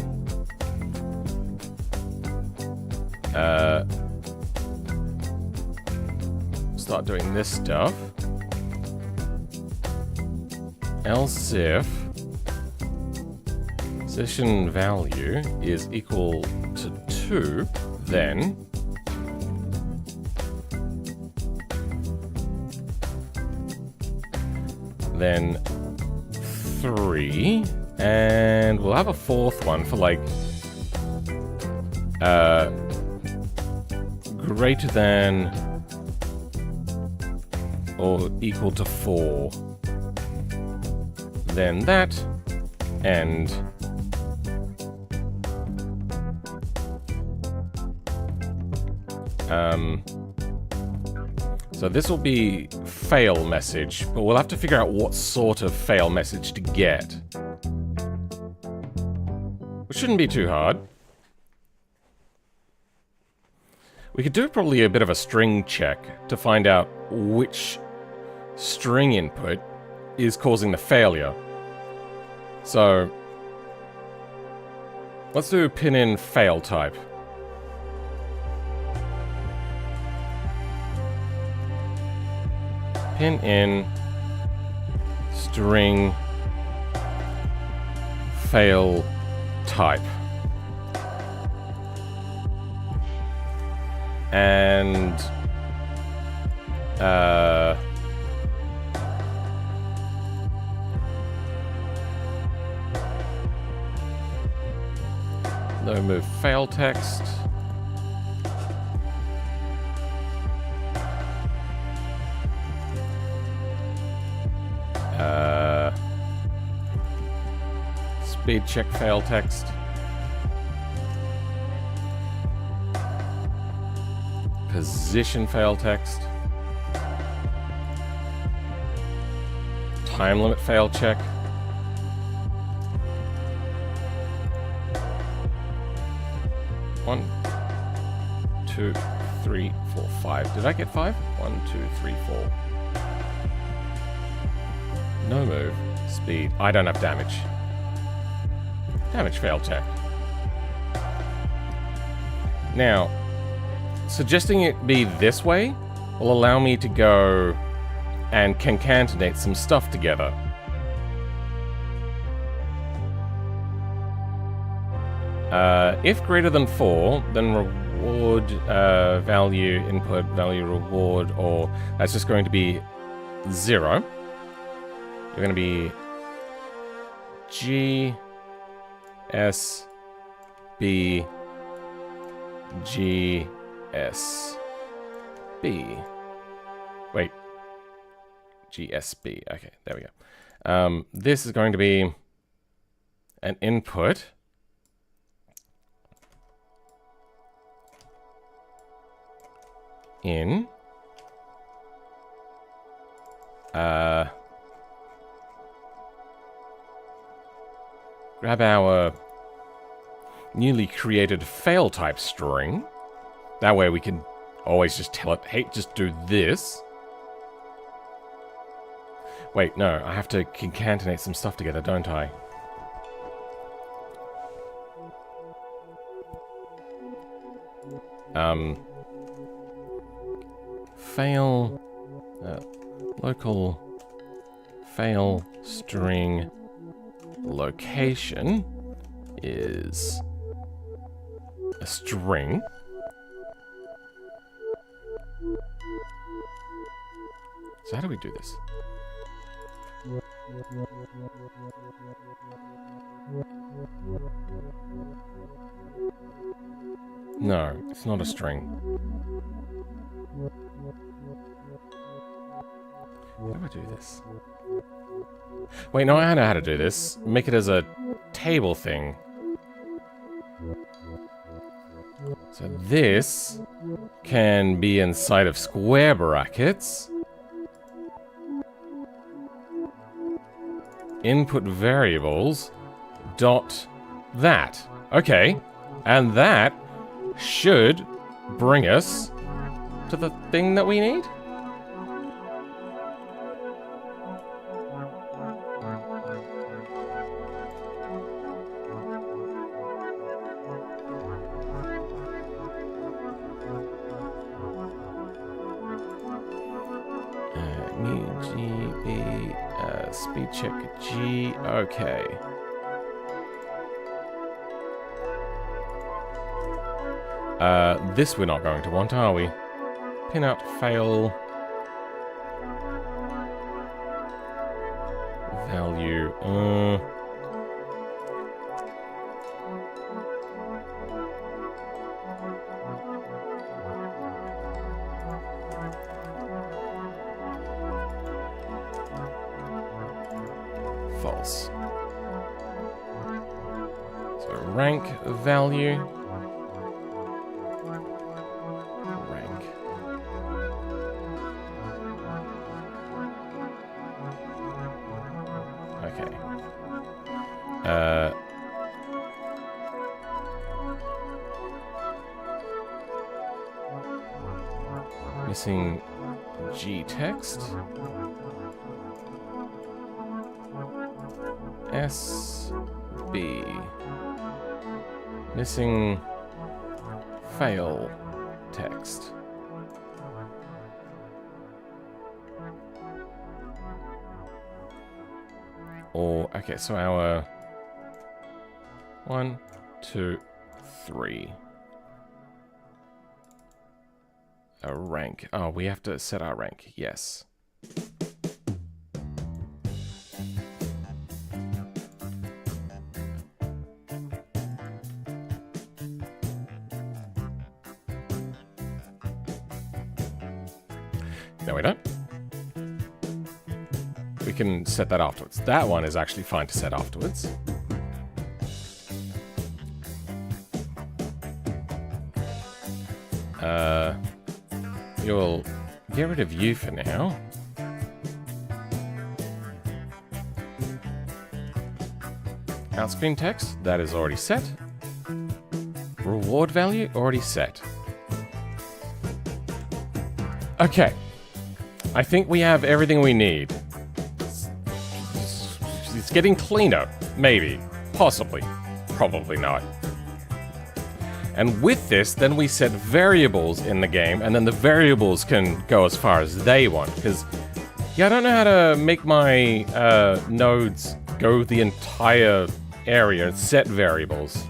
start doing this stuff. Else if position value is equal to 2, then then 3, and we'll have a fourth one for like greater than or equal to 4. Then that, and so this will be fail message, but we'll have to figure out what sort of fail message to get. Which shouldn't be too hard. We could do probably a bit of a string check to find out which string input is causing the failure. So let's do pin in fail type. pin in string fail type. And no move fail text. Speed check fail text. Position fail text. Time limit fail check. One, 2, 3, 4, 5. Did I get 5? 1, 2, 3, 4. No move. Speed. I don't have damage. Damage fail check. Now, suggesting it be this way will allow me to go and concatenate some stuff together. If greater than 4, then reward value, input value, reward, or that's just going to be 0. You're going to be G, S, B, G, S, B. Wait. GSB. Okay, there we go. This is going to be an input. In. Grab our newly created fail type string. That way we can always just tell it, hey, just do this. Wait, no, I have to concatenate some stuff together, don't I? Fail, local fail string location is a string. So how do we do this? No, it's not a string. How do I do this? Wait, no, I know how to do this. Make it as a table thing. So this can be inside of square brackets. Input variables dot that. Okay. And that should bring us to the thing that we need. New GB, speed check G, okay. This we're not going to want, are we? Pin out fail. Value, false. So rank value. Rank. Okay. Missing G text. S, B. Missing fail text. Or, okay, so our 1, 2, 3. A rank. Oh, we have to set our rank. Yes. No, we don't. We can set that afterwards. That one is actually fine to set afterwards. You'll get rid of you for now. Outscreen text, that is already set. Reward value, already set. Okay. I think we have everything we need. It's getting cleaner. Maybe. Possibly. Probably not. And with this, then we set variables in the game, and then the variables can go as far as they want. Because, yeah, I don't know how to make my nodes go the entire area and set variables.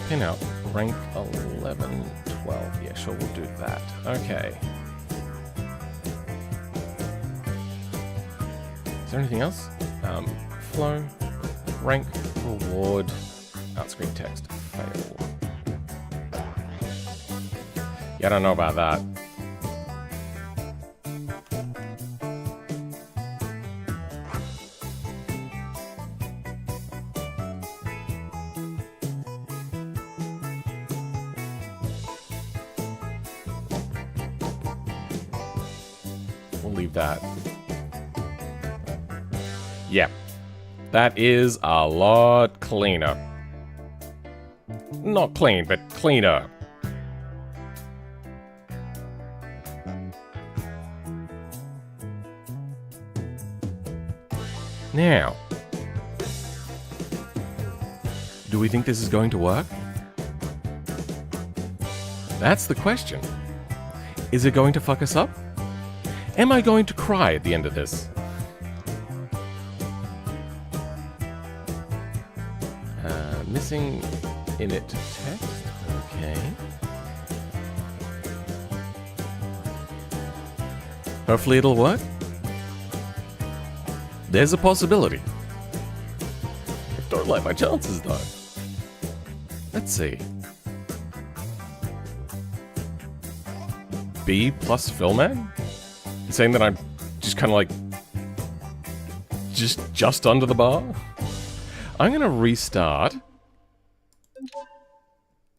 Okay, now, rank 11, 12. Yeah, sure, we'll do that. Okay. Is there anything else? Flow, rank, reward, outscreen text, fail. Yeah, I don't know about that. We'll leave that. Yeah. That is a lot cleaner. Not clean, but cleaner. Now, do we think this is going to work? That's the question. Is it going to fuck us up? Am I going to cry at the end of this? Missing init text. Okay. Hopefully it'll work. There's a possibility. Don't like my chances though. Let's see. B plus Philman? Saying that I'm just kind of like just under the bar. I'm gonna restart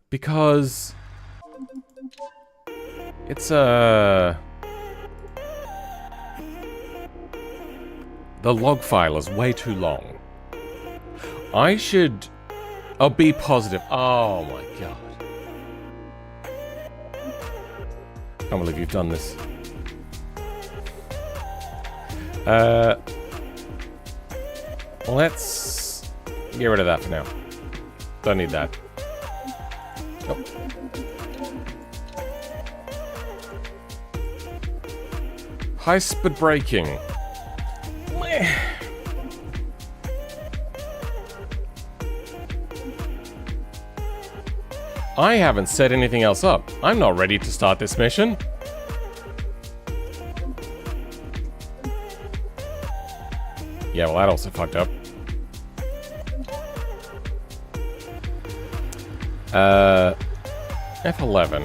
because it's the log file is way too long. I should be positive. Oh my god. I can't believe you've done this. Let's get rid of that for now. Don't need that. Nope. High speed braking. I haven't set anything else up. I'm not ready to start this mission. Yeah, well, that also fucked up. F11.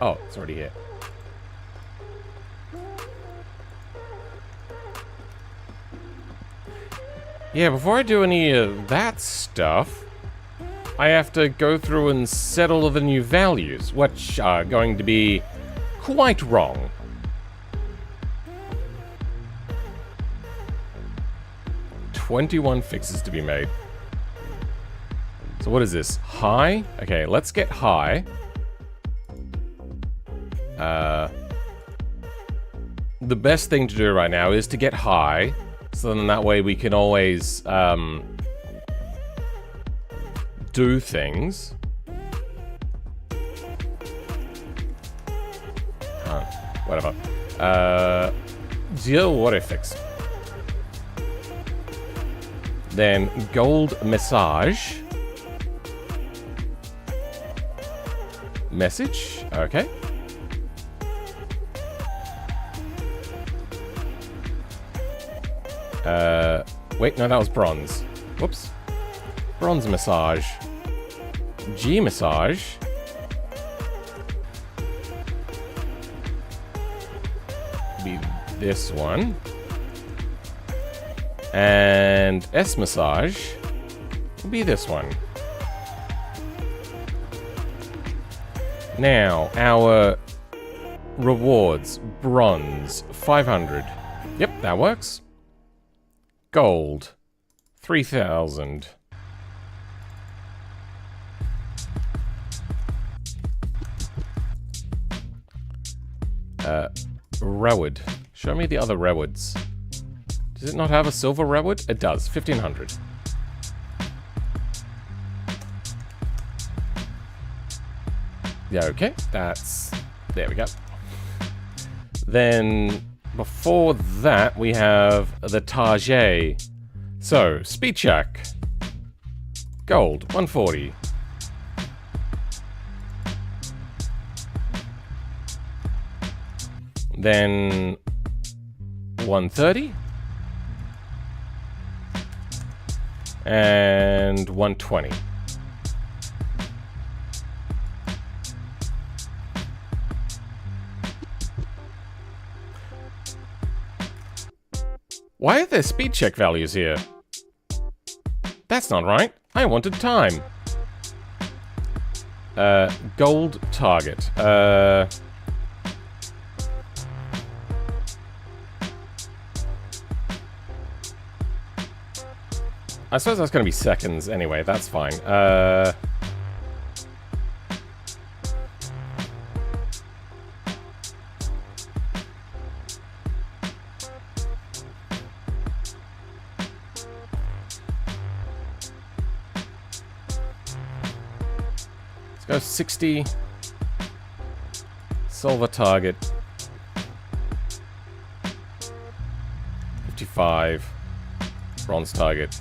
Oh, it's already here. Yeah, before I do any of that stuff, I have to go through and set all of the new values, which are going to be quite wrong. "21 fixes to be made. So what is this? High? Okay, let's get high. The best thing to do right now is to get high, so then that way we can always do things. Whatever. Zero water fix. Then gold massage. Message. Okay. Wait, no, that was bronze. Whoops. Bronze massage. G massage. Be this one. And S massage will be this one. Now, our rewards. Bronze, 500. Yep, that works. Gold, 3,000. Reward. Show me the other rewards. Does it not have a silver reward? It does, 1,500. Yeah, okay, that's... There we go. Then, before that, we have the Target. So, speed check. Gold, 140. Then, 130. And 120. Why are there speed check values here? That's not right. I wanted time. Gold target. I suppose that's going to be seconds anyway. That's fine. Let's go 60. Silver target. 55. Bronze target.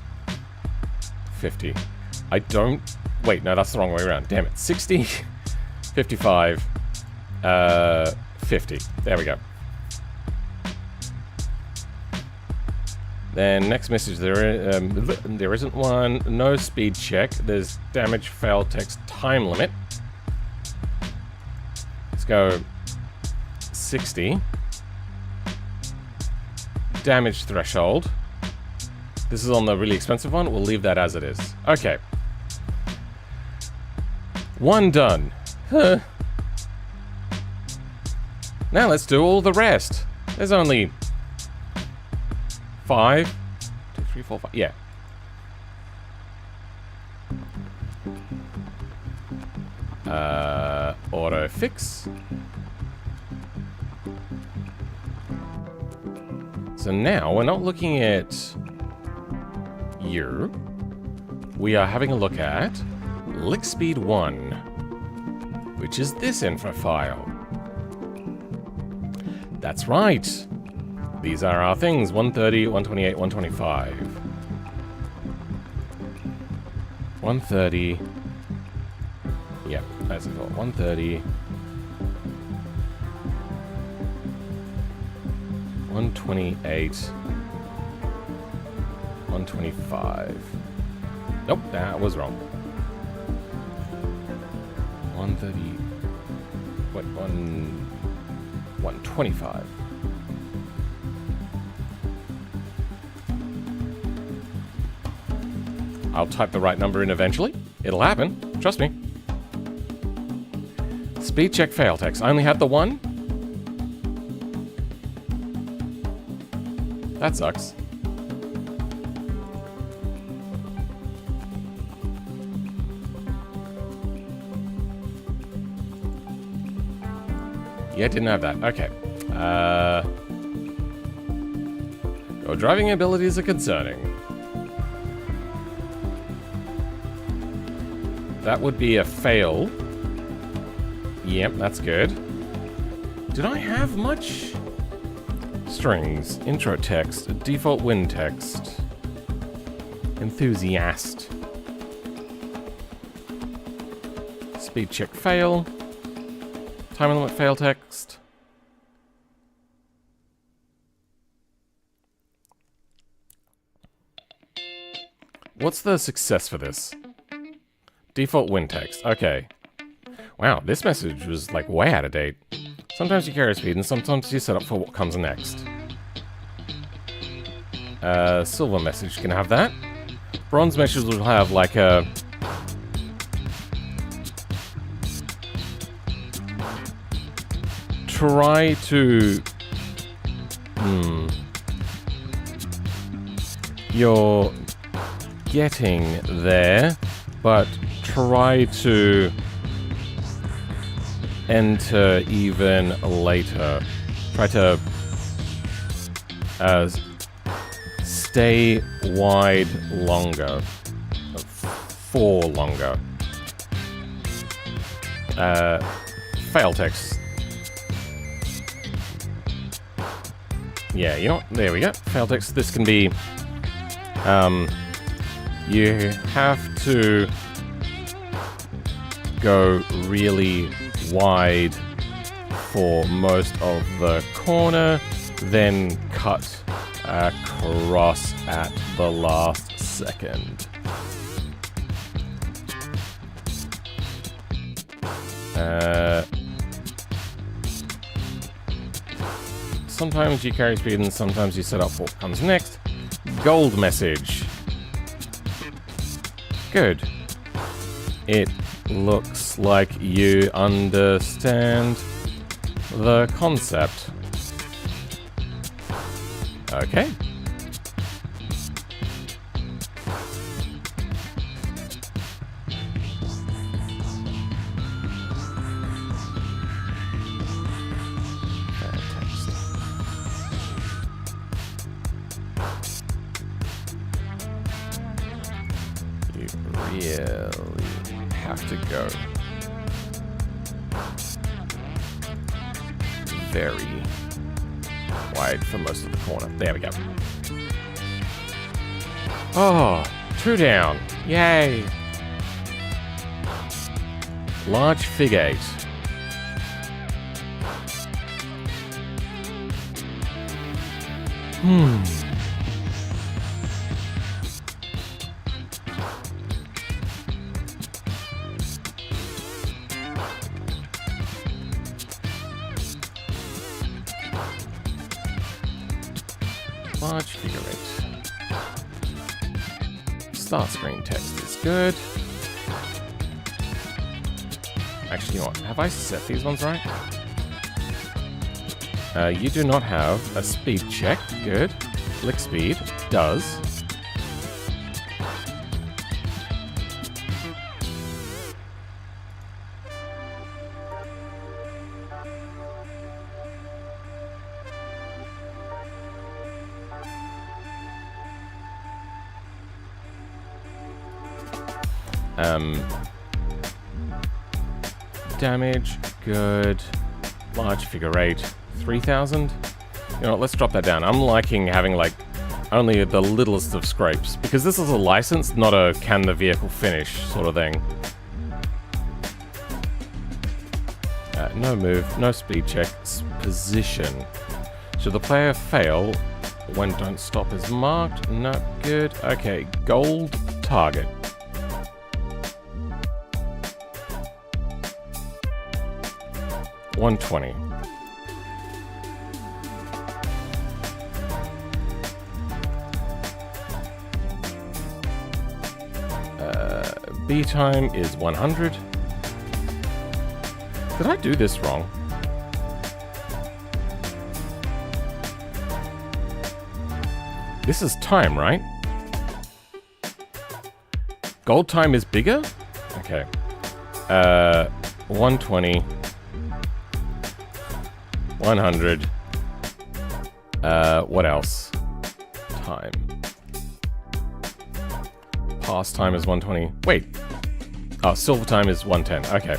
50. I don't... Wait, no, that's the wrong way around. Damn it. 60, 55, 50. There we go. Then next message, there isn't one. No speed check. There's damage, fail, text, time limit. Let's go 60. Damage threshold. This is on the really expensive one. We'll leave that as it is. Okay. One done. Huh. Now let's do all the rest. There's only 5, 2, 3, 4, 5. Yeah. Auto fix. So now we're not looking at you. We are having a look at Lick Speed 1, which is this info file. That's right. These are our things, 130, 128, 125. 130. Yep, that's it. 130. 128. 125. Nope, that was wrong. 130. What? 125. I'll type the right number in eventually. It'll happen. Trust me. Speed check fail text. I only had the one? That sucks. Yeah, didn't have that. Okay. Your driving abilities are concerning. That would be a fail. Yep, that's good. Did I have much? Strings, intro text, default win text, enthusiast, speed check fail, time limit fail text. What's the success for this? Default win text. Okay. Wow, this message was like way out of date. Sometimes you carry speed and sometimes you set up for what comes next. Silver message can have that. Bronze message will have like a... Try to... You're getting there, but try to enter even later. Try to stay wide longer. For longer. Fail text. Yeah, you know what? There we go. Fail text. This can be... you have to go really wide for most of the corner, then cut across at the last second. Sometimes you carry speed and sometimes you set up what comes next. Gold message. Good. It looks like you understand the concept. Okay. Really have to go very wide for most of the corner. There we go. Oh, 2 down. Yay. Large fig 8. Large figure 8. Start screen text is good. Actually, you know what? Have I set these ones right? You do not have a speed check. Good. Flick speed does. Damage, good. Large figure 8, 3,000. You know what, let's drop that down. I'm liking having like only the littlest of scrapes because this is a license, not a can the vehicle finish sort of thing. No move, no speed checks, position. Should the player fail when don't stop is marked? No, good. Okay, gold target. $120. B time is 100. Did I do this wrong? This is time, right? Gold time is bigger? Okay. 120. 100. What else? Time. Past time is 120. Wait. Oh, silver time is 110. Okay.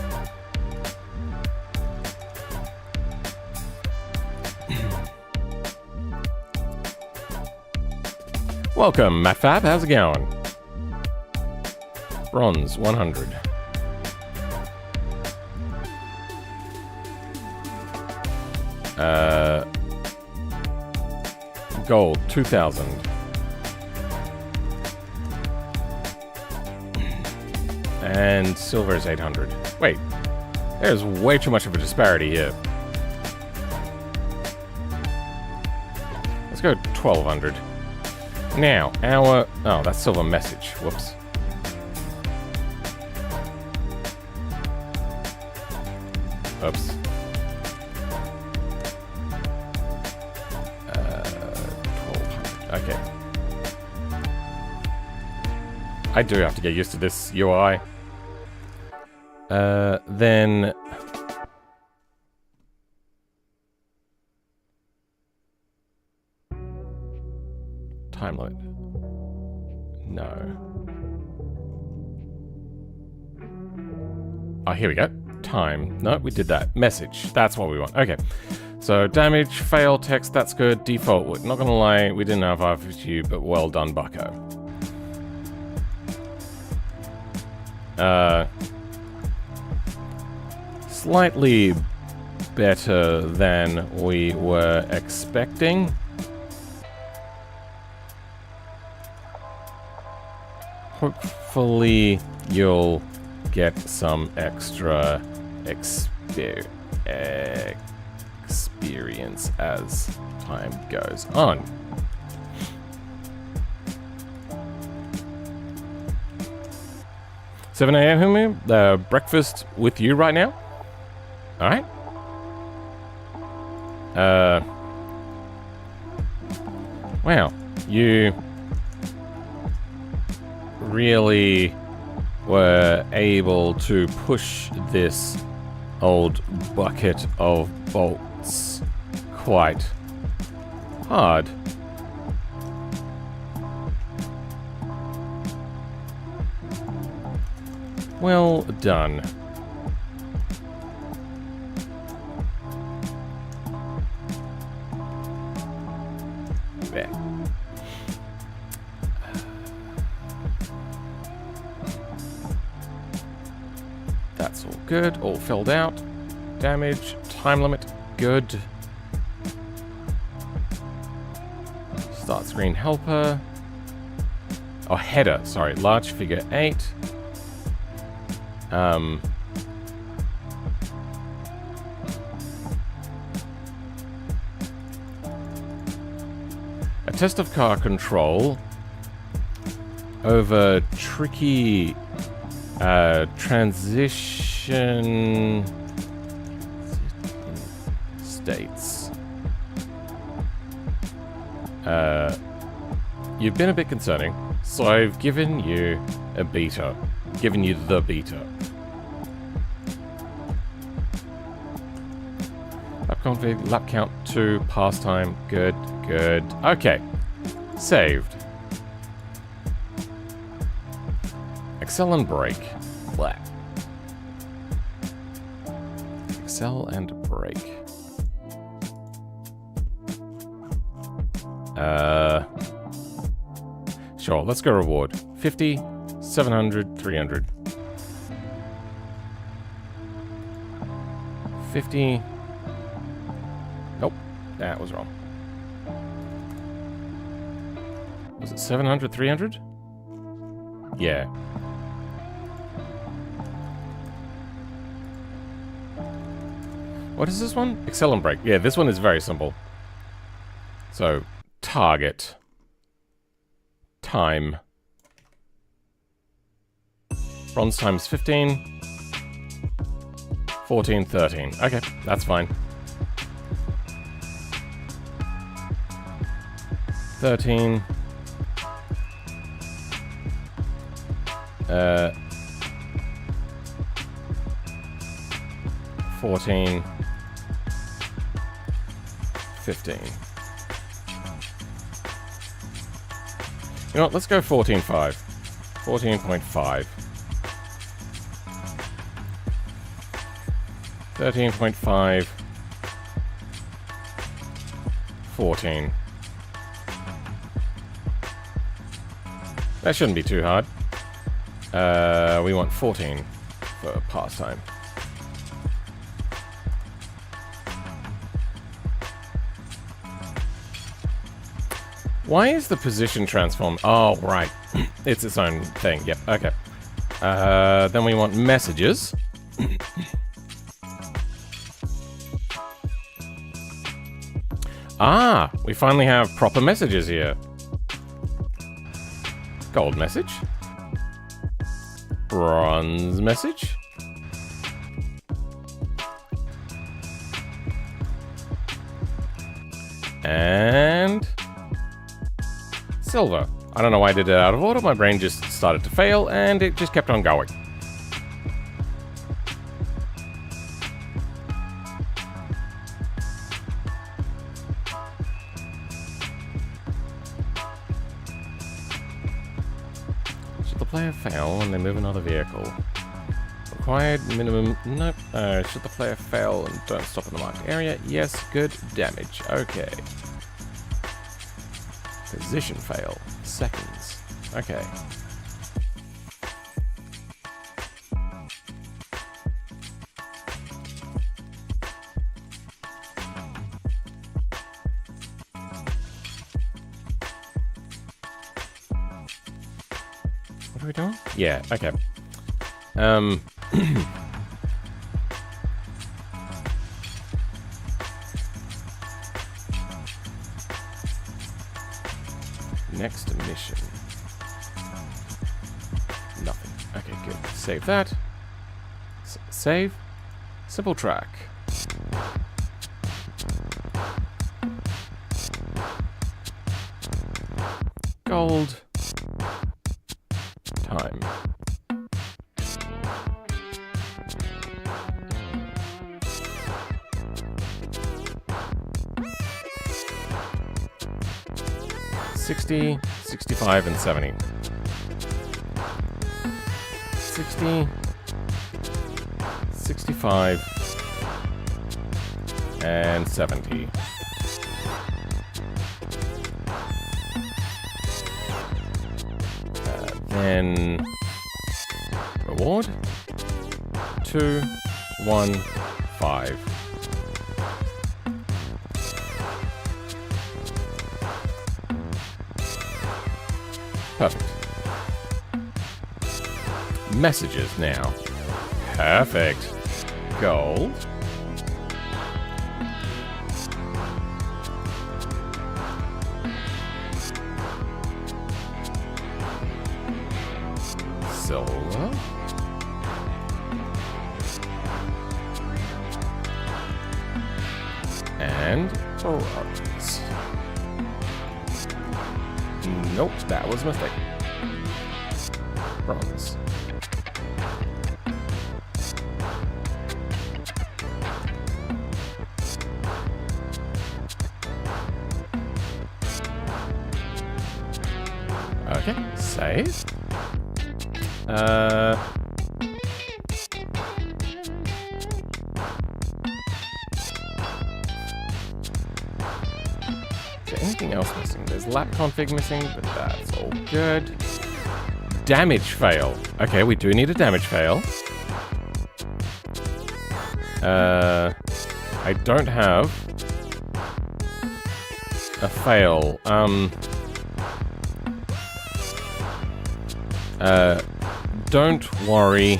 Welcome, MattFab. How's it going? Bronze, 100. Gold, 2,000. And silver is 800. Wait, there's way too much of a disparity here. Let's go 1,200. Now, our... Oh, that's silver message. Whoops. Oops. 1,200. Okay. I do have to get used to this UI. Then... Time limit. No. Oh, here we go. Time. No, we did that. Message. That's what we want. Okay. So, damage, fail, text, that's good. Default. Not gonna lie, we didn't have RFQ, but well done, bucko. Slightly better than we were expecting. Hopefully you'll get some extra experience as time goes on. $7 a.m. Humu, breakfast with you right now. All right. Wow, you really were able to push this old bucket of bolts quite hard. Well done. There. That's all good, all filled out. Damage, time limit, good. Start screen helper. Oh, header, sorry, large figure 8. A test of car control over tricky transition states. You've been a bit concerning, so I've given you a beta. Given you the beta. Lap config, lap count 2, pass time, good, good. Okay, saved. Excel and brake. Black. Excel and brake. Sure, let's go reward. 50, 700, 300. 50. Nope, that was wrong. Was it 700, 300? Yeah. What is this one? Excel and brake. Yeah, this one is very simple. So, target. Time. Bronze times 15. 14, 13. Okay, that's fine. 13. 14. 15. You know what? Let's go 14.5. 14.5. 13.5. 14. That shouldn't be too hard. We want 14 for pastime. Why is the position transform? Oh, right. It's its own thing. Yep, okay. Then we want messages. Ah, we finally have proper messages here. Gold message. Bronze message. And silver. I don't know why I did it out of order. My brain just started to fail and it just kept on going. Should the player fail when they move another vehicle? Required minimum... Nope. Should the player fail and don't stop in the marked area? Yes. Good. Damage. Okay. Position fail. Seconds. Okay. What are we doing? Yeah, okay. Next mission. Nothing. Okay, good. Save that. Save. Simple track. Gold. Time. $60, $65, and $70. 60, 65, and 70. Then reward 2, 1, 5. Perfect. Messages now. Perfect. Gold. Silver. And bronze. Nope, that was a mistake. Bronze. Okay, save. Is there anything else missing? There's lap config missing, but that's all good. Damage fail. Okay, we do need a damage fail. I don't have a fail. Don't worry.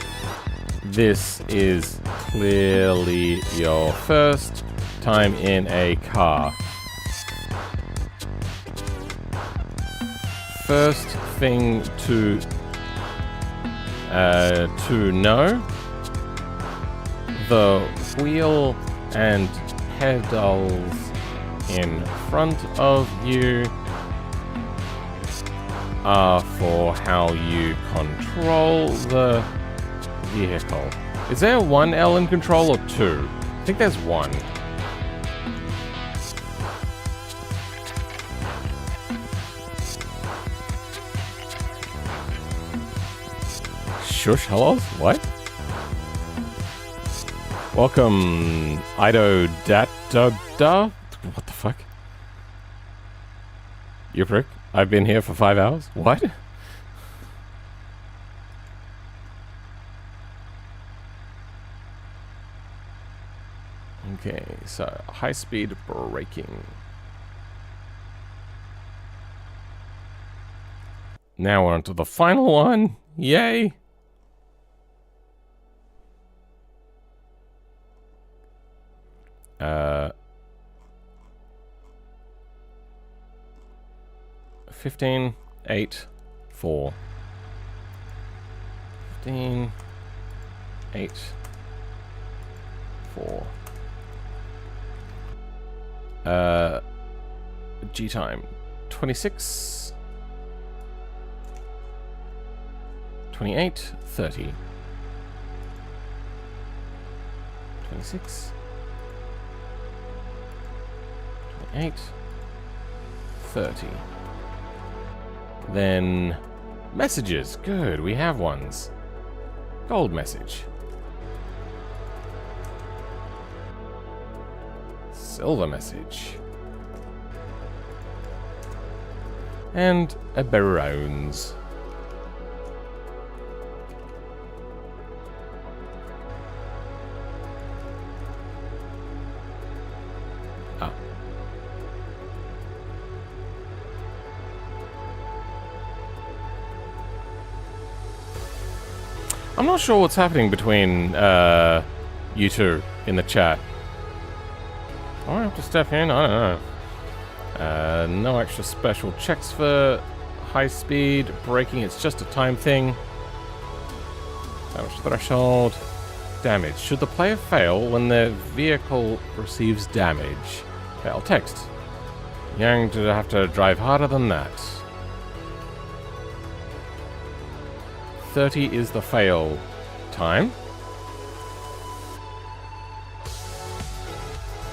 This is clearly your first time in a car. First thing to know, the wheel and pedals in front of you are for how you control the vehicle. Is there one L in control or two? I think there's one. shush, hello? What? Welcome, Ido Dat Da Da? What the fuck? You prick? I've been here for 5 hours? What? Okay, so high-speed braking. Now we're on to the final one. Yay! Uh, 15, 8, 4. 15, 8, 4. G time 26, 28, 30. 26, 28, 30. Then messages. Good, we have ones. Gold message. Silver message. And a bronze. Ah. I'm not sure what's happening between you two in the chat. Do I have to step in? I don't know. No extra special checks for high speed braking. It's just a time thing. Damage threshold. Damage. Should the player fail when their vehicle receives damage? Fail text. You're going to have to drive harder than that. 30 is the fail time.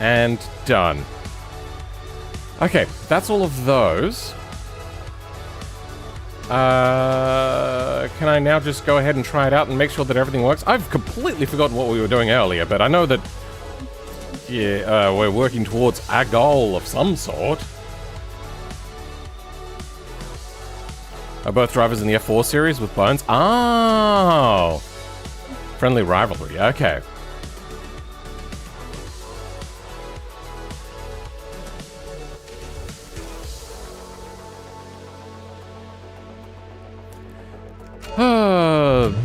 And done. Okay, that's all of those. Can I now just go ahead and try it out and make sure that everything works? I've completely forgotten what we were doing earlier, but I know that, yeah, we're working towards a goal of some sort. Are both drivers in the F4 series with Bones? Oh! Friendly rivalry, okay.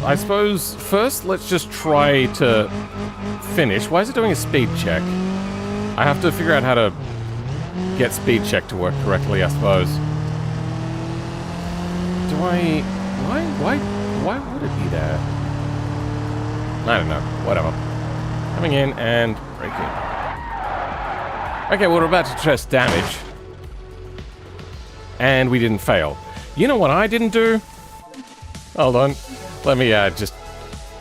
I suppose first let's just try to finish. Why is it doing a speed check? I have to figure out how to get speed check to work correctly, I suppose. Do I... Why would it be there? I don't know. Whatever. Coming in and braking. Okay, well, we're about to test damage. And we didn't fail. You know what I didn't do? Hold on. Let me, just...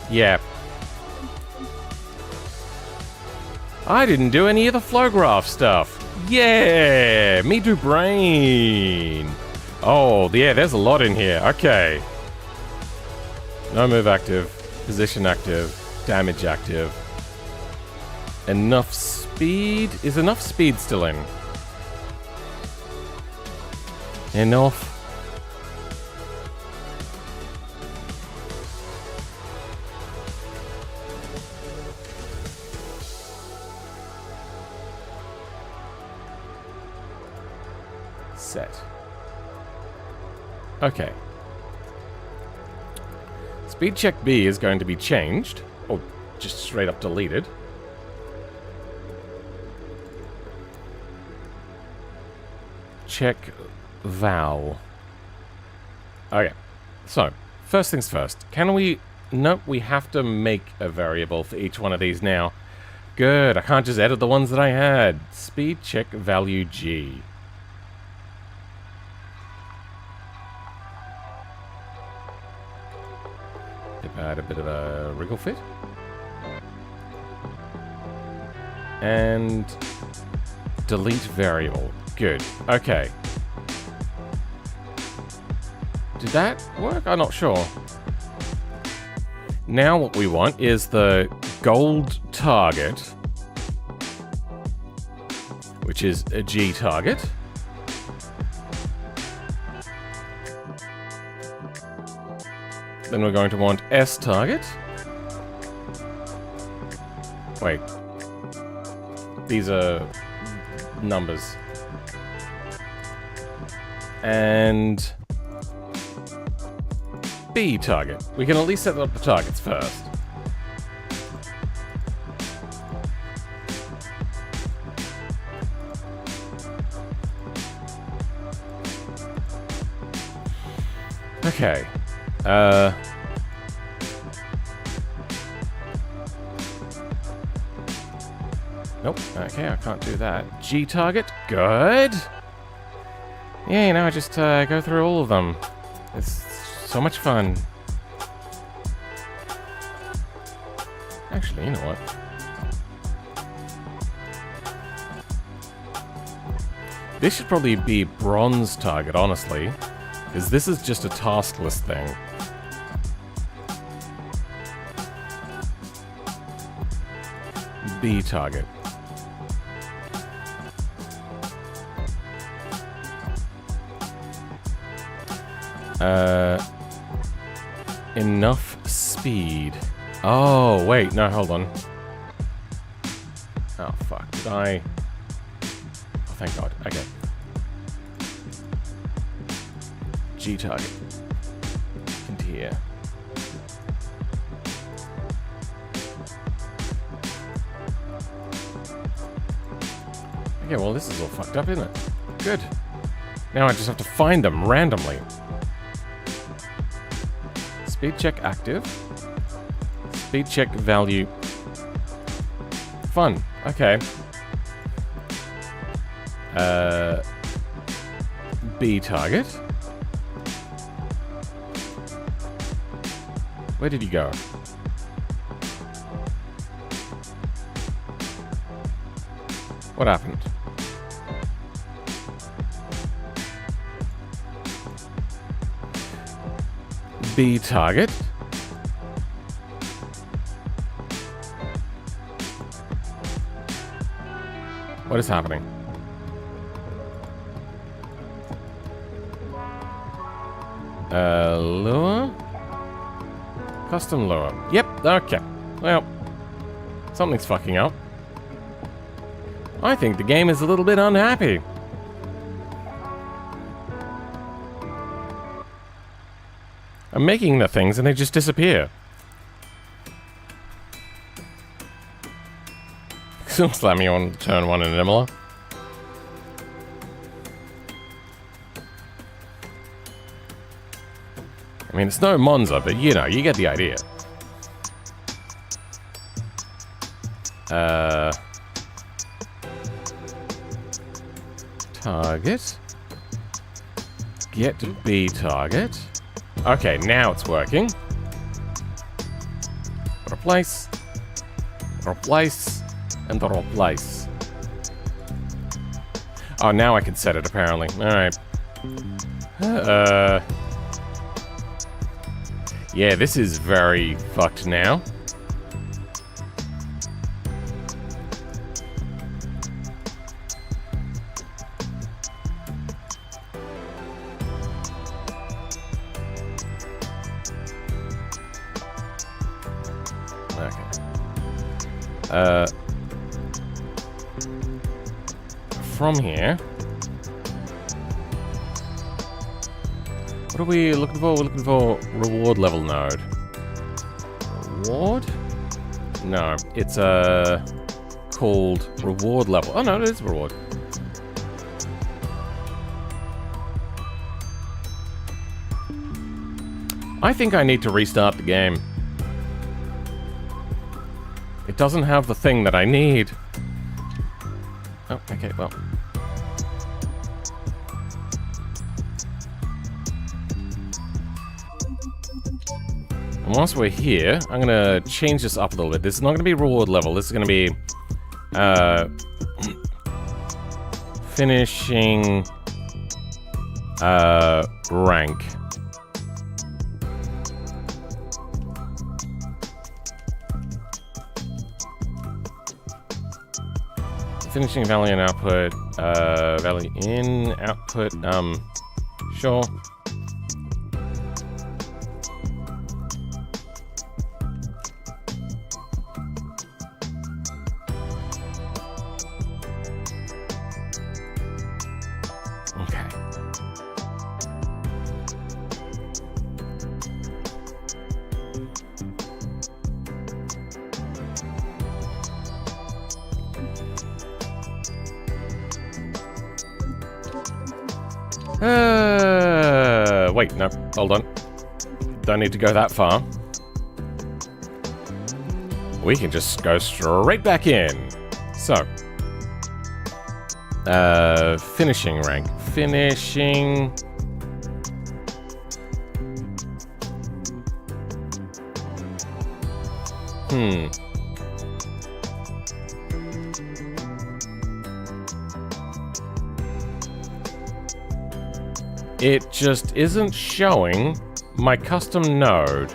Yeah. I didn't do any of the flow graph stuff. Yeah! Me do brain. Oh, yeah, there's a lot in here. Okay. No move active. Position active. Damage active. Enough speed? Is enough speed still in? Enough. Set. Okay. Speed check B is going to be changed, or just straight up deleted. Check val. Okay. So, first things first. Can we... Nope, we have to make a variable for each one of these now. Good, I can't just edit the ones that I had. Speed check value G. Add a bit of a wriggle fit. And delete variable. Good. Okay. Did that work? I'm not sure. Now what we want is the gold target, which is a G target. Then we're going to want S target. Wait. These are numbers. And B target. We can at least set up the targets first. Okay. Nope. Okay, I can't do that. G target. Good. Yeah, now I just go through all of them. It's so much fun. Actually, you know what? This should probably be bronze target, honestly. Because this is just a taskless thing. B target. Enough speed. Oh, wait, no, hold on. Oh, fuck, did I... Oh, thank God, okay. G target. Into here. Okay, well, this is all fucked up, isn't it? Good. Now I just have to find them randomly. Speed check active. Speed check value. Fun. Okay. B target. Where did he go? What happened? B target. What is happening? Lure? Custom lure. Yep, okay. Well, something's fucking up. I think the game is a little bit unhappy. I'm making the things and they just disappear. Still slam me on turn 1 in Imola. I mean, it's no Monza, but you know, you get the idea. Target. Get B target. Okay, now it's working. Replace. Replace. And replace. Oh, now I can set it, apparently. Alright. Yeah, this is very fucked now. Okay. From here. What are we looking for? We're looking for reward level node. Reward? No, it's called reward level. Oh no, it is reward. I think I need to restart the game. It doesn't have the thing that I need. Oh, okay, well. And once we're here, I'm gonna change this up a little bit. This is not gonna be reward level. This is gonna be finishing rank. Finishing value in output. Value in output. Sure. Okay. Wait, no, hold on. Don't need to go that far. We can just go straight back in. So, finishing rank. Finishing. It just isn't showing my custom node.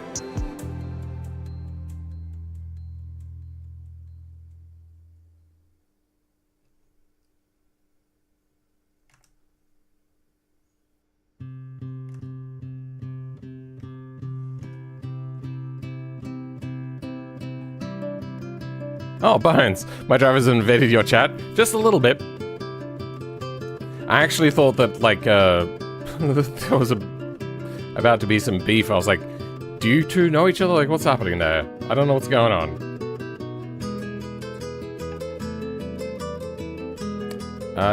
Oh, Bones, my driver's invaded your chat. Just a little bit. I actually thought that, like, there was about to be some beef. I was like, do you two know each other? Like, what's happening there? I don't know what's going on.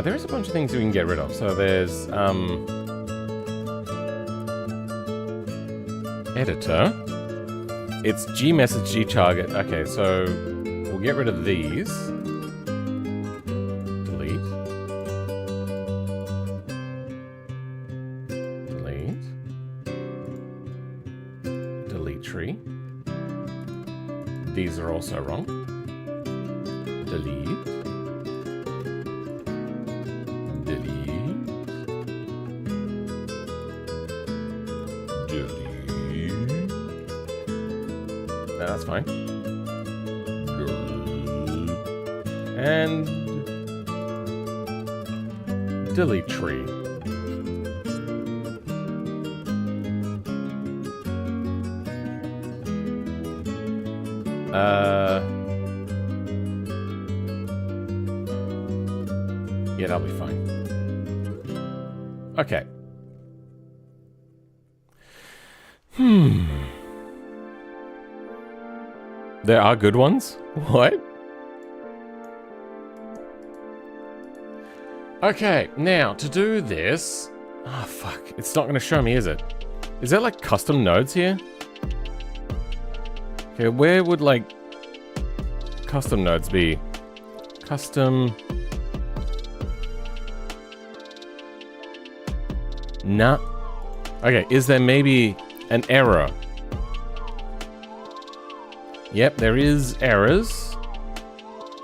There is a bunch of things we can get rid of. So there's, editor. It's gmessage, gtarget. Okay, so we'll get rid of these. Delete. Delete. Delete tree. These are also wrong. Delete. Delete. Delete. No, that's fine. And delete tree. Yeah, that'll be fine. Okay. There are good ones? What? Okay, now, to do this... Oh, fuck. It's not going to show me, is it? Is there, like, custom nodes here? Okay, where would, like, custom nodes be? Custom... Nah. Okay, is there maybe an error? Yep, there is errors.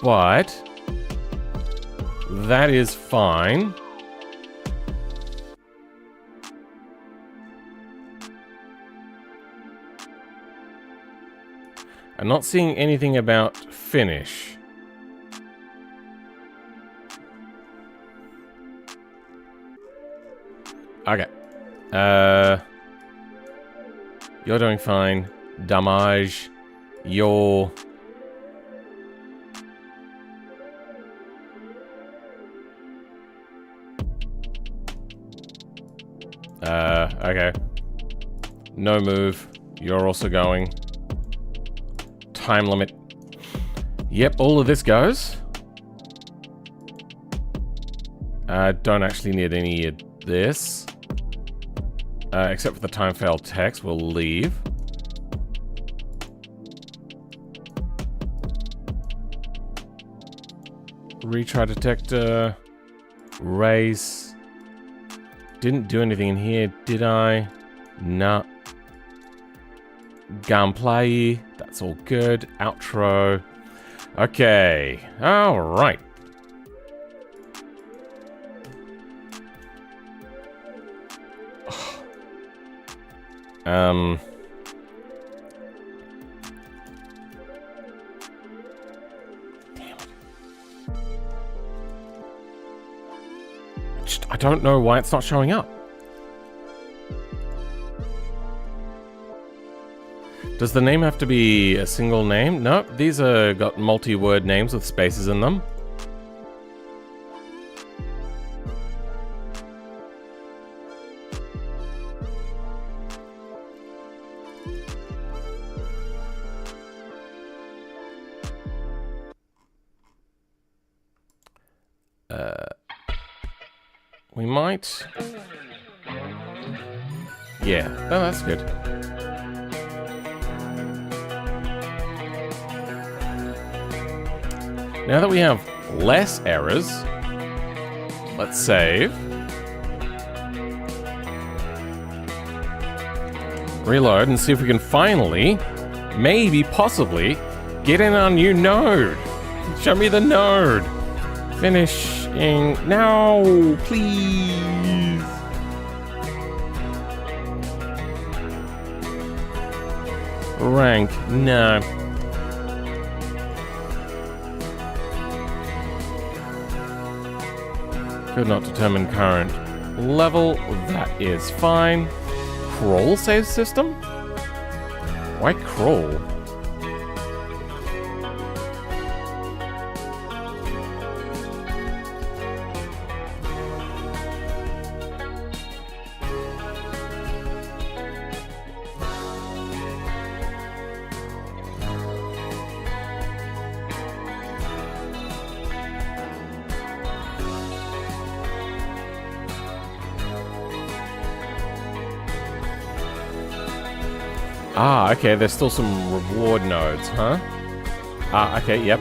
But... that is fine. I'm not seeing anything about finish. Okay. You're doing fine. Damage. You're... okay. No move. You're also going. Time limit. Yep, all of this goes. Don't actually need any of this. Except for the time fail text, we'll leave. Retry detector. Race. Didn't do anything in here, did I? Nah. Gunplay. That's all good. Outro. Okay. Alright. Damn it. I don't know why it's not showing up. Does the name have to be a single name? Nope, these are got multi-word names with spaces in them. We might... Yeah, oh, that's good. Now that we have less errors, let's save. Reload and see if we can finally, maybe, possibly, get in our new node. Show me the node. Finishing. No, please. Rank. No. Could not determine current level. That is fine. Crawl save system? Why crawl? Ah, okay, there's still some reward nodes, huh? Ah, okay, yep.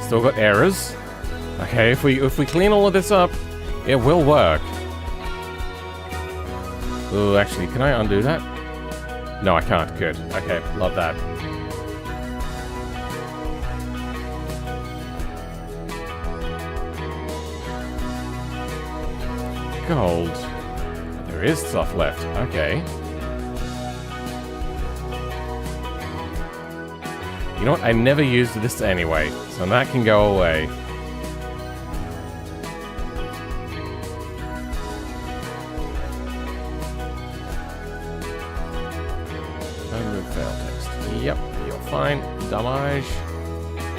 Still got errors. Okay, if we clean all of this up, it will work. Oh, actually, can I undo that? No, I can't. Good. Okay, love that. Gold. There is stuff left. Okay. You know what? I never used this anyway, so that can go away. Remove fail text. Yep, you're fine. Damage.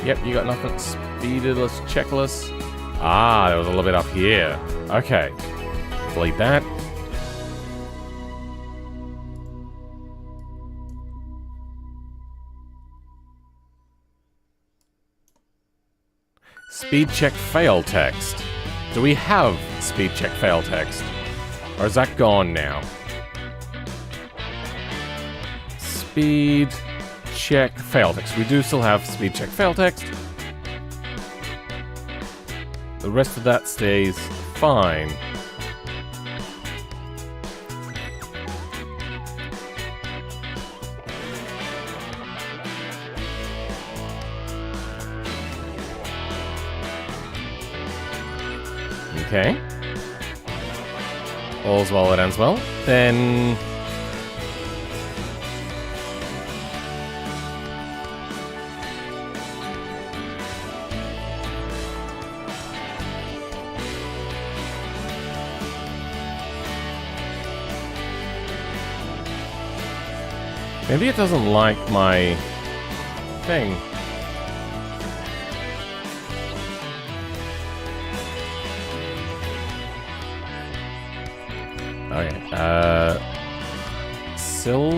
Yep, you got nothing. Speedless, checkless. Ah, there was a little bit up here. Okay. Delete that. Speed check fail text. Do we have speed check fail text? Or is that gone now? Speed check fail text. We do still have speed check fail text. The rest of that stays fine. Okay. All's well that ends well. Then... maybe it doesn't like my thing. Okay, Sil...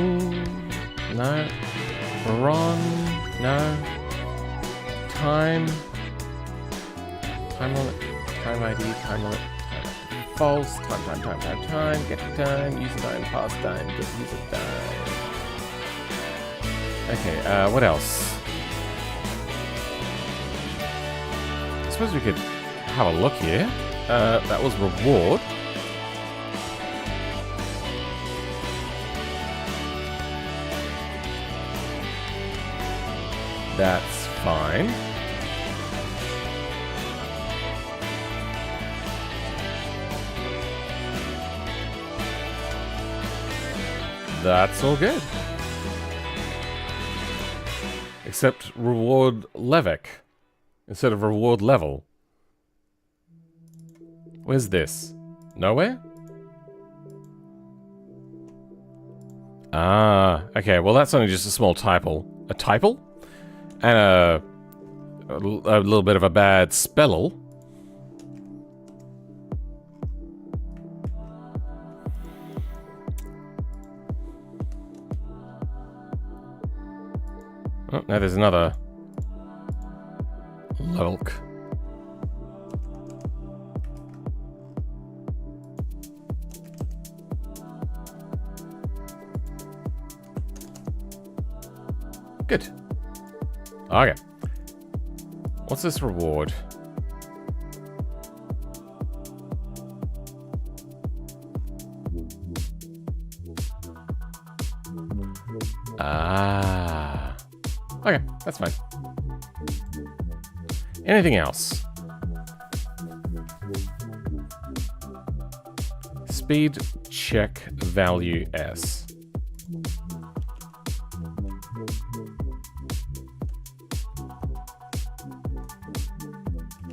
no. Baron... no. Time... time limit, time ID, time limit, time false, time, get time, user time, pass time, get user time. Okay, what else? I suppose we could have a look here. That was reward. That's fine. That's all good. Except reward Levick instead of reward level. Where's this? Nowhere? Ah, okay. Well, that's only just a small typo. A typo? And a little bit of a bad spell. Oh, now there's another level. Good. Okay. What's this reward? Ah. Okay, that's fine. Anything else? Speed check value S.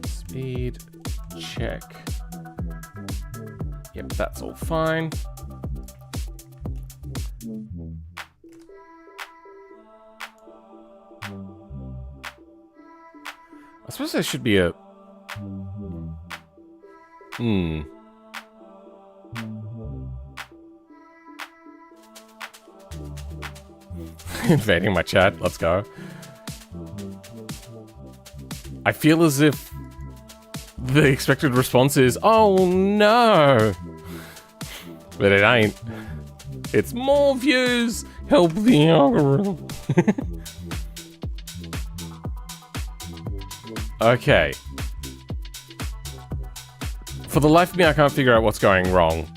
Speed check. Yep, that's all fine. I suppose there should be a... Invading my chat, let's go. I feel as if the expected response is, oh no! But it ain't. It's more views, help the algorithm. Okay. For the life of me, I can't figure out what's going wrong.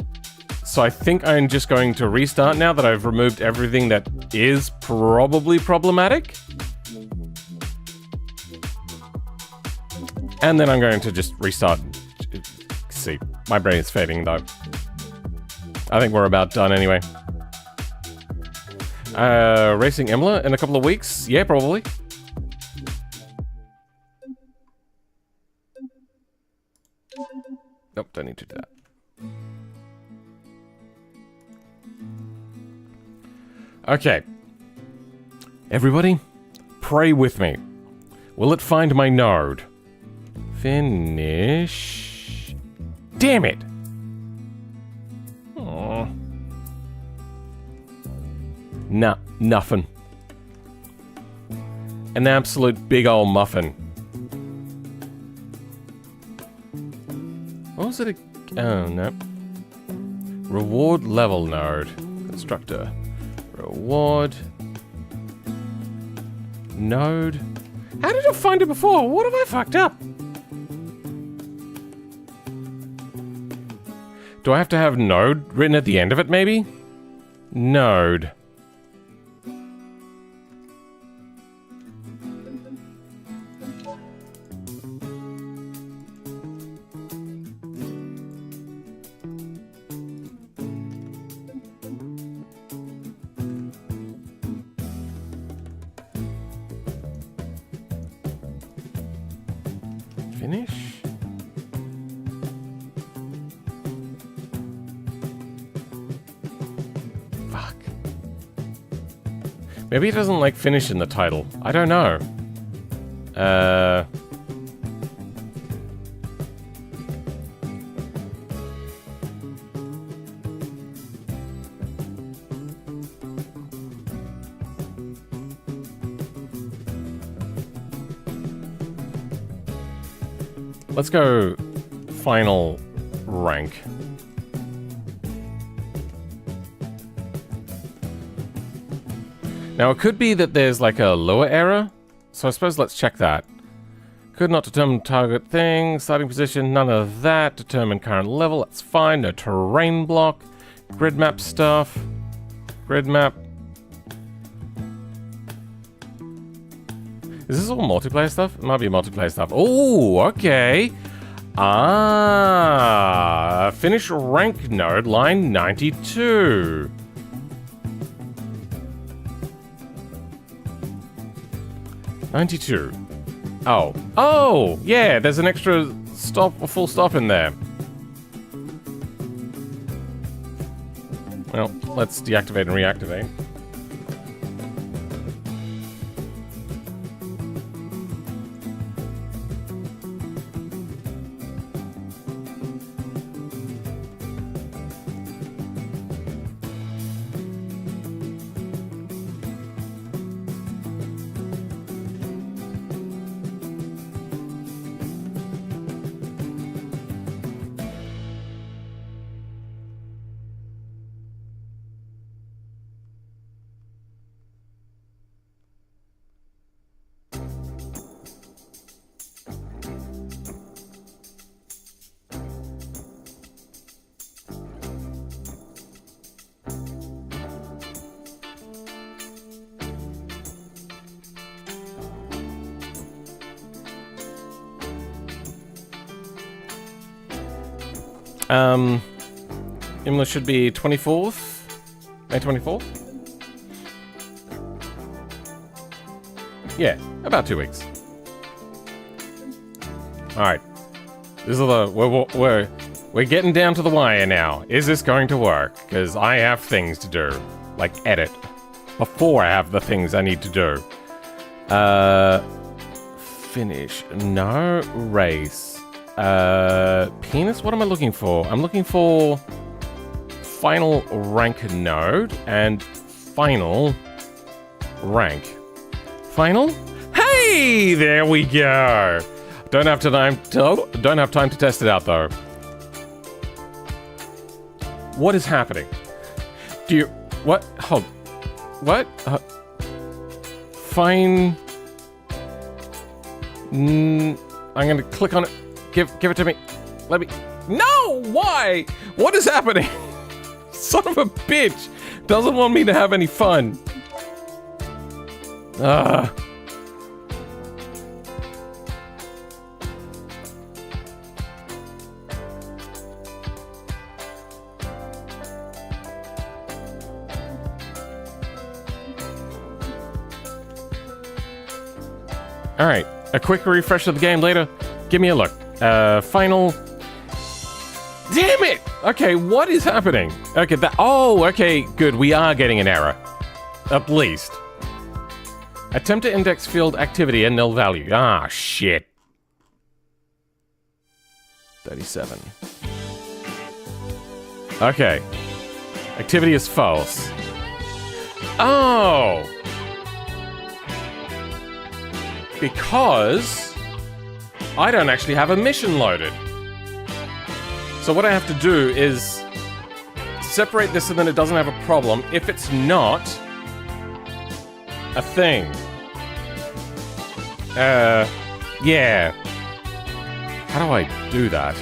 So I think I'm just going to restart now that I've removed everything that is probably problematic. And then I'm going to just restart. See, my brain is fading though. I think we're about done anyway. Racing Emmler in a couple of weeks? Yeah, probably. Nope, don't need to do that. Okay. Everybody, pray with me. Will it find my node? Finish. Damn it! Aww. Nah, nothing. An absolute big old muffin. What was it? Oh, no. Reward level node. Constructor. Reward. Node. How did I find it before? What have I fucked up? Do I have to have node written at the end of it, maybe? Node. Finish? Fuck. Maybe it doesn't like finish in the title. I don't know. Let's go final rank. Now it could be that there's like a lower error, so I suppose let's check that. Could not determine target thing, starting position, none of that. Determine current level, that's fine. No terrain block. Grid map stuff. Grid map. Is this all multiplayer stuff? It might be multiplayer stuff. Oh, okay. Ah, finish rank node, line 92. Oh, yeah, there's an extra stop, a full stop in there. Well, let's deactivate and reactivate. Imla should be 24th? May 24th? Yeah, about 2 weeks. Alright. This is the... We're getting down to the wire now. Is this going to work? Because I have things to do. Like edit. Before I have the things I need to do. Finish. No. Race. Penis? What am I looking for? I'm looking for final rank node and final rank. Final? Hey! There we go! Don't have time to test it out though. What is happening? Do you... What? Hold. What? Fine... I'm gonna click on it. Give it to me. Let me... No! Why? What is happening? Son of a bitch! Doesn't want me to have any fun. Alright, a quick refresh of the game later. Give me a look. Final... Damn it! Okay, what is happening? Okay, okay, good. We are getting an error. At least. Attempt to index field activity and null value. Ah, shit. 37. Okay. Activity is false. Oh! Because I don't actually have a mission loaded. So what I have to do is separate this so then it doesn't have a problem if it's not a thing. Yeah. How do I do that?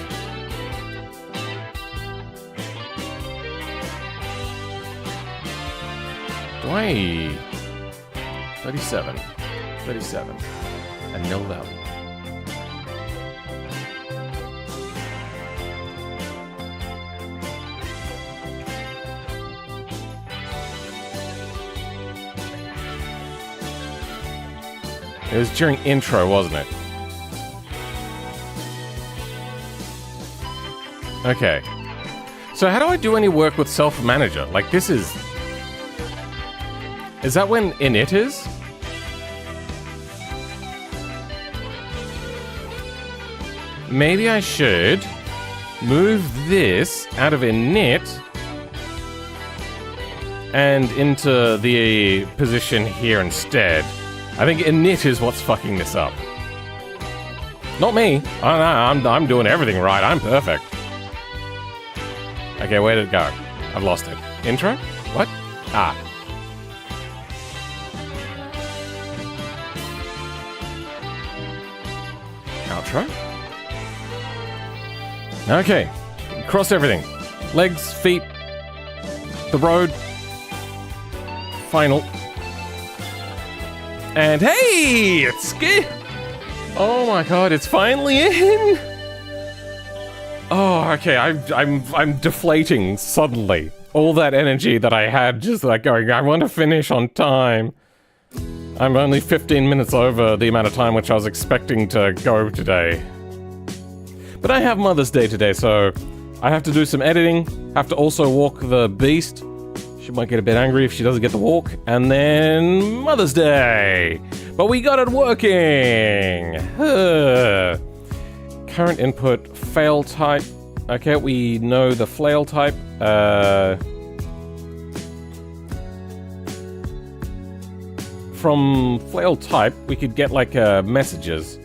Do I... 37. 37. And null value. It was during intro, wasn't it? Okay. So how do I do any work with self-manager? Like, this is... Is that when init is? Maybe I should move this out of init and into the position here instead. I think init is what's fucking this up. Not me. I'm doing everything right. I'm perfect. Okay, where did it go? I've lost it. Intro? What? Ah. Outro? Okay. Cross everything. Legs, feet, the road. Final. And hey, it's good. Oh my god, it's finally in. Oh, okay. I'm deflating suddenly. All that energy that I had, just like going, I want to finish on time. I'm only 15 minutes over the amount of time which I was expecting to go today. But I have Mother's Day today, so I have to do some editing. Have to also walk the beast. She might get a bit angry if she doesn't get the walk. And then Mother's Day. But we got it working. Current input, fail type. Okay, we know the flail type. From flail type, we could get like messages.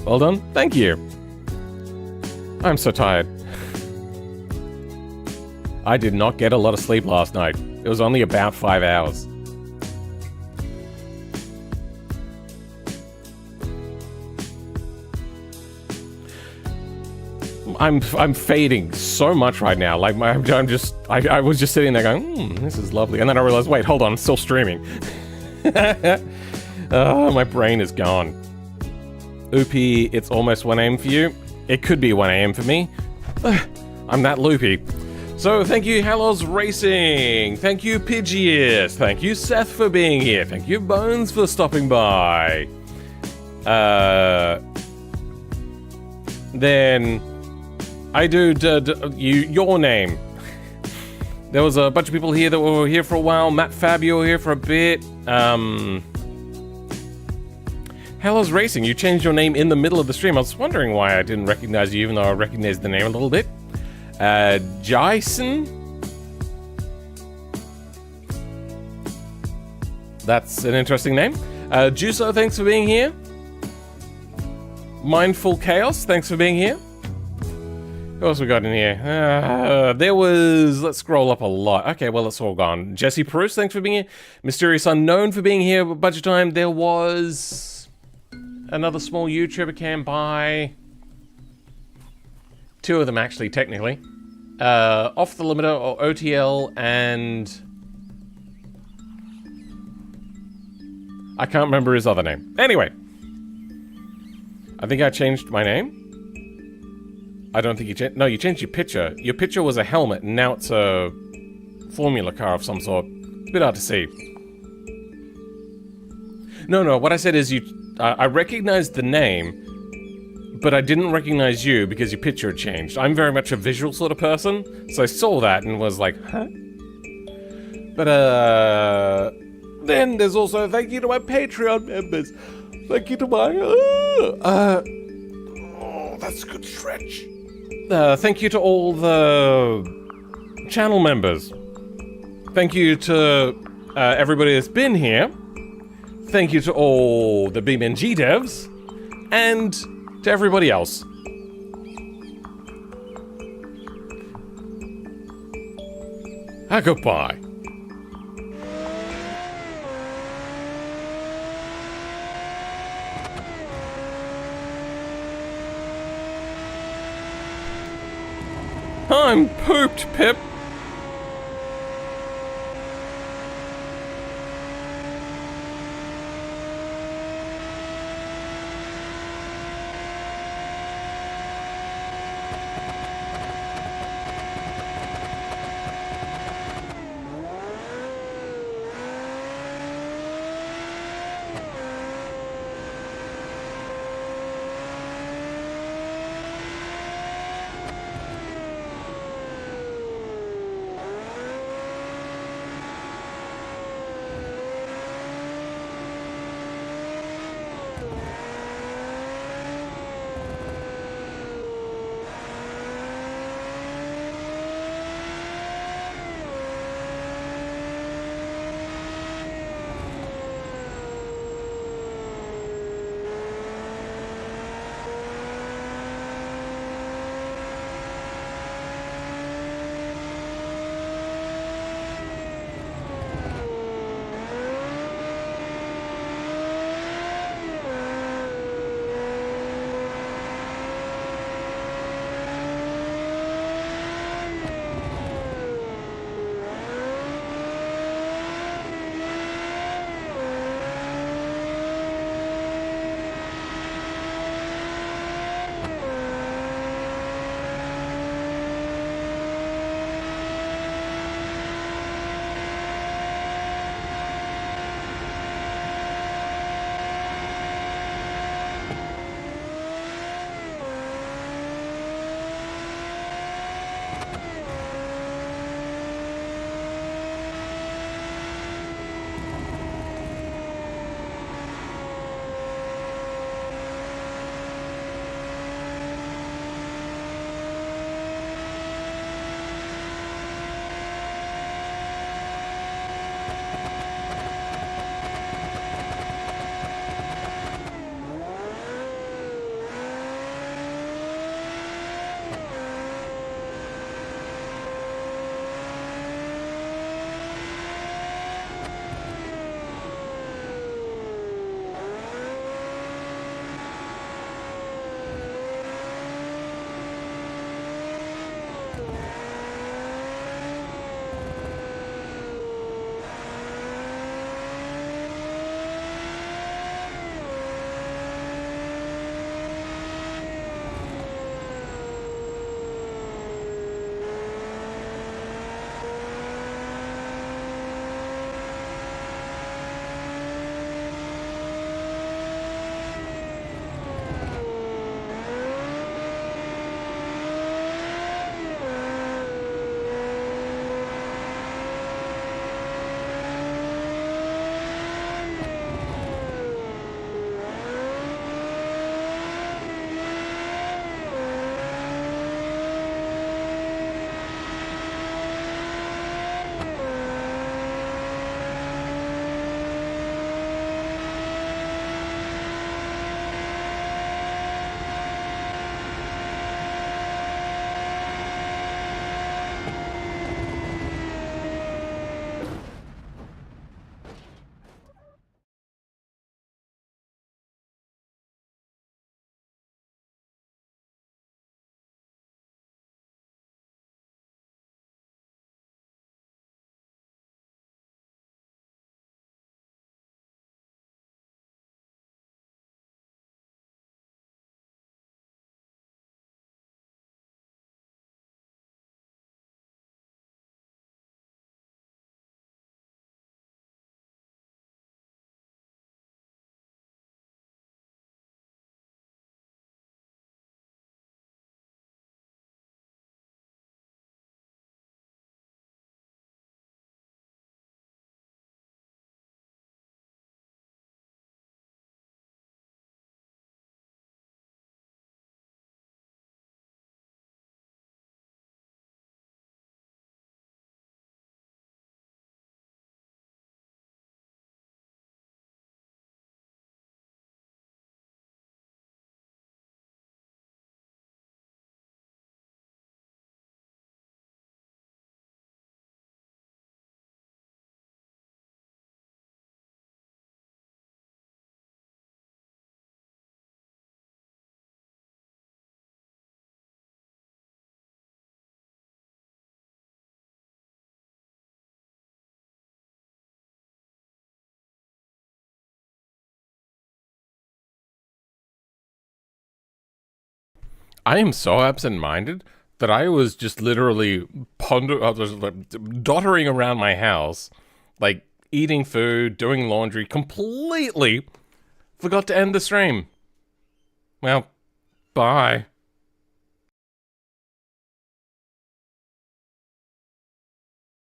Well done. Thank you. I'm so tired. I did not get a lot of sleep last night. It was only about 5 hours. I'm fading so much right now. Like I was just sitting there going, this is lovely. And then I realized, wait, hold on, I'm still streaming. Oh, my brain is gone. Oopie, it's almost 1 AM for you. It could be 1 AM for me. I'm that loopy. So thank you, Halos Racing. Thank you, Pidgeous. Thank you, Seth, for being here. Thank you, Bones, for stopping by. Then I do your name. There was a bunch of people here that were here for a while. Matt Fabio here for a bit. Halos Racing, you changed your name in the middle of the stream. I was wondering why I didn't recognize you, even though I recognized the name a little bit. Jason? That's an interesting name. Juso, thanks for being here. Mindful Chaos, thanks for being here. Who else we got in here? There was... Let's scroll up a lot. Okay, well, it's all gone. Jesse Bruce, thanks for being here. Mysterious Unknown for being here. Budget Time. There was... another small YouTuber came by. 2 of them, actually, technically. Off the Limiter, or OTL, and... I can't remember his other name. Anyway. I think I changed my name. I don't think you changed... No, you changed your picture. Your picture was a helmet, and now it's a formula car of some sort. It's a bit hard to see. No, what I said is I recognized the name, but I didn't recognize you because your picture had changed. I'm very much a visual sort of person, so I saw that and was like, huh? But, then there's also thank you to my Patreon members. Thank you to my, oh, that's a good stretch. Thank you to all the channel members. Thank you to everybody that's been here. Thank you to all the BeamNG devs. And to everybody else. Goodbye. I'm pooped, Pip. I am so absent-minded that I was just literally I was like doddering around my house, like eating food, doing laundry, completely forgot to end the stream. Well, bye.